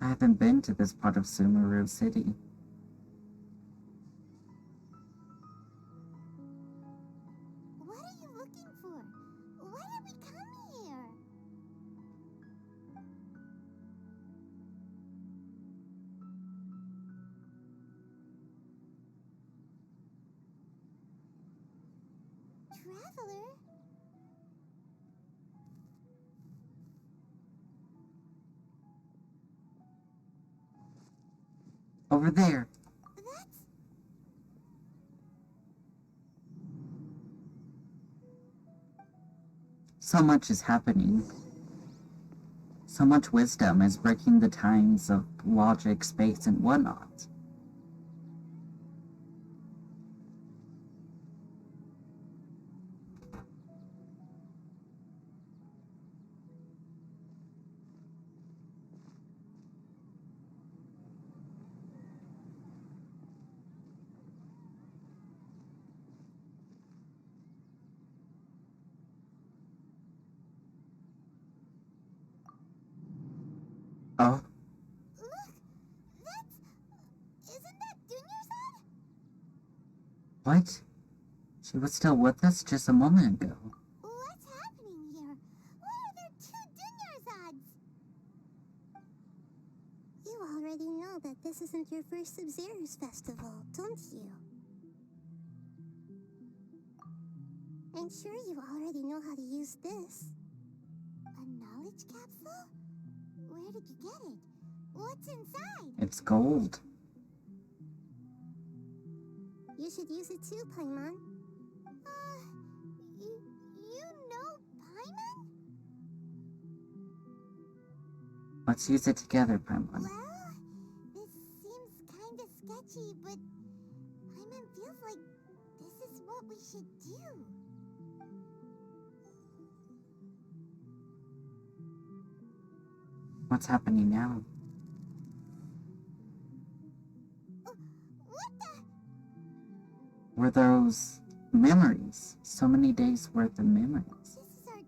I haven't been to this part of Sumeru City. What are you looking for? Why did we come here? Traveler? Over there. That's... So much is happening. So much wisdom is breaking the ties of logic, space, and whatnot. Oh, Look! That's... Isn't that Dunyarzad? what? She was still with us just a moment ago. What's happening here? Why are there two Dunyarzads? You already know that this isn't your first Sub-Zero's festival, don't you? I'm sure you already know how to use this. A knowledge capsule? Where did you get it? What's inside? It's gold. You should use it too, Paimon. You know Paimon? Let's use it together, Paimon. Well, this seems kinda sketchy, but Paimon feels like this is what we should do. What's happening now? What the? Were those memories? So many days worth of memories. This is our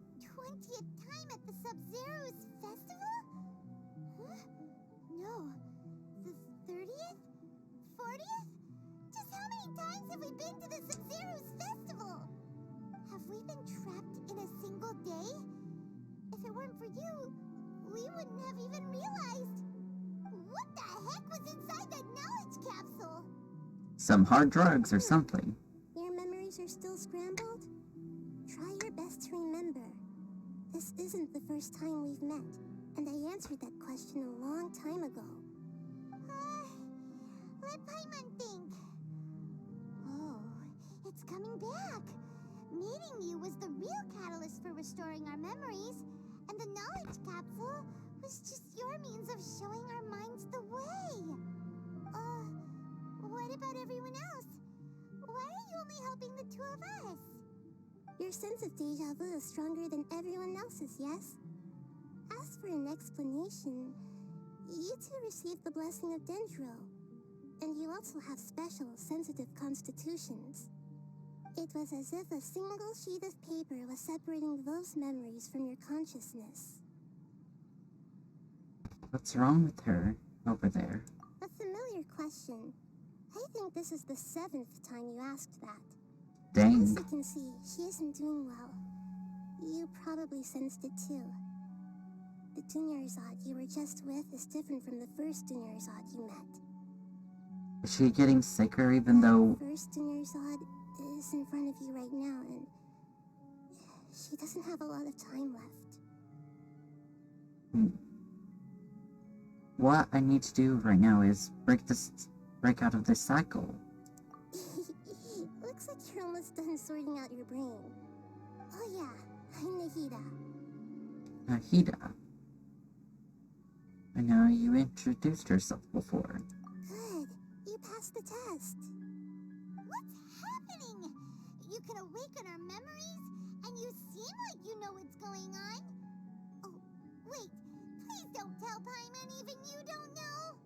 20th time at the Sub-Zero's festival? Huh? No. The 30th? 40th? Just how many times have we been to the Sub-Zero's festival? Have we been trapped in a single day? If it weren't for you, we wouldn't have even realized. What the heck was inside that knowledge capsule? Some hard drugs or something. Your memories are still scrambled? Try your best to remember. This isn't the first time we've met, and I answered that question a long time ago. Let Paimon think. Oh, it's coming back. Meeting you was the real catalyst for restoring our memories, and the knowledge capsule was just your means of showing our minds the way. What about everyone else? Why are you only helping the two of us? Your sense of deja vu is stronger than everyone else's, yes? As for an explanation, you two received the blessing of Dendro, and you also have special, sensitive constitutions. It was as if a single sheet of paper was separating those memories from your consciousness. What's wrong with her over there? A familiar question. I think this is the 7th time you asked that. Dang. As you can see, she isn't doing well. You probably sensed it too. The Dunyarzad you were just with is different from the first Dunyarzad you met. Is she getting sicker even though... The first Dunyarzad is in front of you right now, and she doesn't have a lot of time left. What I need to do right now is break out of this cycle. Looks like you're almost done sorting out your brain. Oh yeah, I'm Nahida. Nahida. I know you introduced yourself before. Good. You passed the test. What's happening? You can awaken our memories, and you seem like you know what's going on. Wait, please don't tell Paimon even you don't know.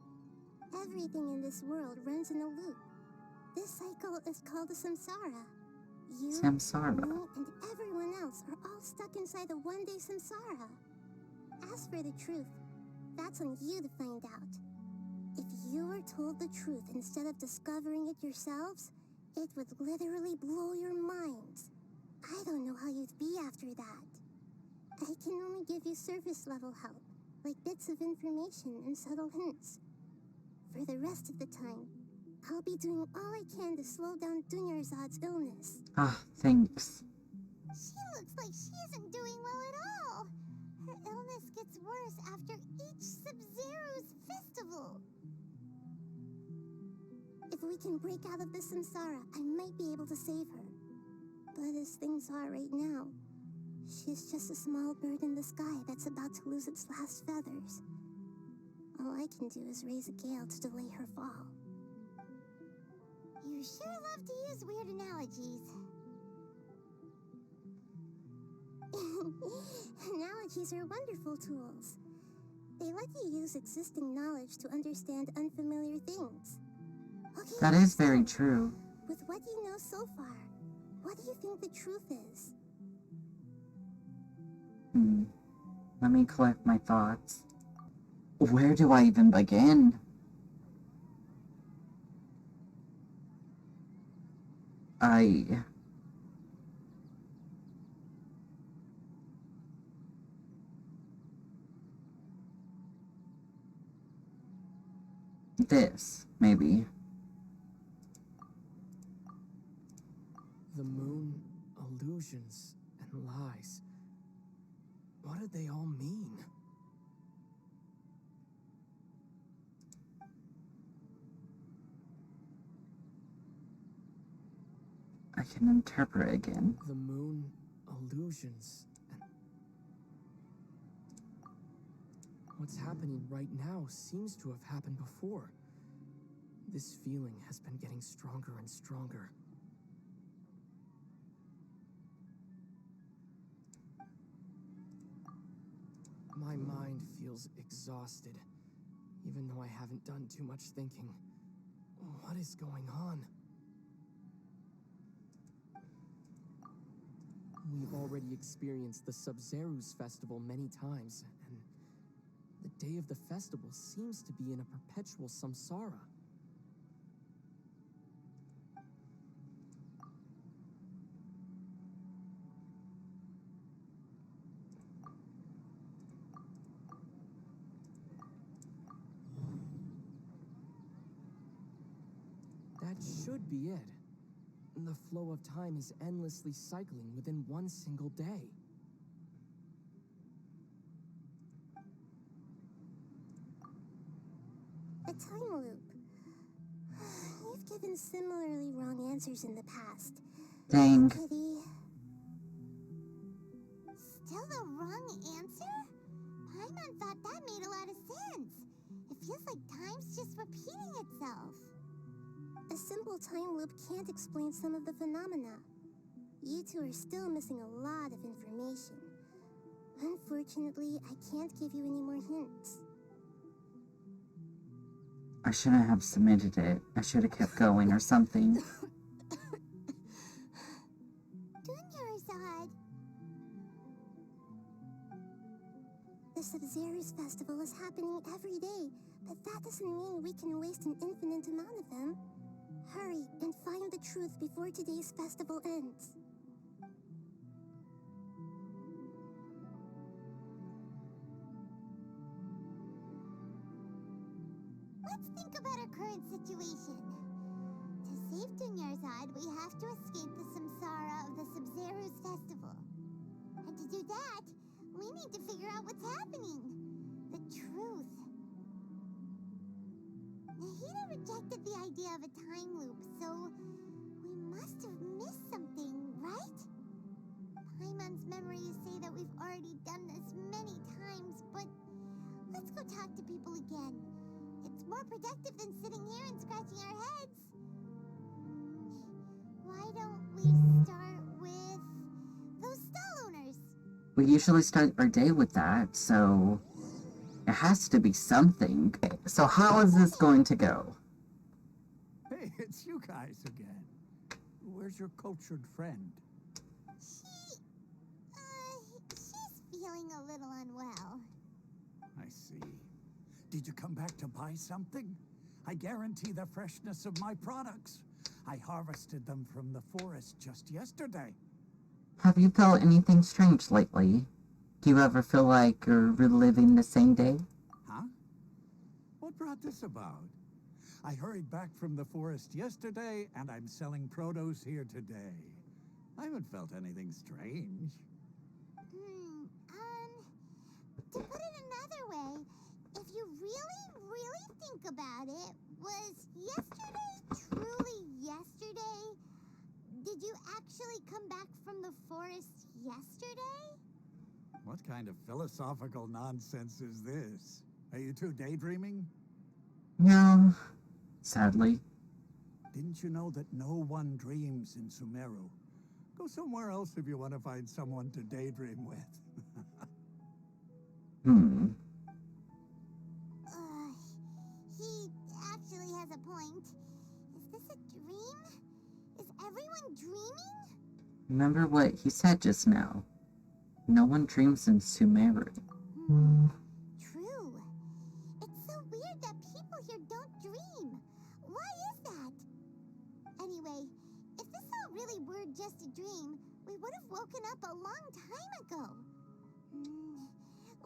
Everything in this world runs in a loop. This cycle is called the samsara. You, Samsara. me, and everyone else are all stuck inside the one-day samsara. As for the truth, that's on you to find out. If you were told the truth instead of discovering it yourselves, it would literally blow your minds. I don't know how you'd be after that. I can only give you surface-level help, like bits of information and subtle hints. For the rest of the time, I'll be doing all I can to slow down Dunyarzad's illness. Ah, thanks. She looks like she isn't doing well at all. Her illness gets worse after each Sub-Zero's festival. If we can break out of this samsara, I might be able to save her. But as things are right now, she's just a small bird in the sky that's about to lose its last feathers. All I can do is raise a gale to delay her fall. You sure love to use weird analogies. Analogies are wonderful tools. They let you use existing knowledge to understand unfamiliar things. Okay, That is very true. with what you know so far, what do you think the truth is? Let me collect my thoughts. Where do I even begin? This, maybe. The moon, illusions, and lies. What do they all mean? I can interpret again. The moon, illusions, and... What's happening right now seems to have happened before. This feeling has been getting stronger and stronger. My mind feels exhausted, even though I haven't done too much thinking. What is going on? We've already experienced the Sub-Zero's festival many times, and the day of the festival seems to be in a perpetual samsara. That should be it. The flow of time is endlessly cycling within one single day. A time loop. You've given similarly wrong answers in the past. Dang. Pity. Still the wrong answer? Paimon thought that made a lot of sense. It feels like time's just repeating itself. A simple time loop can't explain some of the phenomena. You two are still missing a lot of information. Unfortunately, I can't give you any more hints. I shouldn't have submitted it. I should have kept going or something. Dunyarzad. The Sub-Zero's festival is happening every day, but that doesn't mean we can waste an infinite amount of them. Hurry and find the truth before today's festival ends. Let's think about our current situation. To save Dunyarzad, we have to escape the samsara of the Sub-Zero's festival. And to do that, we need to figure out what's happening. The truth. Nahida rejected the idea of a time loop, so we must have missed something, right? Paimon's memories say that we've already done this many times, but let's go talk to people again. It's more productive than sitting here and scratching our heads. Why don't we start with those stall owners? We usually start our day with that, so it has to be something. So how is this going to go? Hey, it's you guys again. Where's your cultured friend? She's feeling a little unwell. I see. Did you come back to buy something? I guarantee the freshness of my products. I harvested them from the forest just yesterday. Have you felt anything strange lately? Do you ever feel like you're reliving the same day? Huh? What brought this about? I hurried back from the forest yesterday, and I'm selling produce here today. I haven't felt anything strange. To put it another way, if you really think about it, was yesterday truly yesterday? Did you actually come back from the forest yesterday? What kind of philosophical nonsense is this? Are you two daydreaming? No, sadly. Didn't you know that no one dreams in Sumeru? Go somewhere else if you want to find someone to daydream with. He actually has a point. Is this a dream? Is everyone dreaming? Remember what he said just now. No one dreams in Sumeru. True. It's so weird that people here don't dream. Why is that? Anyway, if this all really were just a dream, we would have woken up a long time ago.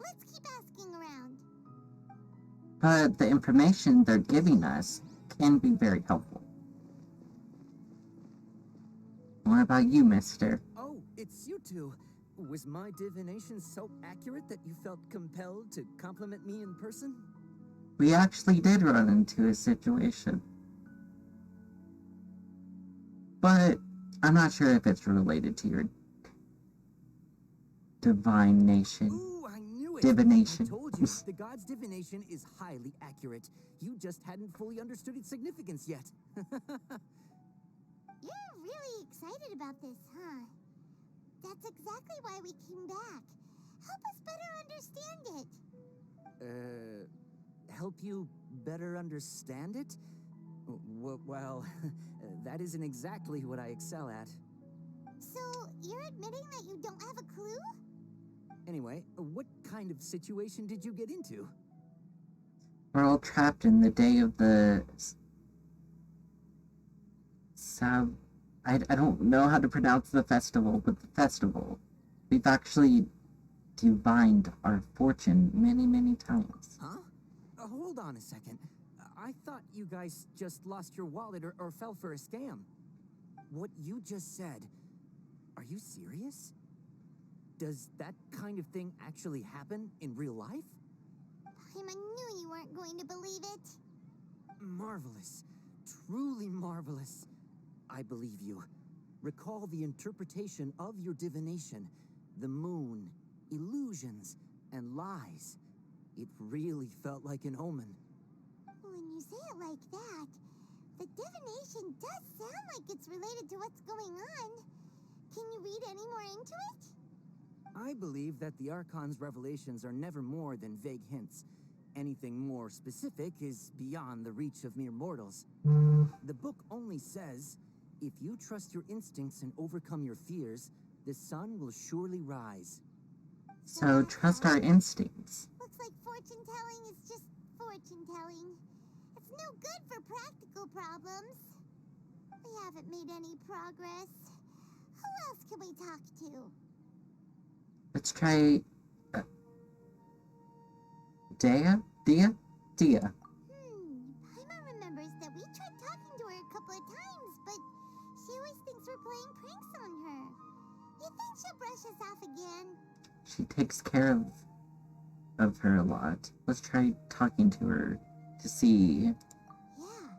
Let's keep asking around. But the information they're giving us can be very helpful. What about you, mister? Oh, it's you two. Was my divination so accurate that you felt compelled to compliment me in person? We actually did run into a situation. But I'm not sure if it's related to your divination. Ooh, I knew it! Divination. I told you, the god's divination is highly accurate. You just hadn't fully understood its significance yet. You're really excited about this, huh? That's exactly why we came back. Help us better understand it. Help you better understand it? Well, that isn't exactly what I excel at. So, you're admitting that you don't have a clue? Anyway, what kind of situation did you get into? We're all trapped in the day of the... I don't know how to pronounce the festival, but the festival. We've actually divined our fortune many times. Huh? Hold on a second. I thought you guys just lost your wallet or fell for a scam. What you just said, are you serious? Does that kind of thing actually happen in real life? Paimon knew you weren't going to believe it. Marvelous. Truly marvelous. I believe you. Recall the interpretation of your divination. The moon, illusions, and lies. It really felt like an omen. When you say it like that, the divination does sound like it's related to what's going on. Can you read any more into it? I believe that the Archon's revelations are never more than vague hints. Anything more specific is beyond the reach of mere mortals. The book only says, if you trust your instincts and overcome your fears, the sun will surely rise. So trust our instincts. Looks like fortune-telling is just fortune-telling. It's no good for practical problems. We haven't made any progress. Who else can we talk to? Let's try... Dia? Paimon remembers that we tried talking to her a couple of times, but she always thinks we're playing pranks on her. You think she'll brush us off again? She takes care of her a lot. Let's try talking to her to see. Yeah,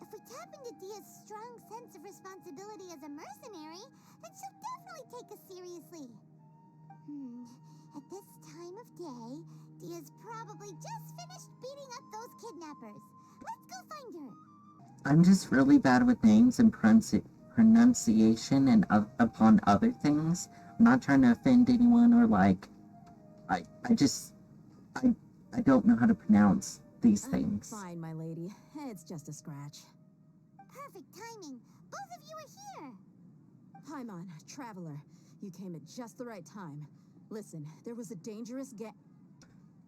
if we tap into Dia's strong sense of responsibility as a mercenary, then she'll definitely take us seriously. At this time of day, Dia's probably just finished beating up those kidnappers. Let's go find her. I'm just really bad with names and pronunciation and upon other things. not trying to offend anyone or like, I don't know how to pronounce these things. Fine, my lady. It's just a scratch. Perfect timing. Both of you are here. Paimon, Traveler, you came at just the right time. Listen, there was a dangerous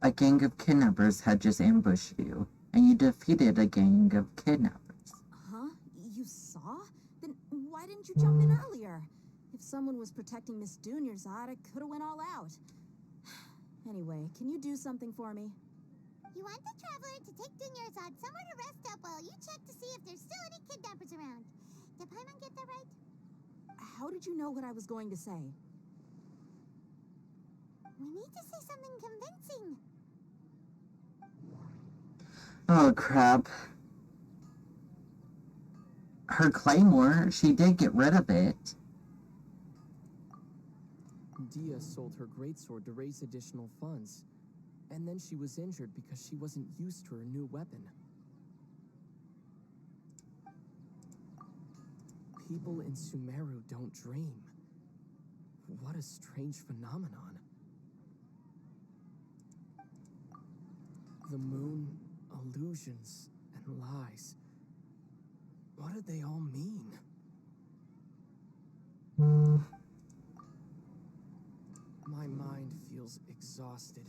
A gang of kidnappers had just ambushed you, and you defeated a gang of kidnappers. Huh? You saw? Then why didn't you jump in earlier? If someone was protecting Miss Dunyarzad, I could have went all out. Anyway, can you do something for me? You want the Traveler to take Dunyarzad somewhere to rest up while you check to see if there's still any kidnappers around. Did Paimon get that right? How did you know what I was going to say? We need to say something convincing. Oh, crap. Her claymore, she did get rid of it. Dia sold her greatsword to raise additional funds, and then she was injured because she wasn't used to her new weapon. People in Sumeru don't dream. What a strange phenomenon. The moon, illusions, and lies. What do they all mean? My mind feels exhausted.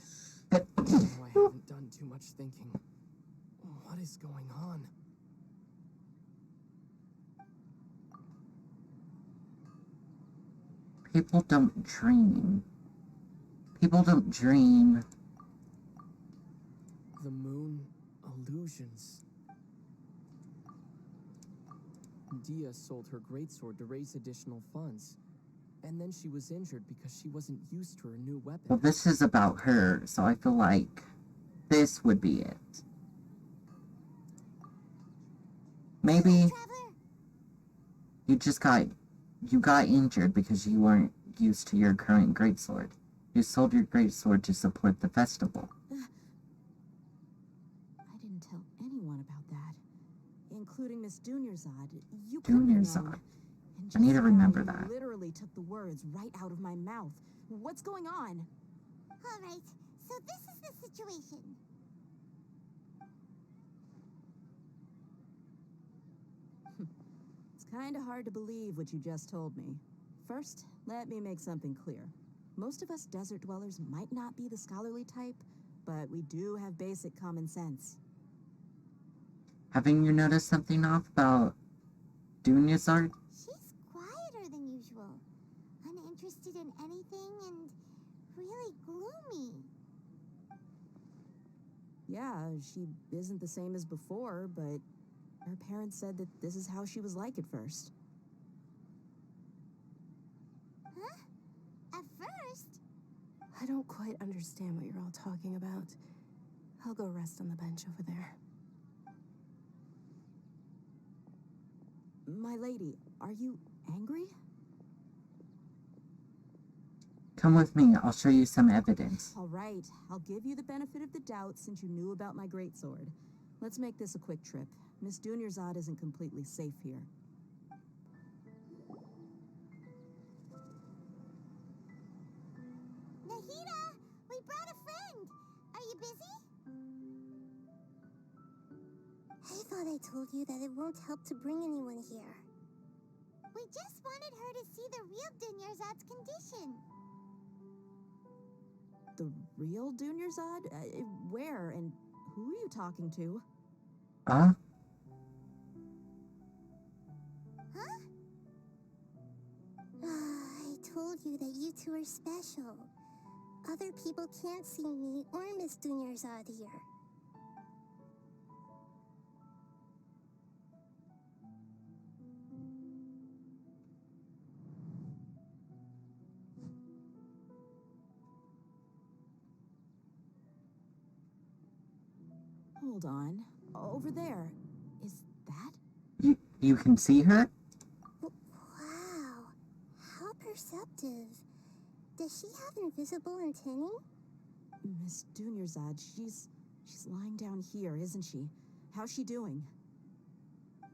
I haven't done too much thinking. What is going on? People don't dream. People don't dream. The moon, illusions. Dia sold her greatsword to raise additional funds, and then she was injured because she wasn't used to her new weapon. Well, this is about her, so I feel like this would be it. Maybe you got injured because you weren't used to your current greatsword. You sold your greatsword to support the festival. I didn't tell anyone about that, including Miss Dunyarzad. You Dunyarzad. I need to remember that. Literally took the words right out of my mouth. What's going on? All right, so this is the situation. It's kind of hard to believe what you just told me. First, let me make something clear. Most of us desert dwellers might not be the scholarly type, but we do have basic common sense. Haven't you noticed something off about Dunyarzad? She's quieter than usual, uninterested in anything, and really gloomy. Yeah, she isn't the same as before, but her parents said that this is how she was like at first. Huh? At first? I don't quite understand what you're all talking about. I'll go rest on the bench over there. My lady, are you angry? Come with me, I'll show you some evidence. All right, I'll give you the benefit of the doubt since you knew about my greatsword. Let's make this a quick trip. Miss Dunyarzad isn't completely safe here. Nahida, we brought a friend. Are you busy? I thought I told you that it won't help to bring anyone here. We just wanted her to see the real Dunyarzad's condition. The real Dunyarzad? Where and who are you talking to? Huh? Huh? I told you that you two are special. Other people can't see me or Miss Dunyarzad here. Hold on. Over there. Is that? You can see her? Wow. How perceptive. Does she have invisible antennae? Miss Dunyarzad, she's lying down here, isn't she? How's she doing?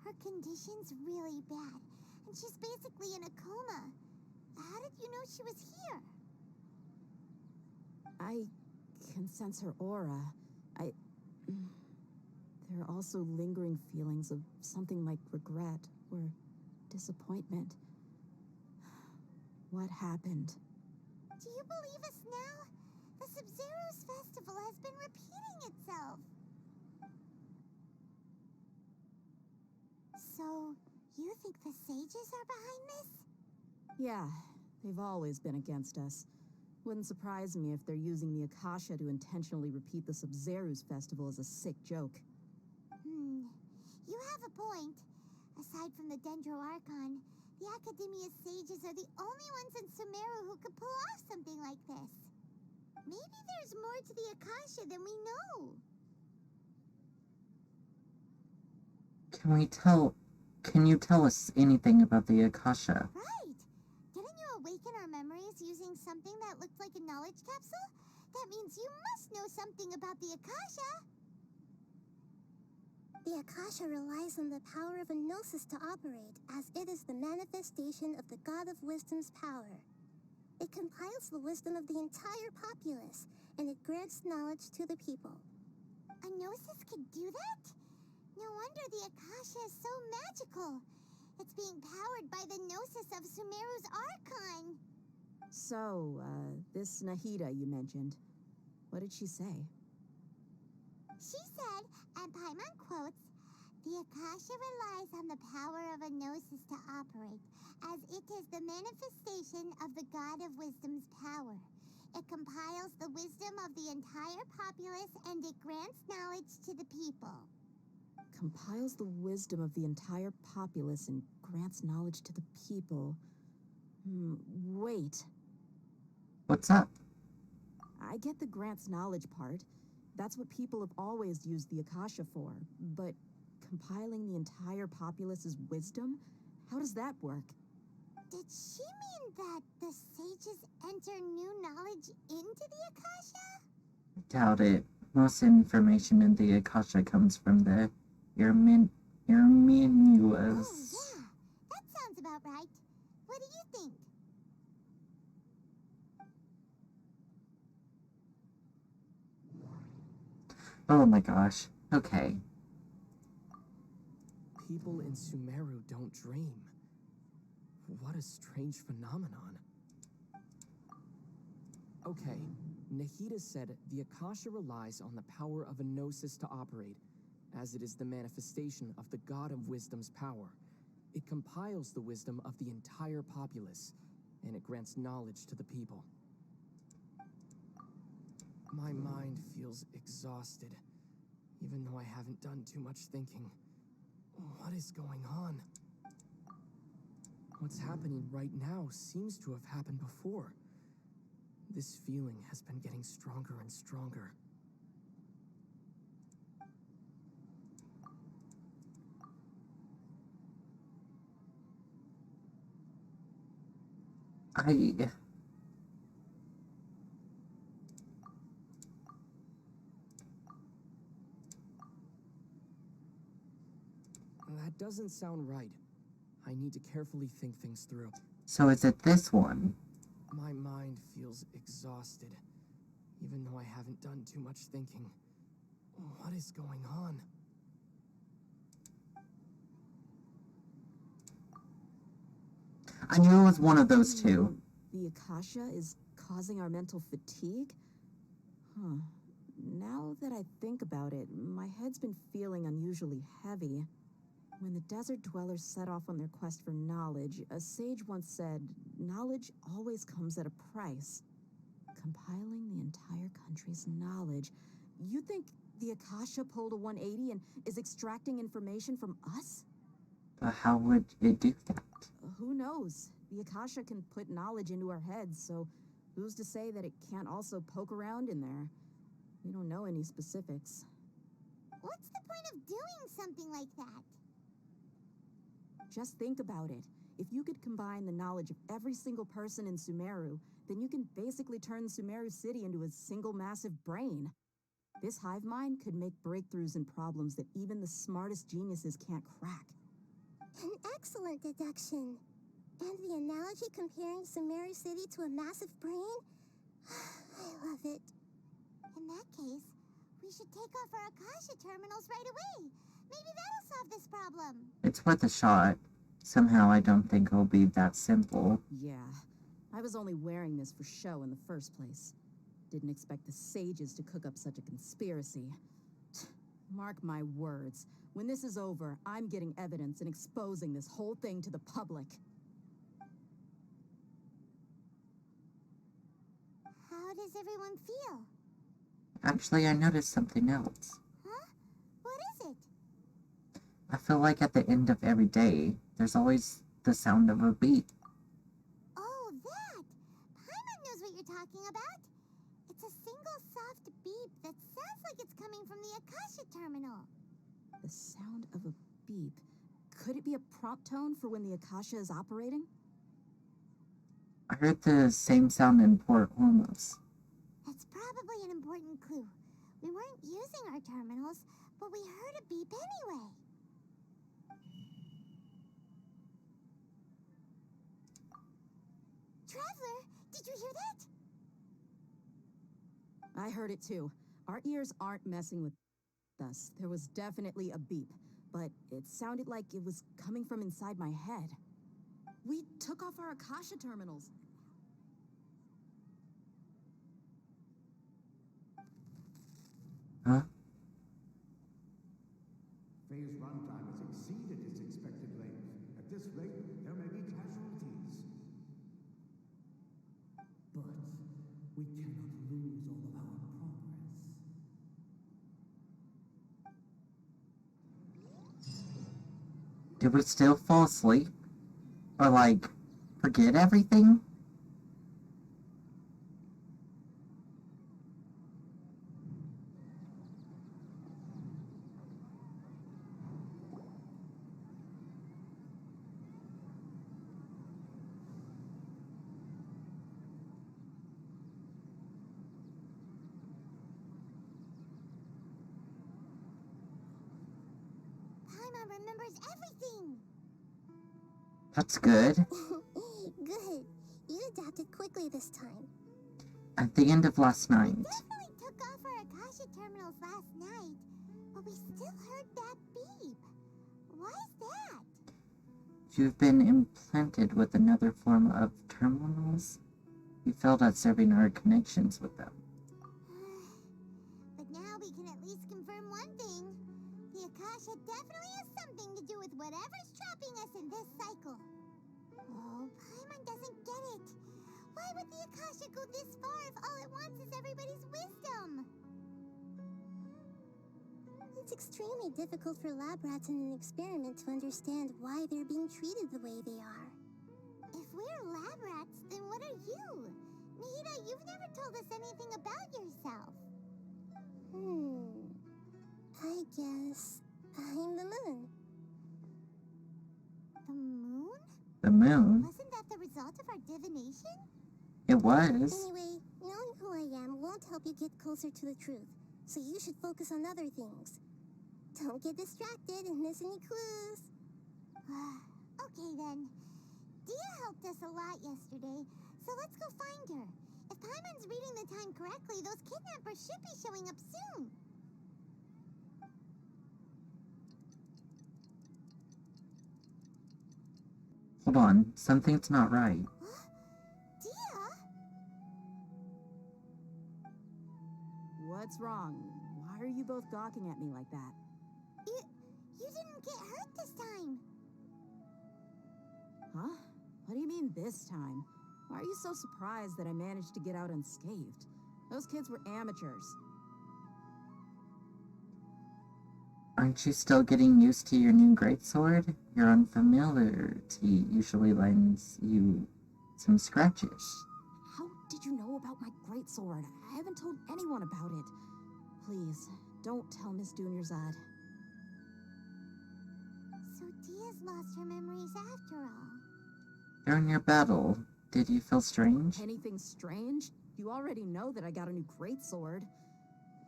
Her condition's really bad, and she's basically in a coma. How did you know she was here? I can sense her aura. There are also lingering feelings of something like regret or disappointment. What happened? Do you believe us now? The Sub-Zero's festival has been repeating itself. So, you think the sages are behind this? Yeah, they've always been against us. Wouldn't surprise me if they're using the Akasha to intentionally repeat the Sub-Zero's festival as a sick joke. You have a point. Aside from the Dendro Archon, the Academia's sages are the only ones in Sumeru who could pull off something like this. Maybe there's more to the Akasha than we know. Can you tell us anything about the Akasha? Right! Didn't you awaken our memories using something that looked like a knowledge capsule? That means you must know something about the Akasha! The Akasha relies on the power of a gnosis to operate, as it is the manifestation of the God of Wisdom's power. It compiles the wisdom of the entire populace, and it grants knowledge to the people. A gnosis could do that? No wonder the Akasha is so magical. It's being powered by the gnosis of Sumeru's Archon. So, this Nahida you mentioned, what did she say? She said, and Paimon quotes, "The Akasha relies on the power of a gnosis to operate, as it is the manifestation of the God of Wisdom's power. It compiles the wisdom of the entire populace and it grants knowledge to the people." Compiles the wisdom of the entire populace and grants knowledge to the people. Wait. What's up? I get the grants knowledge part. That's what people have always used the Akasha for. But compiling the entire populace's wisdom? How does that work? Did she mean that the sages enter new knowledge into the Akasha? Doubt it. Most information in the Akasha comes from the Irminus. Oh, yeah. That sounds about right. What do you think? Oh my gosh. Okay. People in Sumeru don't dream. What a strange phenomenon. Okay, Nahida said the Akasha relies on the power of a gnosis to operate, as it is the manifestation of the God of Wisdom's power. It compiles the wisdom of the entire populace, and it grants knowledge to the people. My mind feels exhausted, even though I haven't done too much thinking. What is going on? What's happening right now seems to have happened before. This feeling has been getting stronger and stronger. That doesn't sound right. I need to carefully think things through. So is it this one? My mind feels exhausted, even though I haven't done too much thinking. What is going on? I knew it was one of those two. The Akasha is causing our mental fatigue? Huh. Now that I think about it, my head's been feeling unusually heavy. When the desert dwellers set off on their quest for knowledge, a sage once said, knowledge always comes at a price. Compiling the entire country's knowledge. You think the Akasha pulled a 180 and is extracting information from us? But how would it do that? Who knows? The Akasha can put knowledge into our heads, so who's to say that it can't also poke around in there? We don't know any specifics. What's the point of doing something like that? Just think about it. If you could combine the knowledge of every single person in Sumeru, then you can basically turn Sumeru City into a single massive brain. This hive mind could make breakthroughs in problems that even the smartest geniuses can't crack. An excellent deduction. And the analogy comparing Sumeru City to a massive brain? I love it. In that case, we should take off our Akasha terminals right away. Maybe that'll solve this problem. It's worth a shot. Somehow I don't think it'll be that simple. Yeah, I was only wearing this for show in the first place. Didn't expect the sages to cook up such a conspiracy. Mark my words, when this is over, I'm getting evidence and exposing this whole thing to the public. How does everyone feel? Actually, I noticed something else. Huh? What is it? I feel like at the end of every day, there's always the sound of a beat. Oh, that! Paimon knows what you're talking about. It's a single soft beep that sounds like it's coming from the Akasha Terminal. The sound of a beep. Could it be a prompt tone for when the Akasha is operating? I heard the same sound in Port Hormuz. That's probably an important clue. We weren't using our terminals, but we heard a beep anyway. Traveler, did you hear that? I heard it too. Our ears aren't messing with us. There was definitely a beep, but it sounded like it was coming from inside my head. We took off our Akasha terminals. Huh? Phase runtime has exceeded its expected length. At this rate, there may be casualties. But we cannot lose all of our progress. Did we still fall asleep? Or like, forget everything? Paimon remembers everything! That's good. Good. You adapted quickly this time. At the end of last night, We definitely took off our Akasha terminals last night, but we still heard that beep. Why is that? you've been implanted with another form of terminals. You failed at serving our connections with them. But now we can at least confirm one thing. The Akasha definitely has something to do with whatever's trapping us in this cycle. Oh, Paimon doesn't get it. Why would the Akasha go this far if all it wants is everybody's wisdom? It's extremely difficult for lab rats in an experiment to understand why they're being treated the way they are. If we're lab rats, then what are you? Nahida, you've never told us anything about yourself. I guess I'm the moon. The moon? The moon? Wasn't that the result of our divination? It was. Anyway, knowing who I am won't help you get closer to the truth, so you should focus on other things. Don't get distracted and miss any clues. Okay then. Dia helped us a lot yesterday, so let's go find her. If Paimon's reading the time correctly, those kidnappers should be showing up soon. Hold on, something's not right. Dia? What's wrong? Why are you both gawking at me like that? You didn't get hurt this time. Huh? What do you mean this time? Why are you so surprised that I managed to get out unscathed? Those kids were amateurs. Aren't you still getting used to your new greatsword? Your unfamiliarity usually lends you some scratches. How did you know about my greatsword? I haven't told anyone about it. Please, don't tell Miss Dunyarzad. So Dia's lost her memories after all. During your battle, did you feel strange? Anything strange? You already know that I got a new greatsword.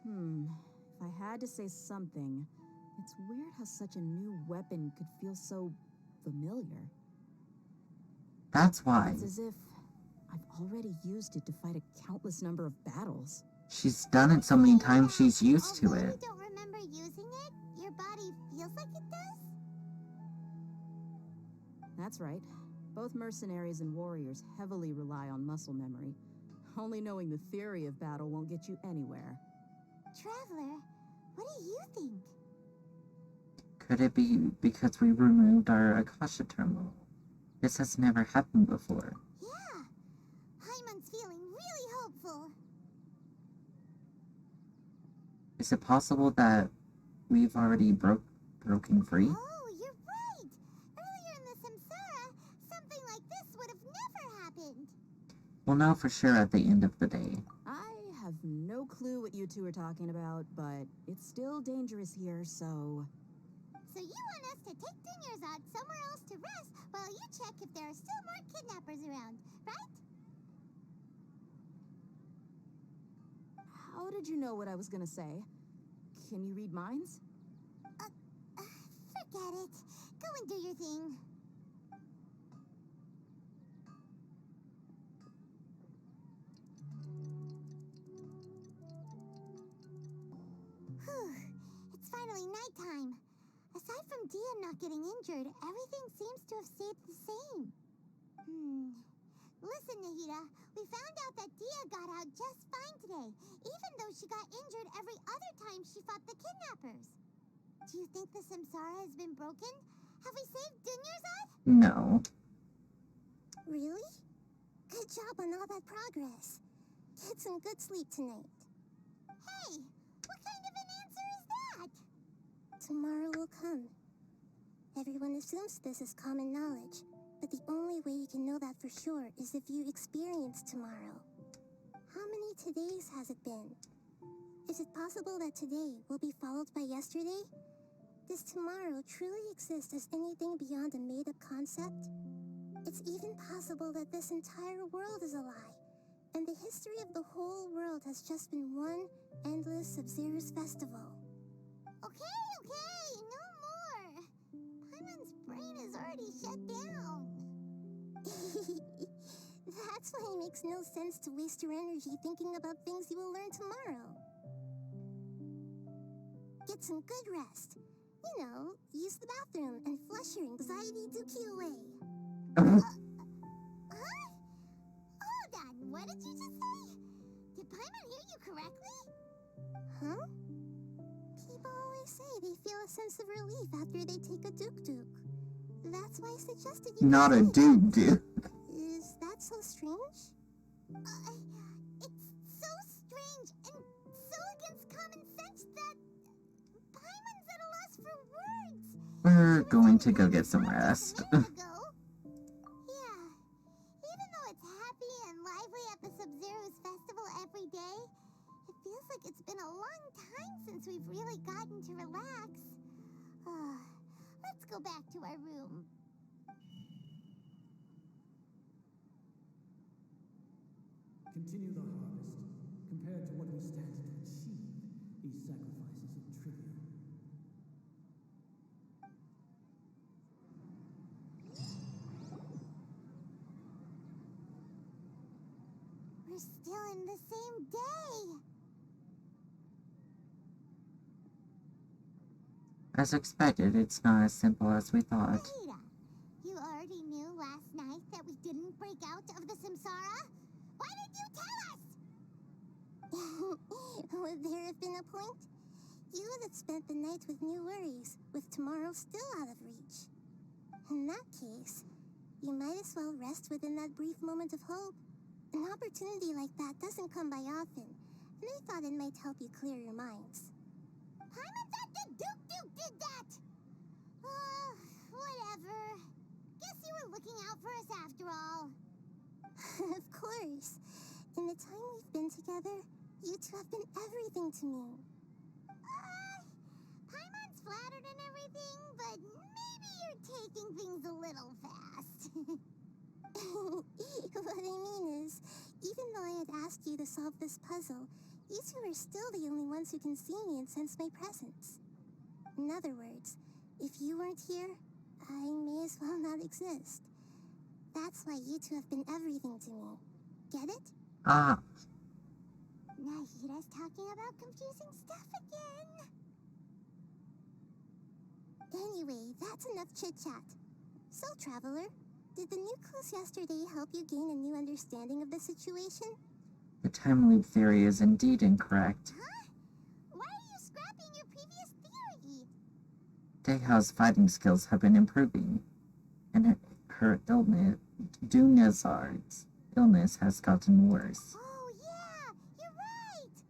If I had to say something, it's weird how such a new weapon could feel so familiar. That's why. It's as if I've already used it to fight a countless number of battles. She's done it so many times, she's used to Although it. you don't remember using it, your body feels like it does? That's right. Both mercenaries and warriors heavily rely on muscle memory. Only knowing the theory of battle won't get you anywhere. Traveler, what do you think? Could it be because we removed our Akasha Terminal? This has never happened before. Yeah, Paimon's feeling really hopeful. Is it possible that we've already broken free? Oh, you're right! Earlier in the Samsara, something like this would have never happened. We'll know for sure at the end of the day. I have no clue what you two are talking about, but it's still dangerous here, so... So you want us to take Dunyarzad somewhere else to rest while you check if there are still more kidnappers around, right? How did you know what I was gonna say? Can you read minds? Forget it. Go and do your thing. Whew. It's finally nighttime. Aside from Dia not getting injured, everything seems to have stayed the same. Listen, Nahida, we found out that Dia got out just fine today, even though she got injured every other time she fought the kidnappers. Do you think the Samsara has been broken? Have we saved Dunyarzad? No. Really? Good job on all that progress. Get some good sleep tonight. Hey, what kind of an answer is that? Tomorrow will come. Everyone assumes this is common knowledge, but the only way you can know that for sure is if you experience tomorrow. How many todays has it been? Is it possible that today will be followed by yesterday? Does tomorrow truly exist as anything beyond a made-up concept? It's even possible that this entire world is a lie, and the history of the whole world has just been one endless Sub-Zero's festival. Okay, no more. Paimon's brain is already shut down. That's why it makes no sense to waste your energy thinking about things you will learn tomorrow. Get some good rest. You know, use the bathroom and flush your anxiety dookie away. Huh? Hold on, what did you just say? Did Paimon hear you correctly? Huh? People always say they feel a sense of relief after they take a duk-duk. That's why I suggested you... Not a duk-duk. Is that so strange? It's so strange and so against common sense that Paimon's at a loss for words. We're going to go get some rest. Yeah, even though it's happy and lively at the Sub-Zero's festival every day, it feels like it's been a long time since we've really gotten to relax. Let's go back to our room. Continue the harvest. Compared to what we stand to achieve, these sacrifices are trivial. We're still in the same day. As expected, it's not as simple as we thought. Nahida, you already knew last night that we didn't break out of the Samsara? Why did you tell us? Would there have been a point? You would have spent the night with new worries, with tomorrow still out of reach. In that case, you might as well rest within that brief moment of hope. An opportunity like that doesn't come by often, and I thought it might help you clear your minds. Paimon thought the Duk-Duk did that! Whatever. Guess you were looking out for us after all. Of course. In the time we've been together, you two have been everything to me. Paimon's flattered and everything, but maybe you're taking things a little fast. What I mean is, even though I had asked you to solve this puzzle, you two are still the only ones who can see me and sense my presence. In other words, if you weren't here, I may as well not exist. That's why you two have been everything to me. Get it? Ah. Nahida's talking about confusing stuff again. Anyway, that's enough chit-chat. So, Traveler, did the new clues yesterday help you gain a new understanding of the situation? The time loop theory is indeed incorrect. Huh? Why are you scrapping your previous theory? Deha's fighting skills have been improving, and her illness, Dunyarzad's illness has gotten worse. Oh, yeah, you're right.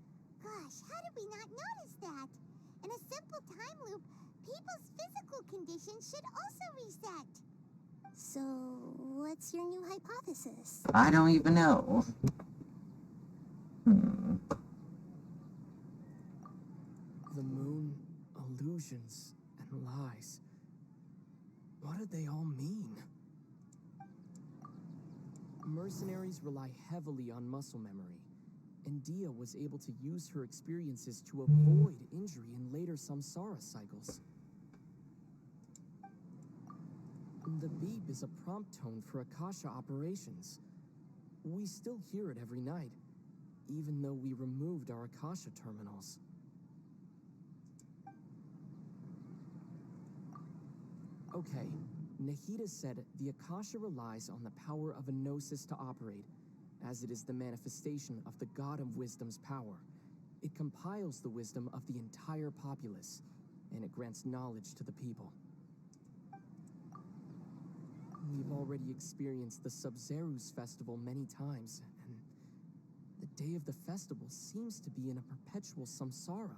Gosh, how did we not notice that? In a simple time loop, people's physical conditions should also reset. So, what's your new hypothesis? I don't even know. The moon, illusions, and lies. What do they all mean? Mercenaries rely heavily on muscle memory, and Dia was able to use her experiences to avoid injury in later samsara cycles. The beep is a prompt tone for Akasha operations. We still hear it every night, even though we removed our Akasha terminals. Okay, Nahida said the Akasha relies on the power of a gnosis to operate, as it is the manifestation of the God of Wisdom's power. It compiles the wisdom of the entire populace, and it grants knowledge to the people. We've already experienced the Sub-Zerus festival many times, and the day of the festival seems to be in a perpetual samsara.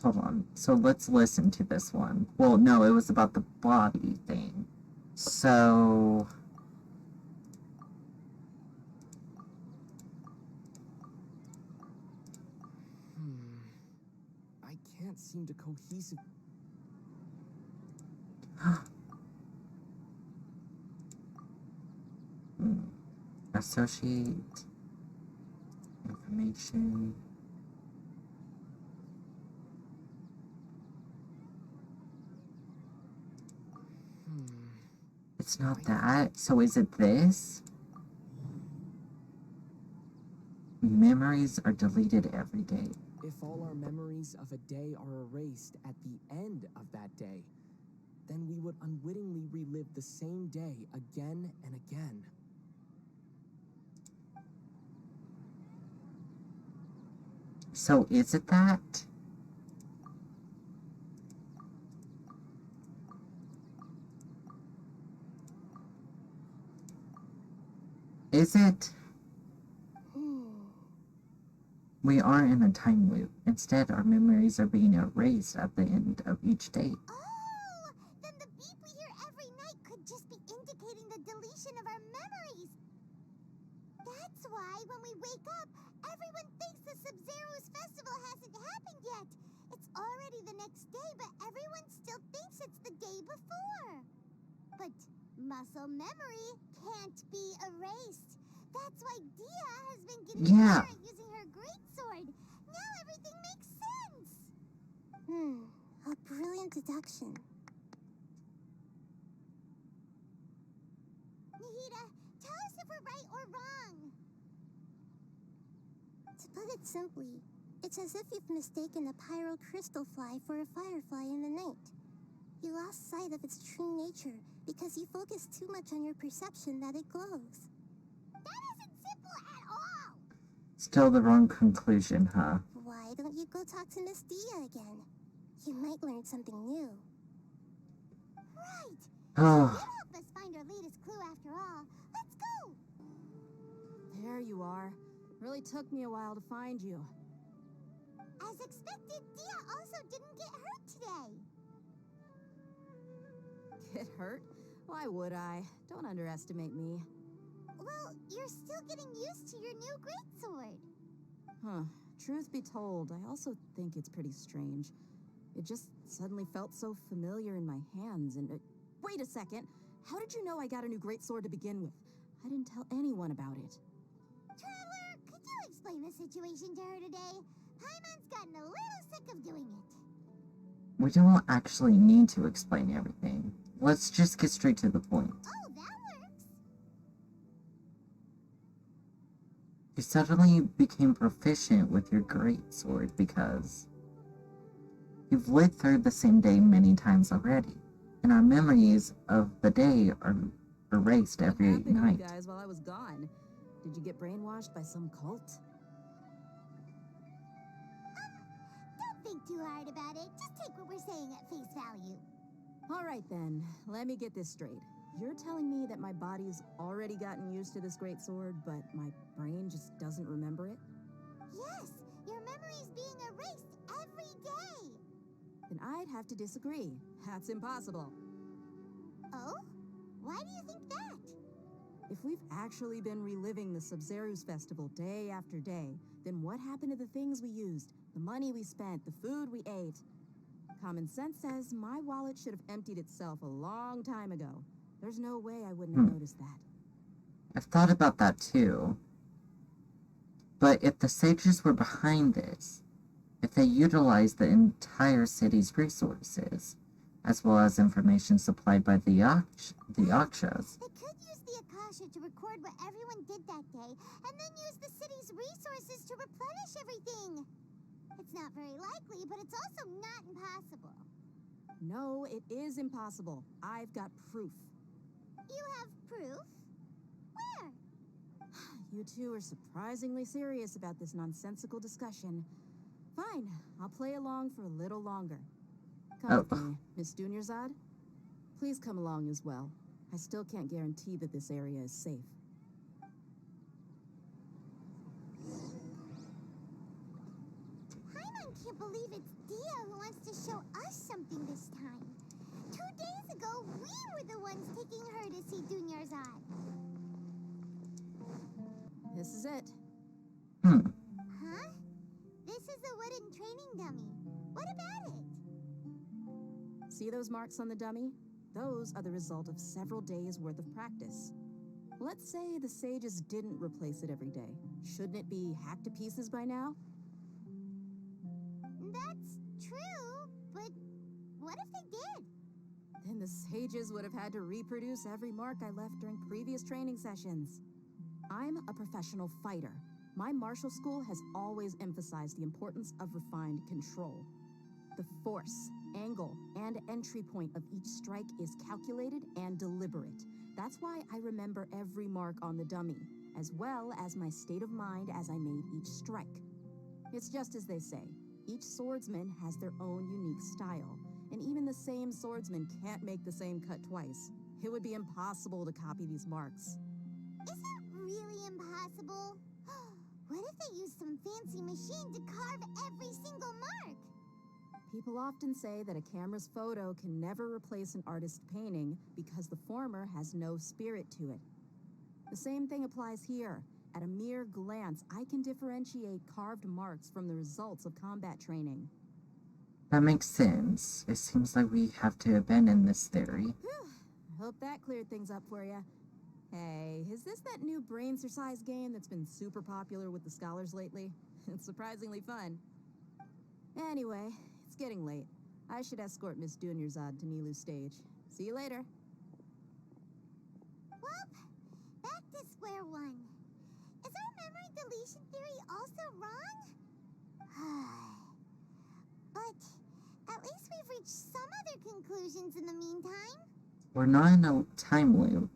Hold on, so let's listen to this one. Well, no, it was about the body thing. So... I can't seem to cohesive... Associate... information... It's not that, so is it this? Memories are deleted every day. If all our memories of a day are erased at the end of that day, then we would unwittingly relive the same day again and again. So is it that? Is it? We are in a time loop. Instead, our memories are being erased at the end of each day. Oh, then the beep we hear every night could just be indicating the deletion of our memories. That's why when we wake up, everyone thinks the Sub-Zerus festival hasn't happened yet. It's already the next day, but everyone still thinks it's the day before. But muscle memory can't be erased. That's why Dia has been getting better at using her greatsword. Now everything makes sense. A brilliant deduction. Nahida, tell us if we're right or wrong. To put it simply, it's as if you've mistaken a pyro crystal fly for a firefly in the night. You lost sight of its true nature because you focused too much on your perception that it glows. That isn't simple at all! Still the wrong conclusion, huh? Why don't you go talk to Miss Dia again? You might learn something new. Right! Oh. She did help us find our latest clue after all. Let's go! There you are. Really took me a while to find you. As expected, Dia also didn't get hurt today. Get hurt? Why would I? Don't underestimate me. Well, you're still getting used to your new greatsword. Huh. Truth be told, I also think it's pretty strange. It just suddenly felt so familiar in my hands and... wait a second! How did you know I got a new greatsword to begin with? I didn't tell anyone about it. Traveler, could you explain the situation to her today? Paimon's gotten a little sick of doing it. We don't actually need to explain everything. Let's just get straight to the point. Oh, that works. You suddenly became proficient with your greatsword because you've lived through the same day many times already, and our memories of the day are erased every What happened, night. you guys, while I was gone? Did you get brainwashed by some cult? Don't think too hard about it. Just take what we're saying at face value. All right then, let me get this straight. You're telling me that my body's already gotten used to this great sword, but my brain just doesn't remember it? Yes, your memory's being erased every day. Then I'd have to disagree. That's impossible. Oh? Why do you think that? If we've actually been reliving the Sub-Zeru's festival day after day, then what happened to the things we used, the money we spent, the food we ate? Common sense says my wallet should have emptied itself a long time ago. There's no way I wouldn't have noticed that. I've thought about that too. But if the sages were behind this, if they utilized the entire city's resources, as well as information supplied by the Akashas. They could use the Akasha to record what everyone did that day, and then use the city's resources to replenish everything. It's not very likely, but it's also not impossible. No, it is impossible. I've got proof. You have proof? Where? You two are surprisingly serious about this nonsensical discussion. Fine, I'll play along for a little longer. Come with me, Miss Dunyarzad. Please come along as well. I still can't guarantee that this area is safe. Paimon can't believe it's Dia who wants to show us something this time. 2 days ago, we were the ones taking her to see Dunyarzad. This is it. Huh? This is a wooden training dummy. What about it? See those marks on the dummy? Those are the result of several days' worth of practice. Let's say the sages didn't replace it every day. Shouldn't it be hacked to pieces by now? That's true, but what if they did? Then the sages would have had to reproduce every mark I left during previous training sessions. I'm a professional fighter. My martial school has always emphasized the importance of refined control. The force, angle, and entry point of each strike is calculated and deliberate. That's why I remember every mark on the dummy, as well as my state of mind as I made each strike. It's just as they say, each swordsman has their own unique style, and even the same swordsman can't make the same cut twice. It would be impossible to copy these marks. Is it really impossible? What if they use some fancy machine to carve every single mark? People often say that a camera's photo can never replace an artist's painting because the former has no spirit to it. The same thing applies here. At a mere glance, I can differentiate carved marks from the results of combat training. That makes sense. It seems like we have to abandon this theory. Hope that cleared things up for you. Hey, is this that new brain exercise game that's been super popular with the scholars lately? It's surprisingly fun. Anyway, it's getting late. I should escort Miss Dunyarzad to Nilu's stage. See you later. Well, back to square one. Is our memory deletion theory also wrong? But at least we've reached some other conclusions in the meantime. We're not in a time loop.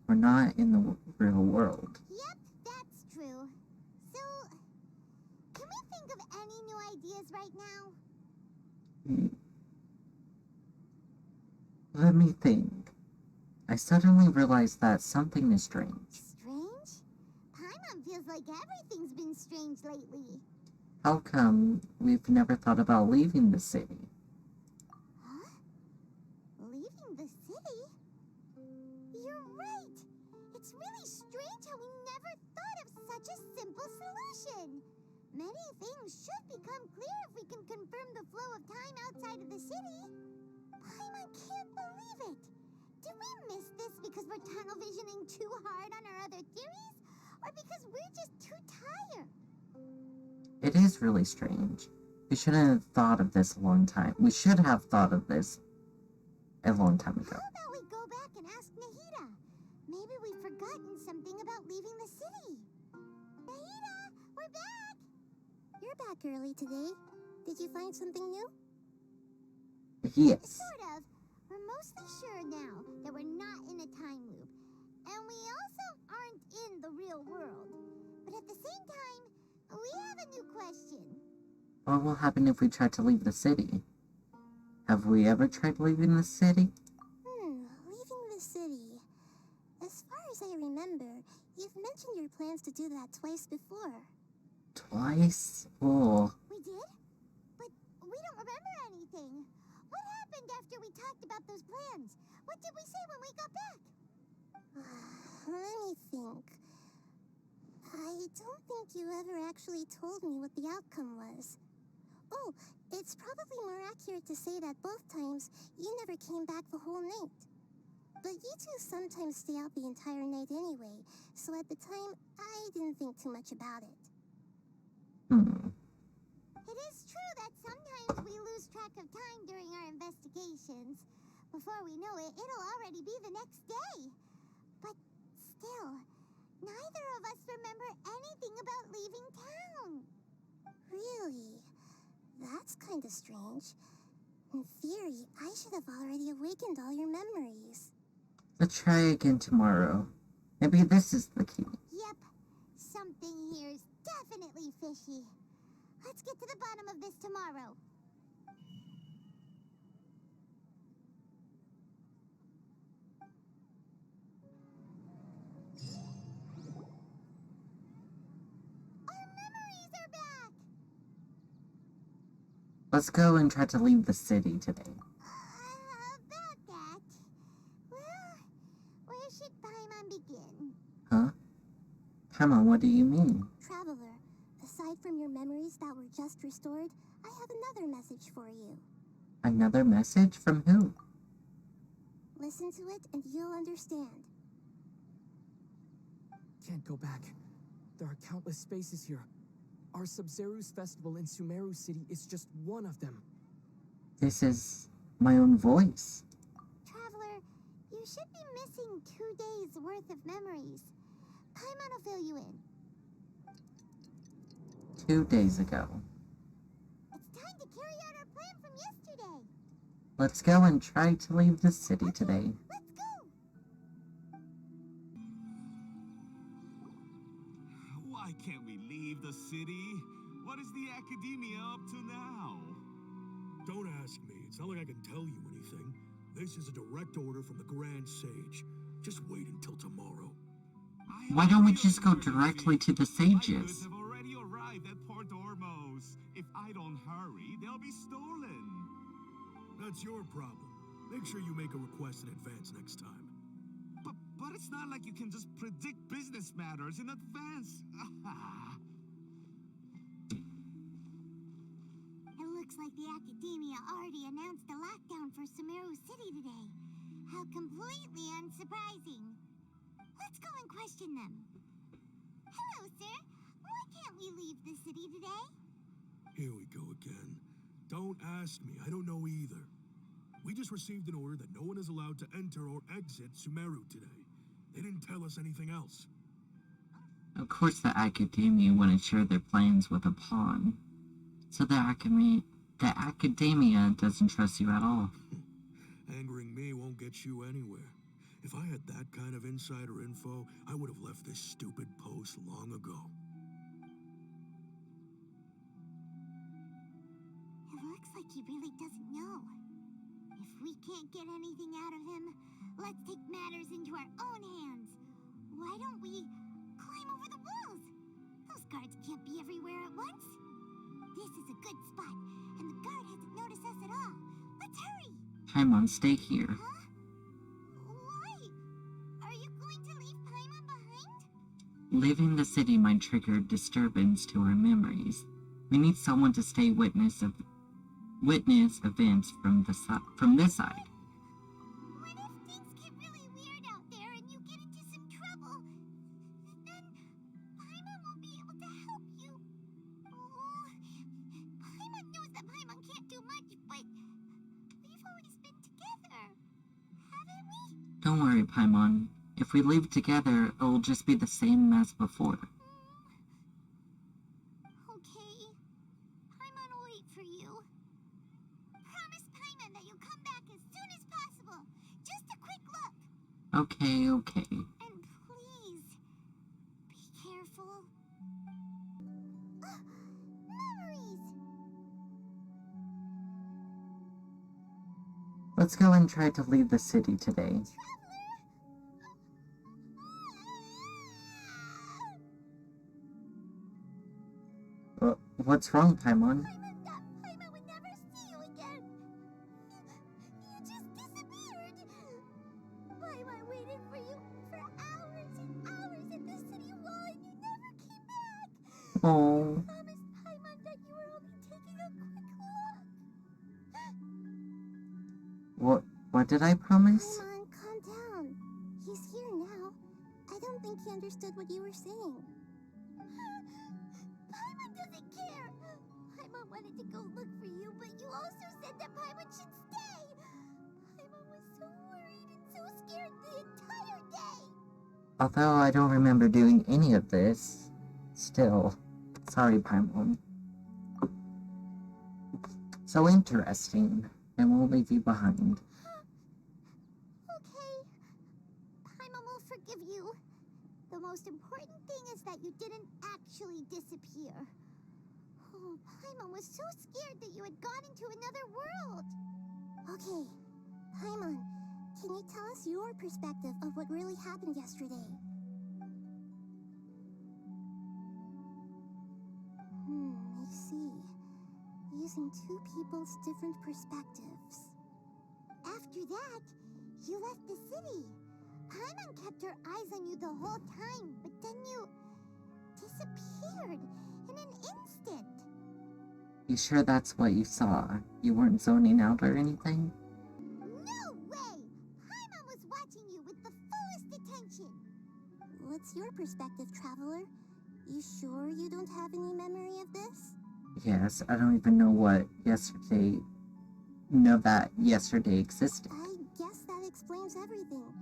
We're not in the real world. Yep, that's true. So, can we think of any new ideas right now? Let me think. I suddenly realized that something is strange. Strange? Paimon feels like everything's been strange lately. How come we've never thought about leaving the city? Huh? Leaving the city? You're right! It's really strange how we never thought of such a simple solution! Many things should become clear if we can confirm the flow of time outside of the city. Paimon can't believe it! Did we miss this because we're tunnel visioning too hard on our other theories? Or because we're just too tired? It is really strange. We shouldn't have thought of this a long time. We should have thought of this a long time ago. How about we go back and ask Nahida? Maybe we've forgotten something about leaving the city. Nahida, we're back! You're back early today. Did you find something new? Yes. Sort of. We're mostly sure now that we're not in a time loop. And we also aren't in the real world. But at the same time, we have a new question. What will happen if we try to leave the city? Have we ever tried leaving the city? Leaving the city. As far as I remember, you've mentioned your plans to do that twice before. Twice? Oh. We did? But we don't remember anything. What happened after we talked about those plans? What did we say when we got back? Let me think. I don't think you ever actually told me what the outcome was. Oh, it's probably more accurate to say that both times you never came back the whole night. But you two sometimes stay out the entire night anyway, so at the time, I didn't think too much about it. It is true that sometimes we lose track of time during our investigations. Before we know it, it'll already be the next day. But still, neither of us remember anything about leaving town. Really? That's kind of strange. In theory, I should have already awakened all your memories. Let's try again tomorrow. Maybe this is the key. Yep. Something here's definitely fishy. Let's get to the bottom of this tomorrow. Our memories are back! Let's go and try to leave the city today. About that. Well, where should Paimon begin? Huh? Come on, what do you mean? Traveler, aside from your memories that were just restored, I have another message for you. Another message? From who? Listen to it and you'll understand. Can't go back. There are countless spaces here. Our Sub-Zeru's festival in Sumeru City is just one of them. This is my own voice. Traveler, you should be missing 2 days worth of memories. Paimon will fill you in. 2 days ago. It's time to carry out our plan from yesterday. Let's go and try to leave the city today. Let's go! Why can't we leave the city? What is the Academia up to now? Don't ask me. It's not like I can tell you anything. This is a direct order from the Grand Sage. Just wait until tomorrow. Why don't we just go directly to the sages? Have already arrived at Port Ormos. If I don't hurry, they'll be stolen. That's your problem. Make sure you make a request in advance next time. But it's not like you can just predict business matters in advance. It looks like the Academia already announced a lockdown for Sumeru City today. How completely unsurprising. Let's go and question them. Hello, sir. Why can't we leave the city today? Here we go again. Don't ask me. I don't know either. We just received an order that no one is allowed to enter or exit Sumeru today. They didn't tell us anything else. Of course the Academia wouldn't share their plans with a pawn. So the Academia doesn't trust you at all. Angering me won't get you anywhere. If I had that kind of insider info, I would have left this stupid post long ago. It looks like he really doesn't know. If we can't get anything out of him, let's take matters into our own hands. Why don't we climb over the walls? Those guards can't be everywhere at once. This is a good spot, and the guard hasn't noticed us at all. Let's hurry! Paimon, stay here. Huh? Why? Are you going to leave Paimon behind? Leaving the city might trigger disturbance to our memories. We need someone to stay witness events from this side. What if things get really weird out there and you get into some trouble? Then Paimon won't be able to help you. can't do much, but we've always been together, haven't we? Don't worry, Paimon. If we leave together, it'll just be the same as before. Okay. Paimon will wait for you. Promise Paimon that you'll come back as soon as possible. Just a quick look. Okay, okay. And please, be careful. Memories! Let's go and try to leave the city today. What's wrong, Paimon? Paimon would never see you again. You just disappeared. Paimon waited for you for hours and hours at the city wall and you never came back. Oh. You promised Paimon that you were only taking a quick look. What did I promise? Paimon, calm down. He's here now. I don't think he understood what you were saying. Paimon doesn't care. Paimon wanted to go look for you, but you also said that Paimon should stay. Paimon was so worried and so scared the entire day. Although I don't remember doing any of this, still, sorry, Paimon. So interesting. I won't leave you behind. Okay. Paimon will forgive you. The most important thing is that you didn't actually disappear. Oh, Paimon was so scared that you had gone into another world. Okay, Paimon, can you tell us your perspective of what really happened yesterday? I see. Using two people's different perspectives. After that, you left the city. Paimon kept her eyes on you the whole time, but then you disappeared in an instant. You sure that's what you saw? You weren't zoning out or anything? No way! Paimon was watching you with the fullest attention. What's your perspective, Traveler? You sure you don't have any memory of this? Yes, I don't even know what yesterday existed. I guess that explains everything.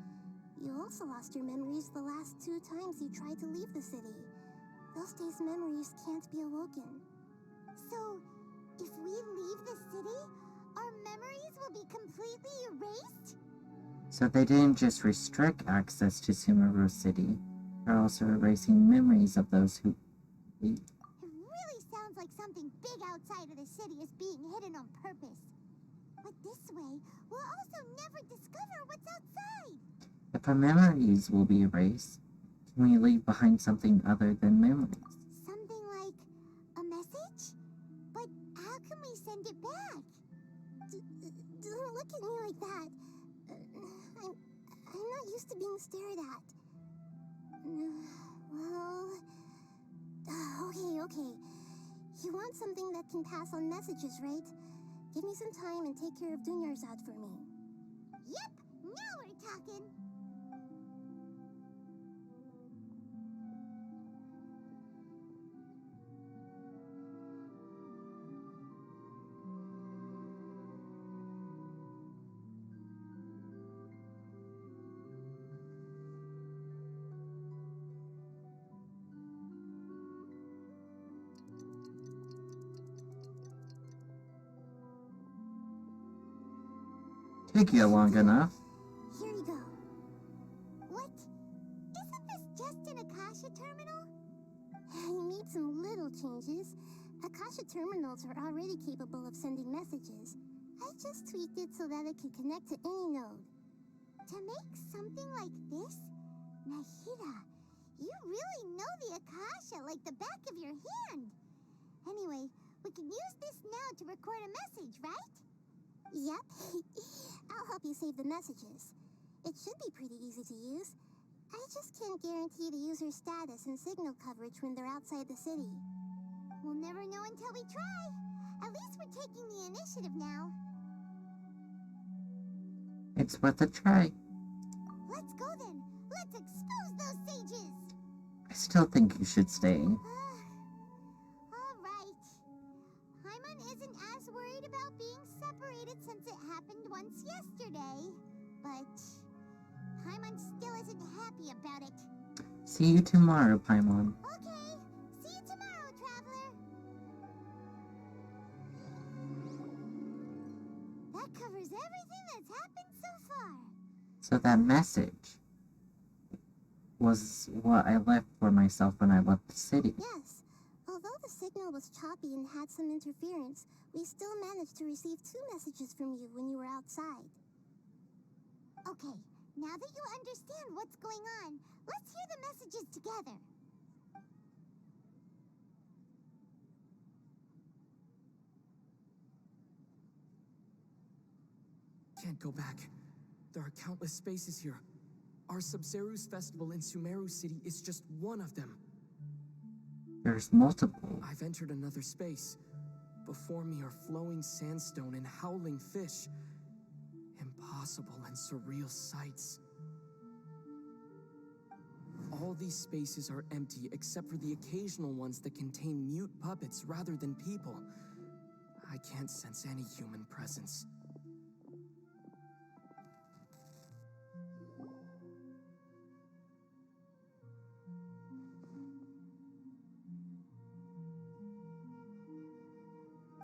You also lost your memories the last 2 times you tried to leave the city. Those days' memories can't be awoken. So, if we leave the city, our memories will be completely erased? So they didn't just restrict access to Sumeru City, they're also erasing memories of those who... It really sounds like something big outside of the city is being hidden on purpose. But this way, we'll also never discover what's outside. If our memories will be erased, can we leave behind something other than memories? Something like a message? But how can we send it back? Don't look at me like that. I'm not used to being stared at. Well... Okay. You want something that can pass on messages, right? Give me some time and take care of Dunyarzad for me. Yep, now we're talking. Take you long enough. Here you go. What? Isn't this just an Akasha Terminal? You made some little changes. Akasha Terminals are already capable of sending messages. I just tweaked it so that it could connect to any node. To make something like this? Nahida, you really know the Akasha like the back of your hand. Anyway, we can use this now to record a message, right? Yep. I'll help you save the messages. It should be pretty easy to use. I just can't guarantee the user's status and signal coverage when they're outside the city. We'll never know until we try. At least we're taking the initiative now. It's worth a try. Let's go then. Let's expose those sages. I still think you should stay. All right. Paimon isn't as worried about being separated since it happened once yesterday. But Paimon still isn't happy about it. See you tomorrow, Paimon. Okay, see you tomorrow, Traveler. That covers everything that's happened so far. So that message was what I left for myself when I left the city. Yes. Although the signal was choppy and had some interference, we still managed to receive 2 messages from you when you were outside. Okay, now that you understand what's going on, let's hear the messages together. Can't go back. There are countless spaces here. Our Sub-Zeru's festival in Sumeru City is just one of them. There's multiple. I've entered another space. Before me are flowing sandstone and howling fish. Impossible and surreal sights. All these spaces are empty except for the occasional ones that contain mute puppets rather than people. I can't sense any human presence.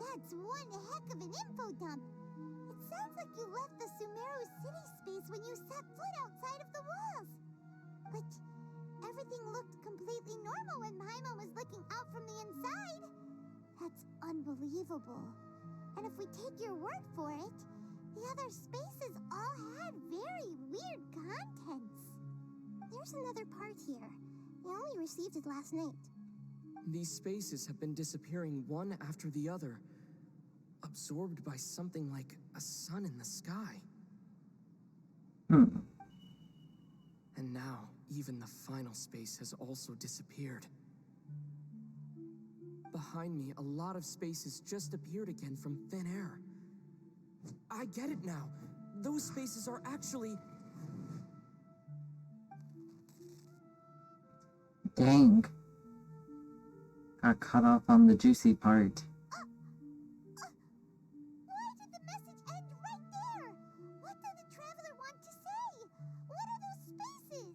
That's one heck of an info dump. It sounds like you left the Sumeru city space when you set foot outside of the walls. But everything looked completely normal when Paimon was looking out from the inside. That's unbelievable. And if we take your word for it, the other spaces all had very weird contents. There's another part here. We only received it last night. These spaces have been disappearing one after the other, absorbed by something like a sun in the sky. And now, even the final space has also disappeared. Behind me, a lot of spaces just appeared again from thin air. I get it now. Those spaces are actually... Dang. Got cut off on the juicy part. Why did the message end right there? What did the Traveler want to say? What are those spaces?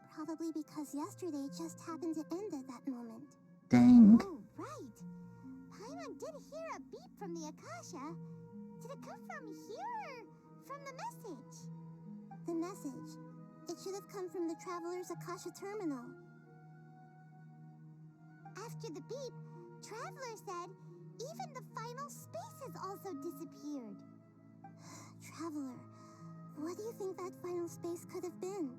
Probably because yesterday just happened to end at that moment. Dang. Oh, right. Paimon did hear a beep from the Akasha. Did it come from here or from the message? The message. It should have come from the Traveler's Akasha Terminal. After the beep, Traveler said even the final spaces also disappeared. Traveler, what do you think that final space could have been?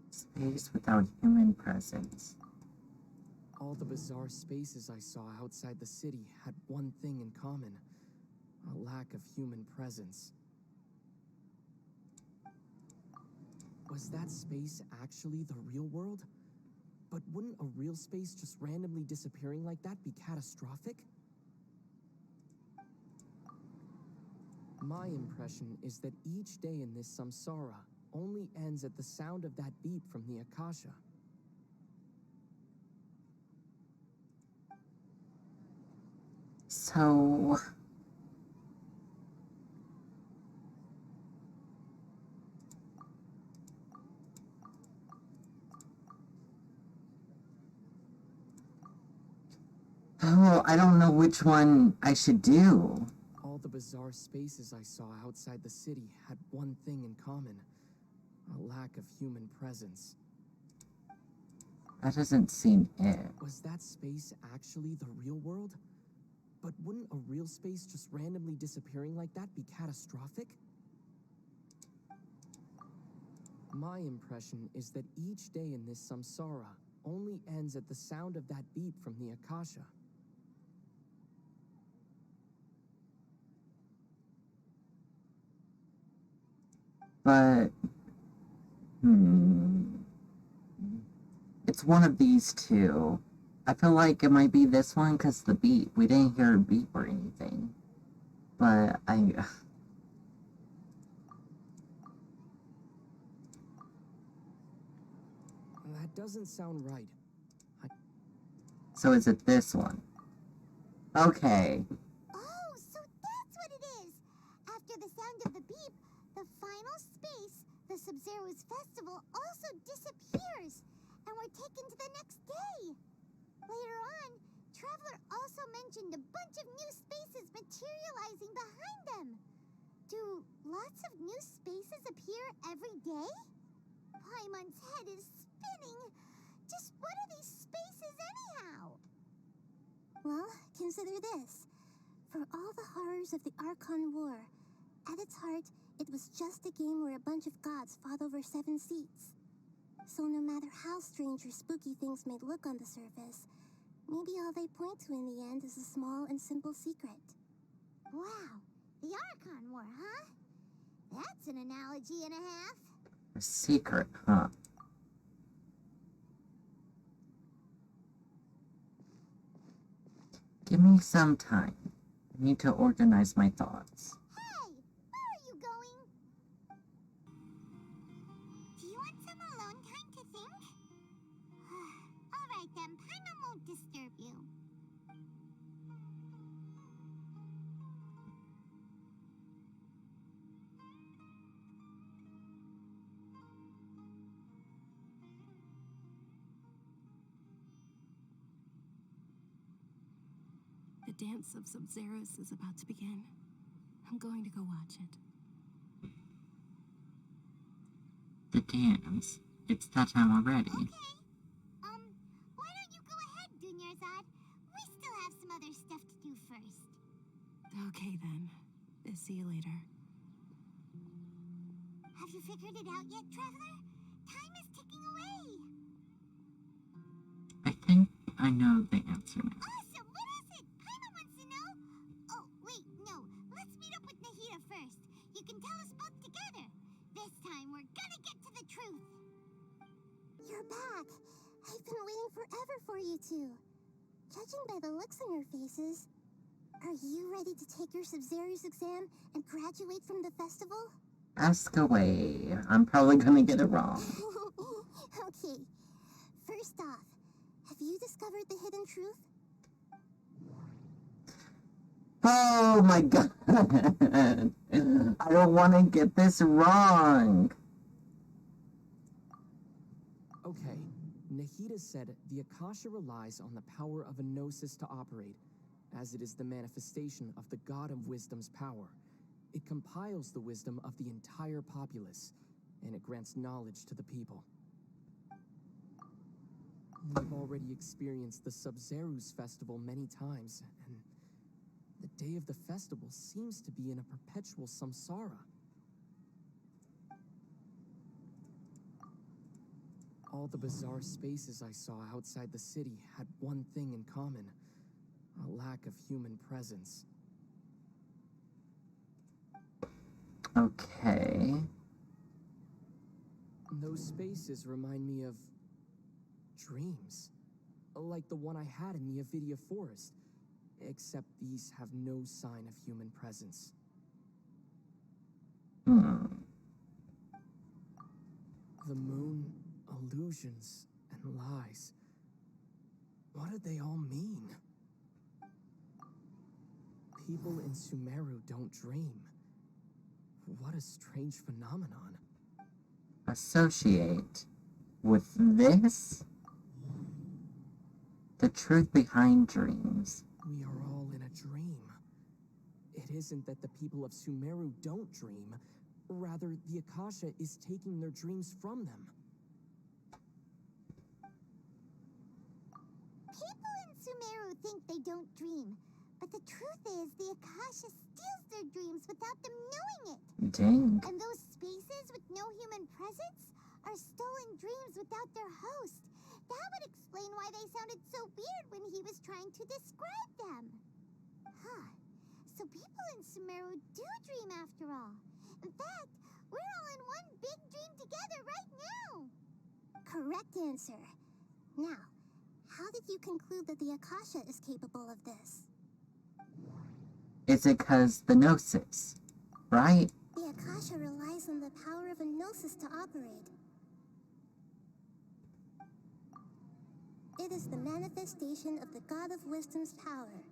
Space without human presence. All the bizarre spaces I saw outside the city had one thing in common: a lack of human presence. Was that space actually the real world? But wouldn't a real space just randomly disappearing like that be catastrophic? My impression is that each day in this samsara only ends at the sound of that beep from the Akasha. So... Oh, I don't know which one I should do. All the bizarre spaces I saw outside the city had one thing in common: a lack of human presence. That doesn't seem it. Was that space actually the real world? But wouldn't a real space just randomly disappearing like that be catastrophic? My impression is that each day in this samsara only ends at the sound of that beep from the Akasha. But... It's one of these two. I feel like it might be this one because the beep. We didn't hear a beep or anything. But That doesn't sound right. So is it this one? Okay. Oh, so that's what it is! After the sound of the beep, the final space, the Sub-Zero's festival, also disappears, and we're taken to the next day. Later on, Traveler also mentioned a bunch of new spaces materializing behind them. Do lots of new spaces appear every day? Paimon's head is spinning. Just what are these spaces anyhow? Well, consider this. For all the horrors of the Archon War, at its heart, it was just a game where a bunch of gods fought over 7 seats. So no matter how strange or spooky things may look on the surface, maybe all they point to in the end is a small and simple secret. Wow, the Archon War, huh? That's an analogy and a half. A secret, huh? Give me some time. I need to organize my thoughts. Hey, where are you going? Do you want some alone time to think? All right then, Paimon won't disturb you. The dance of Sub-Zeros is about to begin. I'm going to go watch it. The dance? It's that time already. Okay. Why don't you go ahead, Dunyarzad? We still have some other stuff to do first. Okay then. See you later. Have you figured it out yet, Traveler? Time is ticking away. I think I know the answer now. Awesome! What is it? Paimon wants to know. Oh, wait, no. Let's meet up with Nahida first. You can tell us both together. This time, we're gonna get to the truth. You're back. I've been waiting forever for you two. Judging by the looks on your faces, are you ready to take your Sub-Zero's exam and graduate from the festival? Ask away. I'm probably gonna get it wrong. Okay. First off, have you discovered the hidden truth? Oh my god! I don't want to get this wrong! Okay, Nahida said the Akasha relies on the power of a gnosis to operate, as it is the manifestation of the God of Wisdom's power. It compiles the wisdom of the entire populace, and it grants knowledge to the people. We've already experienced the Sub-Zero's festival many times, and the day of the festival seems to be in a perpetual samsara. All the bizarre spaces I saw outside the city had one thing in common: a lack of human presence. Okay. Those spaces remind me of dreams, like the one I had in the Avidia Forest, except these have no sign of human presence. The moon, illusions, and lies. What do they all mean? People in Sumeru don't dream. What a strange phenomenon. Associate with this? The truth behind dreams. We are all in a dream. It isn't that the people of Sumeru don't dream. Rather, the Akasha is taking their dreams from them. People in Sumeru think they don't dream, but the truth is the Akasha steals their dreams without them knowing it. Dang. And those spaces with no human presence are stolen dreams without their host. That would explain why they sounded so weird when he was trying to describe them. Huh. So people in Sumeru do dream after all. In fact, we're all in one big dream together right now. Correct answer. Now, how did you conclude that the Akasha is capable of this? Is it cause the gnosis, right? The Akasha relies on the power of a gnosis to operate. It is the manifestation of the God of Wisdom's power.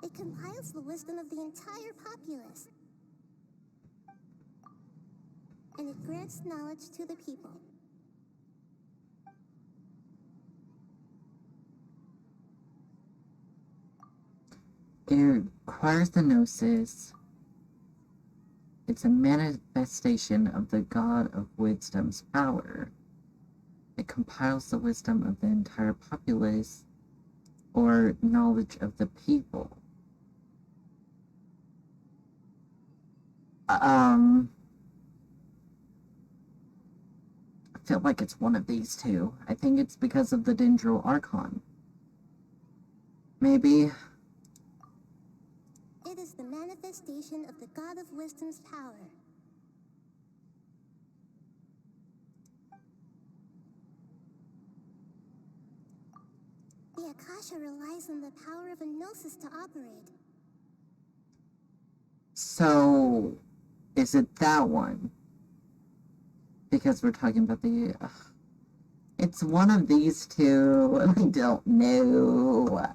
It compiles the wisdom of the entire populace. And it grants knowledge to the people. It requires the Gnosis. It's a manifestation of the God of Wisdom's power. It compiles the wisdom of the entire populace, or knowledge of the people. I feel like it's one of these two. I think it's because of the Dendro Archon. Maybe. It is the manifestation of the God of Wisdom's power. The Akasha relies on the power of a Gnosis to operate. So, is it that one? Because we're talking about the... it's one of these two. I don't know.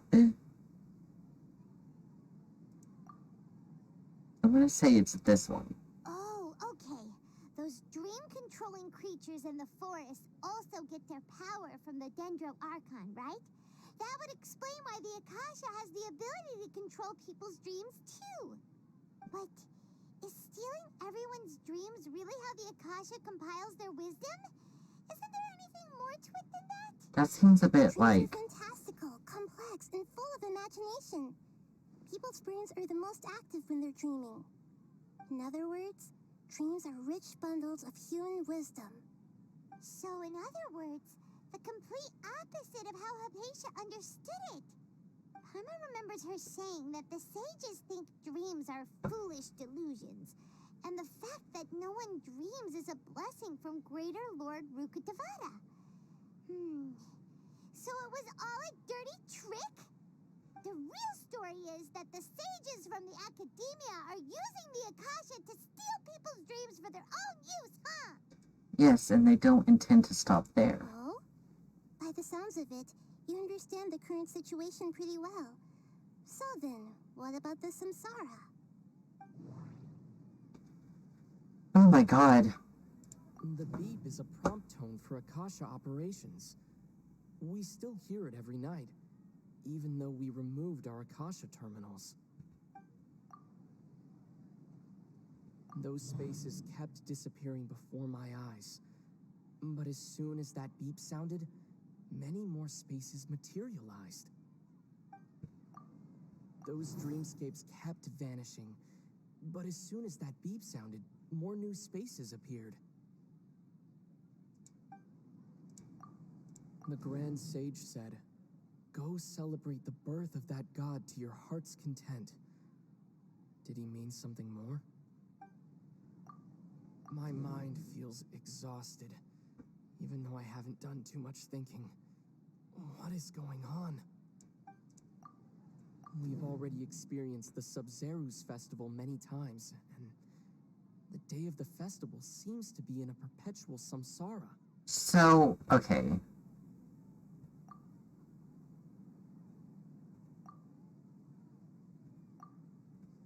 I want to say it's this one. Oh, okay. Those dream-controlling creatures in the forest also get their power from the Dendro Archon, right? That would explain why the Akasha has the ability to control people's dreams, too. But is stealing everyone's dreams really how the Akasha compiles their wisdom? Isn't there anything more to it than that? That seems a bit Dreams like... are fantastical, complex, and full of imagination. People's brains are the most active when they're dreaming. In other words, dreams are rich bundles of human wisdom. So, in other words, the complete opposite of how Hypatia understood it. Paimon remembers her saying that the sages think dreams are foolish delusions, and the fact that no one dreams is a blessing from Greater Lord Rukkhadevata. So it was all a dirty trick? The real story is that the sages from the Academia are using the Akasha to steal people's dreams for their own use, huh? Yes, and they don't intend to stop there. Oh? By the sounds of it, you understand the current situation pretty well. So then, what about the Samsara? Oh my god. The beep is a prompt tone for Akasha operations. We still hear it every night, even though we removed our Akasha terminals. Those spaces kept disappearing before my eyes. But as soon as that beep sounded, many more spaces materialized. Those dreamscapes kept vanishing, but as soon as that beep sounded, more new spaces appeared. The Grand Sage said, "Go celebrate the birth of that god to your heart's content." Did he mean something more? My mind feels exhausted, even though I haven't done too much thinking. What is going on? We've already experienced the Sub-Zerus festival many times, and the day of the festival seems to be in a perpetual samsara. So, okay.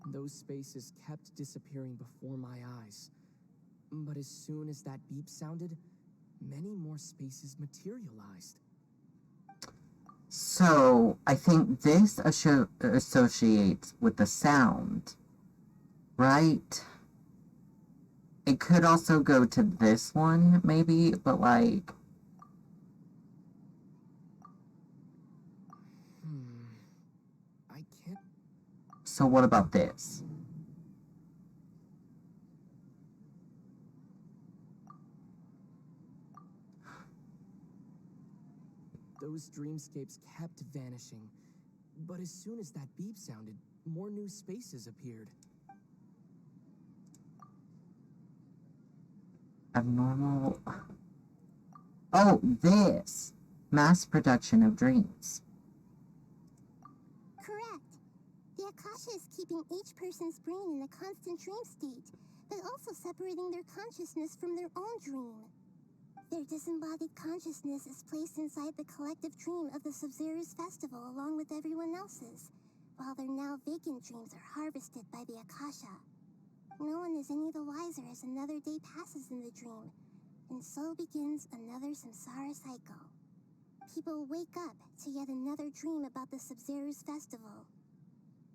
Those spaces kept disappearing before my eyes. But as soon as that beep sounded, many more spaces materialized. So, I think this associates with the sound, right? It could also go to this one, maybe, but like... I can't... So what about this? Those dreamscapes kept vanishing, but as soon as that beep sounded, more new spaces appeared. Abnormal... Oh, this! Mass production of dreams. Correct. The Akasha is keeping each person's brain in a constant dream state, but also separating their consciousness from their own dream. Their disembodied consciousness is placed inside the collective dream of the Sub-Zero's festival along with everyone else's, while their now vacant dreams are harvested by the Akasha. No one is any the wiser as another day passes in the dream, and so begins another samsara cycle. People wake up to yet another dream about the Sub-Zero's festival.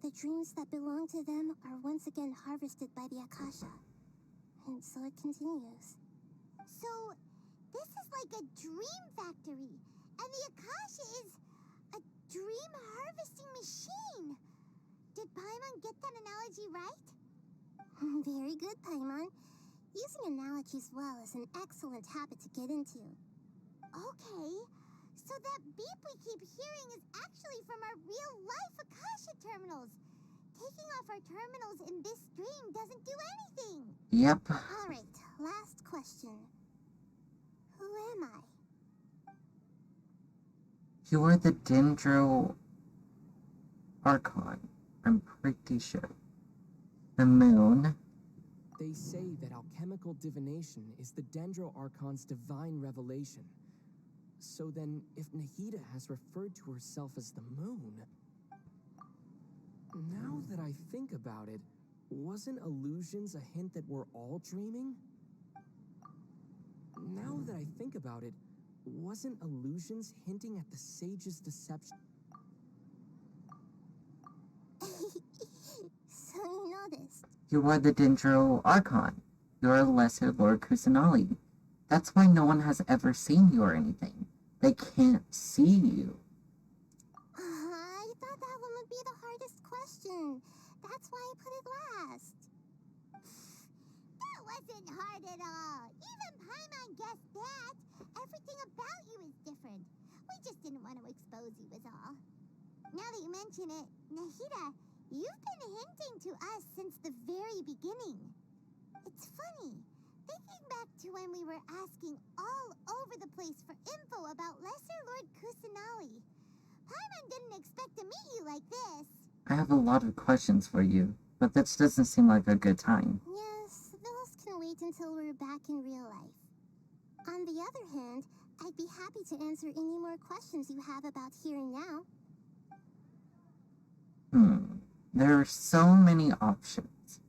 The dreams that belong to them are once again harvested by the Akasha, and so it continues. So, this is like a dream factory, and the Akasha is a dream harvesting machine. Did Paimon get that analogy right? Very good, Paimon. Using analogies well is an excellent habit to get into. Okay, so that beep we keep hearing is actually from our real-life Akasha terminals. Taking off our terminals in this stream doesn't do anything. Yep. Alright, last question. Who am I? You are the Dendro Archon, I'm pretty sure. The moon. They say that alchemical divination is the Dendro Archon's divine revelation. So then, if Nahida has referred to herself as the moon... Now that I think about it, wasn't illusions a hint that we're all dreaming? Now that I think about it, wasn't illusions hinting at the sage's deception? So you noticed. You are the Dendro Archon. You are Lesser Lord Kusanali. That's why no one has ever seen you or anything. They can't see you. I thought that one would be the hardest question. That's why I put it last. That wasn't hard at all. Even Paimon guessed that. Everything about you is different. We just didn't want to expose you is all. Now that you mention it, Nahida, you've been hinting to us since the very beginning. It's funny. Thinking back to when we were asking all over the place for info about Lesser Lord Kusanali. Paimon didn't expect to meet you like this. I have a lot of questions for you, but this doesn't seem like a good time. Yes, those can wait until we're back in real life. On the other hand, I'd be happy to answer any more questions you have about here and now. There are so many options.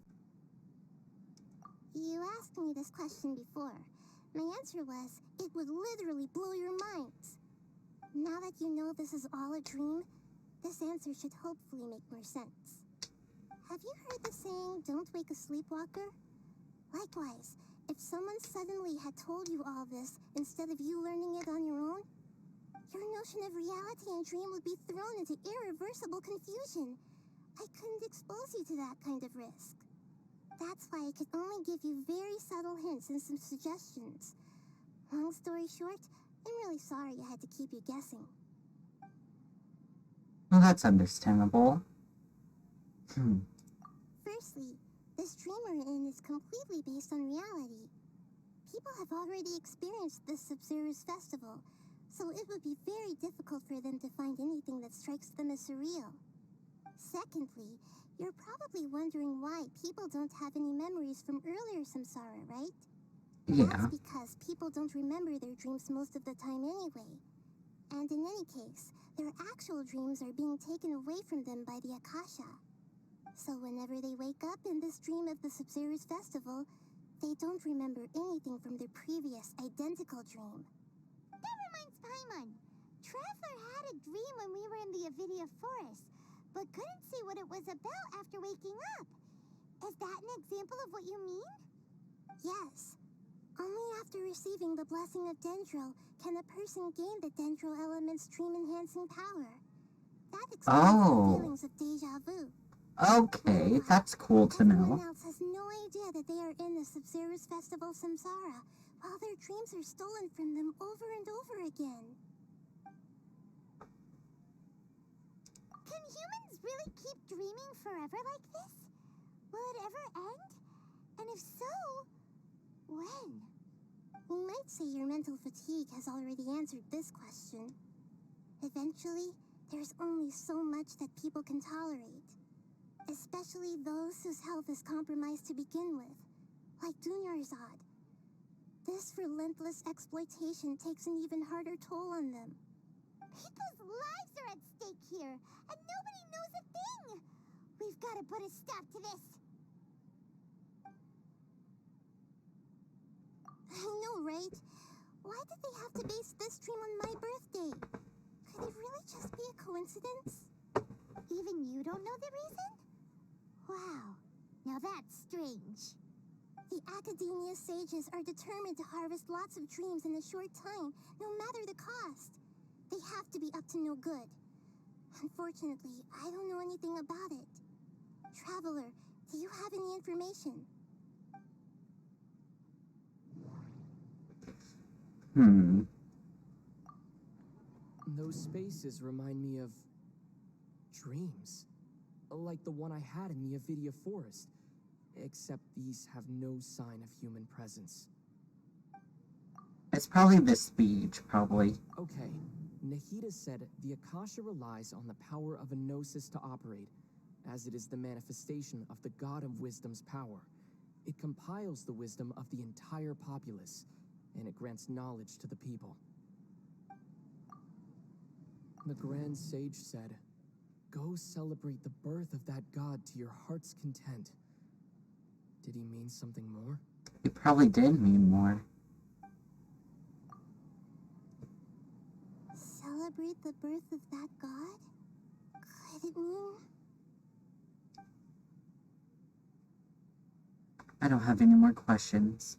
You asked me this question before. My answer was, it would literally blow your minds. Now that you know this is all a dream, this answer should hopefully make more sense. Have you heard the saying, don't wake a sleepwalker? Likewise, if someone suddenly had told you all this instead of you learning it on your own, your notion of reality and dream would be thrown into irreversible confusion. I couldn't expose you to that kind of risk. That's why I could only give you very subtle hints and some suggestions. Long story short, I'm really sorry I had to keep you guessing. Well, that's understandable. Firstly, this dream we're in is completely based on reality. People have already experienced this Sub-Zero's festival, so it would be very difficult for them to find anything that strikes them as surreal. Secondly, you're probably wondering why people don't have any memories from earlier samsara, right? Yeah. That's because people don't remember their dreams most of the time anyway. And in any case, their actual dreams are being taken away from them by the Akasha. So whenever they wake up in this dream of the Sub-Zero's festival, they don't remember anything from their previous identical dream. That reminds Paimon. Traveler had a dream when we were in the Avidia Forest, but couldn't see what it was about after waking up. Is that an example of what you mean? Yes. Only after receiving the blessing of Dendro can a person gain the Dendro element's dream-enhancing power. That explains the feelings of deja vu. Okay, that's cool to know. Everyone else has no idea that they are in the Sub-Zero's festival samsara, while their dreams are stolen from them over and over again. Can humans really keep dreaming forever like this? Will it ever end? And if so, when? You might say your mental fatigue has already answered this question. Eventually, there's only so much that people can tolerate. Especially those whose health is compromised to begin with, like Dunyarzad. This relentless exploitation takes an even harder toll on them. People's lives are at stake here, and nobody knows a thing! We've got to put a stop to this! I know, right? Why did they have to base this dream on my birthday? Could it really just be a coincidence? Even you don't know the reason? Wow, now that's strange. The Academia sages are determined to harvest lots of dreams in a short time, no matter the cost. They have to be up to no good. Unfortunately, I don't know anything about it. Traveler, do you have any information? Those spaces remind me of dreams. Like the one I had in the Avidia Forest. Except these have no sign of human presence. It's probably the speech, probably. Okay, Nahida said the Akasha relies on the power of a gnosis to operate, as it is the manifestation of the God of Wisdom's power. It compiles the wisdom of the entire populace, and it grants knowledge to the people. The Grand Sage said, "Go celebrate the birth of that God to your heart's content." Did he mean something more? He probably did mean more. Celebrate the birth of that god? Could it mean... I don't have any more questions.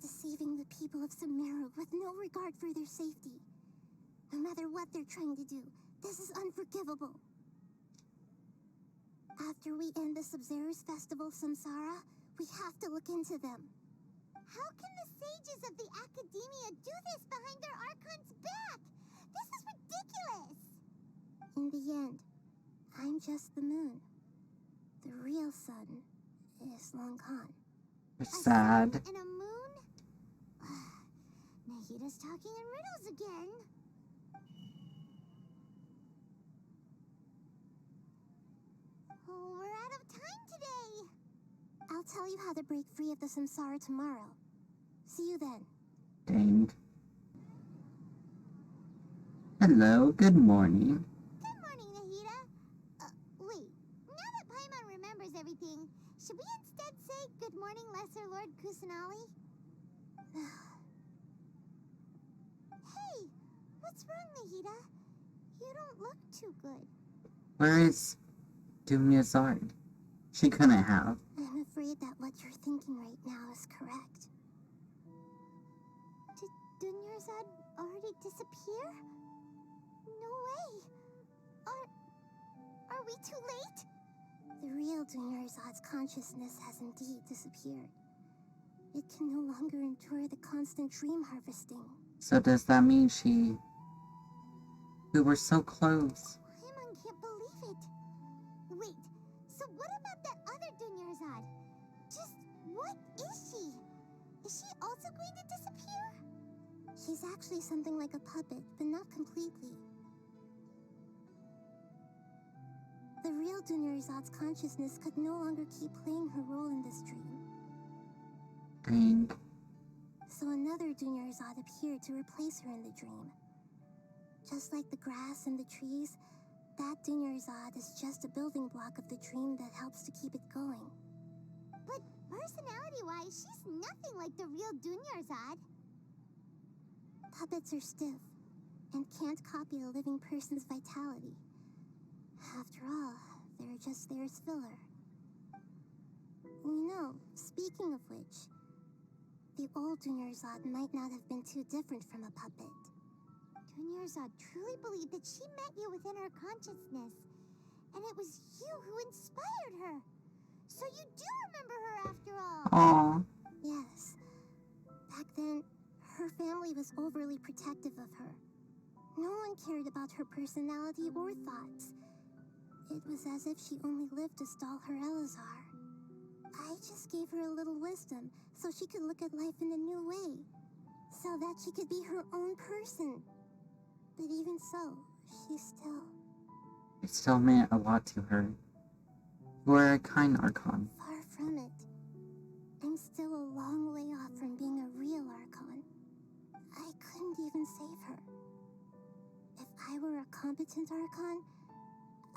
Deceiving the people of Sumeru with no regard for their safety. No matter what they're trying to do, this is unforgivable. After we end the Sub-Zero's festival, Samsara, we have to look into them. How can the sages of the Academia do this behind their Archon's back? This is ridiculous! In the end, I'm just the moon. The real sun is long gone. It's sad. A sun and a moon? Nahida's talking in riddles again. Oh, we're out of time today. I'll tell you how to break free of the Samsara tomorrow. See you then. Dang. Hello, good morning. Good morning, Nahida. Wait, now that Paimon remembers everything, should we instead say good morning, Lesser Lord Kusanali? Hey, what's wrong, Nahida? You don't look too good. Where is Dunyazard? She couldn't have. I'm afraid that what you're thinking right now is correct. Did Dunyarzad already disappear? No way! Are we too late? The real Dunyarzad's consciousness has indeed disappeared. It can no longer endure the constant dream harvesting. So does that mean we were so close? Paimon can't believe it. Wait, so what about that other Dunyarzad? Just what is she? Is she also going to disappear? She's actually something like a puppet, but not completely. The real Dunyarzad's consciousness could no longer keep playing her role in this dream. Dang. So another Dunyarzad appeared to replace her in the dream. Just like the grass and the trees, that Dunyarzad is just a building block of the dream that helps to keep it going. But personality-wise, she's nothing like the real Dunyarzad. Puppets are stiff and can't copy a living person's vitality. After all, they're just there as filler. You know, speaking of which, the old Dunyarzad might not have been too different from a puppet. Dunyarzad truly believed that she met you within her consciousness, and it was you who inspired her. So you do remember her after all. Aww. Yes. Back then, her family was overly protective of her. No one cared about her personality or thoughts. It was as if she only lived to stall her Elazar. I just gave her a little wisdom so she could look at life in a new way. So that she could be her own person. But even so, It still meant a lot to her. You were a kind Archon. Far from it. I'm I'm still a long way off from being a real Archon. I couldn't even save her. If I were a competent Archon,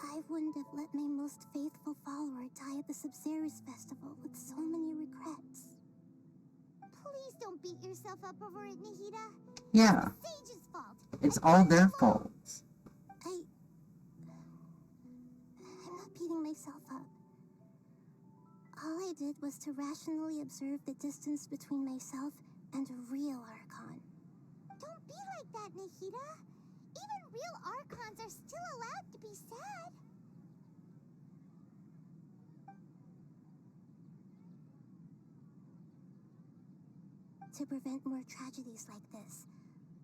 I wouldn't have let my most faithful follower die at the Sub-Zerus Festival with so many regrets. Please don't beat yourself up over it, Nahida. Yeah. It's the Sage's fault. It's all their fault. I'm not beating myself up. All I did was to rationally observe the distance between myself and a real Archon. Don't be like that, Nahida. Even real Archons are still allowed to be sad. To prevent more tragedies like this,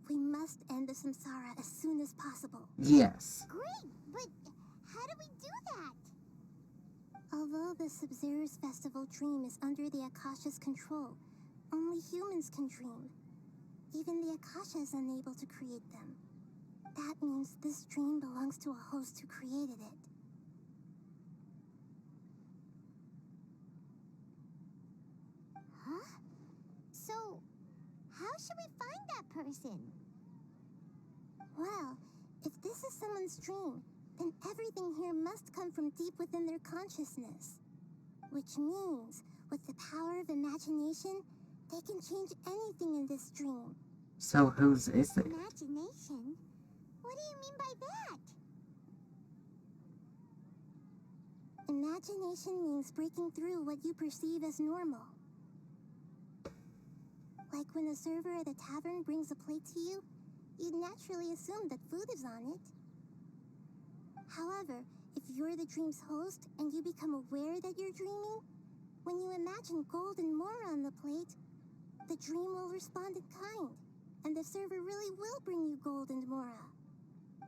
we must end the samsara as soon as possible. Yes. Great, but how do we do that? Although the Sub-Zerus Festival dream is under the Akasha's control, only humans can dream. Even the Akasha is unable to create them. That means this dream belongs to a host who created it. Huh? So, how should we find that person? Well, if this is someone's dream, then everything here must come from deep within their consciousness. Which means, with the power of imagination, they can change anything in this dream. So whose is it? Imagination? What do you mean by that? Imagination means breaking through what you perceive as normal. Like when a server at a tavern brings a plate to you, you'd naturally assume that food is on it. However, if you're the dream's host and you become aware that you're dreaming, when you imagine gold and mora on the plate, the dream will respond in kind, and the server really will bring you gold and mora.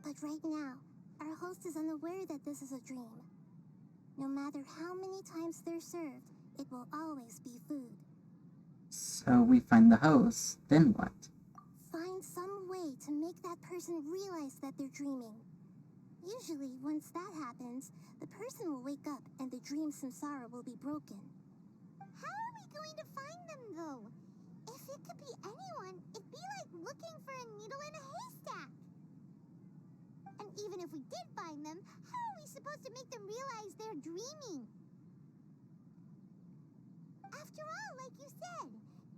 But right now, our host is unaware that this is a dream. No matter how many times they're served, it will always be food. So we find the host, then what? Find some way to make that person realize that they're dreaming. Usually, once that happens, the person will wake up and the dream samsara will be broken. How are we going to find them, though? If it could be anyone, it'd be like looking for a needle in a haystack. And even if we did find them, how are we supposed to make them realize they're dreaming? After all, like you said,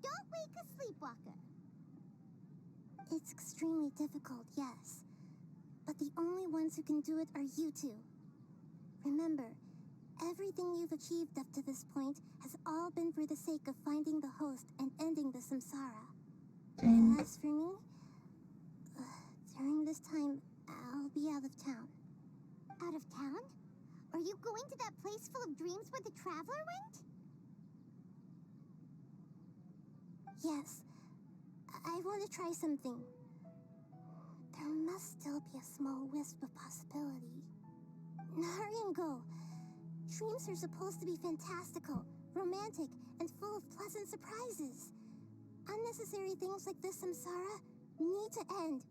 don't wake a sleepwalker. It's extremely difficult, yes. But the only ones who can do it are you two. Remember, everything you've achieved up to this point has all been for the sake of finding the host and ending the samsara. Dang. As for me, during this time, I'll be out of town. Out of town? Are you going to that place full of dreams where the Traveler went? Yes. I want to try something. There must still be a small wisp of possibility. Hurry and go. Dreams are supposed to be fantastical, romantic, and full of pleasant surprises. Unnecessary things like this samsara need to end.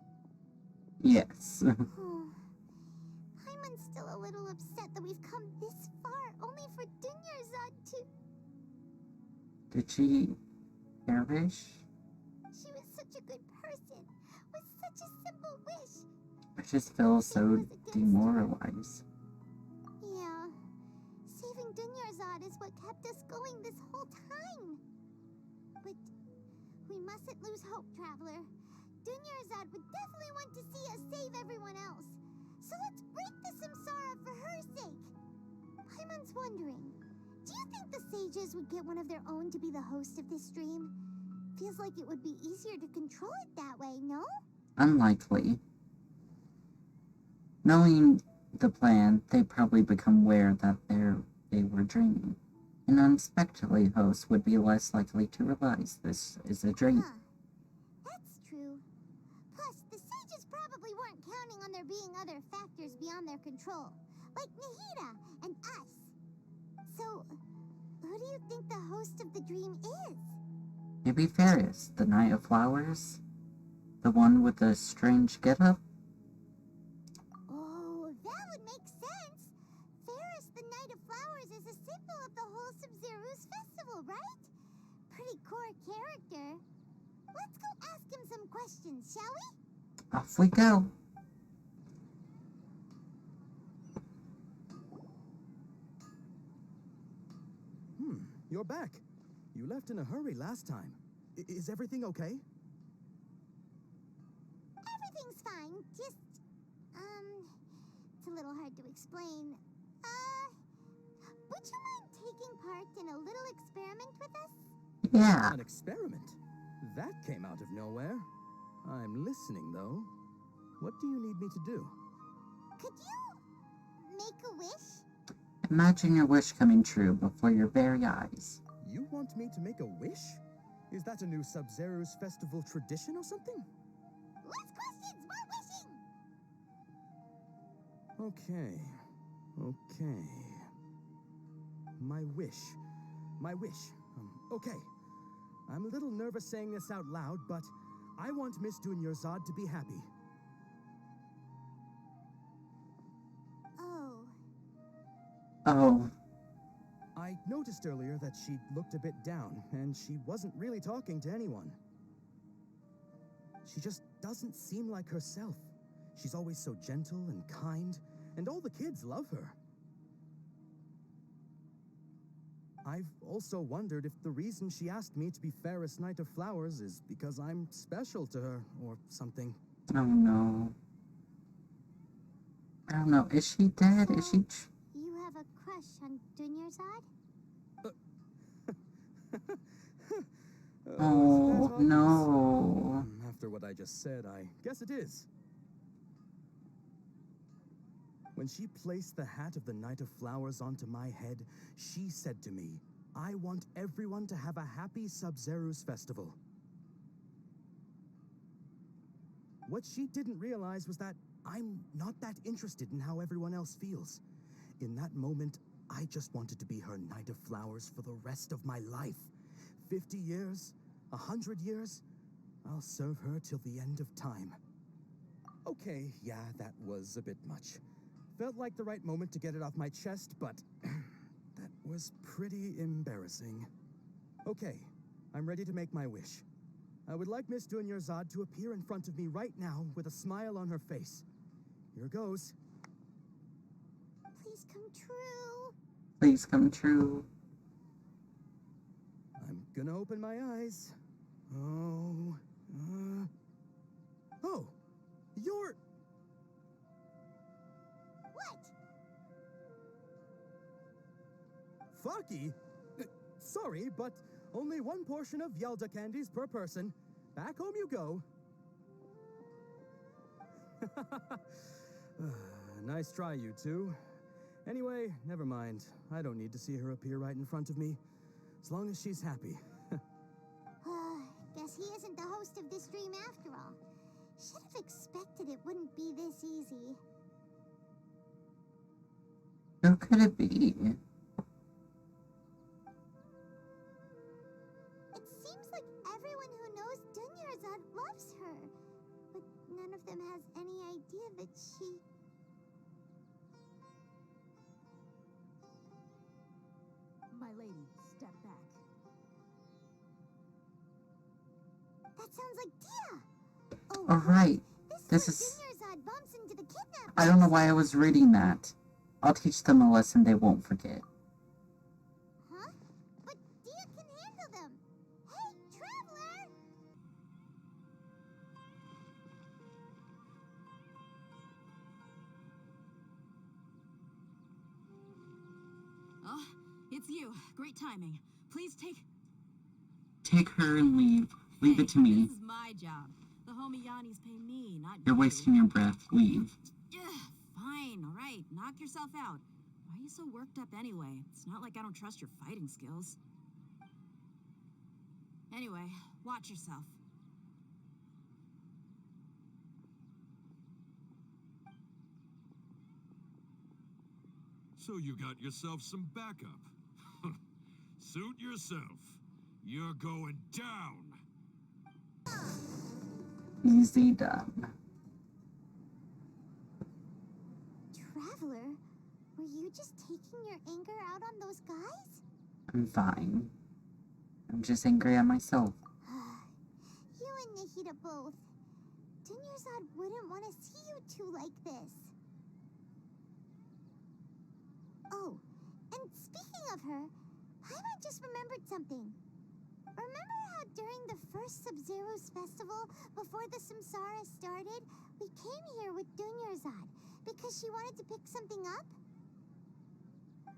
Yes. Paimon's still a little upset that we've come this far only for Dunyarzad to... Did she perish? She was such a good person, with such a simple wish. I just feel so demoralized. Yeah. Saving Dunyarzad is what kept us going this whole time. But we mustn't lose hope, Traveler. Dunyarzad would definitely want to see us save everyone else. So let's break the samsara for her sake. Paimon's wondering, do you think the sages would get one of their own to be the host of this dream? Feels like it would be easier to control it that way, no? Unlikely. Knowing the plan, they probably become aware that they were dreaming. An unexpectedly host would be less likely to realize this is a dream. Huh. That's true. Plus, the sages probably weren't counting on there being other factors beyond their control, like Nahida and us. So, who do you think the host of the dream is? Maybe Ferris, the Knight of Flowers? The one with the strange getup? Oh, that would make sense. Ferris, the Knight of Flowers, is a symbol of the whole Sub-Zerus festival, right? pretty core character. Let's go ask him some questions, shall we? Off we go. You're back. You left in a hurry last time. Is everything okay? Everything's fine. Just, it's a little hard to explain. Would you mind taking part in a little experiment with us? Yeah. An experiment? That came out of nowhere. I'm listening, though. What do you need me to do? Could you make a wish? Imagine your wish coming true before your very eyes. You want me to make a wish? Is that a new Sub-Zero's festival tradition or something? Less questions, more wishing! Okay. My wish. Okay. I'm a little nervous saying this out loud, but I want Miss Dunyarzad to be happy. Oh. I noticed earlier that she looked a bit down, and she wasn't really talking to anyone. She just doesn't seem like herself. She's always so gentle and kind, and all the kids love her. I've also wondered if the reason she asked me to be Fairest Knight of Flowers is because I'm special to her, or something. Oh no. I don't know. Is she dead? Is she... You have a crush on Dunyarzad? Oh, no. After what I just said, I guess it is. When she placed the hat of the Knight of Flowers onto my head, she said to me, I want everyone to have a happy Sub-Zero's festival. What she didn't realize was that I'm not that interested in how everyone else feels. In that moment, I just wanted to be her Knight of Flowers for the rest of my life. 50 years, 100 years, I'll serve her till the end of time. Okay, yeah, that was a bit much. Felt like the right moment to get it off my chest, but that was pretty embarrassing. Okay, I'm ready to make my wish. I would like Miss Dunyarzad to appear in front of me right now with a smile on her face. Here goes. Please come true. Please come true. I'm gonna open my eyes. Oh, you're... What? Faki? Sorry, but only one portion of Yelda candies per person. Back home you go. Nice try, you two. Anyway, never mind. I don't need to see her appear right in front of me. As long as she's happy. Guess he isn't the host of this stream after all. Should have expected it wouldn't be this easy. Who could it be? It seems like everyone who knows Dunyarzad loves her, but none of them has any idea that she... My lady, step back. That sounds like Dia! Oh, Alright. This is... Dunyarzad bumps into the kidnappers. I don't know why I was reading that. I'll teach them a lesson they won't forget. Huh? But Dia can handle them! Hey, Traveler! Oh, it's you. Great timing. Please take... Take her and leave. Leave it to me. This is my job. The homie Yanni's pay me, not You're you. wasting your breath. Leave. Fine, all right. Knock yourself out. Why are you so worked up anyway? It's not like I don't trust your fighting skills. Anyway, watch yourself. So you got yourself some backup. Suit yourself. You're going down. Easy done. Traveler, were you just taking your anger out on those guys? I'm fine. I'm just angry at myself. You and Nahida both. Dunyarzad wouldn't want to see you two like this. Oh, and speaking of her, Paimon just remembered something. Remember how during the first Sub-Zero's festival, before the Samsara started, we came here with Dunyarzad because she wanted to pick something up?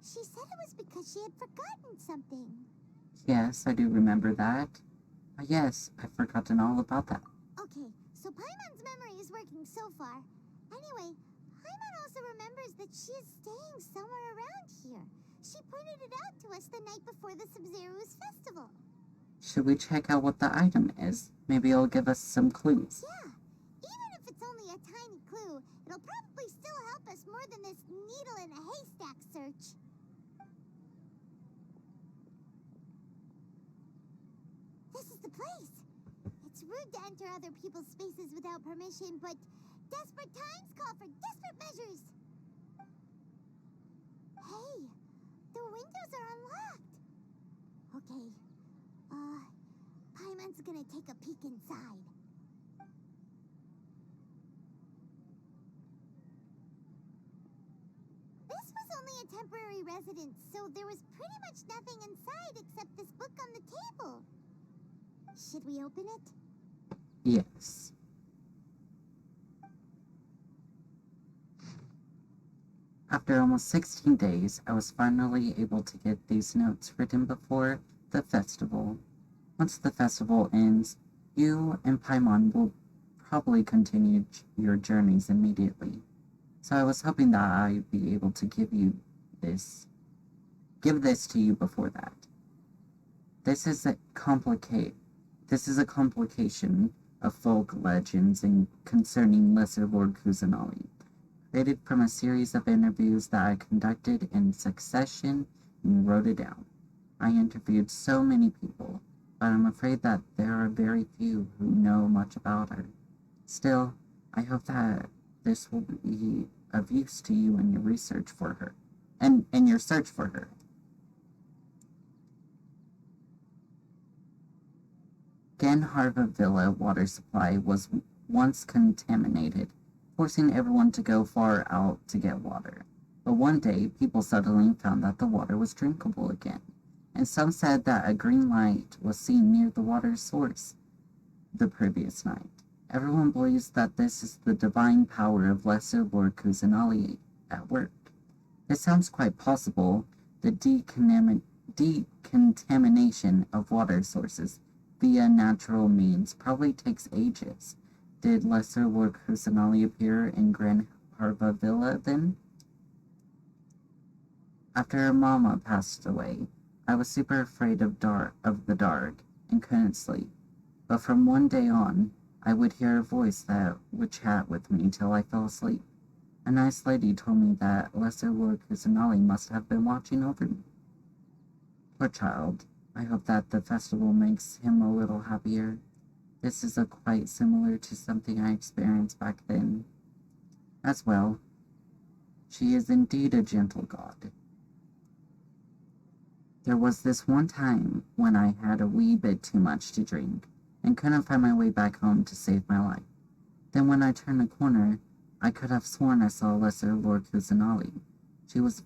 She said it was because she had forgotten something. Yes, I do remember that. Yes, I've forgotten all about that. Okay, so Paimon's memory is working so far. Anyway, Paimon also remembers that she is staying somewhere around here. She pointed it out to us the night before the Sub-Zero's festival. Should we check out what the item is? Maybe it'll give us some clues. Yeah, even if it's only a tiny clue, it'll probably still help us more than this needle in a haystack search. This is the place. It's rude to enter other people's spaces without permission, but desperate times call for desperate measures. Hey, the windows are unlocked. Okay, Paimon's gonna take a peek inside. This was only a temporary residence, so there was pretty much nothing inside except this book on the table. Should we open it? Yes. After almost 16 days, I was finally able to get these notes written before the festival. Once the festival ends, you and Paimon will probably continue your journeys immediately. So I was hoping that I'd be able to give this to you before that. This is a complication of folk legends concerning Lesser Lord Kusanali, created from a series of interviews that I conducted in succession and wrote it down. I interviewed so many people, but I'm afraid that there are very few who know much about her. Still, I hope that this will be of use to you in your research for her, and in your search for her. Genharva Villa water supply was once contaminated, forcing everyone to go far out to get water. But one day, people suddenly found that the water was drinkable again, and some said that a green light was seen near the water source the previous night. Everyone believes that this is the divine power of Lesser Lord Kusanali at work. It sounds quite possible. The decontamination of water sources via natural means probably takes ages. Did Lesser Lord Kusanali appear in Genharva Villa then? After her mama passed away, I was super afraid of the dark and couldn't sleep. But from one day on, I would hear a voice that would chat with me till I fell asleep. A nice lady told me that Lesser Lord Kusanali must have been watching over me. Poor child. I hope that the festival makes him a little happier. This is quite similar to something I experienced back then. As well, she is indeed a gentle god. There was this one time when I had a wee bit too much to drink and couldn't find my way back home to save my life. Then when I turned a corner, I could have sworn I saw Lesser Lord Kusanali. She was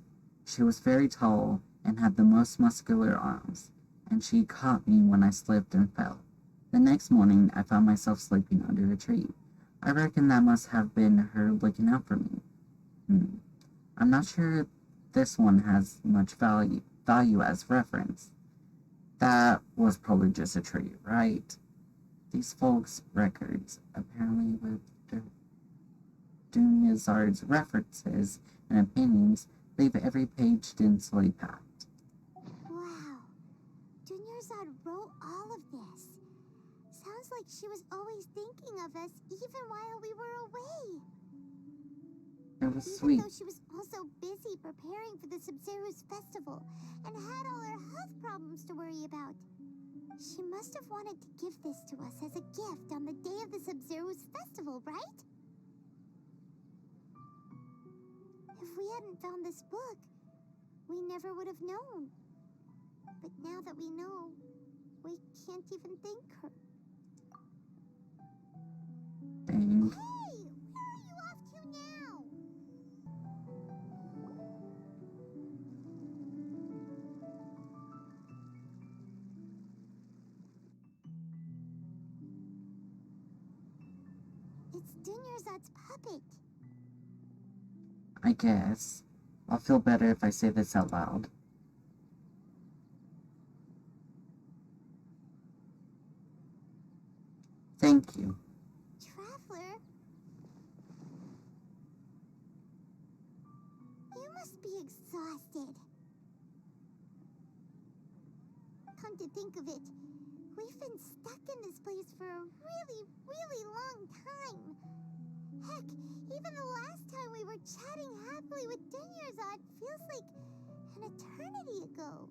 very tall and had the most muscular arms, and she caught me when I slipped and fell. The next morning, I found myself sleeping under a tree. I reckon that must have been her looking out for me. I'm not sure this one has much value as reference. That was probably just a tree, right? These folks' records, apparently with Dunyarzad's references and opinions, leave every page densely packed. Wow, Dunyarzad wrote all of this. Sounds like she was always thinking of us even while we were away. It was Even sweet. though she was also busy preparing for the Sub-Zero's festival and had all her health problems to worry about. She must have wanted to give this to us as a gift on the day of the Sub-Zero's festival, right? If we hadn't found this book, we never would have known. But now that we know, We can't even thank her. Dang. Hey! Where are you off to now? It's Dunyarzad's puppet. I guess. I'll feel better if I say this out loud. Thank you. Traveler? You must be exhausted. Come to think of it, we've been stuck in this place for a really, really long time. Heck, even the last time we were chatting happily with Dunyarzad feels like an eternity ago.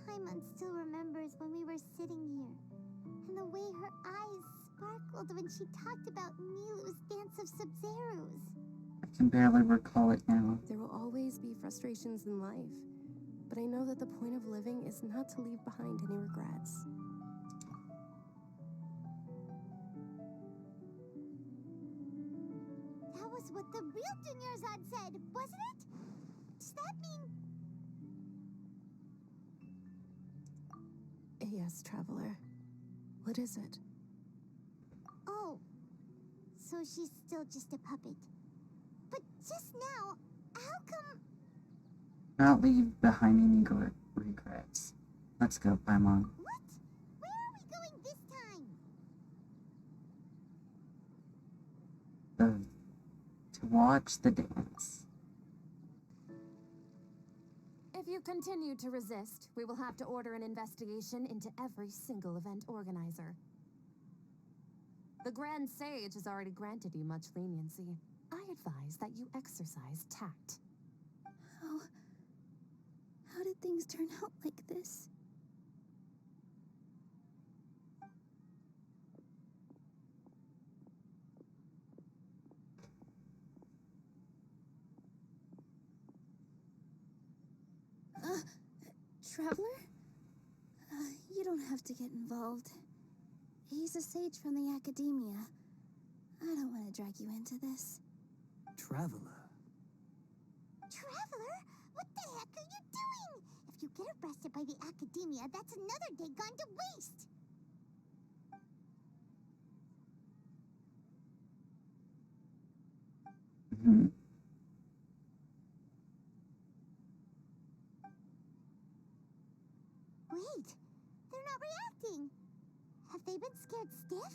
Paimon still remembers when we were sitting here, and the way her eyes sparkled when she talked about Nilu's dance of Sub-Zerus. I can barely recall it now. There will always be frustrations in life, but I know that the point of living is not to leave behind any regrets. That was what the real Dunyarzad said, wasn't it? Does that mean... Yes, Traveler. What is it? Oh, so she's still just a puppet. But just now, how come... Not leave behind any regrets. Let's go, Paimon. What? Where are we going this time? To watch the dance. If you continue to resist, we will have to order an investigation into every single event organizer. The Grand Sage has already granted you much leniency. I advise that you exercise tact. How did things turn out like this? Traveler? You don't have to get involved. He's a sage from the Academia. I don't want to drag you into this. Traveler? Traveler? What the heck are you doing? If you get arrested by the Academia, that's another day gone to waste. Mm-hmm. Wait, they're not reacting. Have they been scared stiff?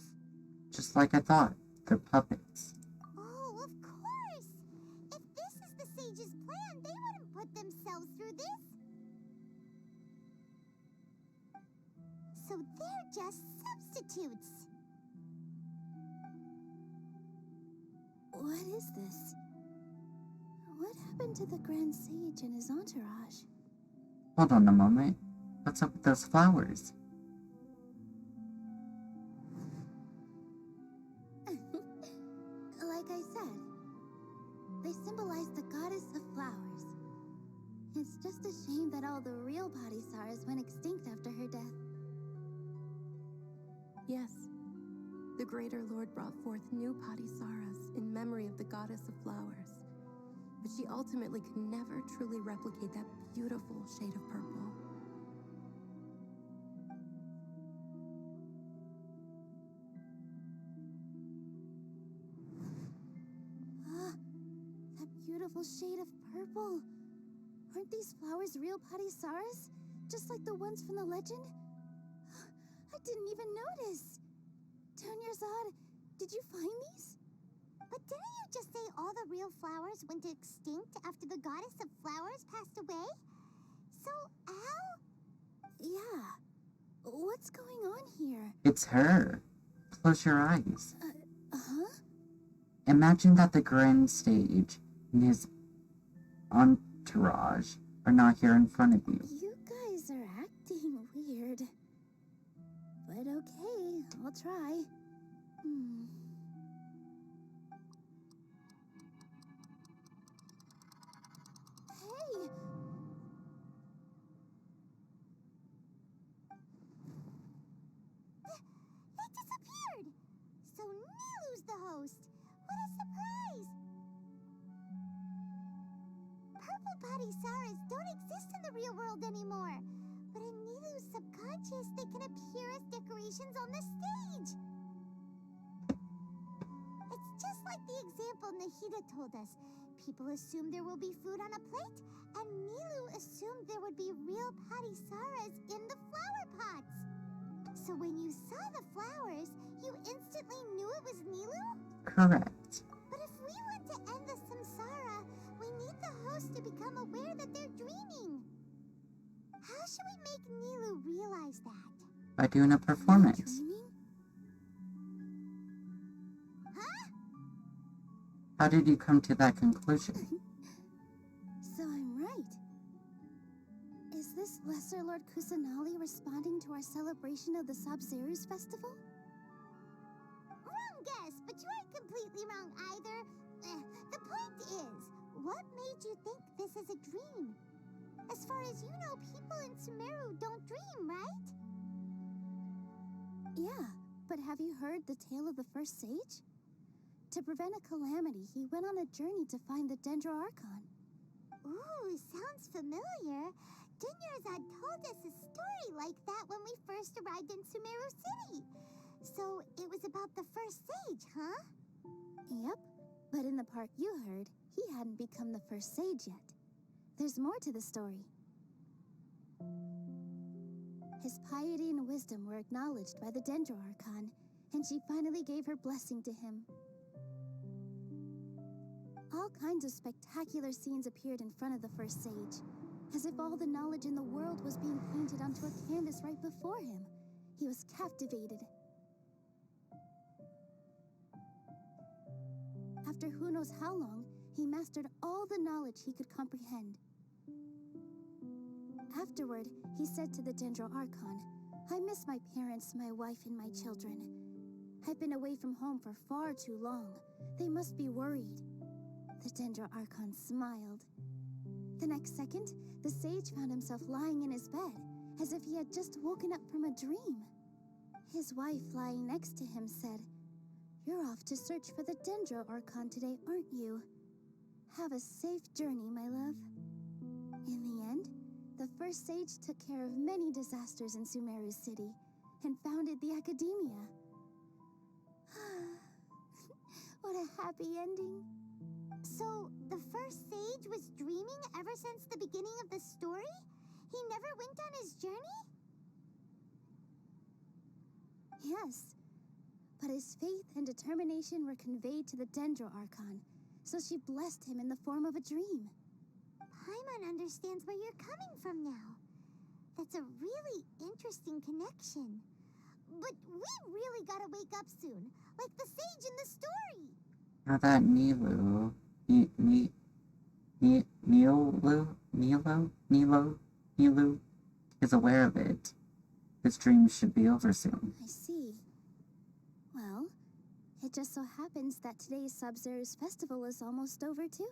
Just like I thought. They're puppets. Oh, of course! If this is the sage's plan, they wouldn't put themselves through this. So they're just substitutes. What is this? What happened to the Grand Sage and his entourage? Hold on a moment. What's up with those flowers? Like I said, they symbolize the goddess of flowers. It's just a shame that all the real Padisaras went extinct after her death. Yes. The Greater Lord brought forth new Padisaras in memory of the goddess of flowers. But she ultimately could never truly replicate that beautiful shade of purple. That beautiful shade of purple. Aren't these flowers real Padisaras? Just like the ones from the legend? I didn't even notice. Dunyarzad, did you find these? But didn't you just say all the real flowers went extinct after the goddess of flowers passed away? So how? Yeah. What's going on here? It's her. Close your eyes. Huh? Imagine that the grand stage and his entourage are not here in front of you. You guys are acting weird. But okay, I'll try. Hey! They disappeared! So Nilu's the host! What a surprise! Purple body Saras don't exist in the real world anymore. But in Nilu's subconscious, they can appear as decorations on the stage. It's just like the example Nahida told us. People assumed there will be food on a plate, and Nilu assumed there would be real Patty Saras in the flower pots. So when you saw the flowers, you instantly knew it was Nilu? Correct. But if we want to end the samsara, we need the host to become aware that they're dreaming. How should we make Nilu realize that? By doing a performance. How did you come to that conclusion? So I'm right. Is this Lesser Lord Kusanali responding to our celebration of the Sabzeruz festival? Wrong guess, but you aren't completely wrong either. The point is, what made you think this is a dream? As far as you know, people in Sumeru don't dream, right? Yeah, but have you heard the tale of the first sage? To prevent a calamity, he went on a journey to find the Dendro Archon. Ooh, sounds familiar. Dunyarzad told us a story like that when we first arrived in Sumeru City. So it was about the first sage, huh? Yep, but in the part you heard, he hadn't become the first sage yet. There's more to the story. His piety and wisdom were acknowledged by the Dendro Archon, and she finally gave her blessing to him. All kinds of spectacular scenes appeared in front of the first sage, as if all the knowledge in the world was being painted onto a canvas right before him. He was captivated. After who knows how long, he mastered all the knowledge he could comprehend. Afterward, he said to the Dendro Archon, "I miss my parents, my wife, and my children. I've been away from home for far too long. They must be worried." The Dendro Archon smiled. The next second, the sage found himself lying in his bed, as if he had just woken up from a dream. His wife, lying next to him, said, "You're off to search for the Dendro Archon today, aren't you? Have a safe journey, my love." In the end, the first sage took care of many disasters in Sumeru City, and founded the Academia. What a happy ending. So, the first sage was dreaming ever since the beginning of the story? He never went on his journey? Yes, but his faith and determination were conveyed to the Dendro Archon, so she blessed him in the form of a dream. Paimon understands where you're coming from now. That's a really interesting connection. But we really gotta wake up soon, like the sage in the story. Now that Nilu is aware of it, his dream should be over soon. I see. Well, it just so happens that today's Sabzeruz festival is almost over too.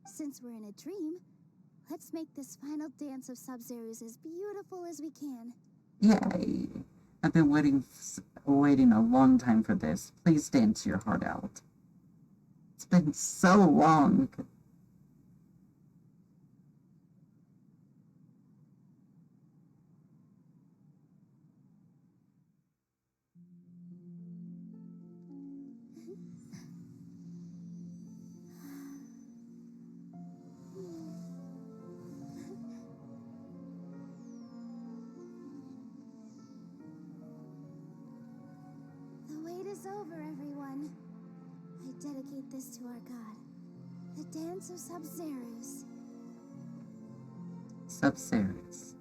Since we're in a dream, let's make this final dance of Sabzeruz as beautiful as we can. Yay! I've been waiting a long time for this. Please dance your heart out. It's been so long. The wait is over, everyone. I dedicate this to our god, the dance of Sub-Zerus. Sub-Zerus.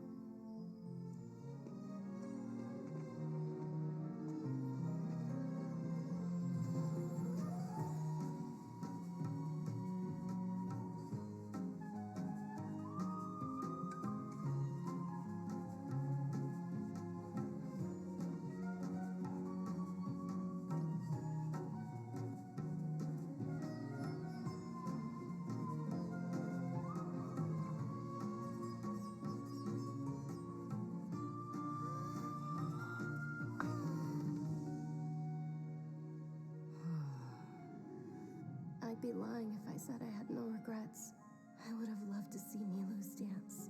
I'd be lying if I said I had no regrets. I would have loved to see Nilou's dance.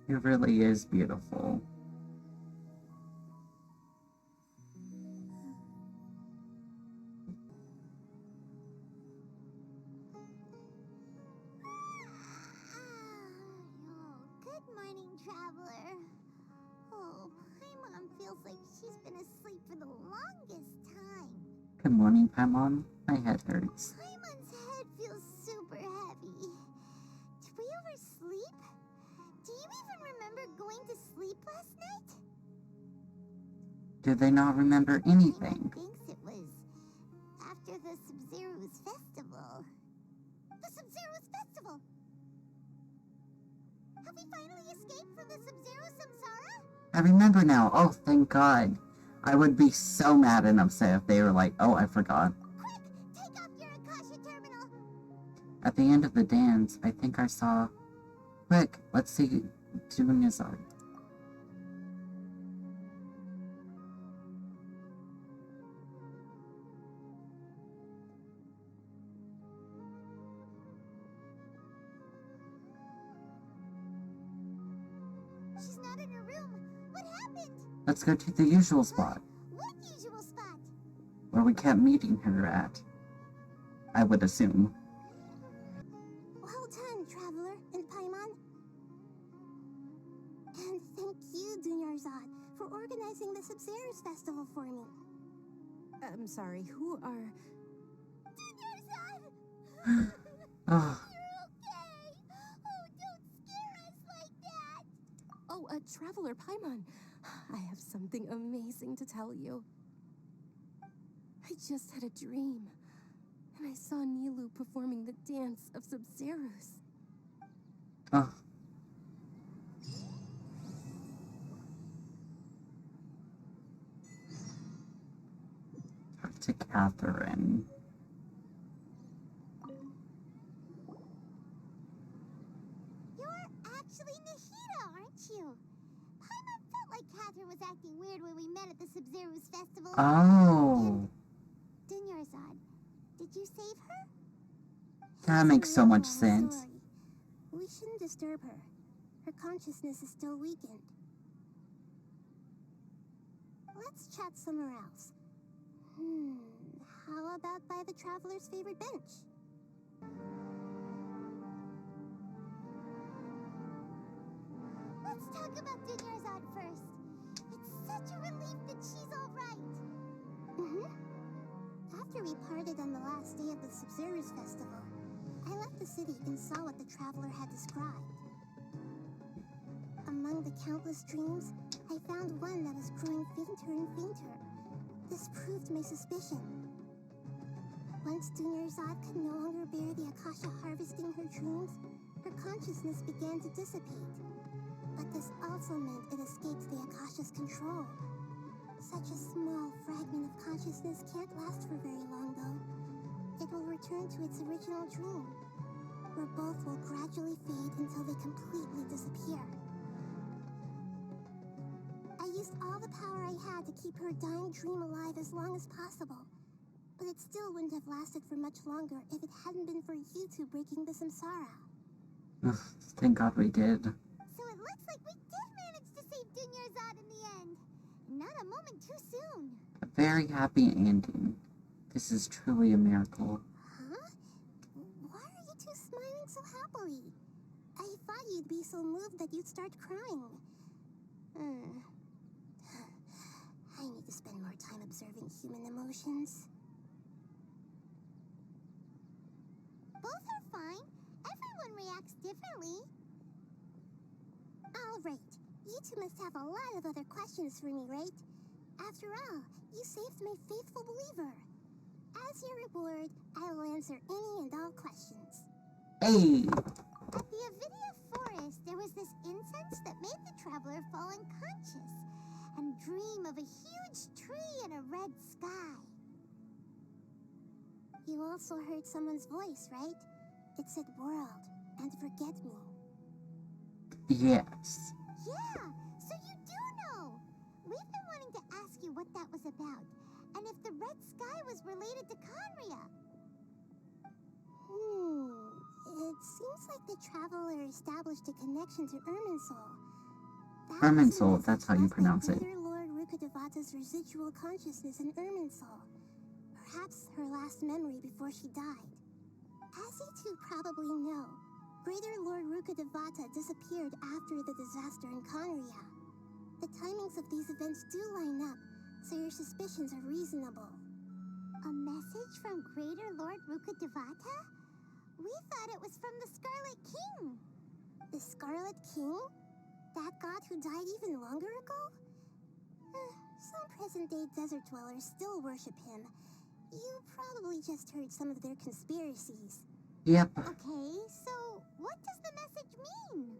It really is beautiful. Good morning, Traveler. Oh, Paimon feels like she's been asleep for the longest time. Good morning, Paimon. My head hurts. Paimon's head feels super heavy. Did we oversleep? Do you even remember going to sleep last night? Do they not remember anything? Paimon thinks it was after the Sub-Zerus festival. The Sub-Zerus festival! Have we finally escaped from the Sub-Zero Samsara? I remember now. Oh, thank God. I would be so mad and upset if they were like, oh, I forgot. Quick! Take off your Akasha Terminal! At the end of the dance, I think I saw... Quick, let's see Dunyarzad. She's not in her room. What happened? Let's go to the usual spot, What usual spot? where we kept meeting her at. I would assume. Well done, Traveler and Paimon. And thank you, Dunyarzad, for organizing the Sub-Zerus festival for me. I'm sorry, who are... Dunyarzad! Oh, You're okay! Oh, don't scare us like that! Oh, Traveler Paimon. I have something amazing to tell you. I just had a dream, and I saw Nilou performing the dance of Sub-Zerus. oh. Talk to Catherine. You're actually Nahida, aren't you? Paimon felt like Catherine was acting weird when we met at the Sub-Zerus festival. Oh. Dunyarzad, did you save her? That makes so much sense. Sorry. We shouldn't disturb her. Her consciousness is still weakened. Let's chat somewhere else. How about by the Traveler's favorite bench? Let's talk about Dunyarzad first. It's such a relief that she's all right. After we parted on the last day of the Sub-Zerus festival, I left the city and saw what the Traveler had described. Among the countless dreams, I found one that was growing fainter and fainter. This proved my suspicion. Once Dunyarzad could no longer bear the Akasha harvesting her dreams, her consciousness began to dissipate. But this also meant it escaped the Akasha's control. Such a small fragment of consciousness can't last for very long, though. It will return to its original dream, where both will gradually fade until they completely disappear. I used all the power I had to keep her dying dream alive as long as possible. But it still wouldn't have lasted for much longer if it hadn't been for you two breaking the samsara. Thank God we did. So it looks like we did manage to save Dunyarzad in the end. Not a moment too soon. A very happy ending. This is truly a miracle. Huh? Why are you two smiling so happily? I thought you'd be so moved that you'd start crying. I need to spend more time observing human emotions. Both are fine. Everyone reacts differently. All right. You two must have a lot of other questions for me, right? After all, you saved my faithful believer. As your reward, I will answer any and all questions. Hey! At the Avidia Forest, there was this incense that made the traveler fall unconscious and dream of a huge tree and a red sky. You also heard someone's voice, right? It said world and forget me. Yes. Yeah, so you do know. We've been wanting to ask you what that was about, and if the red sky was related to Conria. It seems like the traveler established a connection to Irminsul. Irminsul, that's how you pronounce it. Greater Lord Rukkhadevata's residual consciousness in Irminsul. Perhaps her last memory before she died. As you two probably know, Greater Lord Rukkhadevata disappeared after the disaster in Conria. The timings of these events do line up, so your suspicions are reasonable. A message from Greater Lord Rukkhadevata? We thought it was from the Scarlet King. The Scarlet King? That god who died even longer ago? Some present-day desert dwellers still worship him. You probably just heard some of their conspiracies. Yep. Okay, so what does the message mean?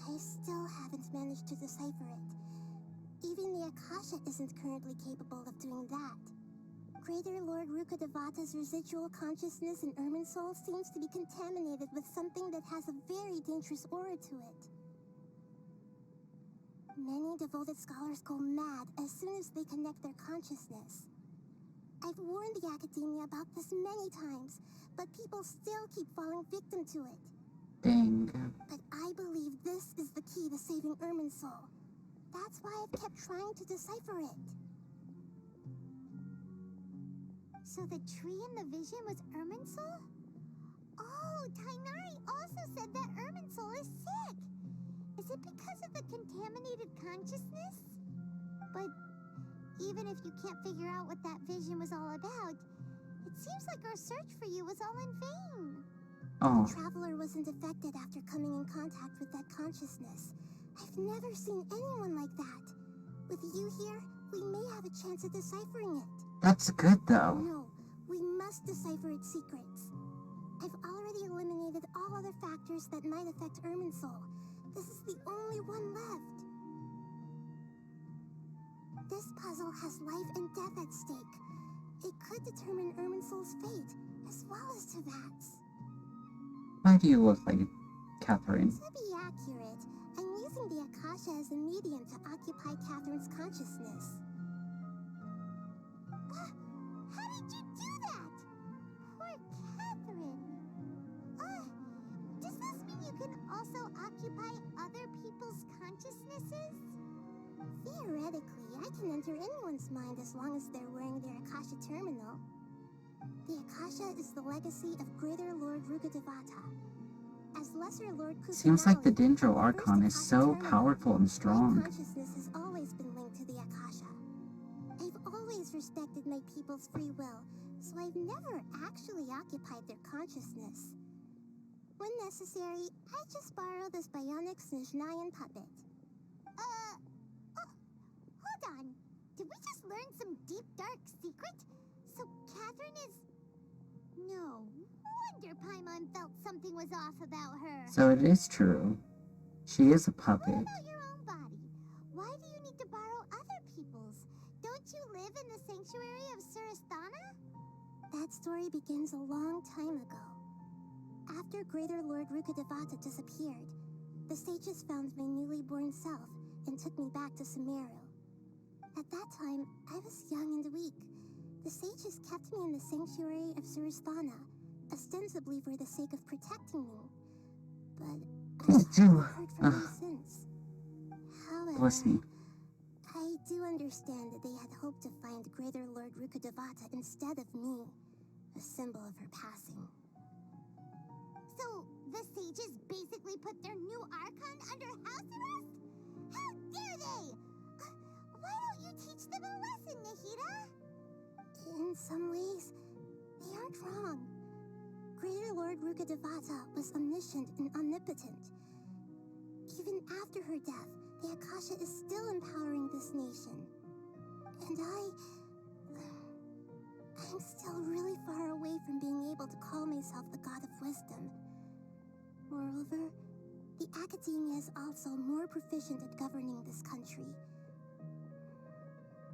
I still haven't managed to decipher it. Even the Akasha isn't currently capable of doing that. Greater Lord Rukkhadevata's residual consciousness in Irminsul seems to be contaminated with something that has a very dangerous aura to it. Many devoted scholars go mad as soon as they connect their consciousness. I've warned the Academia about this many times, but people still keep falling victim to it. Dang. But I believe this is the key to saving Irminsul. That's why I've kept trying to decipher it. So the tree in the vision was Irminsul? Oh, Tainari also said that Irminsul is sick. Is it because of the contaminated consciousness? But even if you can't figure out what that vision was all about, it seems like our search for you was all in vain. Oh. The traveler wasn't affected after coming in contact with that consciousness. I've never seen anyone like that. With you here, we may have a chance at deciphering it. That's good, though. No, we must decipher its secrets. I've already eliminated all other factors that might affect Irminsul. This is the only one left. This puzzle has life and death at stake. It could determine Irminsul's fate, as well as Teyvat's. Why do you look like Catherine? To be accurate, I'm using the Akasha as a medium to occupy Catherine's consciousness. How did you do that? Poor Catherine. Does this mean you can also occupy other people's consciousnesses? Theoretically, I can enter anyone's mind as long as they're wearing their Akasha Terminal. The Akasha is the legacy of Greater Lord Rukkhadevata. As Lesser Lord Kusanali, Seems like the Dendro Archon is so powerful and strong. my consciousness has always been linked to the Akasha. I've always respected my people's free will, so I've never actually occupied their consciousness. When necessary, I just borrow this bionic Snezhnayan puppet. Hold on. Did we just learn some deep, dark secret? So Catherine is... No wonder Paimon felt something was off about her. So it is true. She is a puppet. What about your own body? Why do you need to borrow other people's? Don't you live in the sanctuary of Surasthana? That story begins a long time ago. After Greater Lord Rukkhadevata disappeared, the sages found my newly born self and took me back to Sumeru. At that time, I was young and weak. The sages kept me in the sanctuary of Surasthana, ostensibly for the sake of protecting me. But I haven't heard from them since. However, Bless me. I do understand that they had hoped to find Greater Lord Rukkhadevata instead of me, a symbol of her passing. So, the sages basically put their new Archon under house arrest? How dare they! Why don't you teach them a lesson, Nahida? In some ways, they aren't wrong. Greater Lord Rukkhadevata was omniscient and omnipotent. Even after her death, the Akasha is still empowering this nation. And I'm still really far away from being able to call myself the God of Wisdom. Moreover, the Academia is also more proficient at governing this country.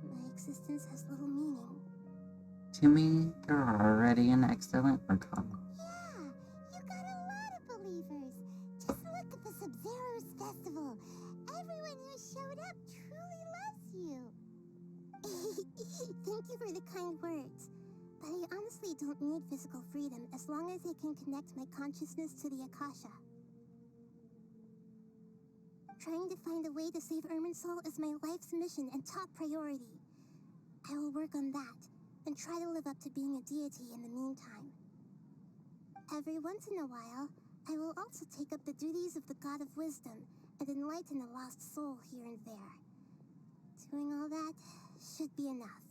My existence has little meaning. To me, you're already an excellent Archon. Yeah, you got a lot of believers. Just look at the Sub-Zero's festival. Everyone who showed up truly loves you. Thank you for the kind words. But I honestly don't need physical freedom as long as I can connect my consciousness to the Akasha. Trying to find a way to save Irminsul is my life's mission and top priority. I will work on that, and try to live up to being a deity in the meantime. Every once in a while, I will also take up the duties of the God of Wisdom and enlighten a lost soul here and there. Doing all that should be enough.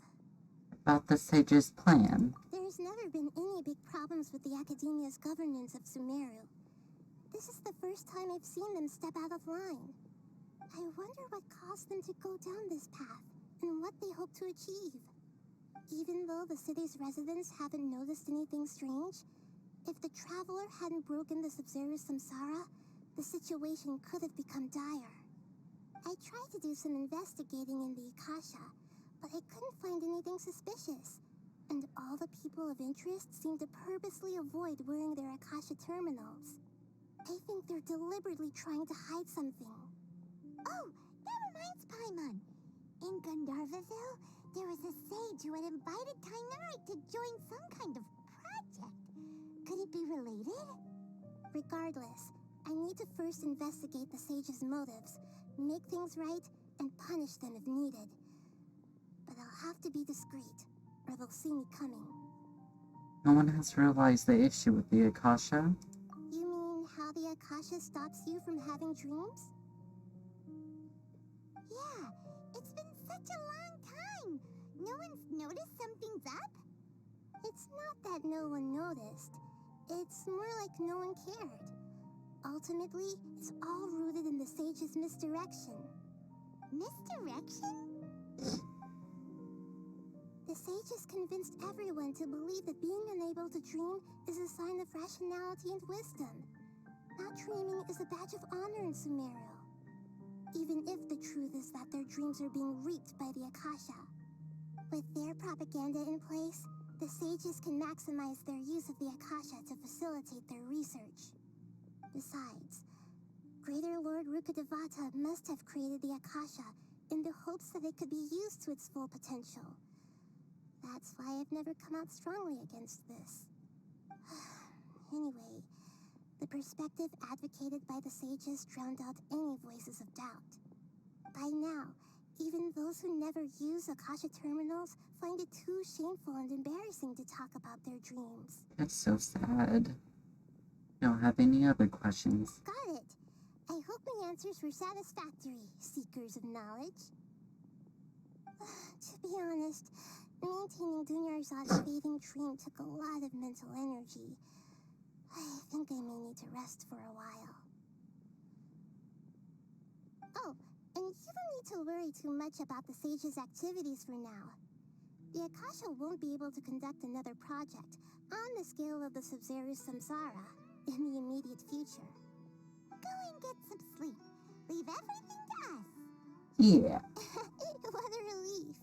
About the sage's plan. There's never been any big problems with the Academia's governance of Sumeru. This is the first time I've seen them step out of line. I wonder what caused them to go down this path, and what they hope to achieve. Even though the city's residents haven't noticed anything strange, if the Traveler hadn't broken the Sub-Zero samsara, the situation could have become dire. I tried to do some investigating in the Akasha, but I couldn't find anything suspicious. And all the people of interest seem to purposely avoid wearing their Akasha Terminals. I think they're deliberately trying to hide something. Oh, that reminds Paimon. In Gandharvaville, there was a sage who had invited Tighnari to join some kind of project. Could it be related? Regardless, I need to first investigate the sage's motives, make things right, and punish them if needed. But I'll have to be discreet, or they'll see me coming. No one has realized the issue with the Akasha. You mean how the Akasha stops you from having dreams? Yeah, it's been such a long time. No one's noticed something's up? It's not that no one noticed. It's more like no one cared. Ultimately, it's all rooted in the sage's misdirection. Misdirection? The sages convinced everyone to believe that being unable to dream is a sign of rationality and wisdom. Not dreaming is a badge of honor in Sumeru. Even if the truth is that their dreams are being reaped by the Akasha. With their propaganda in place, the sages can maximize their use of the Akasha to facilitate their research. Besides, Greater Lord Rukkhadevata must have created the Akasha in the hopes that it could be used to its full potential. That's why I've never come out strongly against this. Anyway, the perspective advocated by the sages drowned out any voices of doubt. By now, even those who never use Akasha Terminals find it too shameful and embarrassing to talk about their dreams. That's so sad. Don't have any other questions. Got it. I hope my answers were satisfactory, seekers of knowledge. To be honest, maintaining Dunyarzad's fading dream took a lot of mental energy. I think I may need to rest for a while. Oh, and you don't need to worry too much about the sage's activities for now. The Akasha won't be able to conduct another project on the scale of the Sub-Zero samsara in the immediate future. Go and get some sleep. Leave everything to us. Yeah. What a relief.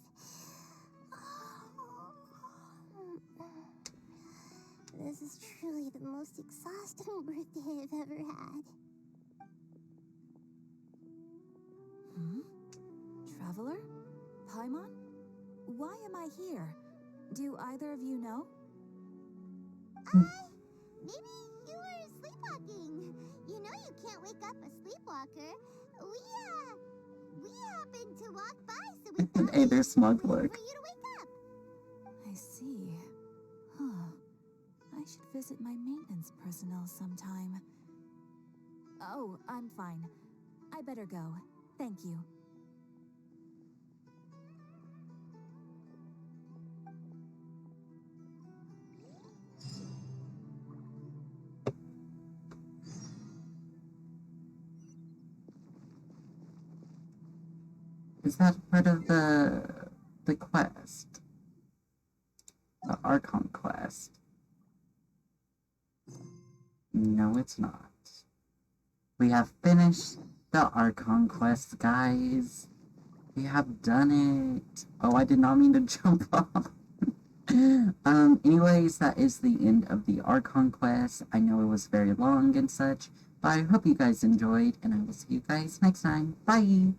This is truly the most exhausting birthday I've ever had. Traveler? Paimon? Why am I here? Do either of you know? Maybe you were sleepwalking. You know you can't wake up a sleepwalker. We happened to walk by, so we thought Hey, there's smug for look. you to wake up. I see. Huh. I should visit my maintenance personnel sometime. Oh, I'm fine. I better go. Thank you. Is that part of the quest? The Archon quest? No, it's not. We have finished the Archon quest, guys. We have done it. Oh, I did not mean to jump off. Anyways, that is the end of the Archon quest. I know it was very long and such, but I hope you guys enjoyed, and I will see you guys next time. Bye!